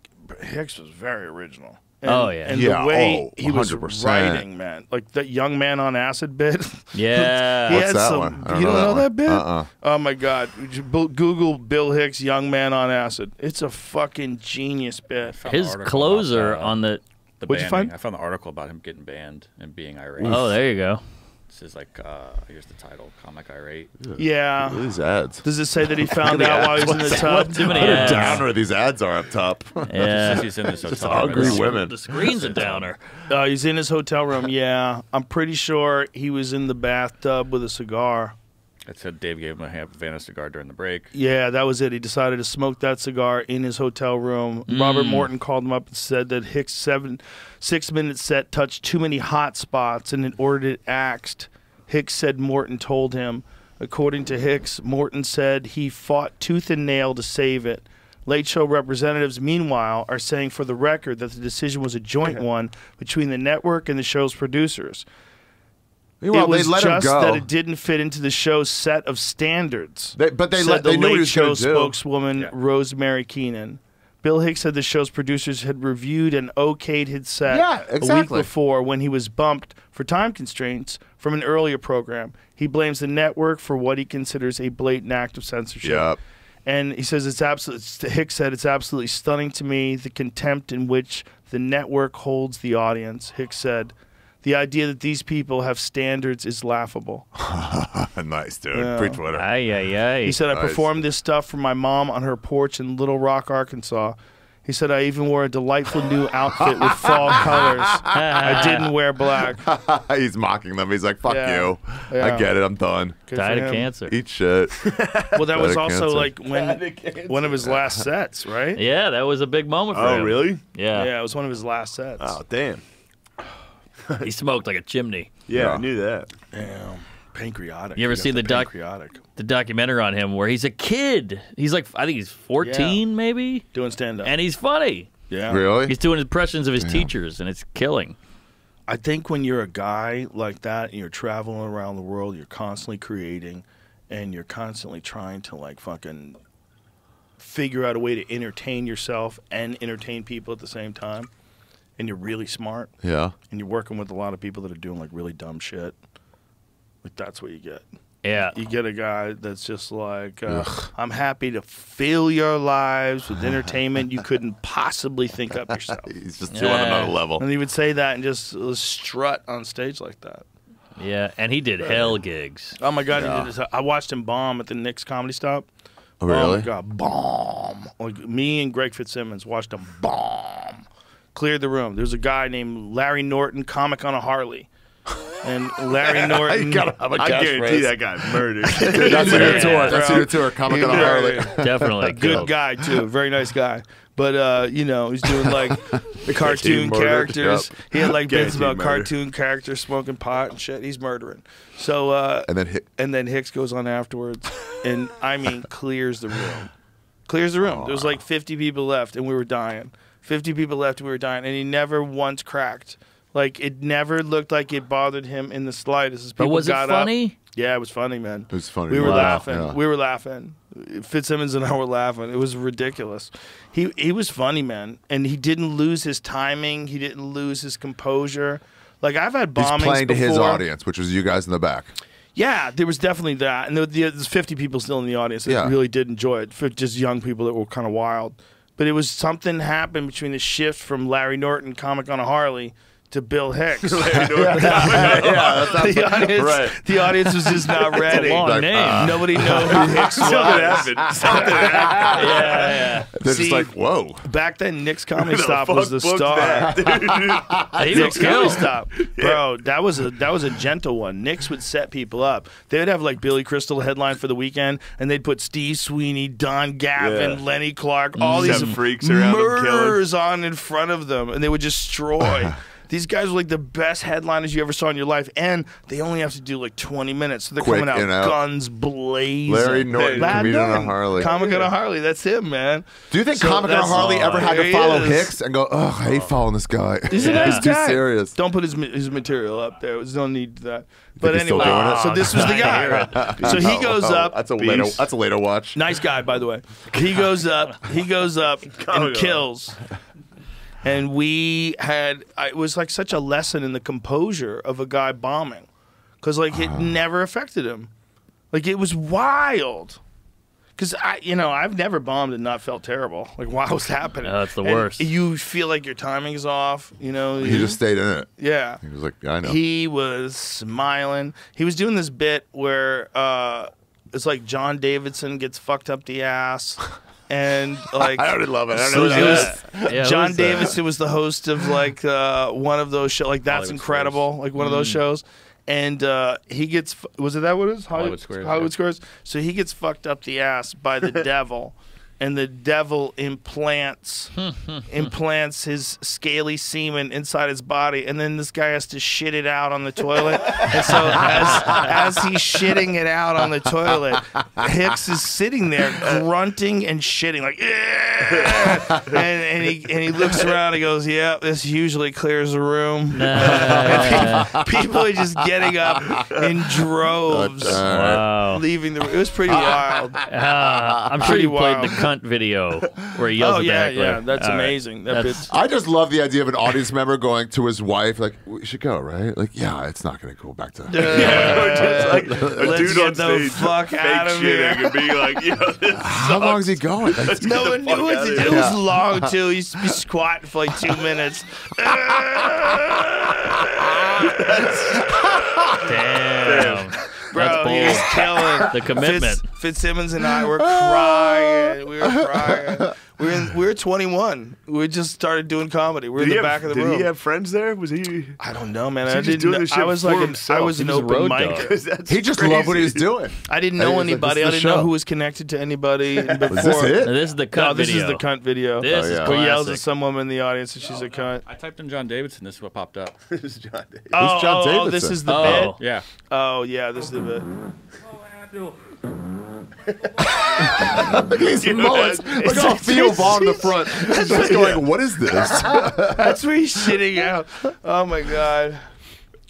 Hicks was very original. And, Oh, yeah. and Yeah, the way oh, he was 100%. writing, man, like that young man on acid bit. Yeah. He What's had that some- one? I don't You don't know one. that bit? Uh-uh. Oh my God! Google Bill Hicks, young man on acid. It's a fucking genius bit. His closer on the. What'd you find? I found the article about him getting banned and being irate. Oh, there you go. This is like, here's the title, Comic Irate. Yeah. Look at these ads. Does it say that he found out while he was in the tub? Too many What a ads. downer these ads are up top. Yeah. He's in this Just hotel room. ugly women. The screen's a downer. He's in his hotel room. Yeah, I'm pretty sure he was in the bathtub with a cigar. It said Dave gave him a Havana cigar during the break. Yeah, that was it. He decided to smoke that cigar in his hotel room. Robert Morton called him up and said that Hicks' 6-minute set touched too many hot spots and had ordered it axed. Hicks said Morton told him. According to Hicks, Morton said he fought tooth and nail to save it. Late Show representatives, meanwhile, are saying for the record that the decision was a joint one between the network and the show's producers. Meanwhile, it was they let him just go. that it didn't fit into the show's set of standards. But they said they the knew what he Late was Show going to do. spokeswoman Rosemary Keenan. Bill Hicks said the show's producers had reviewed and okayed his set Yeah, a week exactly. before when he was bumped for time constraints from an earlier program. He blames the network for what he considers a blatant act of censorship. Yep. And he says Hicks said it's absolutely stunning to me the contempt in which the network holds the audience. Hicks said, the idea that these people have standards is laughable. Nice, dude. Yeah. Pre-Twitter. He said, I Nice. performed this stuff for my mom on her porch in Little Rock, Arkansas. He said, I even wore a delightful new outfit with fall colors. I didn't wear black. He's mocking them. He's like, fuck Yeah. you. Yeah. I get it. I'm done. Good for Died of him. cancer. Eat shit. Well, that was Died of also cancer. like one of his last sets, right? Yeah, that was a big moment for him. Oh, really? Yeah. Yeah, it was one of his last sets. Oh, damn. He smoked like a chimney. Yeah, I knew that. Damn. Pancreatic. You ever He got seen the pancreatic. the documentary on him where he's a kid? He's like, I think he's 14 maybe, doing stand-up. and he's funny. Yeah. Really? He's doing impressions of his teachers, and it's killing. I think when you're a guy like that and you're traveling around the world, you're constantly creating and you're constantly trying to like fucking figure out a way to entertain yourself and entertain people at the same time. And you're really smart. Yeah. And you're working with a lot of people that are doing like really dumb shit. Like that's what you get. Yeah. You get a guy that's just like, I'm happy to fill your lives with entertainment you couldn't possibly think up yourself. He's just doing another level. And he would say that and just strut on stage like that. Yeah, and he did hell gigs. Oh my God, he did this. I watched him bomb at the Knicks Comedy Stop. Oh, really? Oh my God, bomb! Like me and Greg Fitzsimmons watched him bomb. Cleared the room. There's a guy named Larry Norton, comic on a Harley. And Larry Norton, You gotta have a I guarantee catchphrase. that guy murdered. That's your tour. That's your tour. Comic on a Harley. Definitely good killed. guy too, very nice guy. But you know, he's doing like the cartoon murdered, characters. yep. He had like bits Guaranteed about murder. cartoon characters smoking pot and shit. He's murdering. So And then Hicks goes on afterwards, and I mean clears the room. Clears the room. There was like 50 people left, and we were dying. 50 people left, and we were dying, and he never once cracked. Like it never looked like it bothered him in the slightest. As But people was it got up- funny? Yeah, it was funny, man. It was funny. We were Wow. laughing. Yeah. We were laughing. Fitzsimmons and I were laughing. It was ridiculous. He was funny, man, and he didn't lose his timing. He didn't lose his composure. Like I've had bombings he's playing to his before. audience, which was you guys in the back. Yeah, there was definitely that, and there's 50 people still in the audience that Yeah. really did enjoy it. For just young people that were kind of wild, but it was something happened between the shift from Larry Norton, comic on a Harley, to Bill Hicks. Yeah, that's The audience was just not ready. long Like, name. Nobody knew who Hicks was. Something happened. Something happened. Yeah, They're See, just like, whoa. Back then, Nick's Comedy Who the Stop was the fuck booked star. that, dude? yeah. He was Nick's Comedy killed. Stop, bro. That was a gentle one. Nick's would set people up. They would have like Billy Crystal headline for the weekend, and they'd put Steve Sweeney, Don Gavin, Yeah. Lenny Clark, all these Some freaks around them killing. murderers on in front of them, and they would destroy. These guys were like the best headliners you ever saw in your life, and they only have to do like 20 minutes, so they're Quick coming out, in and out. guns blazing. Larry Norton, Bad comedian on a done. Harley. Comic on a Harley, that's him, man. Do you think So Comic on a that's- Harley ever had there to he follow is. Hicks and go, ugh, I hate following this guy? He's a nice He's too guy. serious. Don't put his material up there. There's no need to that. But he's still anyway, doing it? so this was the guy. So he goes up. That's a later watch. Nice guy, by the way. He goes up and kills. And it was like such a lesson in the composure of a guy bombing. Because, like, it never affected him. Like, it was wild. Because, I've never bombed and not felt terrible. Like, while it was happening. That's the And worst. you feel like your timing is off, He just stayed in it. Yeah. He was like, yeah, I know. He was smiling. He was doing this bit where it's like John Davidson gets fucked up the ass. And like I already love it. I don't know John Davidson was the host of like one of those shows. Like That's Incredible, like one of those shows. And he gets, was it that what it is? Hollywood Squares. Hollywood Squares. So he gets fucked up the ass by the devil. And the devil implants his scaly semen inside his body, and then this guy has to shit it out on the toilet. And so as he's shitting it out on the toilet, Hicks is sitting there grunting and shitting like, and he looks around and goes, "Yeah, this usually clears the room." And people are just getting up in droves, leaving the room. It was pretty wild. I'm sure you played the video where he yells at the heckler. Yeah, that's amazing. I just love the idea of an audience member going to his wife, like, we should go, right? Like, yeah, it's not going to go back to... just like a dude on stage fuck out of here. and being like, how long is he going? Like, no one knew what to do. It was long, too. He used to be squatting for like 2 minutes. Damn. Bro, he was killing the commitment. Fitzsimmons and I were crying. We were crying. We were 21. We just started doing comedy. We were in the back of the room. Did he have friends there? Was he? I don't know, man. Was he just doing this shit I was for like himself? I was an He was a open road mic. dog. He just loved what he was doing. I didn't And he know was like, anybody. this I is the didn't know show. who was connected to anybody. And before, Was this it? No, this is the cunt no, this video. is the cunt video. This is Where he yells classic. at some woman in the audience and she's a cunt. I typed in John Davidson. This is what popped up. This is John Davidson. Who's John Oh, Davidson? this is the Oh. bit? Yeah. Oh, yeah, this is the bit. These mullets. Look how Theo Vaughn in the front. He's just going, what is this? That's where he's shitting out. Oh, my God.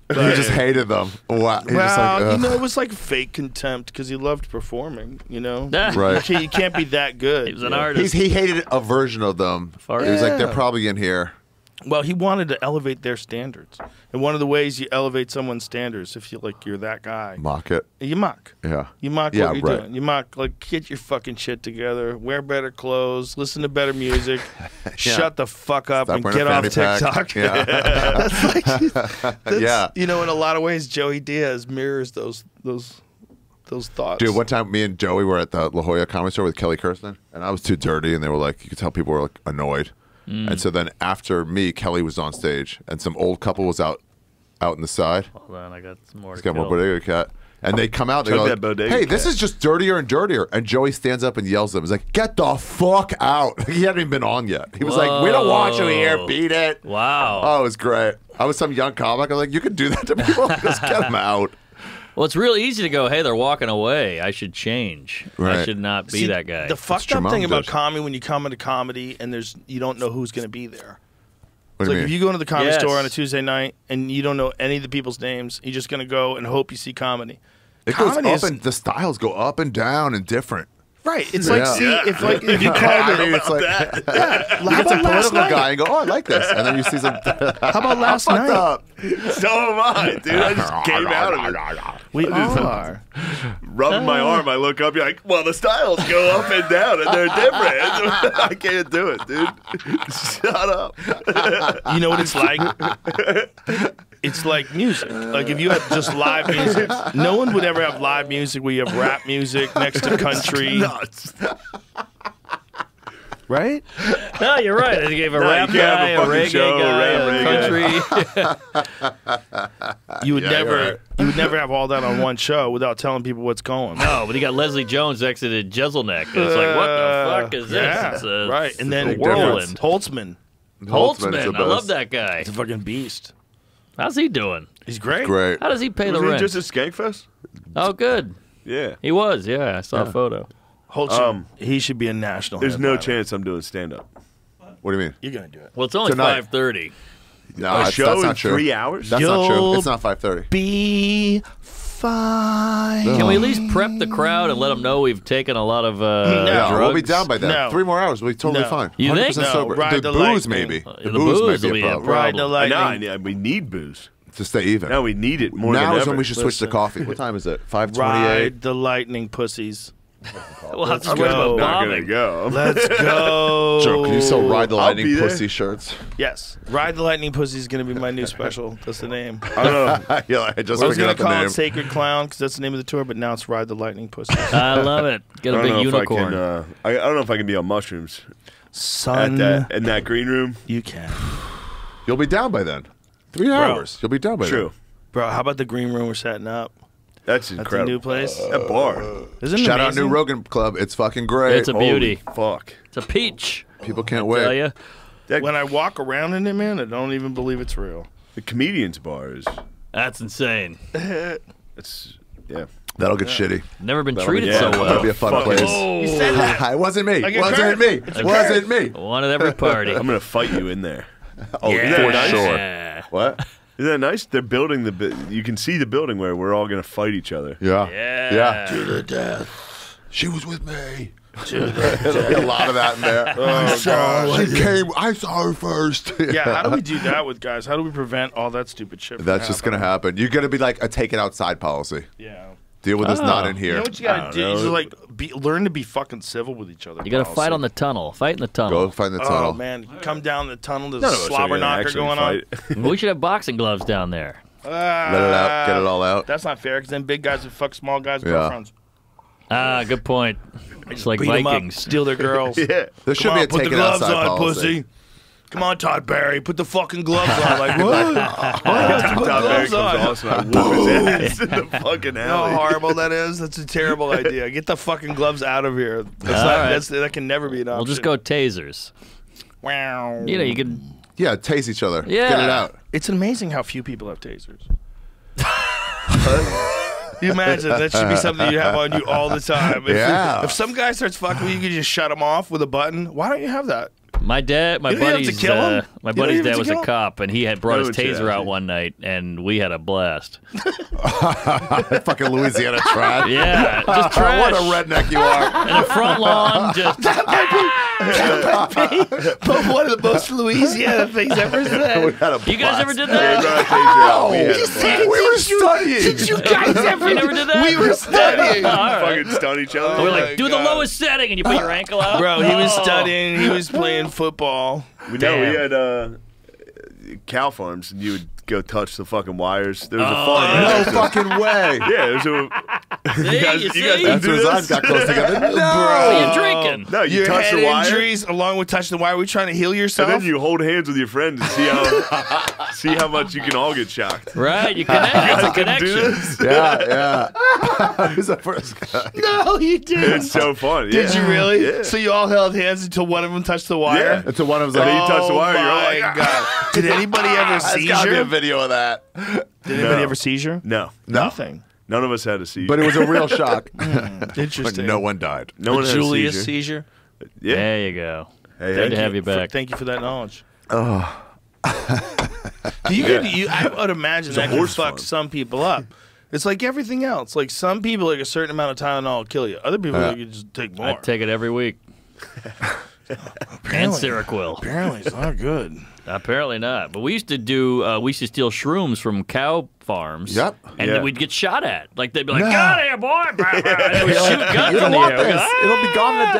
He just hated them. Wow. He just like, Well, ugh. it was like fake contempt because he loved performing, Right. You can't be that good. He was an artist. He hated a version of them. He was like, they're probably in here. Well, he wanted to elevate their standards. And one of the ways you elevate someone's standards, if you're that guy. Mock it. You mock. Yeah. You mock Yeah, what you're right. doing. You mock, like, get your fucking shit together, wear better clothes, listen to better music, shut the fuck up, Stop and wearing get a off fanny pack. TikTok. Yeah. That's like, Yeah. in a lot of ways, Joey Diaz mirrors those thoughts. Dude, one time me and Joey were at the La Jolla Comedy Store with Kelly Kirsten, and I was too dirty, and they were like, you could tell people were like annoyed. And so then after me, Kelly was on stage, and some old couple was out in the side. Hold on, I got some more. He's got more bodega cat. And they come out, and they Chug go, that bodega hey, this cat. is just dirtier and dirtier. And Joey stands up and yells at him. He's like, get the fuck out. He hadn't even been on yet. He was like, we don't want you here. Beat it. Wow. Oh, it was great. I was some young comic. I was like, you could do that to people? Just get them out. Well, it's real easy to go, hey, they're walking away. I should change. I Right. should not be See, that guy. The fucked up your thing mom about does. comedy when you come into comedy and you don't know who's going to be there. What It's do like you if mean? you go into the comedy Yes. store on a Tuesday night and you don't know any of the people's names, you're just going to go and hope you see comedy. It goes Comedy up is- and the styles go up and down and different. Right. It's like, Yeah. see, if you called I it. mean, it's like, Yeah, you how get some about last political night? guy and go, oh, I like this. And then you see some. How about last fucked night? up. So am I, dude. I just came out of it. We all are. Rubbing my arm, I look up. You're like, well, the styles go up and down, and they're different. I can't do it, dude. Shut up. You know what it's like? It's like music. Like if you had just live music, no one would ever have live music where you have rap music next to country. Nuts. Right? No, you're right. They gave a No, rap you can't guy, have a a fucking reggae show, guy, rap a country. You would Yeah, you're never right. you would never have all that on one show without telling people what's going. No, but he got Leslie Jones exited Jezelnik. And it's like, what the fuck is this? Yeah, It's a, right. And then a whirlwind. Holtzman. Holtzman. is the I love best. that guy. He's a fucking beast. How's he doing? He's great. Great. How does he pay Was the he rent? just at Skankfest? Oh, good. Yeah. He was, yeah. I saw a photo. Holtzman, he should be a national. There's no headliner. chance I'm doing stand-up. What do you mean? You're gonna do it. Well, it's only Tonight. 5:30. No, A that's show not in true. 3 hours? That's not true. You'll It's not 5:30. Be fine. Can we at least prep the crowd and let them know we've taken a lot of Yeah, drugs? we'll be down by then. No. 3 more hours, we'll be totally fine. You think? 100% sober. Ride the the booze, lightning. maybe. The The booze booze may will be be a a problem. Ride the lightning. No, we need booze. To stay even. Now we need it more now than is ever. when we should switch to coffee. What time is it? 5:28. Ride the lightning, pussies. We'll have to Let's switch go. about Not gonna bombing. go. Let's go. Joe, can you still ride the I'll lightning be there. pussy shirts? Yes. Ride the lightning pussy is going to be my new special. That's the name. I don't know. Yeah, I just I was figured going out to the call name. it Sacred Clown because that's the name of the tour, but now it's Ride the Lightning Pussy. I love it. Get a I big don't know if unicorn. I don't know if I can be on mushrooms Son, in that green room. you can. You'll be down by then. 3 hours. You'll be down by True. Bro, how about the green room we're setting up? That's At incredible. the new place? That bar. Isn't then. it Shout out amazing? New Rogan Club. It's fucking great. It's a beauty. Holy fuck. It's a peach. People can't Tell wait. you. When I walk around in it, man, I don't even believe it's real. The comedians bar is. That's insane. It's yeah. That'll get shitty. Never been That'll treated be, so well. That'll be a fun place. Oh. You said that. It wasn't me. Like a wasn't curse. me. It's a Wasn't me. One at every party. I'm gonna fight you in there. Oh, Yeah. for nice? sure. What? Isn't that nice? They're building you can see the building where we're all gonna fight each other. Yeah. Yeah. Yeah. To the death. She was with me. To the There'll be a lot of that in there. God. She came. I saw her first. Yeah, how do we do that with guys? How do we prevent all that stupid shit from That's just gonna happen. You're gonna be like a take it outside policy. Yeah. Deal with this not in You here. know what you gotta do? You just like learn to be fucking civil with each other. You got to policy. fight on the tunnel. Fight in the tunnel. Go find the tunnel. Oh man, you come down the tunnel. There's None a of us are slobber gonna knocker actually going fight. on. We should have boxing gloves down there. Let it out. Get it all out. That's not fair because then big guys would fuck small guys' Yeah. girlfriends. Ah, good point. It's like Beat 'em up, Vikings. steal their girls. Yeah. There should Come be on, a put the take it gloves outside on, policy. pussy. Come on, Todd Barry, put the fucking gloves on. Like what? Put Todd Barry gloves comes on. on, and I whoop his ass in the fucking You know how alley. horrible that is? That's a terrible idea. Get the fucking gloves out of here. That's All not, right. that can never be an option. We'll just go tasers. Wow. You know, you can. Yeah, tase each other. Yeah. Get it out. It's amazing how few people have tasers. You imagine that should be something you have on you all the time. Yeah. If some guy starts fucking with you, you can just shut him off with a button. Why don't you have that? My You don't have to buddy's kill him. my You don't buddy's even dad have to was kill a him. cop, and he had brought his No, it's taser out actually- one night, and we had a blast. Fucking Louisiana trash. Yeah, just trash. What a redneck you are. In a front lawn, just But one of the most Louisiana things ever We said. had a you guys blast. ever did Yeah, he that? brought a taser out. We had a He blast. said, We were studying. Did you guys ever? You never did that? We were studying. All right. Fucking stun each other. So we're my like, do the God. lowest setting, and you put your ankle out. Bro, he was Oh. studying. He was playing football. We know we Damn. had cow farms, and you would go touch the fucking wires. There was a Oh, farm. yeah. right No next to it. fucking way. Yeah, there's a. See, you you see? guys didn't That's do where his eyes this? got close together. What No. are you drinking? No, you Your touch head the wire, injuries along with touching the wire. Were you trying to heal yourself? and then you hold hands with your friends and see how much you can all get shocked. Right, you connect. It's a Couldn't do connection. this. Yeah. Who's the first guy? No, you didn't. It's so fun. Did yeah. you really? Yeah. So you all held hands until one of them touched the wire? Yeah. Until one of us And like, then you touch the wire, you're all my like, God. Did anybody ever there's gotta be a seizure? video of that. Did anybody No. ever seizure? No, Nothing. none of us had a seizure. But it was a real shock. But Interesting. no one died. no one had Julius a seizure. seizure. Yeah. There you go. Hey, Good to thank have you back. Thank you for that knowledge. Oh. I would imagine It's a that could horse fuck farm. some people up. It's like everything else. Like some people, like a certain amount of Tylenol will kill you. Other people, like, you just take more. I take it every week. And Seroquel. Apparently, it's not good. Apparently not. But we used to do. We used to steal shrooms from cow farms. Yep. And Yeah. then we'd get shot at. Like they'd be like, No. "Get out of here, boy!" And they would shoot guns You in don't the want air. We'd go, this. "Ah!" It'll be gone in a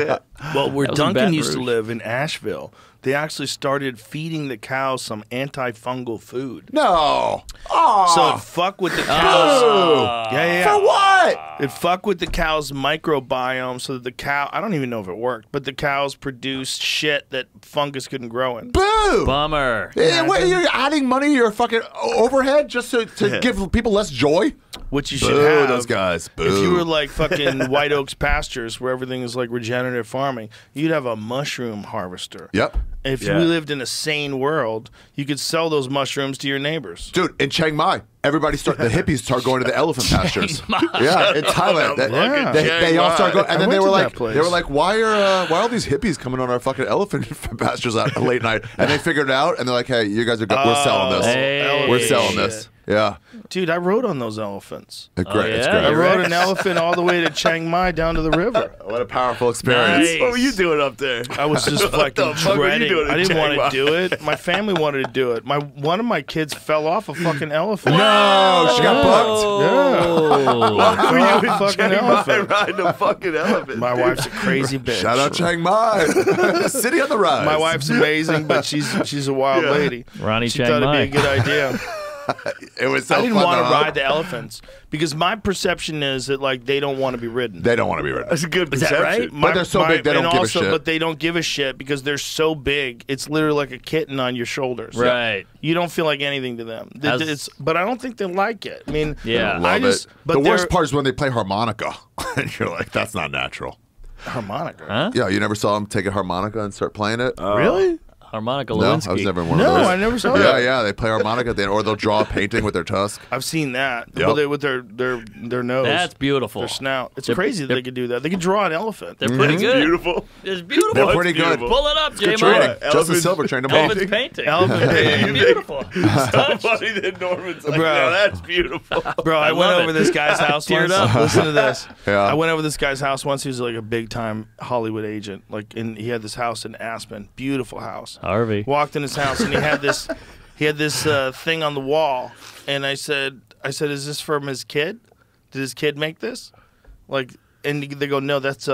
day. Well, where That was in Duncan Baton used to Rouge. live in Asheville, they actually started feeding the cows some antifungal food. No. Oh. So it fuck with the cows. Boo. Yeah. For what? It fuck with the cow's microbiome so that the cow, I don't even know if it worked, but the cows produced shit that fungus couldn't grow in. Boo. Bummer. Yeah, what, you're adding money to your fucking overhead just to give people less joy? What you Boo, should have. those guys. Boo. If you were like fucking White Oaks pastures where everything is like regenerative farming, you'd have a mushroom harvester. Yep. If Yeah. we lived in a sane world, you could sell those mushrooms to your neighbors. Dude, in Chiang Mai, the hippies start going to the elephant pastures. Yeah, in Thailand. Yeah. They all start going, and then I they went were to like, that place. why are all these hippies coming on our fucking elephant pastures at late night? And they figured it out, and they're like, hey, you guys are we're selling this. Hey. We're selling this. Yeah. Dude, I rode on those elephants. It's great. It's yeah? great. I rode an elephant all the way to Chiang Mai down to the river. What a powerful experience. Nice. What were you doing up there? I was just fucking fuck were you dreading. doing in I didn't want Chiang to do it. My family wanted to do it. One of my kids fell off a fucking elephant. No, she got bucked. Yeah. Why were you in fucking Chiang Mai elephant. riding a fucking elephant? My wife's a crazy bitch. Shout out Chiang Mai. City on the rise. My wife's amazing, but she's a wild lady. Ronnie She Chiang thought Mai. it'd be a good idea. It was so I didn't fun want to though. ride the elephants because my perception is that like they don't want to be ridden. They don't want to be ridden. That's a good Is that perception. right? But they're so big, they don't and give a also, shit. But they don't give a shit because they're so big. It's literally like a kitten on your shoulders. Right. You don't feel like anything to them. But I don't think they like it. I mean, Yeah. I Love just. it. But The worst they're- part is when they play harmonica, and you're like, "That's not natural." harmonica. Huh? Yeah, you never saw them take a harmonica and start playing it. Really? Harmonica No, Lewinsky. I was never in one No, of those. I never saw Yeah, that. yeah, they play harmonica, or they'll draw a painting with their tusk. I've seen that. Yep. Well, with their nose. That's beautiful. Their snout. It's They're- crazy that they could do that. They could draw an elephant. They're pretty good. Beautiful. It's beautiful. They're pretty good. beautiful. Pull it up, Good J-Mo. training. Justin Silver trained them all. Elephant's painting. Elephant painting. Beautiful. So funny that Norman's like, Bro. "No, that's beautiful." Bro, I went love over it. this guy's house Teared once. up. Listen to this. Yeah. I went over this guy's house once. He was like a big time Hollywood agent. And he had this house in Aspen. Beautiful house. Harvey. Walked in his house and he had this thing on the wall. And I said, is this from his kid? Did his kid make this? And they go, no, that's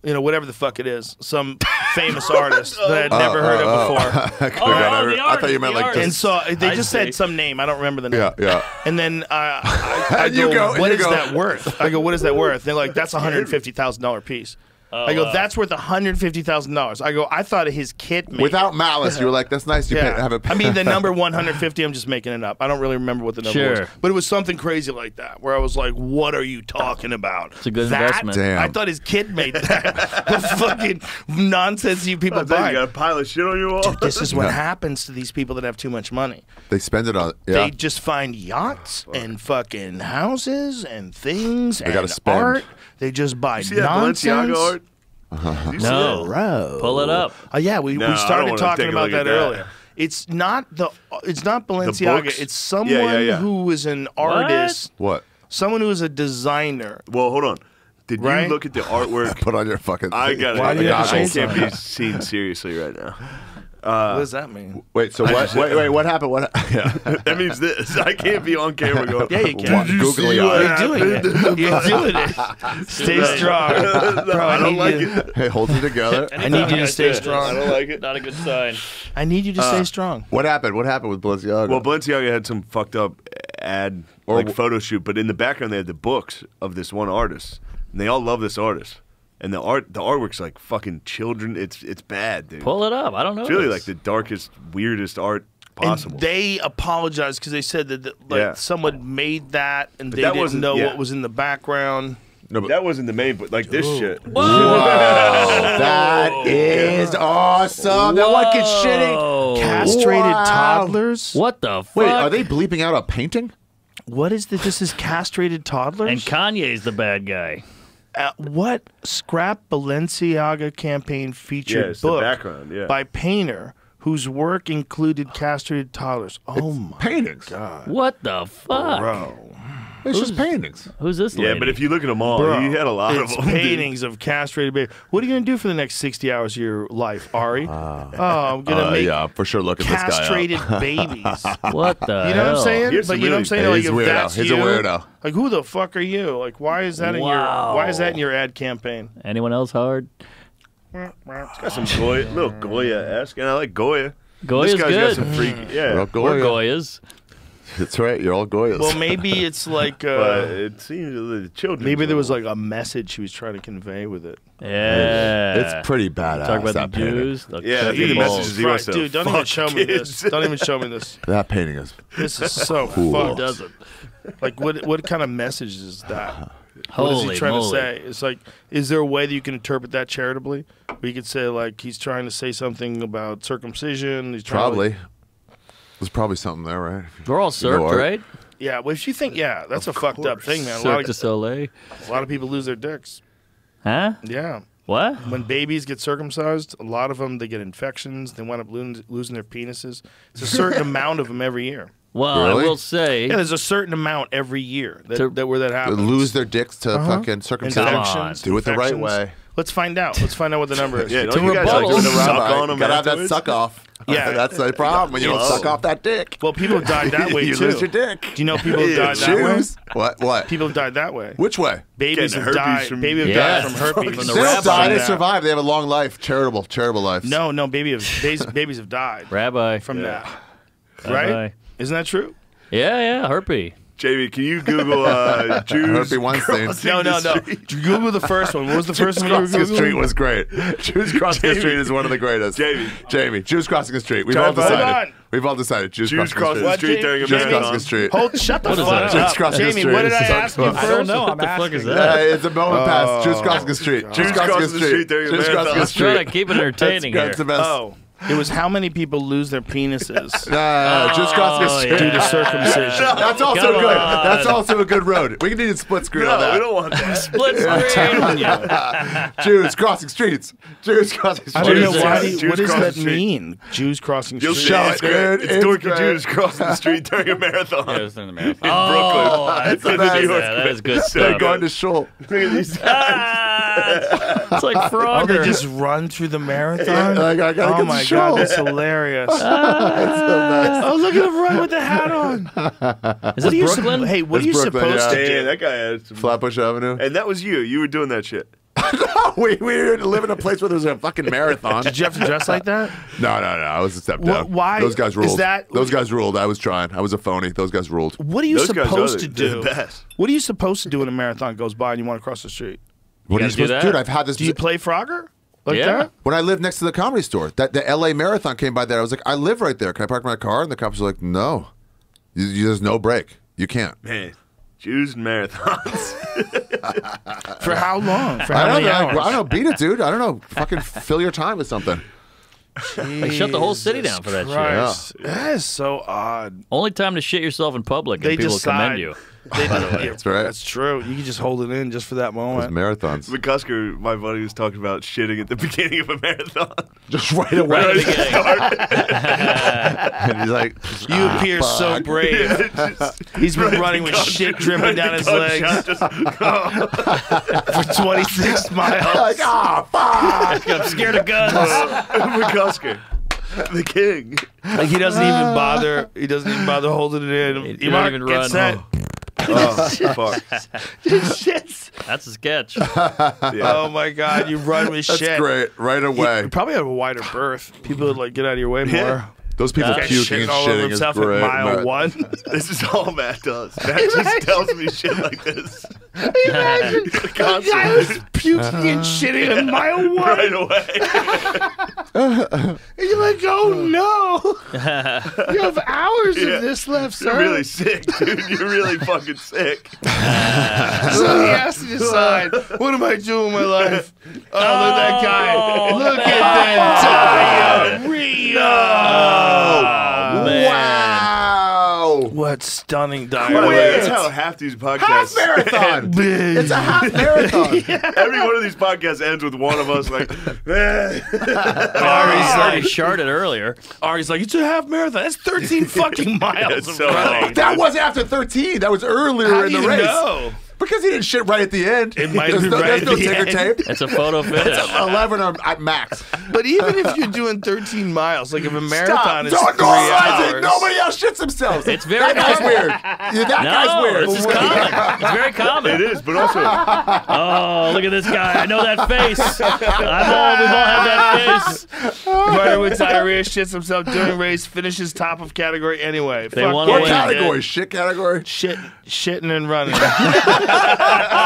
whatever the fuck it is. Some famous artist that I'd never heard of before. I thought you meant like And just. so they just said some name. I don't remember the name. Yeah, yeah. And then I go, what is that worth? I go, what is that worth? They're like, that's $150,000 piece. I go, that's worth $150,000. I go, I thought his kid made Without it. malice, you were like, "That's nice. You have it." I mean, the number 150. I'm just making it up. I don't really remember what the number Sure. was, but it was something crazy like that. Where I was like, "What are you talking about?" It's a good that? investment. Damn. I thought his kid made that. What fucking nonsense you people I thought buy? you got a pile of shit on your wall. Dude, this is what happens to these people that have too much money. They spend it on. Yeah. They just find yachts and fucking houses and things and gotta spend. art. They just buy You see that nonsense. Balenciaga art? No. Bro. Pull it up. Yeah, we No, I don't started wanna talking take a about look at that that. earlier. It's not Balenciaga. books? It's someone Yeah. who is an artist, What? someone who is a designer. Well, hold on. Did Right? you look at the artwork? Put on your fucking. I got it. Why do you have to I say can't something? be seen seriously right now. What does that mean? Wait. So what? Wait. What happened? What? Yeah. That means this. I can't be on camera going. Yeah, you can. Googly You're eye. doing it. You're doing it. Stay strong. Bro, I don't need like you- it. Hey, hold it together. I need you to stay strong. I don't like it. Not a good sign. I need you to stay strong. What happened? What happened with Balenciaga? Well, Balenciaga had some fucked up ad photo shoot, but in the background they had the books of this one artist, and they all love this artist. And the artwork's like fucking children. It's bad, dude. Pull it up. I don't know. It's really like the darkest, weirdest art possible. And they apologized because they said that someone made that and they that didn't wasn't- know yeah. what was in the background. No, but that wasn't the main, but like this shit. wow, that is awesome. That one kid's shitting. Castrated Wow. toddlers? What the fuck? Wait, are they bleeping out a painting? What is this? This is castrated toddlers? And Kanye's the bad guy. What Scrap Balenciaga campaign featured Yeah, it's the book background, yeah. by painter whose work included castrated toddlers? Oh my paintings. God. What the fuck? Bro. It's just paintings. Who's this Yeah, lady? but if you look at them all, Bro, you had a lot it's of them. dude. paintings of castrated babies. What are you going to do for the next 60 hours of your life, Ari? I'm going to make Yeah, for sure. Look at this guy. castrated babies. What the You know what I'm saying? Here's But some you know what I'm really- saying? He's Like, a if weirdo. that's He's you, a weirdo. like, who the fuck are you? Like, why is that why is that in your ad campaign? Anyone else, Howard? It's got some Goya, little Goya-esque, and I like Goya. Goya's this guy's good. got some freaky, yeah. Real We're Goya. Goyas. That's right. You're all Goyas. Well, maybe it's like But it seems the children. maybe there was like a message he was trying to convey with it. Yeah. it's pretty badass. Talk about that the painting. Jews. The Yeah, cut the your message balls. is he wants to Dude, don't even fuck show me kids. this. Don't even show me this. That painting is. This is so Cool. fucked. Doesn't. Like, what kind of message is that? What is Holy he trying moly. to say? It's like, is there a way that you can interpret that charitably? Where you could say, like, he's trying to say something about circumcision. He's trying to, Probably. There's probably something there, right? We're all served, art. right? yeah, well, if you think, that's a fucked up thing, man. A Cirque lot, du Soleil. a lot of people lose their dicks. Huh? Yeah. What? When babies get circumcised, a lot of them, they get infections. They wind up losing their penises. It's a certain amount of them every year. Well, I will say... Yeah, there's a certain amount every year where that happens. Lose their dicks to fucking circumcision. Do it the right way. Let's find out. Let's find out what the number is. Yeah, don't you guys like doing the suck on them? Gotta have that suck off. Yeah, that's the problem when you don't suck off that dick. Well, people have died that way you too. lose your dick. Do you know people have died that way? What? People have died that way. Which way? Babies have died. Babies have died from herpes. They don't die. They survive. They have a long life. Charitable life. No, babies have died. Rabbi. From that. Right? Isn't that true? Yeah, herpes. Jamie, can you Google Jews? Herpes Weinstein. No. Google the first one. What was the first one you were Crossing the Googling? Street was great. Jews Crossing the Street is one of the greatest. Jamie, Jews Crossing the Street. We've all decided. Jews Crossing the Street during a marathon. Jews Crossing the Street. Shut the fuck up. Jews Crossing the Jamie, Street. what did I ask you first? I don't know. What the fuck is that? It's a moment past. Jews Crossing the Street. Jews Crossing the Street during a Jews Crossing the marathon. Street. Trying to keep it entertaining here. That's the best. Oh. It was how many people lose their penises Jews Crossing the Street due to circumcision. That's also good. That's also a good road. We can need a split screen on that. we don't want that. Split screen. Jews crossing streets. Jews crossing streets. I don't know what does that mean? Jews crossing You'll streets. see it's dorky Jews crossing the street during a marathon. Yeah, it was during the marathon. In Brooklyn. That is good They're stuff. Going to shul. Look at these It's like Oh, Frogger. they just run through the marathon? I gotta Oh get my the god, show. that's hilarious. It's the best. Oh, look at him run with the hat on. Is this Brooklyn? Hey, what are you That's Brooklyn, supposed to do? Yeah, that guy had some... Flatbush Avenue. And that was you. You were doing that shit. No, we didn't live in a place where there was a fucking marathon. Did you have to dress like that? No. I was a step down. Why? Those guys ruled. Is that- Those guys ruled. I was trying. I was a phony. Those guys ruled. What are you Those guys supposed are to the do? best. What are you supposed to do when a marathon goes by and you want to cross the street? What are you gotta do supposed to that? do? Dude, I've had this. Do you play Frogger? Like Yeah. that? When I lived next to the Comedy Store, that the LA Marathon came by there. I was like, I live right there. Can I park my car? And the cops were like, No, there's no break. You can't. Man, Jews and marathons. For how long? For how I don't many know. hours? I don't know. Beat it, dude. I don't know. Fucking fill your time with something. They shut the whole city down for that Christ. That is so odd. Only time to shit yourself in public and They people decide- commend you. They, by the way. That's right. That's true. You can just hold it in just for that Those moment. marathons. McCusker, my buddy, was talking about shitting at the beginning of a marathon. Just right away. Right at the beginning. And he's like, You appear so brave. He's been running with shit dripping down his legs for 26 miles. like, fuck. I'm scared of guns. McCusker, the king. Like he doesn't even bother. He doesn't even bother holding it in. He don't even run. Set. Oh, fuck. Shit. That's a sketch. Oh my god, you run with That's shit. great. Right away. You probably have a wider berth. People would like get out of your way more. Those people Guy puking and all over shitting is himself great. at mile Matt. 1. This is all Matt does. Matt just tells me shit like this. Imagine the guy was puking and shitting at mile 1. Right away. And you're like, oh no. You have hours Yeah. of this left, sir. You're really sick, dude. You're really fucking sick. So he has to decide, what am I doing with my life? Oh, look at that guy. Look at that diarrhea. Oh, man. Wow. What stunning By the diarrhea. way, that's how half these podcasts Half marathon. Big. It's a half marathon. Every one of these podcasts ends with one of us like, Ari's already sharted earlier. Ari's like, it's a half marathon. That's 13 fucking miles It's of so running. long. That wasn't after 13. That was earlier How in do the you race. know? Because he didn't shit right at the end. It might there's be no, right there's at no the ticker end. tape. It's a photo finish. 11 at max. But even if you're doing 13 miles, like if a marathon is Don't 3 normalize it. hours. Nobody else shits themselves. It's very That guy's weird. Yeah, that guy's weird. This is common. It's very common. it is, but also, Oh, look at this guy. I know that face. We've all had that face. Runner with diarrhea shits himself during race, finishes top of category anyway. They Fuck wanna yeah, What win. he category? did. Shit category? Shitting and running.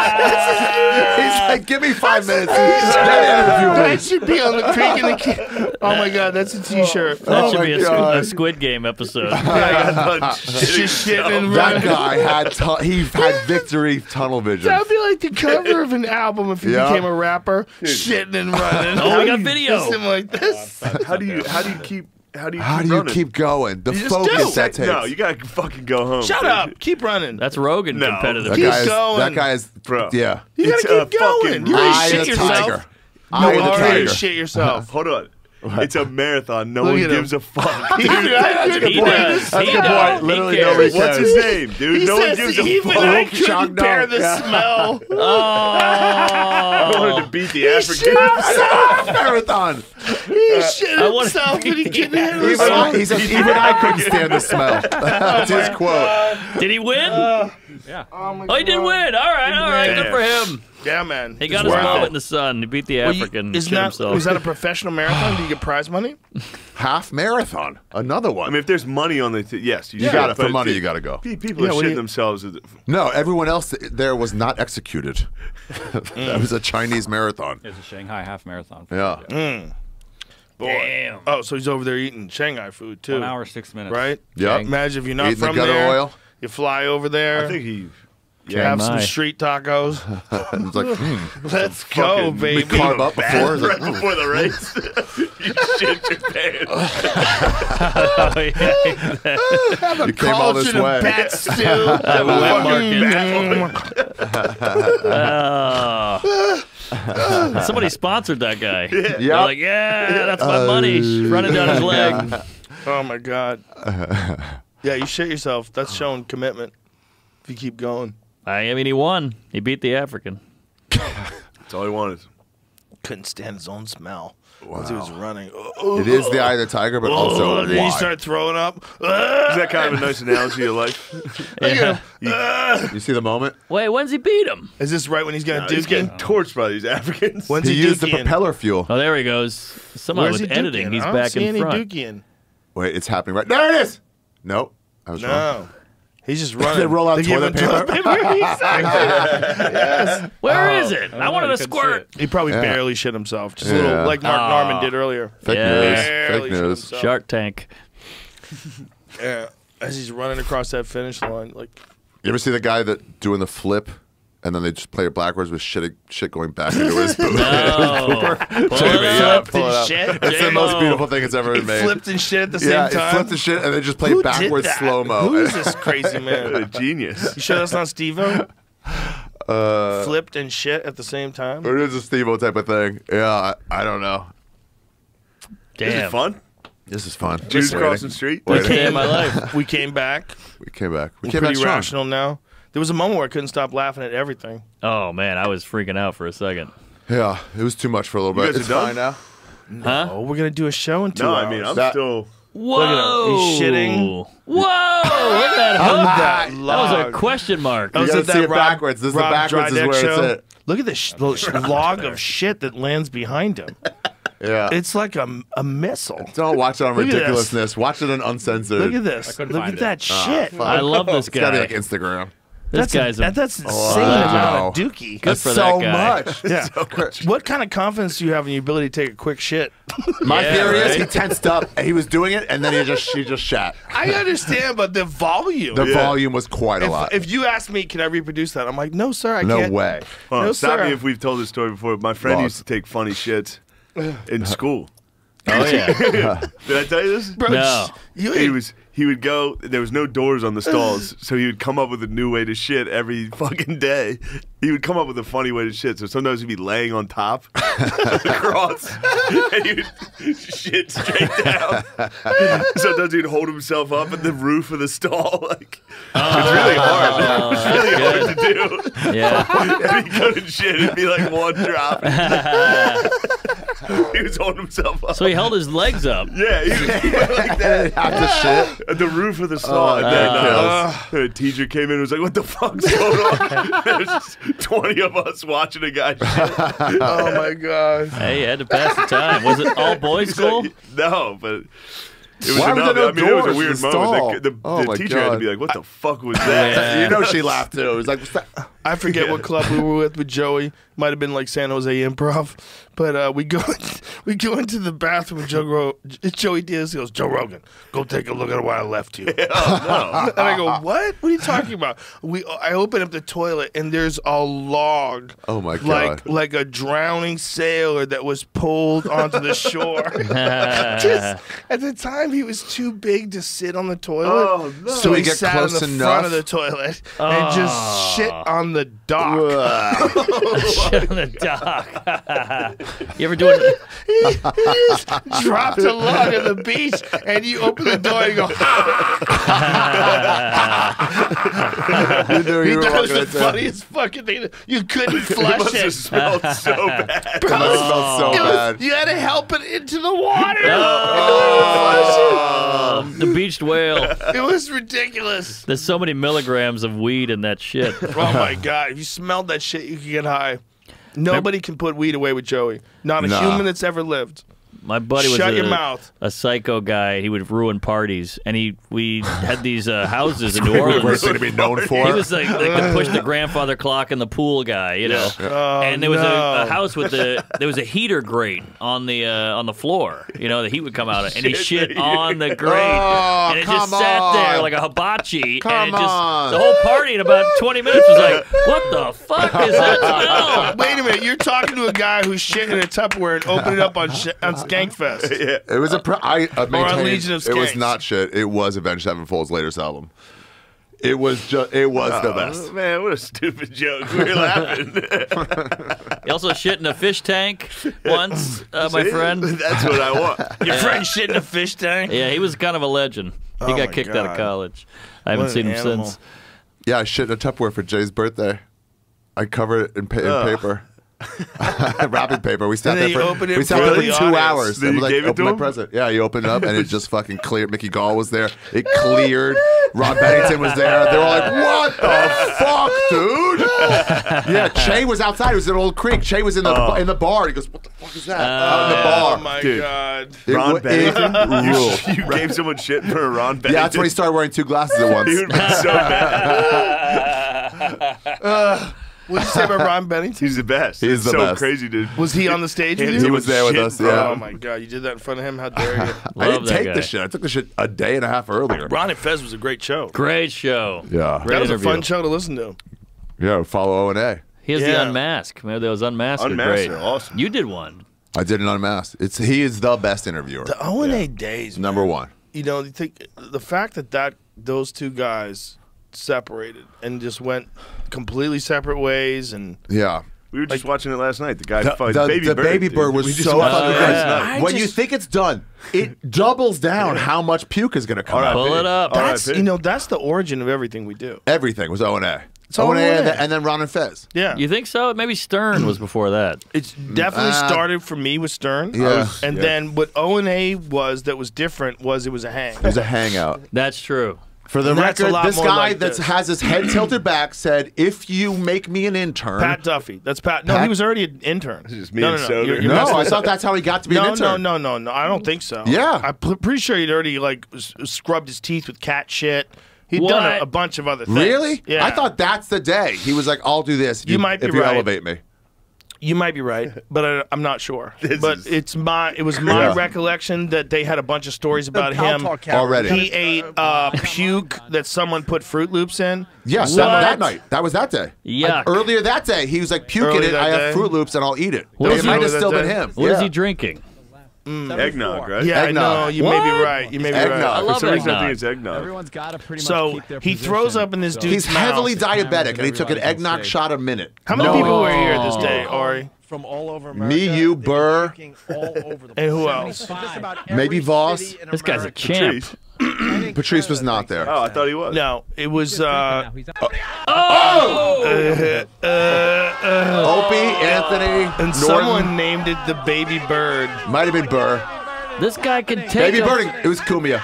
He's like, give me 5 minutes. That should be on the creek in the Oh my god, that's a t-shirt. That should my be God. a Squid Game episode. Just shitting and That running. guy had he had victory tunnel vision. That would be like the cover of an album if you Yeah. became a rapper. Shitting and running. Oh, we got video. Something like this. how do you keep How do you running? keep going? The You just focus do. that takes. No, you gotta fucking go home. Shut dude. up. Keep running. That's Rogan No. competitive. that Keep guy is, going. That guy is, Bro. yeah. You It's gotta a keep going. fucking You're gonna Eye shit of the yourself. tiger. I, You the already tiger. shit yourself. Hold on. It's a marathon. No Look one at him. gives a fuck. He- Dude, that's a good point. does. That's a He good does. point. Literally He nobody cares. What's cares. his name, dude? He No one says gives a even fuck. I couldn't Chuck bear dog, the yeah. smell. I wanted to beat the African. Marathon. He shit I wanna himself and he couldn't handle Even himself. he said, even I couldn't stand the smell. That's his quote. Did he win? Yeah. Oh, Oh, he did win. All right. Good for him. Yeah, man. He got his moment in the sun. He beat the African. Was shit himself. that a professional marathon? Do you get prize money? Half marathon. Another I one. mean, if there's money on the yes, you You should. got it for but money. You got to go. People Yeah, are what do shitting you- themselves. No, everyone else there was not executed. That was a Chinese marathon. It's a Shanghai half marathon. Yeah. Boy. Damn. Oh, so he's over there eating Shanghai food too. 1 hour 6 minutes. Right? Yep. Imagine if you're not Eating the from gutter there. oil. You fly over there. I think he. you have some Chiang Mai. street tacos. It's like, Let's go, fucking baby. carb up before. It's like, Right before the race, you shit your pants. Have a You came all this collagen way. and bat stew. Have a wet market. Somebody sponsored that guy. They're Yep. like, yeah, that's my money running down his leg. Oh my god. Yeah, you shit yourself. That's showing commitment. If you keep going. I mean, he won. He beat the African. That's all he wanted. Couldn't stand his own smell. Once he was running. it is the eye of the tiger, but also then you why? start throwing up. Is that kind of a nice analogy of life? Yeah. You see the moment? Wait, when's he beat him? Is this right when he's gonna He's duke getting it? torched by these Africans. When's He he used the duking? propeller fuel. Oh, there he goes. Somehow Where's with he editing, duking? he's I don't back see in any front. duking. Wait, it's happening right there. It is. Nope, I was wrong. No. He's just running. They roll out give toilet him paper. Yes. Where is it? Oh, I wanted you to couldn't squirt. He probably Yeah. barely shit himself. Just a Yeah. little, like Mark Norman did earlier. Fake Yeah. news. Barely Fake shit news. himself. Shark Tank. Yeah. As he's running across that finish line, like You ever see the guy that doing the flip, and then they just play it backwards with shit going back into his boot? No. Pull Jamie, it yeah, up. pull it up. shit. It's the most J-Mo. beautiful thing it's ever he been made. flipped and shit at the Yeah, same time. he flipped the shit and they just play Who did backwards that? slow mo. Who is this crazy A man? genius. You sure that's not Steve-O? Flipped and shit at the same time? It is a Steve-O type of thing. Yeah, I don't know. This Damn. is fun. This is fun. Jews Waiting. crossing the street. Best day of my life. We came back. We came back. We We're came back pretty strong. rational now. There was a moment where I couldn't stop laughing at everything. Oh, man, I was freaking out for a second. Yeah, it was too much for a little You bit. guys It's are done? fine now. Huh? Oh, we're gonna do a show in 2 No, hours. I mean I'm That- still. Whoa! Look at him. He's shitting. Whoa! Look at that On hook. that That was a log. question mark. Oh, You is gotta it that see it Rob- backwards. This is the Rob backwards is Drydeck where show? it's at. Look at the log of shit that lands behind him. Yeah. It's like a missile. Don't watch it on Look at this. ridiculousness. Watch it on uncensored. Look at this. Look at that shit. fuck. I love this It's gotta guy. be like Instagram. This guy's a that's insane Wow. amount of dookie. Good That's for so that guy. much. Yeah. What kind of confidence do you have in your ability to take a quick shit? My Yeah, theory is right? he tensed up. And he was doing it, and then he just shat. I understand, but the volume. The volume was quite a lot. If you ask me, can I reproduce that? I'm like, no, sir, I No can't. way. No, Stop sir. me if we've told this story before. My friend Lost. used to take funny shits in school. Oh, yeah. Did I tell you this? Bro, No. He would go. There was no doors on the stalls, so he would come up with a new way to shit every fucking day. He would come up with a funny way to shit. So sometimes he'd be laying on top of the cross, and he would shit straight down. Sometimes he'd hold himself up at the roof of the stall. Like it's really hard. It was really hard to do. Yeah. And he couldn't shit. It'd be like one drop. He was holding himself up. So he held his legs up. Yeah, he went like that. Have to shit. At the roof of the stall. And then the teacher came in and was like, what the fuck's going on? There's just 20 of us watching a guy shit. Oh my god. Hey, you had to pass the time. Was it all boys school? No, but it was Why were enough. there no I mean, it was a doors weird to the stall? moment. The Oh my teacher had to God. be like, what the fuck was that? Yeah. You know she laughed too. It was like, I forget what club we were with Joey. Might have been like San Jose Improv, but we go into the bathroom. And Joey Diaz goes, Joe Rogan, go take a look at why I left you. And I go, what? What are you talking about? I open up the toilet and there's a log. Oh my God. Like a drowning sailor that was pulled onto the shore. Just, at the time, he was too big to sit on the toilet. Oh, no. So So he he get sat close in the enough? front of the toilet and just shit on the dock. Shit on the dock. You ever do it? He just dropped a log on the beach, and you open the door and you go. You knew you were That was walking the into- funniest fucking thing. You couldn't flush must it. have smelled so bad. It must have smelled so bad. You had to help it into the water. The beached whale. It was ridiculous. There's so many milligrams of weed in that shit. Oh my god! If you smelled that shit, you could get high. Nobody can put weed away with Joey. Not a human that's ever lived. My buddy was Shut your mouth. a psycho guy. He would ruin parties, and we had these houses in New Orleans. Worst thing to be known for. He was like the push the grandfather clock in the pool guy, you know. Oh, And there was no. a house with there was a heater grate on the floor. You know, the heat would come out, and he shit on the grate, Oh, and it just come sat there on. like a hibachi. Come and it just on. the whole party in about 20 minutes was like, what the fuck is that smell? Wait a minute! You're talking to a guy who's shit in a Tupperware and opened it up on Skankfest. Yeah. It was I maintained Legion of it was Skanks. not shit. It was Avenged Sevenfold's latest album. It was the best. Man, what a stupid joke. We were laughing. He also shit in a fish tank once, my See? friend. That's what I want. Your friend shit in a fish tank. Yeah, he was kind of a legend. He Oh got my kicked out of God. college. I haven't What seen an him animal. since. Yeah, I shit in a Tupperware for Jay's birthday. I covered it in paper. Wrapping paper. We sat And then there you for opened it we sat for there for the 2 audience. hours. Then And you like, gave it open to my him? present. Yeah, you opened it up and it just fucking cleared. Mickey Gall was there. It cleared. Ron Bennington was there. They were like, "What the fuck, dude?" Yeah, Che was outside. It was in Old Creek. Che was in the bar. He goes, "What the fuck is that?" Out in the bar. Oh my Dude. god! Ron Bennington? ruled. You gave someone shit in front of Ron Bennington? Yeah, that's when he started wearing 2 glasses at once. He would be so mad. What did you say about Ron Bennington? He's the best. He's It's the so best. crazy, dude. Was he on the stage with you? He was there with us. Yeah. Oh my god! You did that in front of him? How dare you? I Love didn't that take guy. the shit. I took the shit a day and a half earlier. Ron and Fez was a great show. Great show. Yeah. Great That was interview. a fun show to listen to. Yeah, follow O&A. He has the Yeah. Unmasked. Remember those Unmasked? Unmasked Are are great. awesome. You did one. I did an unmasked. He is the best interviewer. The O&A days, Number one. you know, you think the fact that those two guys separated and just went completely separate ways, and Yeah. We were just watching it last night. The guy The, fights the Baby Bird. Baby dude. Bird was We just so watched fucking it good. last night. When you think it's done, it doubles down how much puke is going to come out. Pull it up. that's R.I.P. you know that's the origin of everything we do. Everything was O&A. It's O&A. and then Ron and Fez. Yeah, You think so? Maybe Stern was before that. it's definitely started for me with Stern. Yeah. and then what O&A was that was different was it was a hang. It was a hangout. That's true. For the And that's a record, lot this more guy like that this. has his head tilted back said, "If you make me an intern." Pat Duffy. That's Pat. No, Pat- he was already an intern. This is me no, and no, no. Soder. You're No, messing I with- thought that's how he got to be an No, intern. no. I don't think so. Yeah. I'm pretty sure he'd already like scrubbed his teeth with cat shit. He'd What? done a bunch of other things. Really? Yeah. I thought that's the day. He was like, "I'll do this. If You might be if you right. elevate me." You might be right, but I'm not sure. But is- it was my Yeah. recollection that they had a bunch of stories about him. Already. He ate puke that someone put Fruit Loops in. Yes, What? that night. That was that day. Yuck. Earlier that day, he was like, "Puke in Early it. that I have day? Fruit Loops and I'll eat it." What It was might he- have still that been day? him. What is Yeah. he drinking? Eggnog, right? Yeah, Eggnog. I know. You may be What? right. You may be Eggnog. right. I For love some reason, I eggnog. think it's eggnog. Everyone's got to pretty much So keep their he position. throws up in this dude's He's mouth. heavily Cameras diabetic, and and he took an everybody can eggnog see. shot a minute. How many No. people were here this day, Ari? From all over America. Me, you, They've been Burr, puking all over the and who place. else? Just about maybe every Voss. city in This guy's a America. champ. Patrice. Patrice was not there. Oh, I thought he was. No, it was. Opie, Anthony, And Norton. someone named it the Baby Bird. Might have been Burr. This guy can take Baby a- Birding. It was Kumia.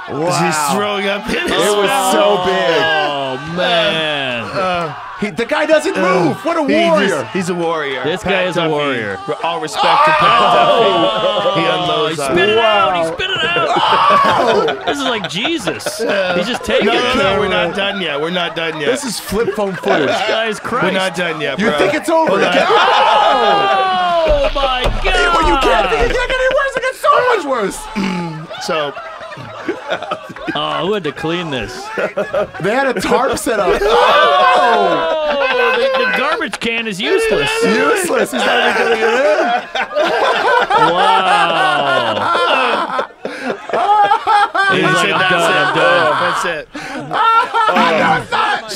He's throwing up in his It was mouth. so big. Oh man. The guy doesn't move. What a warrior. He's a warrior. This guy Pat is a Duffy. warrior. All respect to Pat Duffy. He unloads on Spit it. it out! He spit it out! This is like Jesus. He's just taking No, it. we're not done yet. We're not done yet. This is flip phone footage. This guy's Christ. We're not done yet, You bro. think it's over? Hold on. Oh my God! Well, you can't think it can't get any worse. It gets so much worse. So, Oh, who had to clean this? They had a tarp set up. Oh, the garbage can is useless. Useless. He's not even getting it in. Wow. He's like, I'm done. That's it.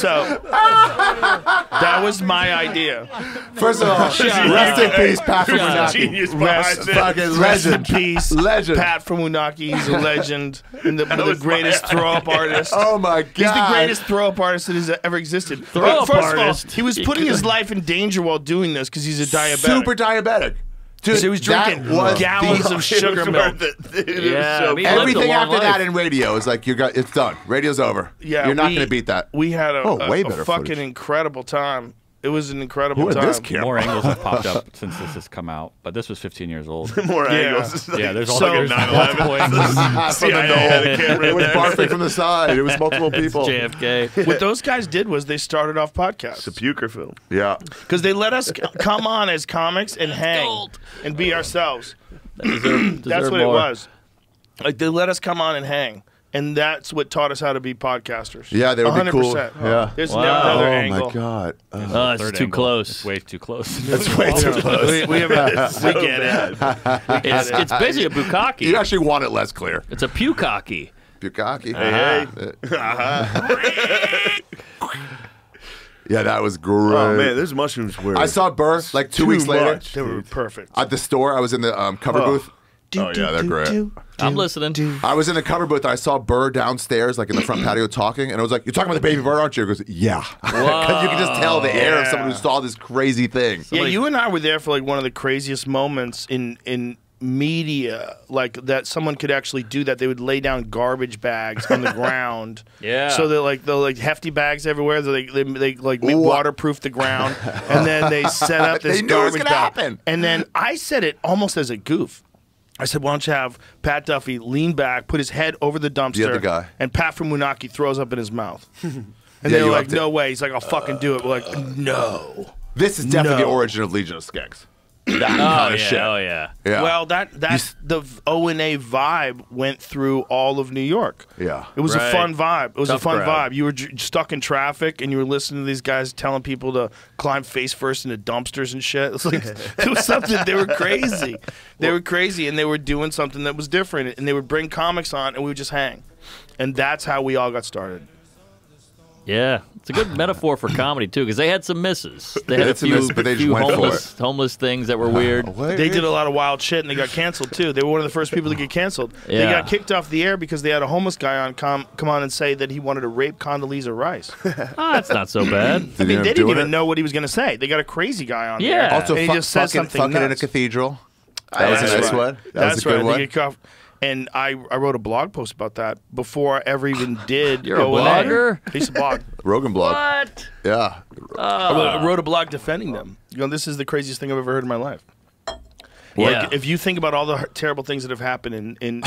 So that was my idea. First of all, rest in peace, Pat from Unaki. Genius behind it. Fucking Rest in legend. peace, Legend. Pat from Unaki. He's a legend and the greatest throw-up artist. Oh my God. He's the greatest throw-up artist that has ever existed. Throw-up First artist. of all, he was putting his life in danger while doing this because he's a diabetic. Super diabetic. Dude, So he was drinking gallons of sugar milk. Everything after that in radio is like it's done. Radio's over. Yeah, you're not going to beat that. We had a way better fucking footage. incredible time. It was an incredible Who had time. this camera? More angles have popped up since this has come out, but this was 15 years old. More Yeah. angles. Yeah, there's all So- there's multiple angles. It was barfing from the side. It was multiple people. JFK. What those guys did was they started off podcasts. It's a puker film. Yeah. Because they let us come on as comics and hang and be ourselves. That's what it was. Like they let us come on and hang. And that's what taught us how to be podcasters. Yeah, they would 100%. be cool. Yeah. There's never another Oh angle. my God. Oh, it's too close. It's way too close. It's way too close. We get it. It's basically a bukkake. You actually want it less clear. It's a pukaki. Bukkake. Hey. Yeah, that was great. Oh man, those mushrooms were. I saw Burr like 2 weeks later much, They were perfect. at the store. I was in the cover booth. Oh yeah, they're great. I'm listening. I was in the cover booth. I saw Burr downstairs, like in the front patio, talking, and I was like, "You're talking about the baby bird, aren't you?" He goes, "Yeah," because you can just tell the air of someone who saw this crazy thing. Yeah, you and I were there for like one of the craziest moments in media, like that someone could actually do that. They would lay down garbage bags on the ground. Yeah. So they're like hefty bags everywhere. They like waterproof the ground, and then they set up this They knew it was garbage gonna bag. happen. And then I said it almost as a goof. I said, why don't you have Pat Duffy lean back, put his head over the dumpster, other guy. and Pat from Munaki throws up in his mouth. And Yeah, they were you like, upped it. no way. He's like, I'll fucking do it. We're like, no. This is definitely the No. origin of Legion of Skanks. That kind of shit. Oh yeah. Yeah. Well, that's the O&A vibe went through all of New York. Yeah. It was a Right. fun vibe. It was Tough a fun crowd. vibe. You were stuck in traffic and you were listening to these guys telling people to climb face first into dumpsters and shit. It was like it was something. They were crazy. They were crazy, and they were doing something that was different. And they would bring comics on, and we would just hang. And that's how we all got started. Yeah, it's a good metaphor for comedy too, because they had some misses. They had a It's a few, miss, but they just few went for homeless things that were weird. They did a lot of wild shit, and they got canceled too. They were one of the first people to get canceled. They Yeah. got kicked off the air because they had a homeless guy on come on and say that he wanted to rape Condoleezza Rice. Ah, that's not so bad. I mean, they didn't doing even it? know what he was going to say. They got a crazy guy on Yeah. there. Also, and he just said something fucking in a nuts. cathedral. That was a That's nice right. one. That That's was a good right. one. They get off. And I wrote a blog post about that before I ever even did. You're a O&A. blogger? I used to blog. Rogan blog. What? Yeah. I wrote a blog defending them. You know, this is the craziest thing I've ever heard in my life. Yeah. Like, if you think about all the terrible things that have happened in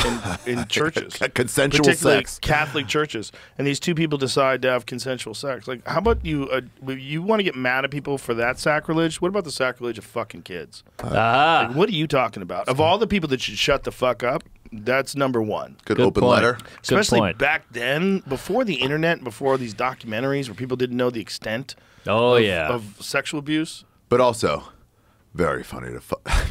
churches, Consensual particularly sex. Catholic churches, and these two people decide to have consensual sex. Like, how about you? You want to get mad at people for that sacrilege? What about the sacrilege of fucking kids? Ah. Like, what are you talking about? Of all the people that should shut the fuck up, that's number one. Good Good open point. letter. Good Especially point. back then, before the internet, before these documentaries where people didn't know the extent Oh yeah. of sexual abuse. But also, very funny to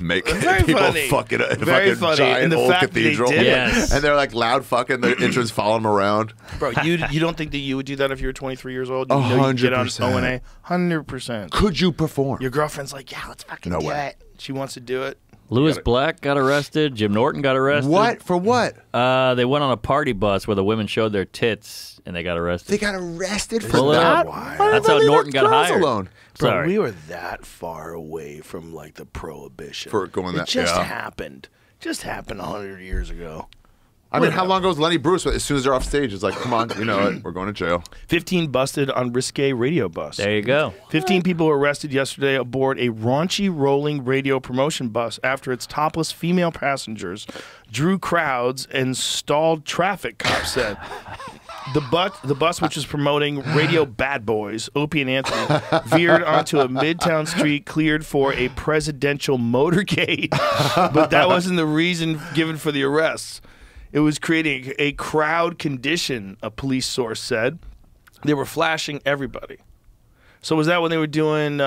make Very people funny. fucking in a Very fucking funny. giant And the old fact that they cathedral. did it. Yes. And they're like loud fucking, the entrance following them around. Bro, you don't think that you would do that if you were 23 years old? You know you get on 100%. O&A? 100%. Could you perform? Your girlfriend's like, yeah, let's fucking No do way. it. She wants to do it. Lewis Black got arrested. Jim Norton got arrested. What? For what? They went on a party bus where the women showed their tits, and they got arrested. They got arrested for Pull it that? up. That's how Norton got hired. Alone. Bro, Sorry. we were that far away from like the prohibition. For going it that- just yeah. happened. Just happened 100 years ago. I mean, how long ago was Lenny Bruce? As soon as they're off stage, it's like, come on, you know it. We're going to jail. 15 busted on risque radio bus. There you go. 15 people were arrested yesterday aboard a raunchy rolling radio promotion bus after its topless female passengers drew crowds and stalled traffic, cops said. The bus, which was promoting radio bad boys, Opie and Anthony, veered onto a midtown street cleared for a presidential motorcade. But that wasn't the reason given for the arrests. It was creating a crowd condition, a police source said. They were flashing everybody. So was that when they were doing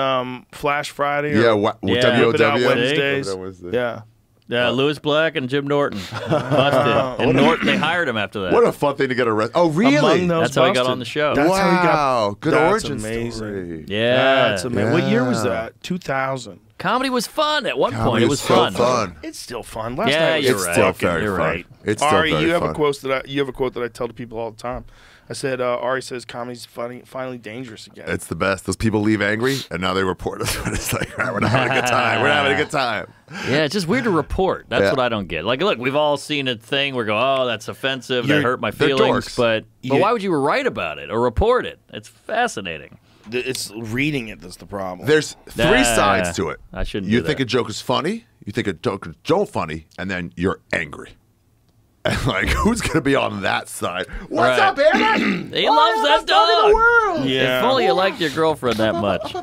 Flash Friday? Or Yeah, Whip It Out WOW. Wednesdays? Whip It Out Wednesday. Yeah. Lewis Black and Jim Norton busted. And Norton, they hired him after that. What a fun thing to get arrested. Oh, really? Among those That's how he got busted. on the show. That's how he got. Wow, good That's origin amazing. story. Yeah. That's amazing. What year was that? 2000. Comedy was fun at one Comedy point. It is was so fun. fun. It's still fun. Last Yeah, night was you're It's right. still very You're fun. right. It's still Ari, very you have fun. a quote that I tell to people all the time. I said, Ari says comedy's finally dangerous again. It's the best. Those people leave angry, and now they report us. It's like, we're not having a good time. We're not having a good time. Yeah, it's just weird to report. That's Yeah. what I don't get. Like, look, we've all seen a thing where go, oh, that's offensive, that You're- hurt my they're feelings. dorks. But You- why would you write about it or report it? It's fascinating. It's reading it that's the problem. There's three sides to it. I shouldn't You do think that. a joke is funny, you think a joke is funny, and then you're angry. And like, who's gonna be on that side? What's Right. up, Aaron? He loves that dog. Yeah. If only you liked your girlfriend that much.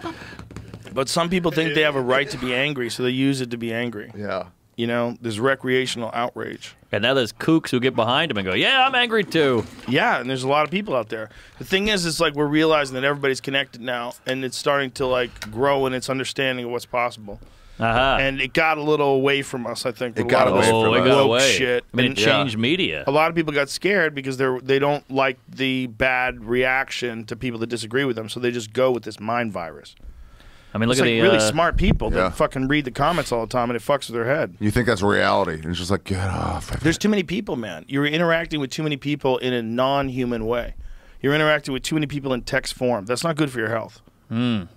But some people think they have a right to be angry, so they use it to be angry. Yeah. You know, there's recreational outrage. And now there's kooks who get behind him and go, yeah, I'm angry too. Yeah, and there's a lot of people out there. The thing is, it's like we're realizing that everybody's connected now, and it's starting to like grow in its understanding of what's possible. Uh-huh. And it got a little away from us, I think. It with a got lot of away this from it us. got woke away. shit. I mean, it And changed media. a lot of people got scared because they don't like the bad reaction to people that disagree with them, so they just go with this mind virus. I mean, look It's at like the really smart people Yeah. that fucking read the comments all the time, and it fucks with their head. You think that's reality, and it's just like, get off. There's too many people, man. You're interacting with too many people in a non-human way. You're interacting with too many people in text form. That's not good for your health.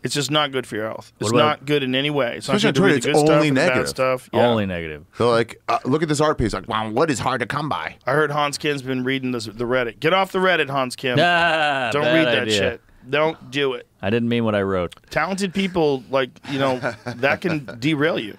It's just not good for your health. It's What about- not good in any way. It's Especially not good to read on the good Twitter, it's stuff only and the bad negative. stuff. Yeah. Only negative. They're like, look at this art piece. Like, wow, what is hard to come by? I heard Hans Kim's been reading the Reddit. Get off the Reddit, Hans Kim. Ah, Don't bad read that idea. shit. Don't do it. I didn't mean what I wrote. Talented people, like, you know, that can derail you.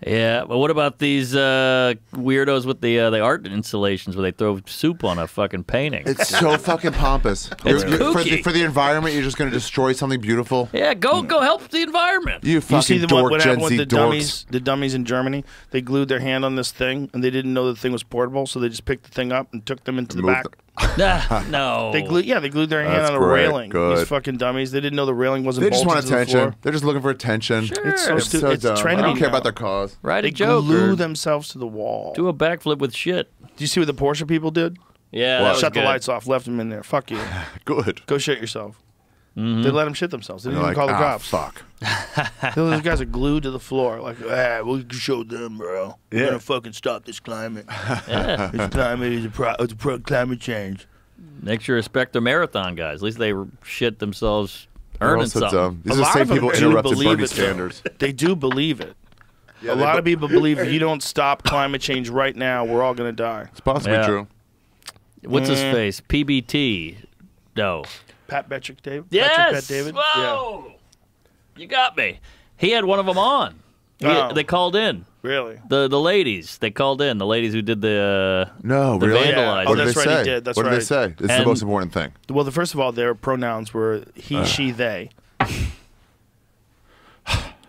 Yeah, but what about these weirdos with the art installations where they throw soup on a fucking painting? It's so fucking pompous. It's For kooky. the environment, you're just going to destroy something beautiful. Yeah, go help the environment. You You fucking see dork, what Gen happened with Z the dorks. dummies in Germany? They glued their hand on this thing, and they didn't know the thing was portable, so they just picked the thing up and took them into the Moved back. them. No. They glued their hand That's on a great. railing. Good. These fucking dummies. They didn't know the railing wasn't They just want bolted to the attention. floor. They're just looking for attention. It's so It's stupid. so It's dumb. I trendy don't care now. about their cause. Write They a joke. glue or themselves to the wall. do a backflip with shit. Do you see what the Porsche people did? Yeah, that was Shut the good. lights off, left them in there. Fuck you. Good. Go shit yourself. Mm-hmm. They let them shit themselves. They And didn't they're even call like, the cops. fuck. Those guys are glued to the floor. Like, we can show them, bro. We're Yeah. gonna fucking stop this climate. Yeah. This climate is it's a pro climate change. Make sure you respect the marathon guys. At least they shit themselves They're earning also something. dumb. These A are the lot same of them people do interrupted believe Bernie it, though. Sanders. They do believe it. Yeah, a they lot bu- of people believe if you don't stop climate change right now, we're all gonna die. It's possibly Yeah. true. What's his face? PBT. No. Pat Patrick David. Yes. Patrick Pat David. Whoa. You got me. He had one of them on. Oh. They called in. Really? The ladies. They called in. The ladies who did the No, the really? vandalizing. Oh, What did that's they right, say? he did. That's what did they right. say? This is the And- most important thing. Well, first of all, their pronouns were he, she, they.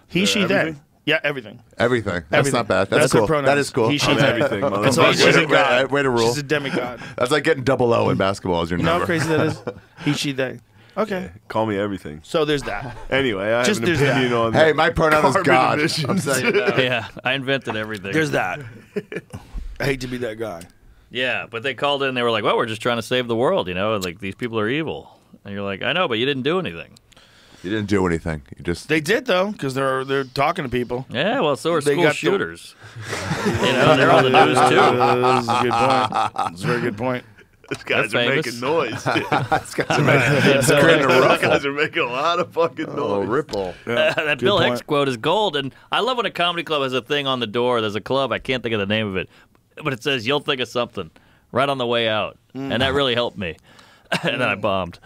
He, she, they. everything? Yeah, everything. Everything. That's Everything. not bad. That's their cool. pronouns. That is cool. He, she, I'm they. everything, That's all. motherfucker. She's a god. Way to rule. She's a demigod. That's like getting double O in basketball as your You know number. how crazy that is? He, she, they. Okay. Call me everything. So there's that. Anyway, I Just have an there's opinion that. on Hey, my pronoun is carbon God. emissions. I'm saying it now. Yeah, I invented everything. There's that. I hate to be that guy. Yeah, but they called in. They were like, "Well, we're just trying to save the world, you know. Like these people are evil." And you're like, "I know, but you didn't do anything." You didn't do anything. You just. They did though, because they're talking to people. Yeah, well, so are They school got the- shooters. You know, they're on the news too. That's a good point. That's a very good point. These guys They're are famous. making noise. Dude. These guys are creating a These ruffle. guys are making a lot of fucking noise. Oh, ripple. Yeah, That good Bill point. Hicks quote is gold, and I love when a comedy club has a thing on the door. There's a club, I can't think of the name of it, but it says, "You'll think of something," right on the way out, and that really helped me. And then I bombed.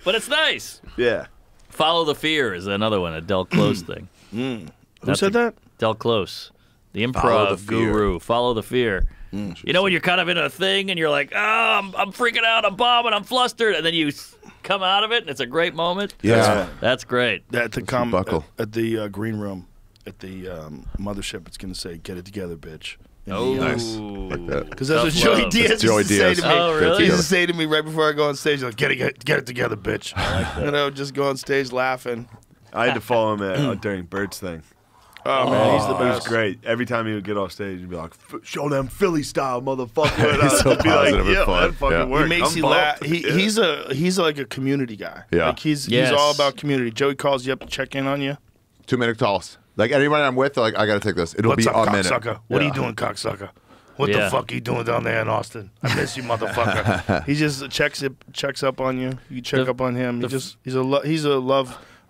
But it's nice. Yeah. Follow the Fear is another one, a Del Close thing. Who That's said that? Del Close, the Follow improv the Fear. guru. Follow the Fear. You know when you're kind of in a thing and you're like, oh, I'm freaking out, I'm bombing, I'm flustered, and then you come out of it and it's a great moment? Yeah. That's great. At the buckle. at the green room, at the mothership, it's gonna say, "Get it together, bitch." Oh, Nice. Like that. Because that's what Tough Joey love. Diaz That's Joey used to say Diaz. to me. Oh, really? He used to say to me right before I go on stage, like, get it together, bitch. And I would just go on stage laughing. I had to follow him during Bert's thing. Oh, man, he's the It best. was great. Every time he would get off stage, he'd be like, "Show them Philly style, motherfucker." And He's so I'd be like, positive and "Yeah, fun. that fucking Yeah. worked." He makes I'm you laugh. pumped. Yeah. He's like a community guy. Yeah. Like he's Yes. all about community. Joey calls you up to check in on you. 2-minute calls. Like anybody I'm with, they're like, I got to take this. It'll What's be up, a minute. cocksucker? What are Yeah. you doing, cocksucker? What Yeah. the fuck are you doing down there in Austin? I miss you, motherfucker. He just checks up on you. You check up on him. He's a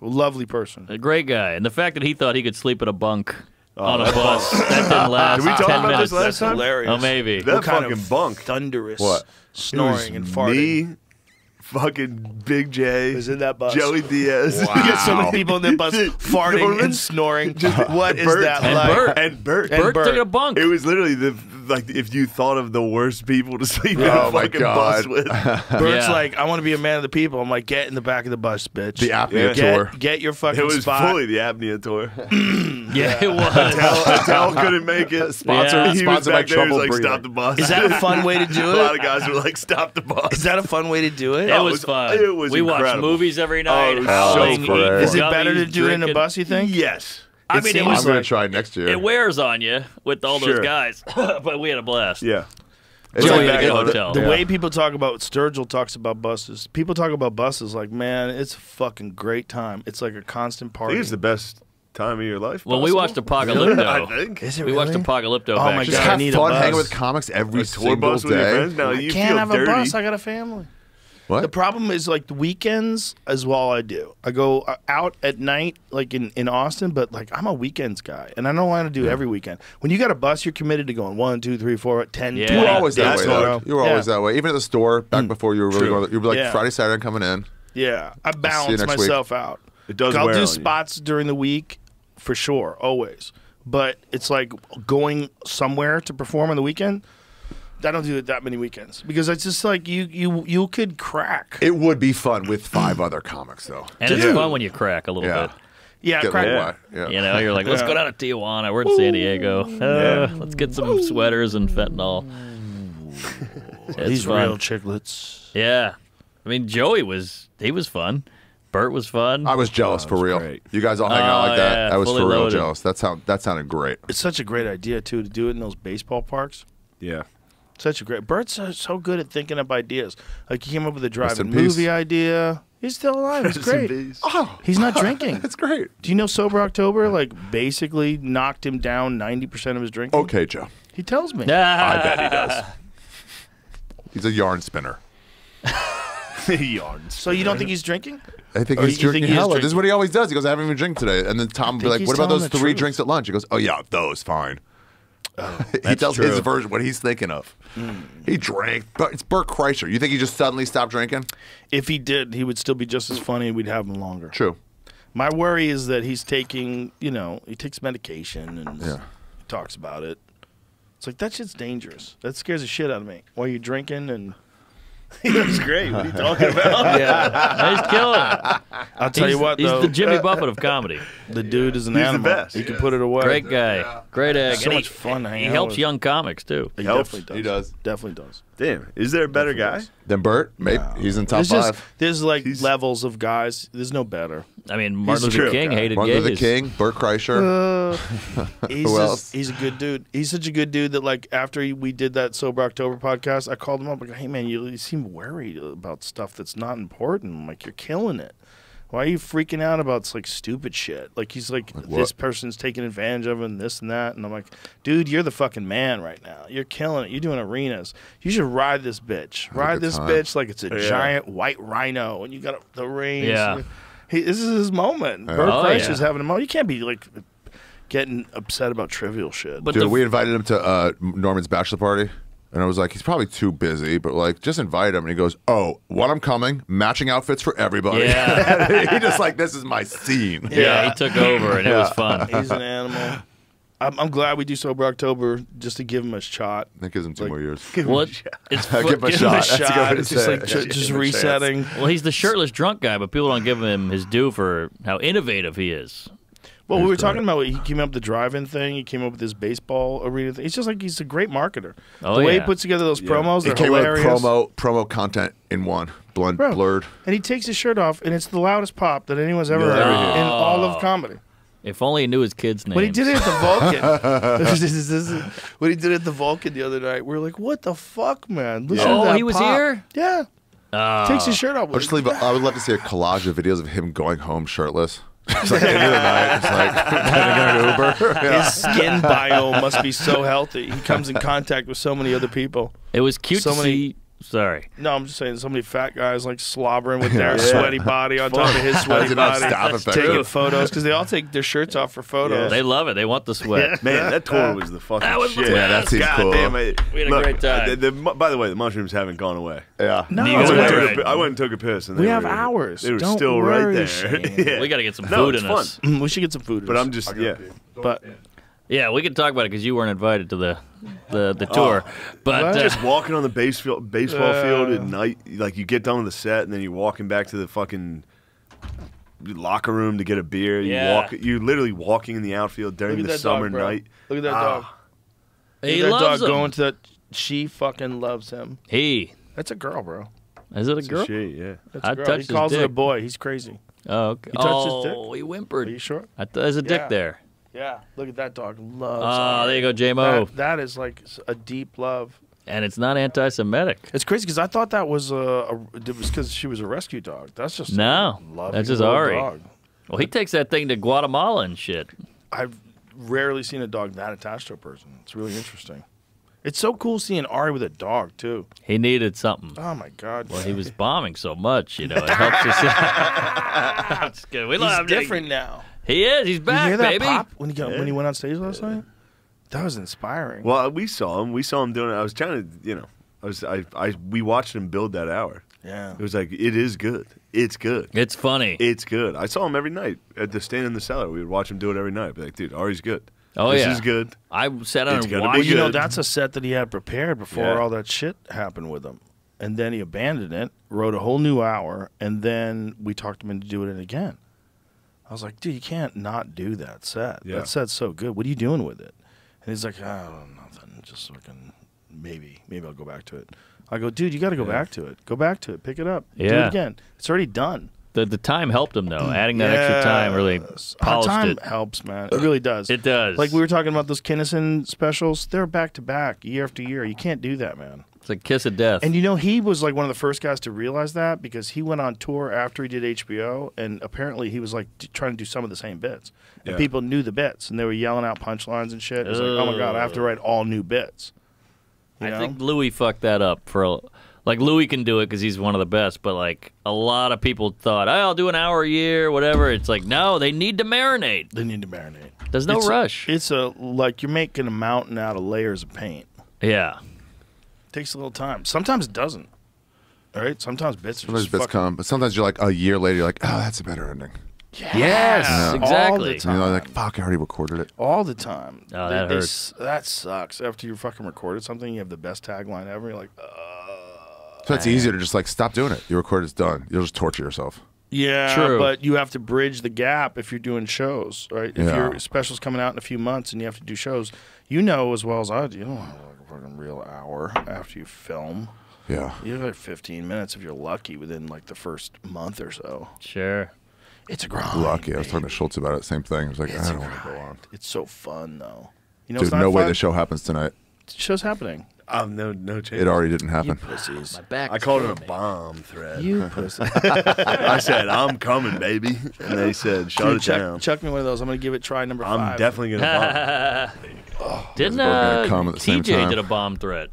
lovely person. A great guy. And the fact that he thought he could sleep in a bunk on a bus, that didn't last Did we talk 10 about minutes. this last time? Hilarious. Oh, maybe. That What kind fucking of bunk. thunderous What? snoring and farting. Me, fucking Big J, Was in that bus. Joey Diaz. You get so many people in that bus farting Norman, and snoring. What is Bert, that and like? Bert. And Bert. And Bert Bert. took in a bunk. It was literally like if you thought of the worst people to sleep in Oh a my fucking God. bus with. Bert's Yeah. like, I want to be a man of the people. I'm like, get in the back of the bus, bitch. The apnea tour. Get your fucking It was spot. fully the apnea tour. Yeah, it was. Attell couldn't make it. Sponsor- He was sponsored by back there. He was Trouble like, Breathing. stop the bus. Is that a fun way to do A it? lot of guys were like, stop the bus. Is that a fun way to do it? It Oh, was fun. it was we watched incredible. movies every night. it was howling, so great. eating Is it better to gummies, do it in a drinking. bus, you think? Yes. I mean, it seems I'm was going like- to try next year. it wears on you with all those Sure. guys, but we had a blast. Yeah. It's Joey like had a good that- hotel. The Yeah. way people talk about Sturgill talks about buses. People talk about buses like, man, it's a fucking great time. It's like a constant I party. think it's the best time of your life. Well, we possible. watched Apocalypto. I think. Is it We watched really? Apocalypto Oh back my then. Just God, I have need a fun bus. hanging with comics every A tour single bus with your day. friends. Now I you can't feel have dirty. a bus. I got a family. What? The problem is like the weekends is all I do. I go out at night, like in Austin, but like I'm a weekends guy, and I don't want to do every weekend. When you got a bus, you're committed to going 1, 2, 3, 4, 10. Yeah. You were 20 always that days way, in a though. row. You were always Yeah. that way. Even at the store, back before you were really True. going, you'd be like, Yeah. Friday, Saturday, I'm coming in. Yeah, I you balance next week. myself out. It does I'll wear do on you. spots during the week for sure, always. But it's like going somewhere to perform on the weekend. I don't do it that many weekends because it's just like you could crack. It would be fun with 5 other comics, though. And it's fun when you crack a little Yeah. bit. Yeah, Get a crack. little Yeah. wet. Yeah. You know, you're like, let's Yeah. go down to Tijuana. We're in San Diego. Let's get some sweaters and fentanyl. It's These fun. real chiclets. Yeah. I mean, Joey was fun. Bert was fun. I was jealous for real. great. You guys all hang out Oh, like that. yeah, I was fully for real loaded. jealous. That sounded great. It's such a great idea too to do it in those baseball parks. Yeah. Such a great. Bert's so good at thinking up ideas. Like he came up with a Rest drive-in in peace. movie idea. He's still alive. It's Rest in great. peace. Oh, He's not drinking. That's great. Do you know Sober October like basically knocked him down 90% of his drinking? Okay, Joe. He tells me. I bet he does. He's a yarn spinner. Yarns. So you don't think he's drinking? I think Or he's you think drinking he is hella. This is drinking? what he always does. He goes, I haven't even drank today. And then Tom will be think like, he's what about telling those the 3 truth. drinks at lunch? He goes, oh, yeah, those, fine. He That's tells his true. version, what he's thinking of. He drank. But it's Bert Kreischer. You think he just suddenly stopped drinking? If he did, he would still be just as funny and we'd have him longer. True. My worry is that he's taking, he takes medication and Yeah. he talks about it. It's like, that shit's dangerous. That scares the shit out of me. While you're drinking and... That's great. What are you talking about? Yeah. He's killing it. I'll tell you what, He's though. the Jimmy Buffett of comedy. The dude is an He's the animal. best. He can put it away. Great guy. Great egg. So And much fun to hang He out helps with. young comics, too. He Helps. definitely does. He does. Definitely does. Damn. Is there a better guy? Then Bert, maybe he's in top There's just 5. there's like levels of guys. There's no better. I mean, Martin He's Luther true. King hated Martin Luther gays. King, Bert Kreischer. He's Who else? he's a good dude. He's such a good dude that like after we did that Sober October podcast, I called him up. I go, hey man, you seem worried about stuff that's not important. I'm like, you're killing it. Why are you freaking out about like stupid shit? Like he's like what? this person's taking advantage of it and this and that. And I'm like, dude, you're the fucking man right now. You're killing it. You're doing arenas. You should ride this bitch. Have a Ride good this time. bitch like it's a Yeah. giant white rhino and you got the reins. Yeah. This is his moment. Yeah. Bert Oh, Kreischer's yeah. having a moment. You can't be like getting upset about trivial shit. But Dude, the, we invited him to Norman's bachelor party. And I was like, he's probably too busy, but like, just invite him. And he goes, oh, when I'm coming, matching outfits for everybody. Yeah. He just like, this is my scene. yeah, he took over, and it was fun. He's an animal. I'm glad we do Sober October just to give him a shot. That gives him 2 more years. What? It's Give him a Give him a shot. That's a good shot. way to It's just say like it. just Give him a resetting. Well, he's the shirtless drunk guy, but people don't give him his due for how innovative he is. Well, we He's were great. talking about he came up with the drive-in thing. He came up with this baseball arena thing. It's just like he's a great marketer. Oh, the way yeah. he puts together those promos, He they're came with hilarious. promo content in one. Bro. Blurred. And he takes his shirt off, and it's the loudest pop that anyone's ever Yeah. heard Oh. in all of comedy. If only he knew his kids' names. When he did it at the Vulcan, when he did it at the Vulcan the other night, we were like, "What the fuck, man?" Listen to that he was pop. here? Yeah. Takes his shirt off. I'll just leave. I would love to see a collage of videos of him going home shirtless. It's like end of the night. It's like getting an Uber. Yeah. His skin biome must be so healthy. He comes in contact with so many other people. It was cute So to many- see. Sorry. No, I'm just saying, so many fat guys like slobbering with their sweaty body on top of his sweaty body, taking photos because they all take their shirts off for photos. They love it. They want the sweat. Man, that tour was the fucking That was the shit. best. That seems God cool. damn, We had a great time. By the way, the mushrooms haven't gone away. Yeah. No. I went and took a piss. And We they have were, hours. They were Don't still worry, right there. Shane. Yeah. We got to get some No, food it's in fun. us. We should get some food. But I'm just, yeah. But Yeah, we can talk about it because you weren't invited to the tour. But just walking on the baseball field at night, like you get done with the set, and then you're walking back to the fucking locker room to get a beer. You're literally walking in the outfield during Look at the that summer dog, bro. night. Look at that dog. He Look at that loves dog him. going to that. She fucking loves him. That's a girl, bro. Is it a It's girl? she, yeah. That's I'd a girl. touch He his calls it a dick. boy. He's crazy. Oh, okay. You touched his dick? He whimpered. Are you sure? There's a dick Yeah. there. Yeah. Look at that dog. Loves. Oh, there you go, Ari. J-Mo. That is like a deep love. And it's not anti-Semitic. It's crazy because I thought that was it was because she was a rescue dog. That's just No, a loving that's just little Ari. dog. Well, he takes that thing to Guatemala and shit. I've rarely seen a dog that attached to a person. It's really interesting. It's so cool seeing Ari with a dog too. He needed something. Oh my God! Well, he was bombing so much, you know. It helps us. I'm just kidding. We He's love him. different now. He is. He's back, you hear that baby. pop when he went on stage last night? That was inspiring. Well, we saw him. We saw him doing it. I was trying to, we watched him build that hour. Yeah. It was like, it is good. It's good. It's funny. It's good. I saw him every night at the Stand in the Cellar. We would watch him do it every night. Be like, dude, Ari's good. Oh, this yeah. is good. I sat on It's and gonna watched be You know, good. that's a set that he had prepared before Yeah. all that shit happened with him. And then he abandoned it, wrote a whole new hour, and then we talked him into doing it again. I was like, dude, you can't not do that set. Yeah. That set's so good. What are you doing with it? And he's like, oh, nothing. Just fucking maybe I'll go back to it. I go, dude, you got to go back to it. Go back to it. Pick it up. Do it Yeah. again. It's already done. The time helped him, though. Adding that extra time really polished time it. helps, man. It really does. It does. Like we were talking about those Kinnison specials. They're back to back, year after year. You can't do that, man. It's like kiss of death. And you know, he was like one of the first guys to realize that because he went on tour after he did HBO, and apparently he was like trying to do some of the same bits. And Yeah. people knew the bits, and they were yelling out punchlines and shit. It was like, oh my God, I have to write all new bits. You I know? think Louis fucked that up for like Louis can do it because he's one of the best, but like a lot of people thought, oh, I'll do an hour a year, whatever. It's like no, they need to marinate. They need to marinate. There's no rush. It's like you're making a mountain out of layers of paint. Yeah, takes a little time. Sometimes it doesn't. All right. Sometimes bits are Sometimes just bits fucking come, but sometimes you're like a year later, you're like, oh, that's a better ending. Yes, Yeah. exactly. All the time. You know, like fuck, I already recorded it. all the time. Oh, that They hurts. that sucks. After you fucking recorded something, you have the best tagline ever. You're like, So it's easier to just like stop doing it. You record, it's done. You'll just torture yourself. yeah, True. but you have to bridge the gap if you're doing shows, right? If Yeah. your special's coming out in a few months and you have to do shows, you know as well as I do, you don't have like a fucking real hour after you film. Yeah. You have like 15 minutes if you're lucky within like the first month or so. sure. It's a grind. Lucky. I was talking to Schultz about it. Same thing. I was like, I don't want to go on. It's so fun though. You know, Dude, it's not no way fun. the show happens tonight. Show's happening. No chance. It already didn't happen. Pussies. Back. I called it a bomb threat. You pussy. I said, I'm coming, baby. And they said, shut Dude, it down. chuck me one of those. I'm gonna give it try number 5. I'm definitely going to bomb. Didn't Those are both gonna come at the same TJ time. did a bomb threat?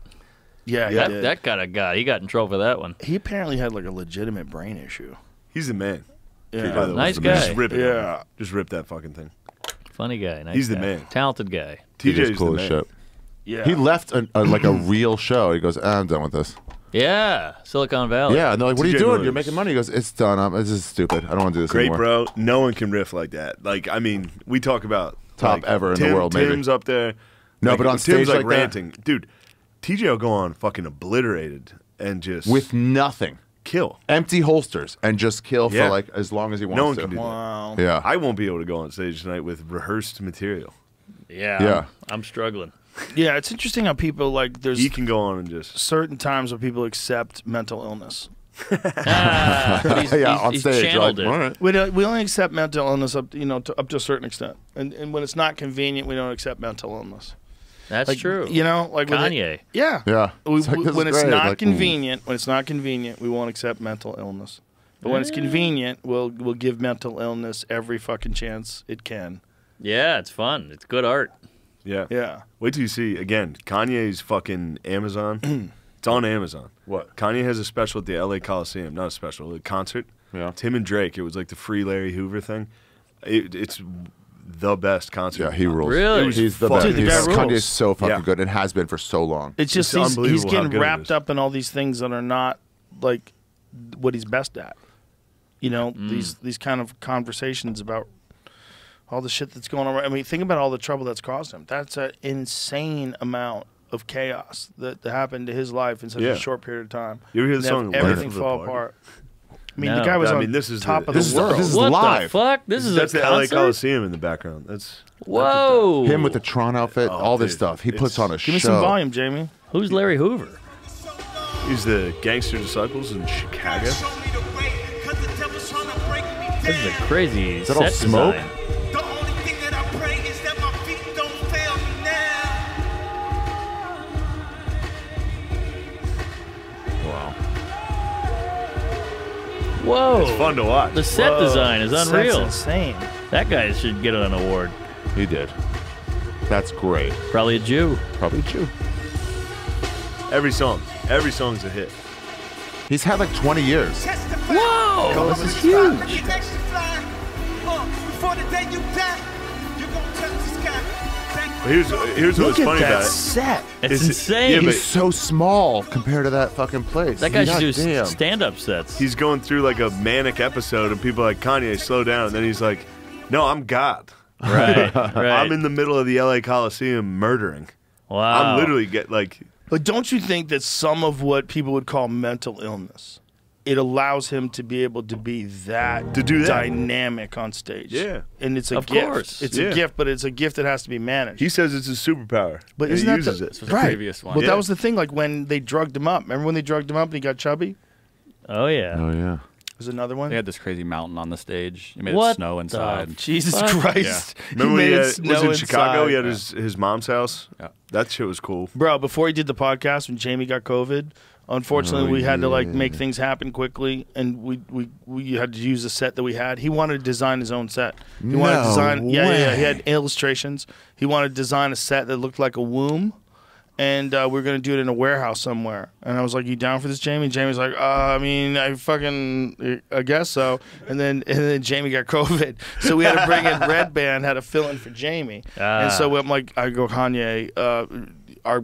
Yeah, he That did. that kind of guy. He got in trouble for that one. He apparently had like a legitimate brain issue. He's the man. Yeah. By the way. Nice Just guy. rip it. Yeah. Just rip that fucking thing. Funny guy. Nice He's the guy. man. Talented guy. TJ's cool the as man. shit. Yeah. He left like a real show. He goes, I'm done with this. Yeah, Silicon Valley. Yeah, and they're like, what are you TJ doing? Williams. You're making money. He goes, it's done. This is stupid. I don't want to do this Great, anymore. bro. No one can riff like that. Like, I mean, we talk about Top like, ever in the world, maybe. Tim's up there. No, Like, but on Tim's stage like like that- ranting. Dude, TJ will go on fucking obliterated and just With nothing. kill. Empty holsters and just kill Yeah. for like as long as he wants No one to. can do that. Wow. Yeah. I won't be able to go on stage tonight with rehearsed material. Yeah. Yeah. I'm struggling. Yeah, it's interesting how people like there's He can go on and just certain times where people accept mental illness. on stage. channeled Like, it. all right. We only accept mental illness up to a certain extent, and when it's not convenient, we don't accept mental illness. That's true. You know, like with Kanye. Yeah. It's like, this When is it's great. not Like, convenient, we won't accept mental illness. But when it's convenient, we'll give mental illness every fucking chance it can. Yeah, it's fun. It's good art. Yeah. Yeah. Wait till you see, again, Kanye's fucking Amazon. It's on Amazon. What? Kanye has a special at the LA Coliseum. Not a special, a concert. Yeah. It's him and Drake. It was like the Free Larry Hoover thing. It's the best concert. Yeah, he rules. Really? He's the fucking- best. Dude, the guy rules. Kanye's so fucking Yeah. good and has been for so long. It's just It's he's unbelievable how getting good it wrapped is. up in all these things that are not like what he's best at. You know, these kind of conversations about all the shit that's going on. I mean, think about all the trouble that's caused him. That's an insane amount of chaos that happened to his life in such a short period of time. You ever hear the And song everything Life of the fall Party? apart. I mean, No. the guy was I on mean, this is top the- of This the world. is What live. the fuck? This is That's a the LA concert? Coliseum in the background. That's Whoa. Him with the Tron outfit, all this dude, stuff. He puts on a Give me show. some volume, Jamie. Who's Larry Hoover? he's the Gangster Disciples in Chicago. This is a crazy Is that all set smoke? design. Wow. Whoa. It's fun to watch. The set design is unreal. That's insane. That guy should get an award. He did. That's great. Probably a Jew. Probably a Jew. Every song's a hit. He's had like 20 years. Whoa. This is huge. But here's Look what's at funny that about it. set. It's insane. Yeah, but He's so small compared to that fucking place. That guy should do Goddamn. stand-up sets. He's going through like a manic episode, and people are like, Kanye, slow down. And then he's like, no, I'm God. Right, right. I'm in the middle of the LA Coliseum murdering. Wow. I'm literally But don't you think that some of what people would call mental illness, it allows him to be able to be that, To do that. dynamic on stage? Yeah. And it's a Of gift. course. It's Yeah. a gift, but it's a gift that has to be managed. He says it's a superpower. But and isn't he that uses the, it. This was the right? previous one. Well, Yeah. that was the thing. Like when they drugged him up. Remember when they drugged him up and he got chubby? Oh, yeah. Oh, yeah. There's another one. They had this crazy mountain on the stage. He made What it snow the inside. Jesus Fuck. Christ! Remember when he he made had, it snow was in Chicago? He had inside. his mom's house. Yeah. That shit was cool. Bro, before he did the podcast, when Jamie got COVID, unfortunately, we had to like make things happen quickly, and we had to use the set that we had. He wanted to design his own set. He wanted to No design, yeah. He way. had illustrations. He wanted to design a set that looked like a womb, and we were gonna do it in a warehouse somewhere. And I was like, "You down for this, Jamie?" And Jamie's like, I mean, I guess so." And then Jamie got COVID, so we had to bring in Red Band, had to fill in for Jamie. And so I'm like, I go, Kanye,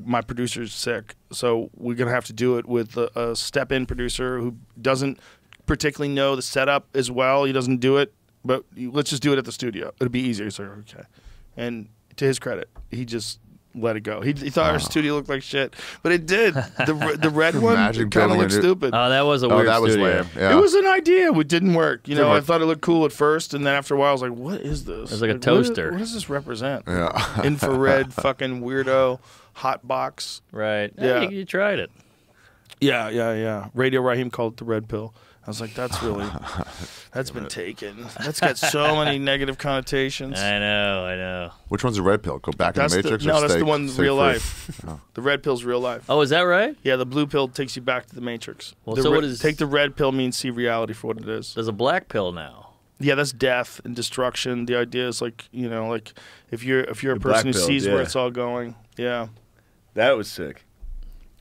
my producer's sick, so we're gonna have to do it with a step-in producer who doesn't particularly know the setup as well. He doesn't do it, but let's just do it at the studio. It'll be easier. So okay. And to his credit, he just let it go. He thought our studio looked like shit, but it did. The red one Imagine kind of building looked it. stupid. Oh, that was a weird that was studio. lame. Yeah. It was an idea. It didn't work. You know, I work. thought it looked cool at first, and then after a while, I was like, "What is this?" It was like a what- toaster. What does this represent? Yeah. Infrared, fucking weirdo, hot box. Right. Yeah. You tried it. Yeah. Radio Raheem called it the red pill. I was like, that's been taken. That's got so many negative connotations. I know. Which one's a red pill? Go back That's in the Matrix? no, or that's stay, the one stay real free? life. The red pill's real life. Oh, is that right? Yeah, the blue pill takes you back to the Matrix. Well, The so re- what is- take the red pill means see reality for what it is. There's a black pill now. Yeah, that's death and destruction. The idea is like, you know, like if you're a black person who pill, sees where yeah. it's all going. Yeah. That was sick.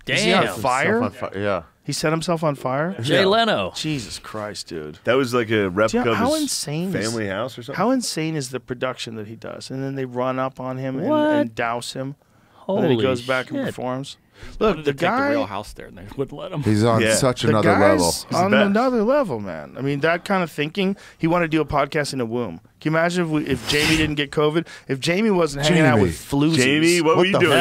Is he on Damn. fire? Yeah. He set himself on fire? Jay Leno. Jesus Christ, dude. That was like a replica how of his insane is- family house or something. How insane is the production that he does? And then they run up on him What? and douse him. and then Holy he goes back and shit. performs. Look, Look, the take guy. the real house there, and they wouldn't let him. He's on Yeah. such The another level. guy's on best. another level, man. I mean, that kind of thinking. He wanted to do a podcast in a womb. Can you imagine if Jamie didn't get COVID? If Jamie wasn't hanging out with floozies. Jamie, what were you doing?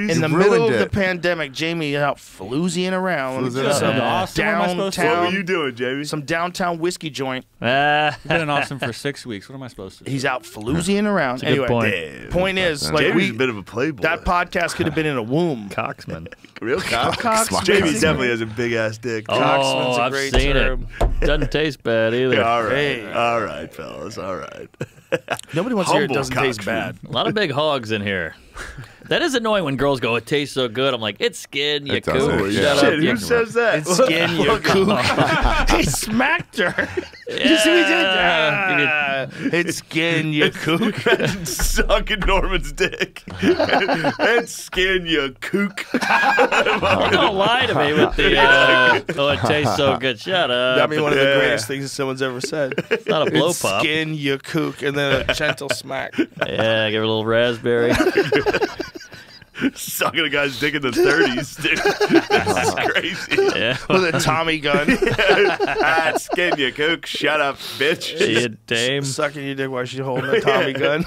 In the middle of the pandemic, Jamie out floozing around. What were you doing, Jamie? Some downtown whiskey joint. You've been in Austin for 6 weeks. What am I supposed to do? He's out floozing around. That's a good Anyway, point is, like Jamie's a bit of a playboy. That podcast could have been in a womb. Coxman. Real cock. Coxman. Jamie definitely has a big ass dick. Coxman's a I've great seen term. it. Doesn't taste bad either. All right, Hey. all right, fellas, all right. Nobody wants to hear it Humble doesn't taste Coxman. bad. A lot of big hogs in here. That is annoying when girls go, it tastes so good. I'm like, it's skin, you It doesn't. cook. Holy Shut Shit, up. who you- says that? It's skin, you kook. He smacked her. You see what he did? Yeah. It's skin, you kook. Imagine sucking Norman's dick. It's skin, you kook. Don't lie to me with the, oh, it tastes so good. Shut up. That'd be one of the Yeah. greatest things that someone's ever said. It's not a blow It's pop. skin, you kook, and then a gentle smack. Yeah, give her a little raspberry. Sucking a guy's dick in the 30s, dude. This is crazy. Yeah. With a Tommy gun. Ah, skin, you kook. Shut up, bitch. You dame. Sucking your dick while she's holding a Tommy gun.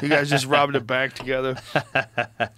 You guys just robbed it back together.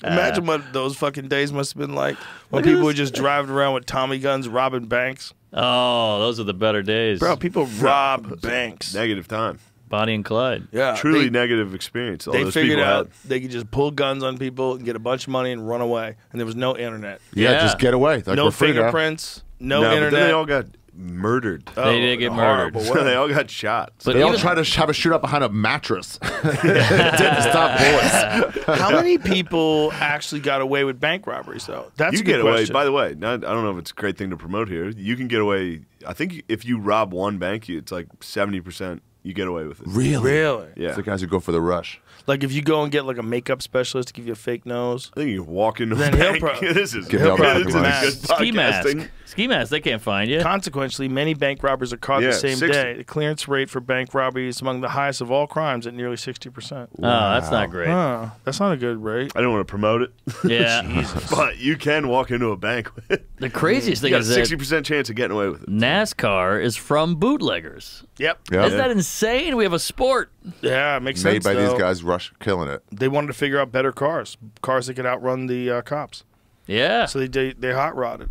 Imagine what those fucking days must have been like when people were just driving around with Tommy guns robbing banks. Oh, those are the better days. Bro, people rob banks. Negative time. Bonnie and Clyde. Yeah, Truly negative experience. All They those figured people out had. they could just pull guns on people and get a bunch of money and run away. And there was no internet. Yeah, just get away. Like, No we're free now. fingerprints, no But internet. then they all got murdered. They did get murdered. horrible So they all got shot. But They all even- tried to have a shootout behind a mattress. Didn't stop bullets. How many people actually got away with bank robberies, though? That's You a good get away. question. By the way, I don't know if it's a great thing to promote here. You can get away. I think if you rob one bank, it's like 70%. You get away with it. Really? Yeah. It's the guys who go for the rush. Like if you go and get like a makeup specialist to give you a fake nose. I think you walk into a Then he'll bank. pro- This is Give me all this the is fucking good Ski mask. podcasting. Ski mask, they can't find you. Consequently, many bank robbers are caught Yeah, the same 60. day. The clearance rate for bank robbery is among the highest of all crimes at nearly 60%. Oh, that's not great. Huh, that's not a good rate. I don't want to promote it. Yeah. But you can walk into a bank with it. The craziest thing You got is a that 60% chance of getting away with it. NASCAR is from bootleggers. Yep. Yeah. Isn't that insane? We have a sport. Yeah, it makes Made sense. by though. these guys, rush killing it. They wanted to figure out better cars that could outrun the cops. Yeah. So they hot rodded.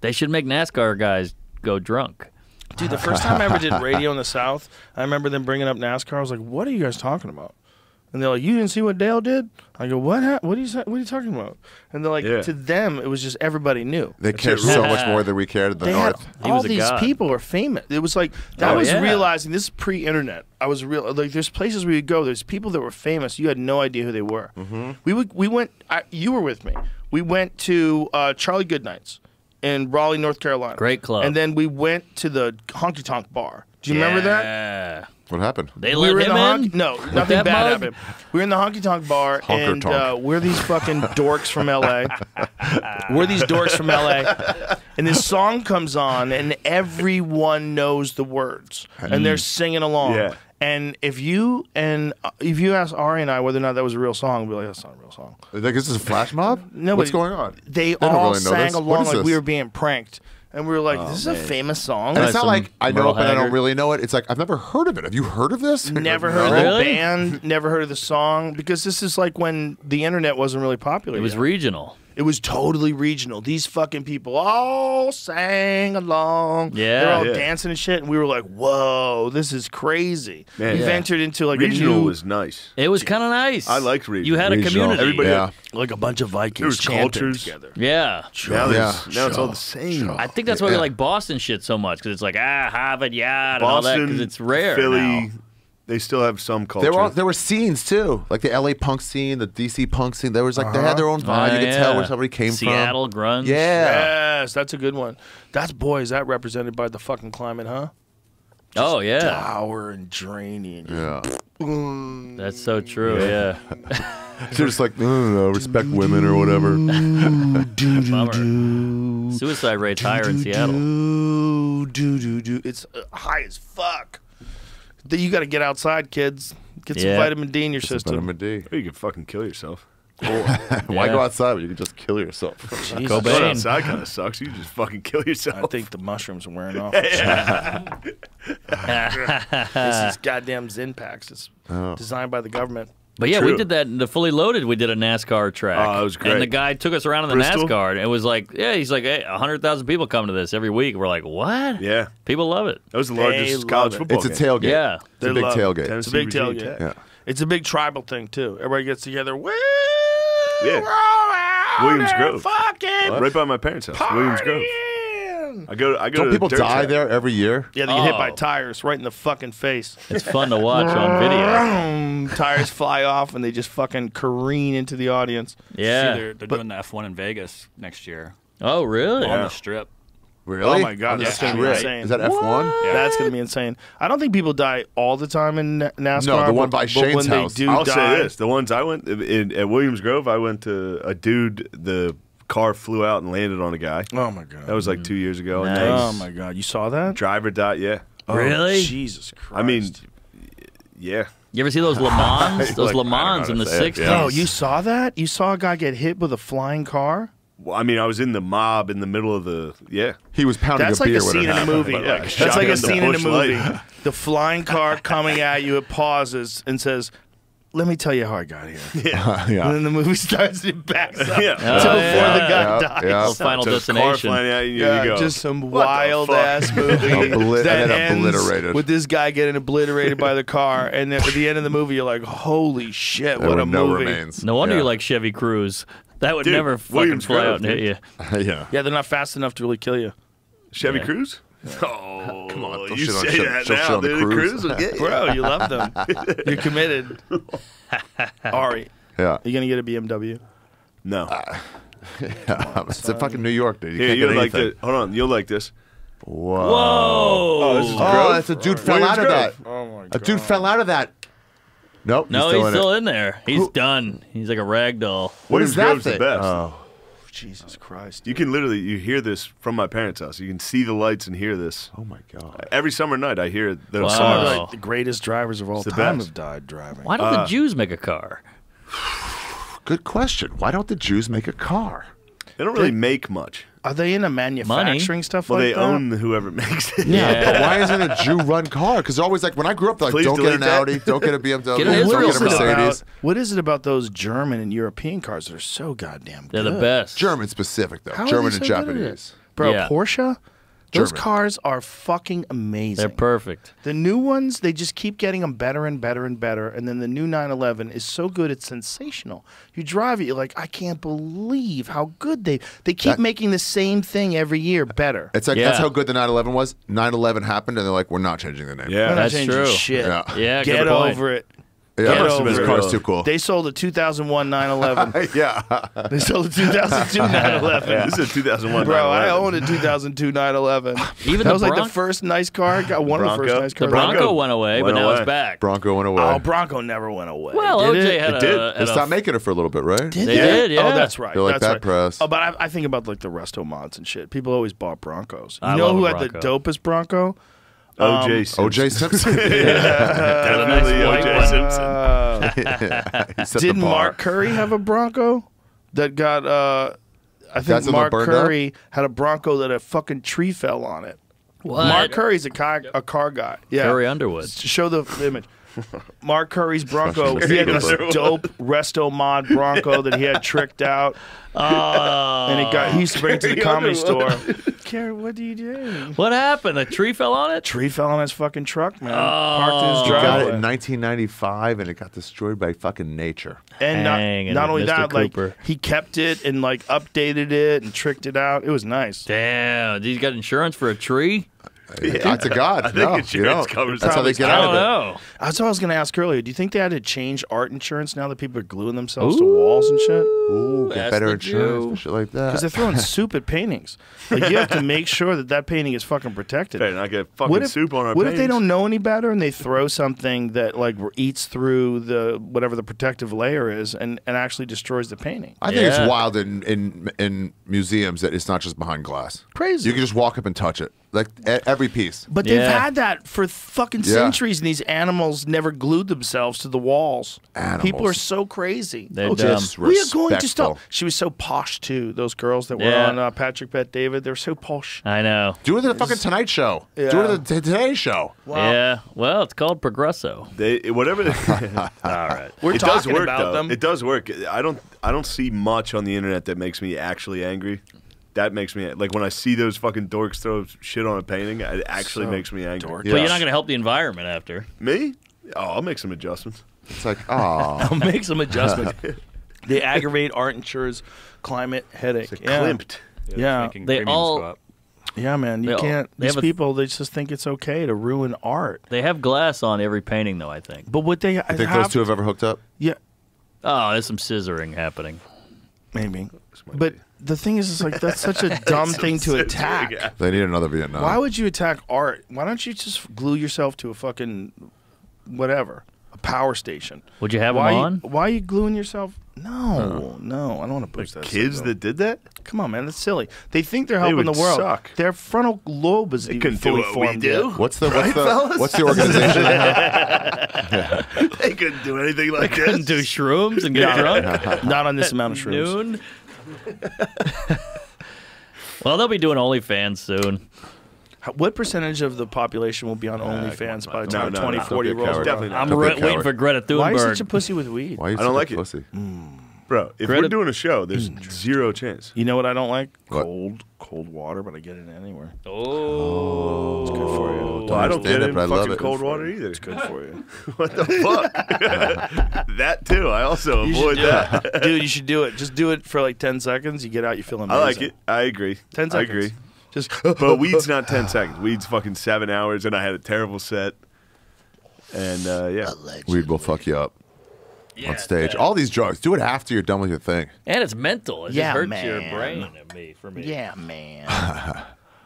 They should make NASCAR guys go drunk. Dude, the first time I ever did radio in the South, I remember them bringing up NASCAR. I was like, "What are you guys talking about?" And they're like, "You didn't see what Dale did?" I go, "What? What are you talking about?" And they're like, Yeah. to them, it was just everybody knew. They care so much more than we cared in the They had North. He all was a these god. people are famous. It was like that Oh, was yeah. realizing this is pre-internet. I was real like there's places where you go. There's people that were famous. You had no idea who they were. Mm-hmm. We went. You were with me. We went to Charlie Goodnight's in Raleigh, North Carolina. Great club. And then we went to the Honky Tonk Bar. Do you remember that? Yeah. What happened? They We let were in him the in? No, With nothing that bad mug? happened. We were in the Honky Tonk Bar, Honker and tonk. we're these fucking dorks from LA. We're these dorks from LA, and this song comes on, and everyone knows the words, and they're singing along. Yeah. And if you ask Ari and I whether or not that was a real song, we'll be like, that's not a real song. Like, this is a flash mob? No, What's but going on? They don't all really know sang this. What along is like we this? were being pranked, and we were like, "This is a famous song." And it's not some like I know Merle it, but I don't Haggard. really know it. It's like I've never heard of it. Have you heard of this? Never heard of Really? the band, never heard of the song, because this is like when the internet wasn't really popular. It was yet. regional. It was totally regional. These fucking people all sang along. Yeah. They're all Yeah. dancing and shit, and we were like, "Whoa, this is crazy." Man, We've yeah. entered into like Regional a new, was nice. It was kind of nice. I liked regional. You had a Regional. community. Everybody Yeah. like a bunch of Vikings There was chanting cultures. together. Yeah. Now, Yeah. now it's all the same. I think that's why we Yeah. like Boston shit so much, because it's like, Harvard Yard and all that, Boston, because it's rare Philly, now. they still have some culture. There were scenes too, like the LA punk scene, the DC punk scene. There was like they had their own vibe. You could tell where somebody came Seattle from. grunge. Yeah. Yes, that's a good one. Is that represented by the fucking climate, huh? Oh, yeah. Dour and draining. Yeah. That's so true, yeah. They're just like, I don't know, respect women or whatever. Bummer. Suicide rate's higher in Seattle. It's high as fuck. You got to get outside, kids. Get some Yeah. vitamin D in your It's a system. vitamin D. Or you could fucking kill yourself. Why go outside when you can just kill yourself? Jesus. Going Cobain. outside kind of sucks. You just fucking kill yourself. I think the mushrooms are wearing off. This is goddamn Zen packs. It's designed by the government. But yeah, True. we did that in the Fully Loaded. We did a NASCAR track. Oh, it was great. And the guy took us around in the Bristol? NASCAR, and it was like, yeah, he's like, hey, 100,000 people come to this every week. We're like, what? Yeah. People love it. That was the They largest love college it. football It's a game. tailgate. Yeah. It's a big love it. tailgate. It's a big Tennessee, tailgate. Yeah. It's a big tribal thing too. Everybody gets together. Woo! Yeah. We're all out Williams and Grove. Fucking Right by my parents' house. Williams Grove. partying. I go Don't to people dirt die track. there every year? Yeah, they get hit by Oh. tires right in the fucking face. It's fun to watch on video. Tires fly off and they just fucking careen into the audience. Yeah. See, they're doing the F1 in Vegas next year Oh, really? on the Strip. Really? Oh my god, On the that's gonna be strip. insane. Is that F1? Yeah. That's gonna be insane. I don't think people die all the time in NASCAR. No, the one by but Shane's when house. They do I'll die, say this: the ones I went at Williams Grove, I went to a dude. The car flew out and landed on a guy. Oh my god. That was like 2 years ago. And Nice. then Oh my god, you saw that? driver died. Yeah. Oh, Really? Jesus Christ. I mean, yeah. You ever see those Le Mans? Those Like, Le I don't know Mans how in to the say it. 60s? Yeah. Oh, you saw that? You saw a guy get hit with a flying car? Well, I mean, I was in the mob in the middle of the He was pounding That's a like beer a when scene it in a happened. movie. But, like, That's like shotgun a to scene in a Busch movie. Light. The flying car coming at you, it pauses and says, "Let me tell you how I got here." Yeah. And then the movie starts and it backs up Yeah. to before yeah. the guy Yeah, dies. yeah. Little Final So car Destination. flying at you, Yeah, you go. just some What the wild fuck? ass movie And that then ends obliterated. with this guy getting obliterated by the car, and then at the end of the movie, you're like, "Holy shit, There what were a no movie!" remains. No wonder Yeah. you like Chevy Cruze. That would Dude, never fucking Williams fly Grove, out and hit dude. you. Yeah. Yeah, they're not fast enough to really kill you, Chevy Yeah. Cruise? Oh, Come on, don't you shit on say Chevy- that don't shit now, on the dude. The Cruise. Cruise will get you. bro. You love them. You're committed. Ari, Yeah. you gonna get a BMW? No. Yeah. It's a fucking New York, dude. You Here, can't you'll get like anything. this. Hold on, you'll like this. Whoa. Oh, this is Oh, Grove? that's a dude fell Williams out of that. Grove. Oh my A dude fell out of that. Nope. No, he's he's still still in it. in there. He's done. He's like a rag doll. What is Williams that Grove's thing? the best. Oh. Jesus Christ! You can literally you hear this from my parents' house. You can see the lights and hear this. Oh my god. Every summer night I hear those Wow. Some of songs. like the greatest drivers of all It's the time best. have died driving. Why don't the Jews make a car? Good question. Why don't the Jews make a car? They don't really make much. Are they into manufacturing stuff Well, like they that? own whoever makes it. Yeah. But why isn't a Jew-run car? Because they're always like, when I grew up, they're like, Please don't get delete an that. Audi, don't get a BMW, Get an don't Israel get a Mercedes. What is it about those German and European cars that are so goddamn They're good? the best. German specific, though. How are German they and so good at it? Japanese. Bro, Yeah. Porsche? Those German. cars are fucking amazing. They're perfect. The new ones, they just keep getting them better and better and better. And then the new 911 is so good, it's sensational. You drive it, you're like, I can't believe how good they keep making the same thing every year better. It's like, Yeah. that's how good the 911 was. 911 happened, and they're like, we're not changing the name. Yeah. We're not That's changing true. shit. Yeah. Yeah, Get good point. over it. Yeah, Get must have over been it. this car's too cool. They sold a 2001 911. Yeah. They sold a 2002 911. This is a 2001. Bro, I 911. owned a 2002 911. Even that the was like the Bronco- first nice car. I got one of the first Bronco? nice The cars. Bronco went away, but Went now away. it's back. Bronco went away. Oh, Bronco never went away. Well, did OJ it? had It did. a. They had a- stopped making it for a little bit, right? Did They they? did, yeah. Oh, that's right. They're like that's bad right. press. Oh, but I think about like the resto mods and shit. People always bought Broncos. You I know love who a had the Bronco. dopest Bronco? O.J. Simpson. O.J. Simpson. Definitely white O.J. one. Simpson. He set Didn't the bar. Mark Curry have a Bronco that got? I think That's the one Mark burned Curry had a Bronco that a fucking tree fell on it. What? Mark Curry's a car guy. Yeah, Curry Underwood. Show the image. Mark Curry's Bronco. He had this Underwood. dope resto mod Bronco that he had tricked out. Oh. And he used to bring it to the Curry comedy store. Underwood. Karen, what do you do? What happened? A tree fell on it? Tree fell on his fucking truck, man. Parked in his He got it driveway. in 1995, and it got destroyed by fucking nature. And Hanging not with only Mr. that, Cooper. like he kept it and like updated it and tricked it out. It was nice. Damn. Did you got insurance for a tree? That's a god. I think No, you insurance don't. covers That's how they that. get I out don't of it. know. That's what I was going to ask earlier. Do you think they had to change art insurance now that people are gluing themselves to walls and shit? Ooh, get That's better the insurance Jew. and shit like that. Because they're throwing soup at paintings. Like you have to make sure that painting is fucking protected. Better not get fucking soup on our What if they paintings. don't know any better and they throw something that like eats through the whatever the protective layer is and actually destroys the painting? I think it's Yeah. wild in museums that it's not just behind glass. Crazy. You can just walk up and touch it. like every piece. But they've had that for fucking centuries, and these animals never glued themselves to the walls. People are so crazy. They're we are going to stop. Disrespectful. She was so posh too. Those girls that were on Patrick Bet David, they're so posh. I know. Do it at the fucking Tonight Show. Yeah. Do it at the Today Show. Wow. Yeah. Well, it's called Progresso. Whatever. All right. We're it talking does work, about though. them. It does work. I don't see much on the internet that makes me actually angry. That makes me like when I see those fucking dorks throw shit on a painting. It actually makes me angry. But you're not going to help the environment after. Me? Oh, I'll make some adjustments. It's like, I'll make some adjustments. They aggravate art insurers climate headache. It's klimt. Yeah. They all. Yeah, man. You can't. These people, they just think it's okay to ruin art. They have glass on every painting, though. I think. But what they You think those two have ever hooked up? Yeah. Oh, there's some scissoring happening. Maybe. But the thing is, it's like that's such a dumb thing to attack. They need another Vietnam. Why would you attack art? Why don't you just glue yourself to a fucking whatever, a power station? Would you have them on? Why are you gluing yourself? No, no, I don't want to push that. Kids that did that? Come on, man, that's silly. They think they're They helping the would world. suck. Their frontal lobe is even couldn't do fully what we formed do. yet. What's the fellas? what's the organization? They couldn't do anything like this. Couldn't do shrooms and get drunk. Not on this amount of shrooms. Noon. Well, they'll be doing OnlyFans soon. What percentage of the population will be on OnlyFans by the time no, 2040 don't be a rolls coward. around? Definitely not. I'm Don't be a waiting coward. for Greta Thunberg. Why are you such a pussy with weed? Why are you I don't such a like it. pussy? Bro, if Greta- we're doing a show, there's zero chance. You know what I don't like? What? Cold water, but I get it anywhere. Oh, It's good for you. Don't Well, I don't get understand it it, in but I love fucking it. cold water either. It's good for you. What the fuck? That too. I also avoid that. Dude, you should do it. Just do it for like 10 seconds. You get out, you feel amazing. I like it. I agree. 10 seconds. I agree. Just But weed's not 10 seconds. Weed's fucking 7 hours, and I had a terrible set. And yeah. Weed will fuck you up on stage. All these drugs. Do it after you're done with your thing. and it's mental. It Yeah, just hurts man. your brain. For me, Yeah, man.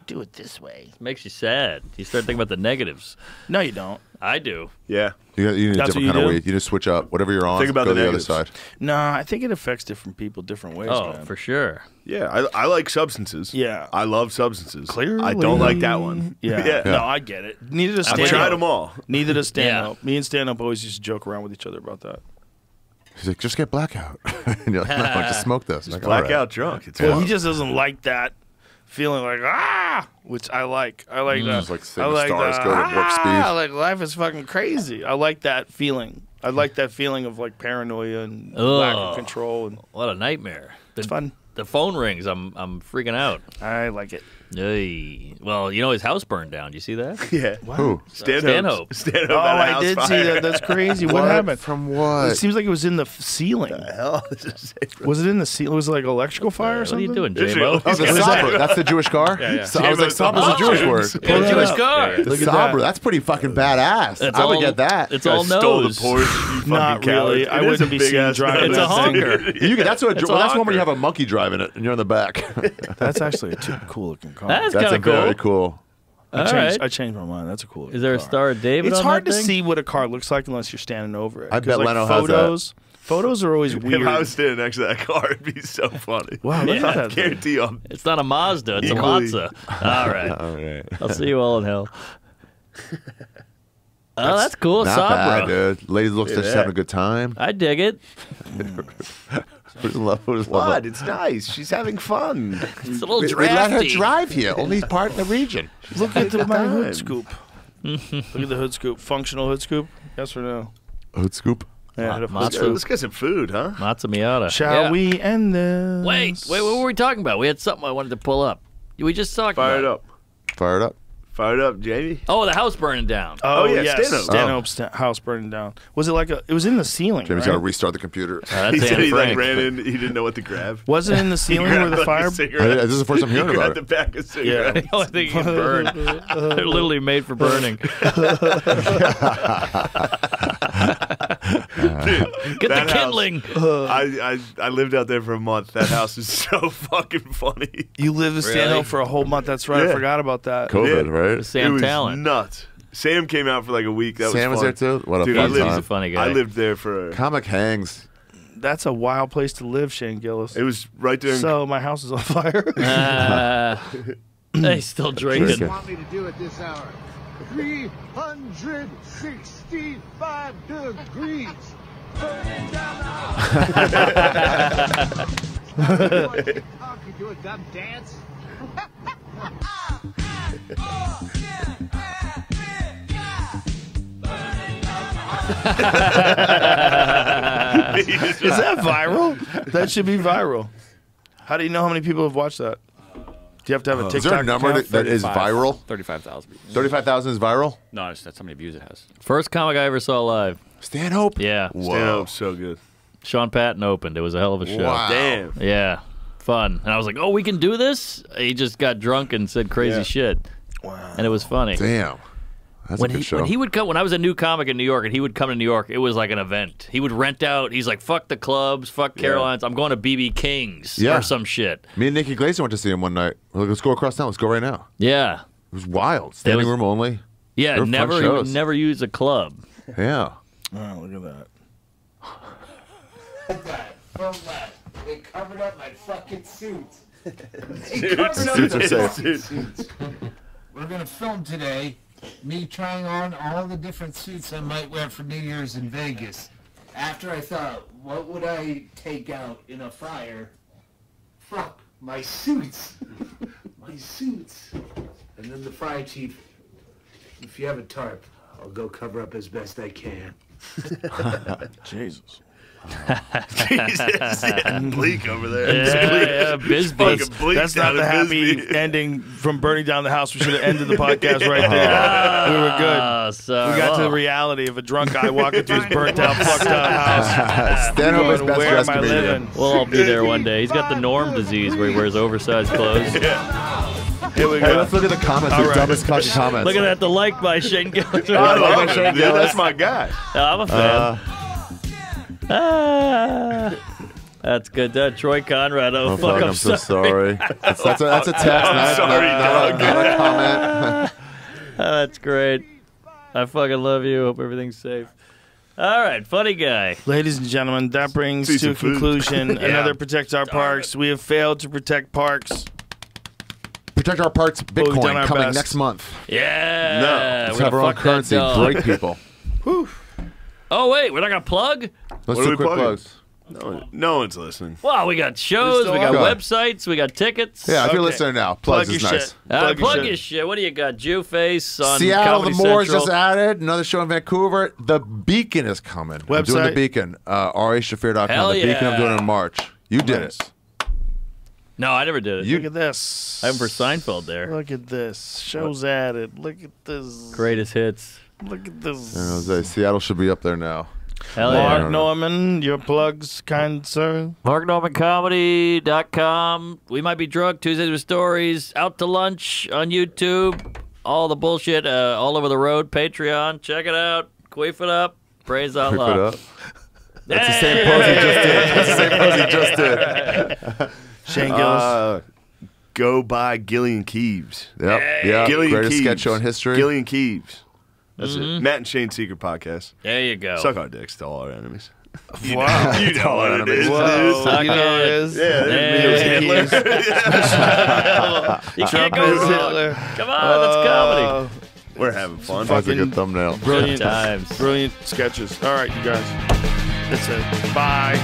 Do it this way. it makes you sad. You start thinking about the negatives. No, you don't. I do. Yeah. You need a That's different what you kind of do? weed. You just switch up. Whatever you're on, Think about go the to the other negatives. side. No, I think it affects different people different ways, Oh, man. for sure. Yeah. I like substances. Yeah. I love substances. Clearly. I don't like that one. Yeah. No, I get it. Neither does I've stand tried up. them all. Neither does stand Yeah. up. Me and stand up always used to joke around with each other about that. He's like, just get blackout. And you're like, no, just smoke this. Just Like, all right. blackout drunk. It's Well, fun. he just doesn't like that feeling like which I like. I like that. It's like seeing I the like stars that. go at warp speed. Like life is fucking crazy. I like that feeling. I like that feeling of like paranoia and lack of control. And What a nightmare. it's fun. The phone rings. I'm freaking out. I like it. Hey. Well, you know his house burned down. Did you see that? Yeah. Who? Stanhope. Stanhope. Oh, had a I house did see fire. that. That's crazy. What happened? From what? It seems like it was in the ceiling. Hell, this is Was it in the ceiling? Was it like electrical fire or What are something? you doing, Israel. J-Mo? Oh, the Sabra. That's the Jewish car? yeah. So I was like, Sabra's a Jewish word. Yeah, Jewish car. The Look at Sabra. that. That's pretty fucking badass. It's I would all- get that. It's all Stole the nose. Porsche. You Not fucking really. coward. I It is a wouldn't be seen big-ass driving It's a that thing. honker. You can, that's what. It's Well, that's a one where you have honker. a monkey driving it, and you're in the back. That's actually a cool looking car. That's That's kind a of cool. very cool. I All changed, right. I changed my mind. That's a cool. Is there a car. Star of David It's on hard that to thing? see what a car looks like unless you're standing over it. I 'Cause, bet like, Leno has that. Photos are always weird. If I was standing next to that car, it'd be so funny. Wow, look at I that thing. guarantee you. I'm It's not a Mazda. It's Equally. a Mazda. All right. All right. I'll see you all in hell. Oh, that's cool. Not Sabra. bad, dude. Lady looks like she's Yeah. having a good time. I dig it. Who's in love? Who's in love? What? It's nice. She's having fun. It's a little We let her drafty. drive here. Only part in the region. Look at my time. hood scoop. Look at the hood scoop. Functional hood scoop. Yes or no? Hood scoop. Yeah, the hood Matzo. scoop. Let's get some food, huh? Matzo Miata. Shall Yeah. we end this? Wait, what were we talking about? We had something I wanted to pull up. We just talked Fire it about up. Fire it up. Fire it up, Jamie. Oh, the house burning down. Oh, yeah, yes. Stanhope. Stanhope's house burning down. Was it like a? It was in the ceiling. Jamie's right? got to restart the computer. That's He said Anne he like Frank. ran in. He didn't know what to grab. Was it in the ceiling where the Grabbed, like, fire? a cigarette. This is the first time hearing He about grabbed it. the pack of cigarettes. The only thing you can burn. They're literally made for burning. Get the That house- kindling. I lived out there for a month. That house is so fucking funny. You lived in Stanhope for a whole month. That's right. I Yeah. forgot about that. COVID, Yeah. right? Sam it was Talent. nuts. Sam came out for like a week. That Sam was was fun. there too? What a Dude, fun I lived, time. He's a funny guy. I lived there for. Comic hangs. That's a wild place to live, Shane Gillis. It was right during. So my house is on fire. They still drinking. Want me to do at this hour? 365 degrees. Burning down the house. You do a dumb dance? Is that viral? That should be viral. How do you know how many people have watched that? Do you have to have a TikTok Is there a number account? that is viral? 35,000. 35,000 is viral? No, that's how many views it has. First comic I ever saw live. Stanhope? Yeah. Stanhope's so good. Sean Patton opened. It was a hell of a show. Wow. Damn. Yeah. Fun. And I was like, oh, we can do this? He just got drunk and said crazy shit. Wow. And it was funny. Damn. That's When a good show. when he would come, when I was a new comic in New York, and he would come to New York, it was like an event. He would rent out. He's like, "Fuck the clubs, fuck Caroline's. I'm going to BB King's or some shit." Me and Nikki Glaser went to see him one night. We're like, let's go across town. Let's go right now. Yeah. It was wild. Standing room only. Yeah, They were fun never he would shows. never use a club. Yeah. Oh, look at that. They covered up my fucking suits. Suits are safe. We're gonna film today. Me trying on all the different suits I might wear for New Year's in Vegas. After I thought, what would I take out in a fryer? Fuck, my suits. My suits. And then the fire chief, if you have a tarp, I'll go cover up as best I can. Jesus. Jesus, yeah, bleak over there. Yeah, It's Bisbee. fucking bleak That's not down the in happy Bisbee. ending from burning down the house. We should have ended the podcast right there. We were good. Sorry. We got to the reality of a drunk guy walking through his burnt out, fucked out house. Stanhope is Going, best where am dressed I comedian. living? We'll all be there one day. He's got the Norm disease where he wears oversized clothes. Here we Hey, go. let's look at the comments. All The right. dumbest fucking comments. Look at that, the like by Shane Gillis. I love it, dude. That's my guy. I'm a fan. That's good. Troy Conrad. Oh, fuck, I'm so sorry. That's a text, I'm not, sorry, not, dog. not a comment. That's great. I fucking love you. Hope everything's safe. All right, funny guy. Ladies and gentlemen, that brings See to some a food. conclusion Yeah. another Protect Our Parks. We have failed to protect parks. Protect Our Parks we've done Bitcoin our coming best. next month. Yeah. Let's We're have gonna our own fuck that currency. dog. Break people. Oh, wait, we're not going to plug? Let's What do are we quick plugging? plugs. No one's listening. Well, we got shows, we got Go ahead. websites, we got tickets. Yeah, if you're Okay. listening now, Plug plugs is your nice. shit. Plug your Plug shit. your shit. What do you got? Jewface on Seattle, Comedy the Moors Central. just added. Another show in Vancouver. The Beacon is coming. I'm doing The Website? Beacon. RAShafir.com. Hell The Beacon I'm doing yeah. in March. You did Nice. it. No, I never did it. Look at this. I'm for Seinfeld there. Look at this. Shows added. Look at this. Greatest hits. Look at this. San Jose. Seattle should be up there now. Hell Mark yeah. Norman, your plugs, kind sir. MarkNormanComedy.com. We Might Be Drunk. Tuesdays with Stories. Out to Lunch on YouTube. All the bullshit all over the road. Patreon. Check it out. Queef it up. Praise Creep Allah. it up. That's the same pose he just did. That's the same pose he just did. Shane Gillis. Go by Gillian Keeves. Yep. Yeah. Gillian Greatest Keeves. sketch show in history. Gillian Keeves. That's it. Matt and Shane's Secret Podcast. There you go. Suck our dicks to all our enemies. Wow. You know what it is. Whoa. Suck You know what it it. is. Yeah, there's me as Hitler. You can't Trump go is wrong. Hitler. Come on, that's comedy. We're having fun. That's a good thumbnail. Brilliant Good times. Brilliant sketches. All right, you guys. That's it. Bye.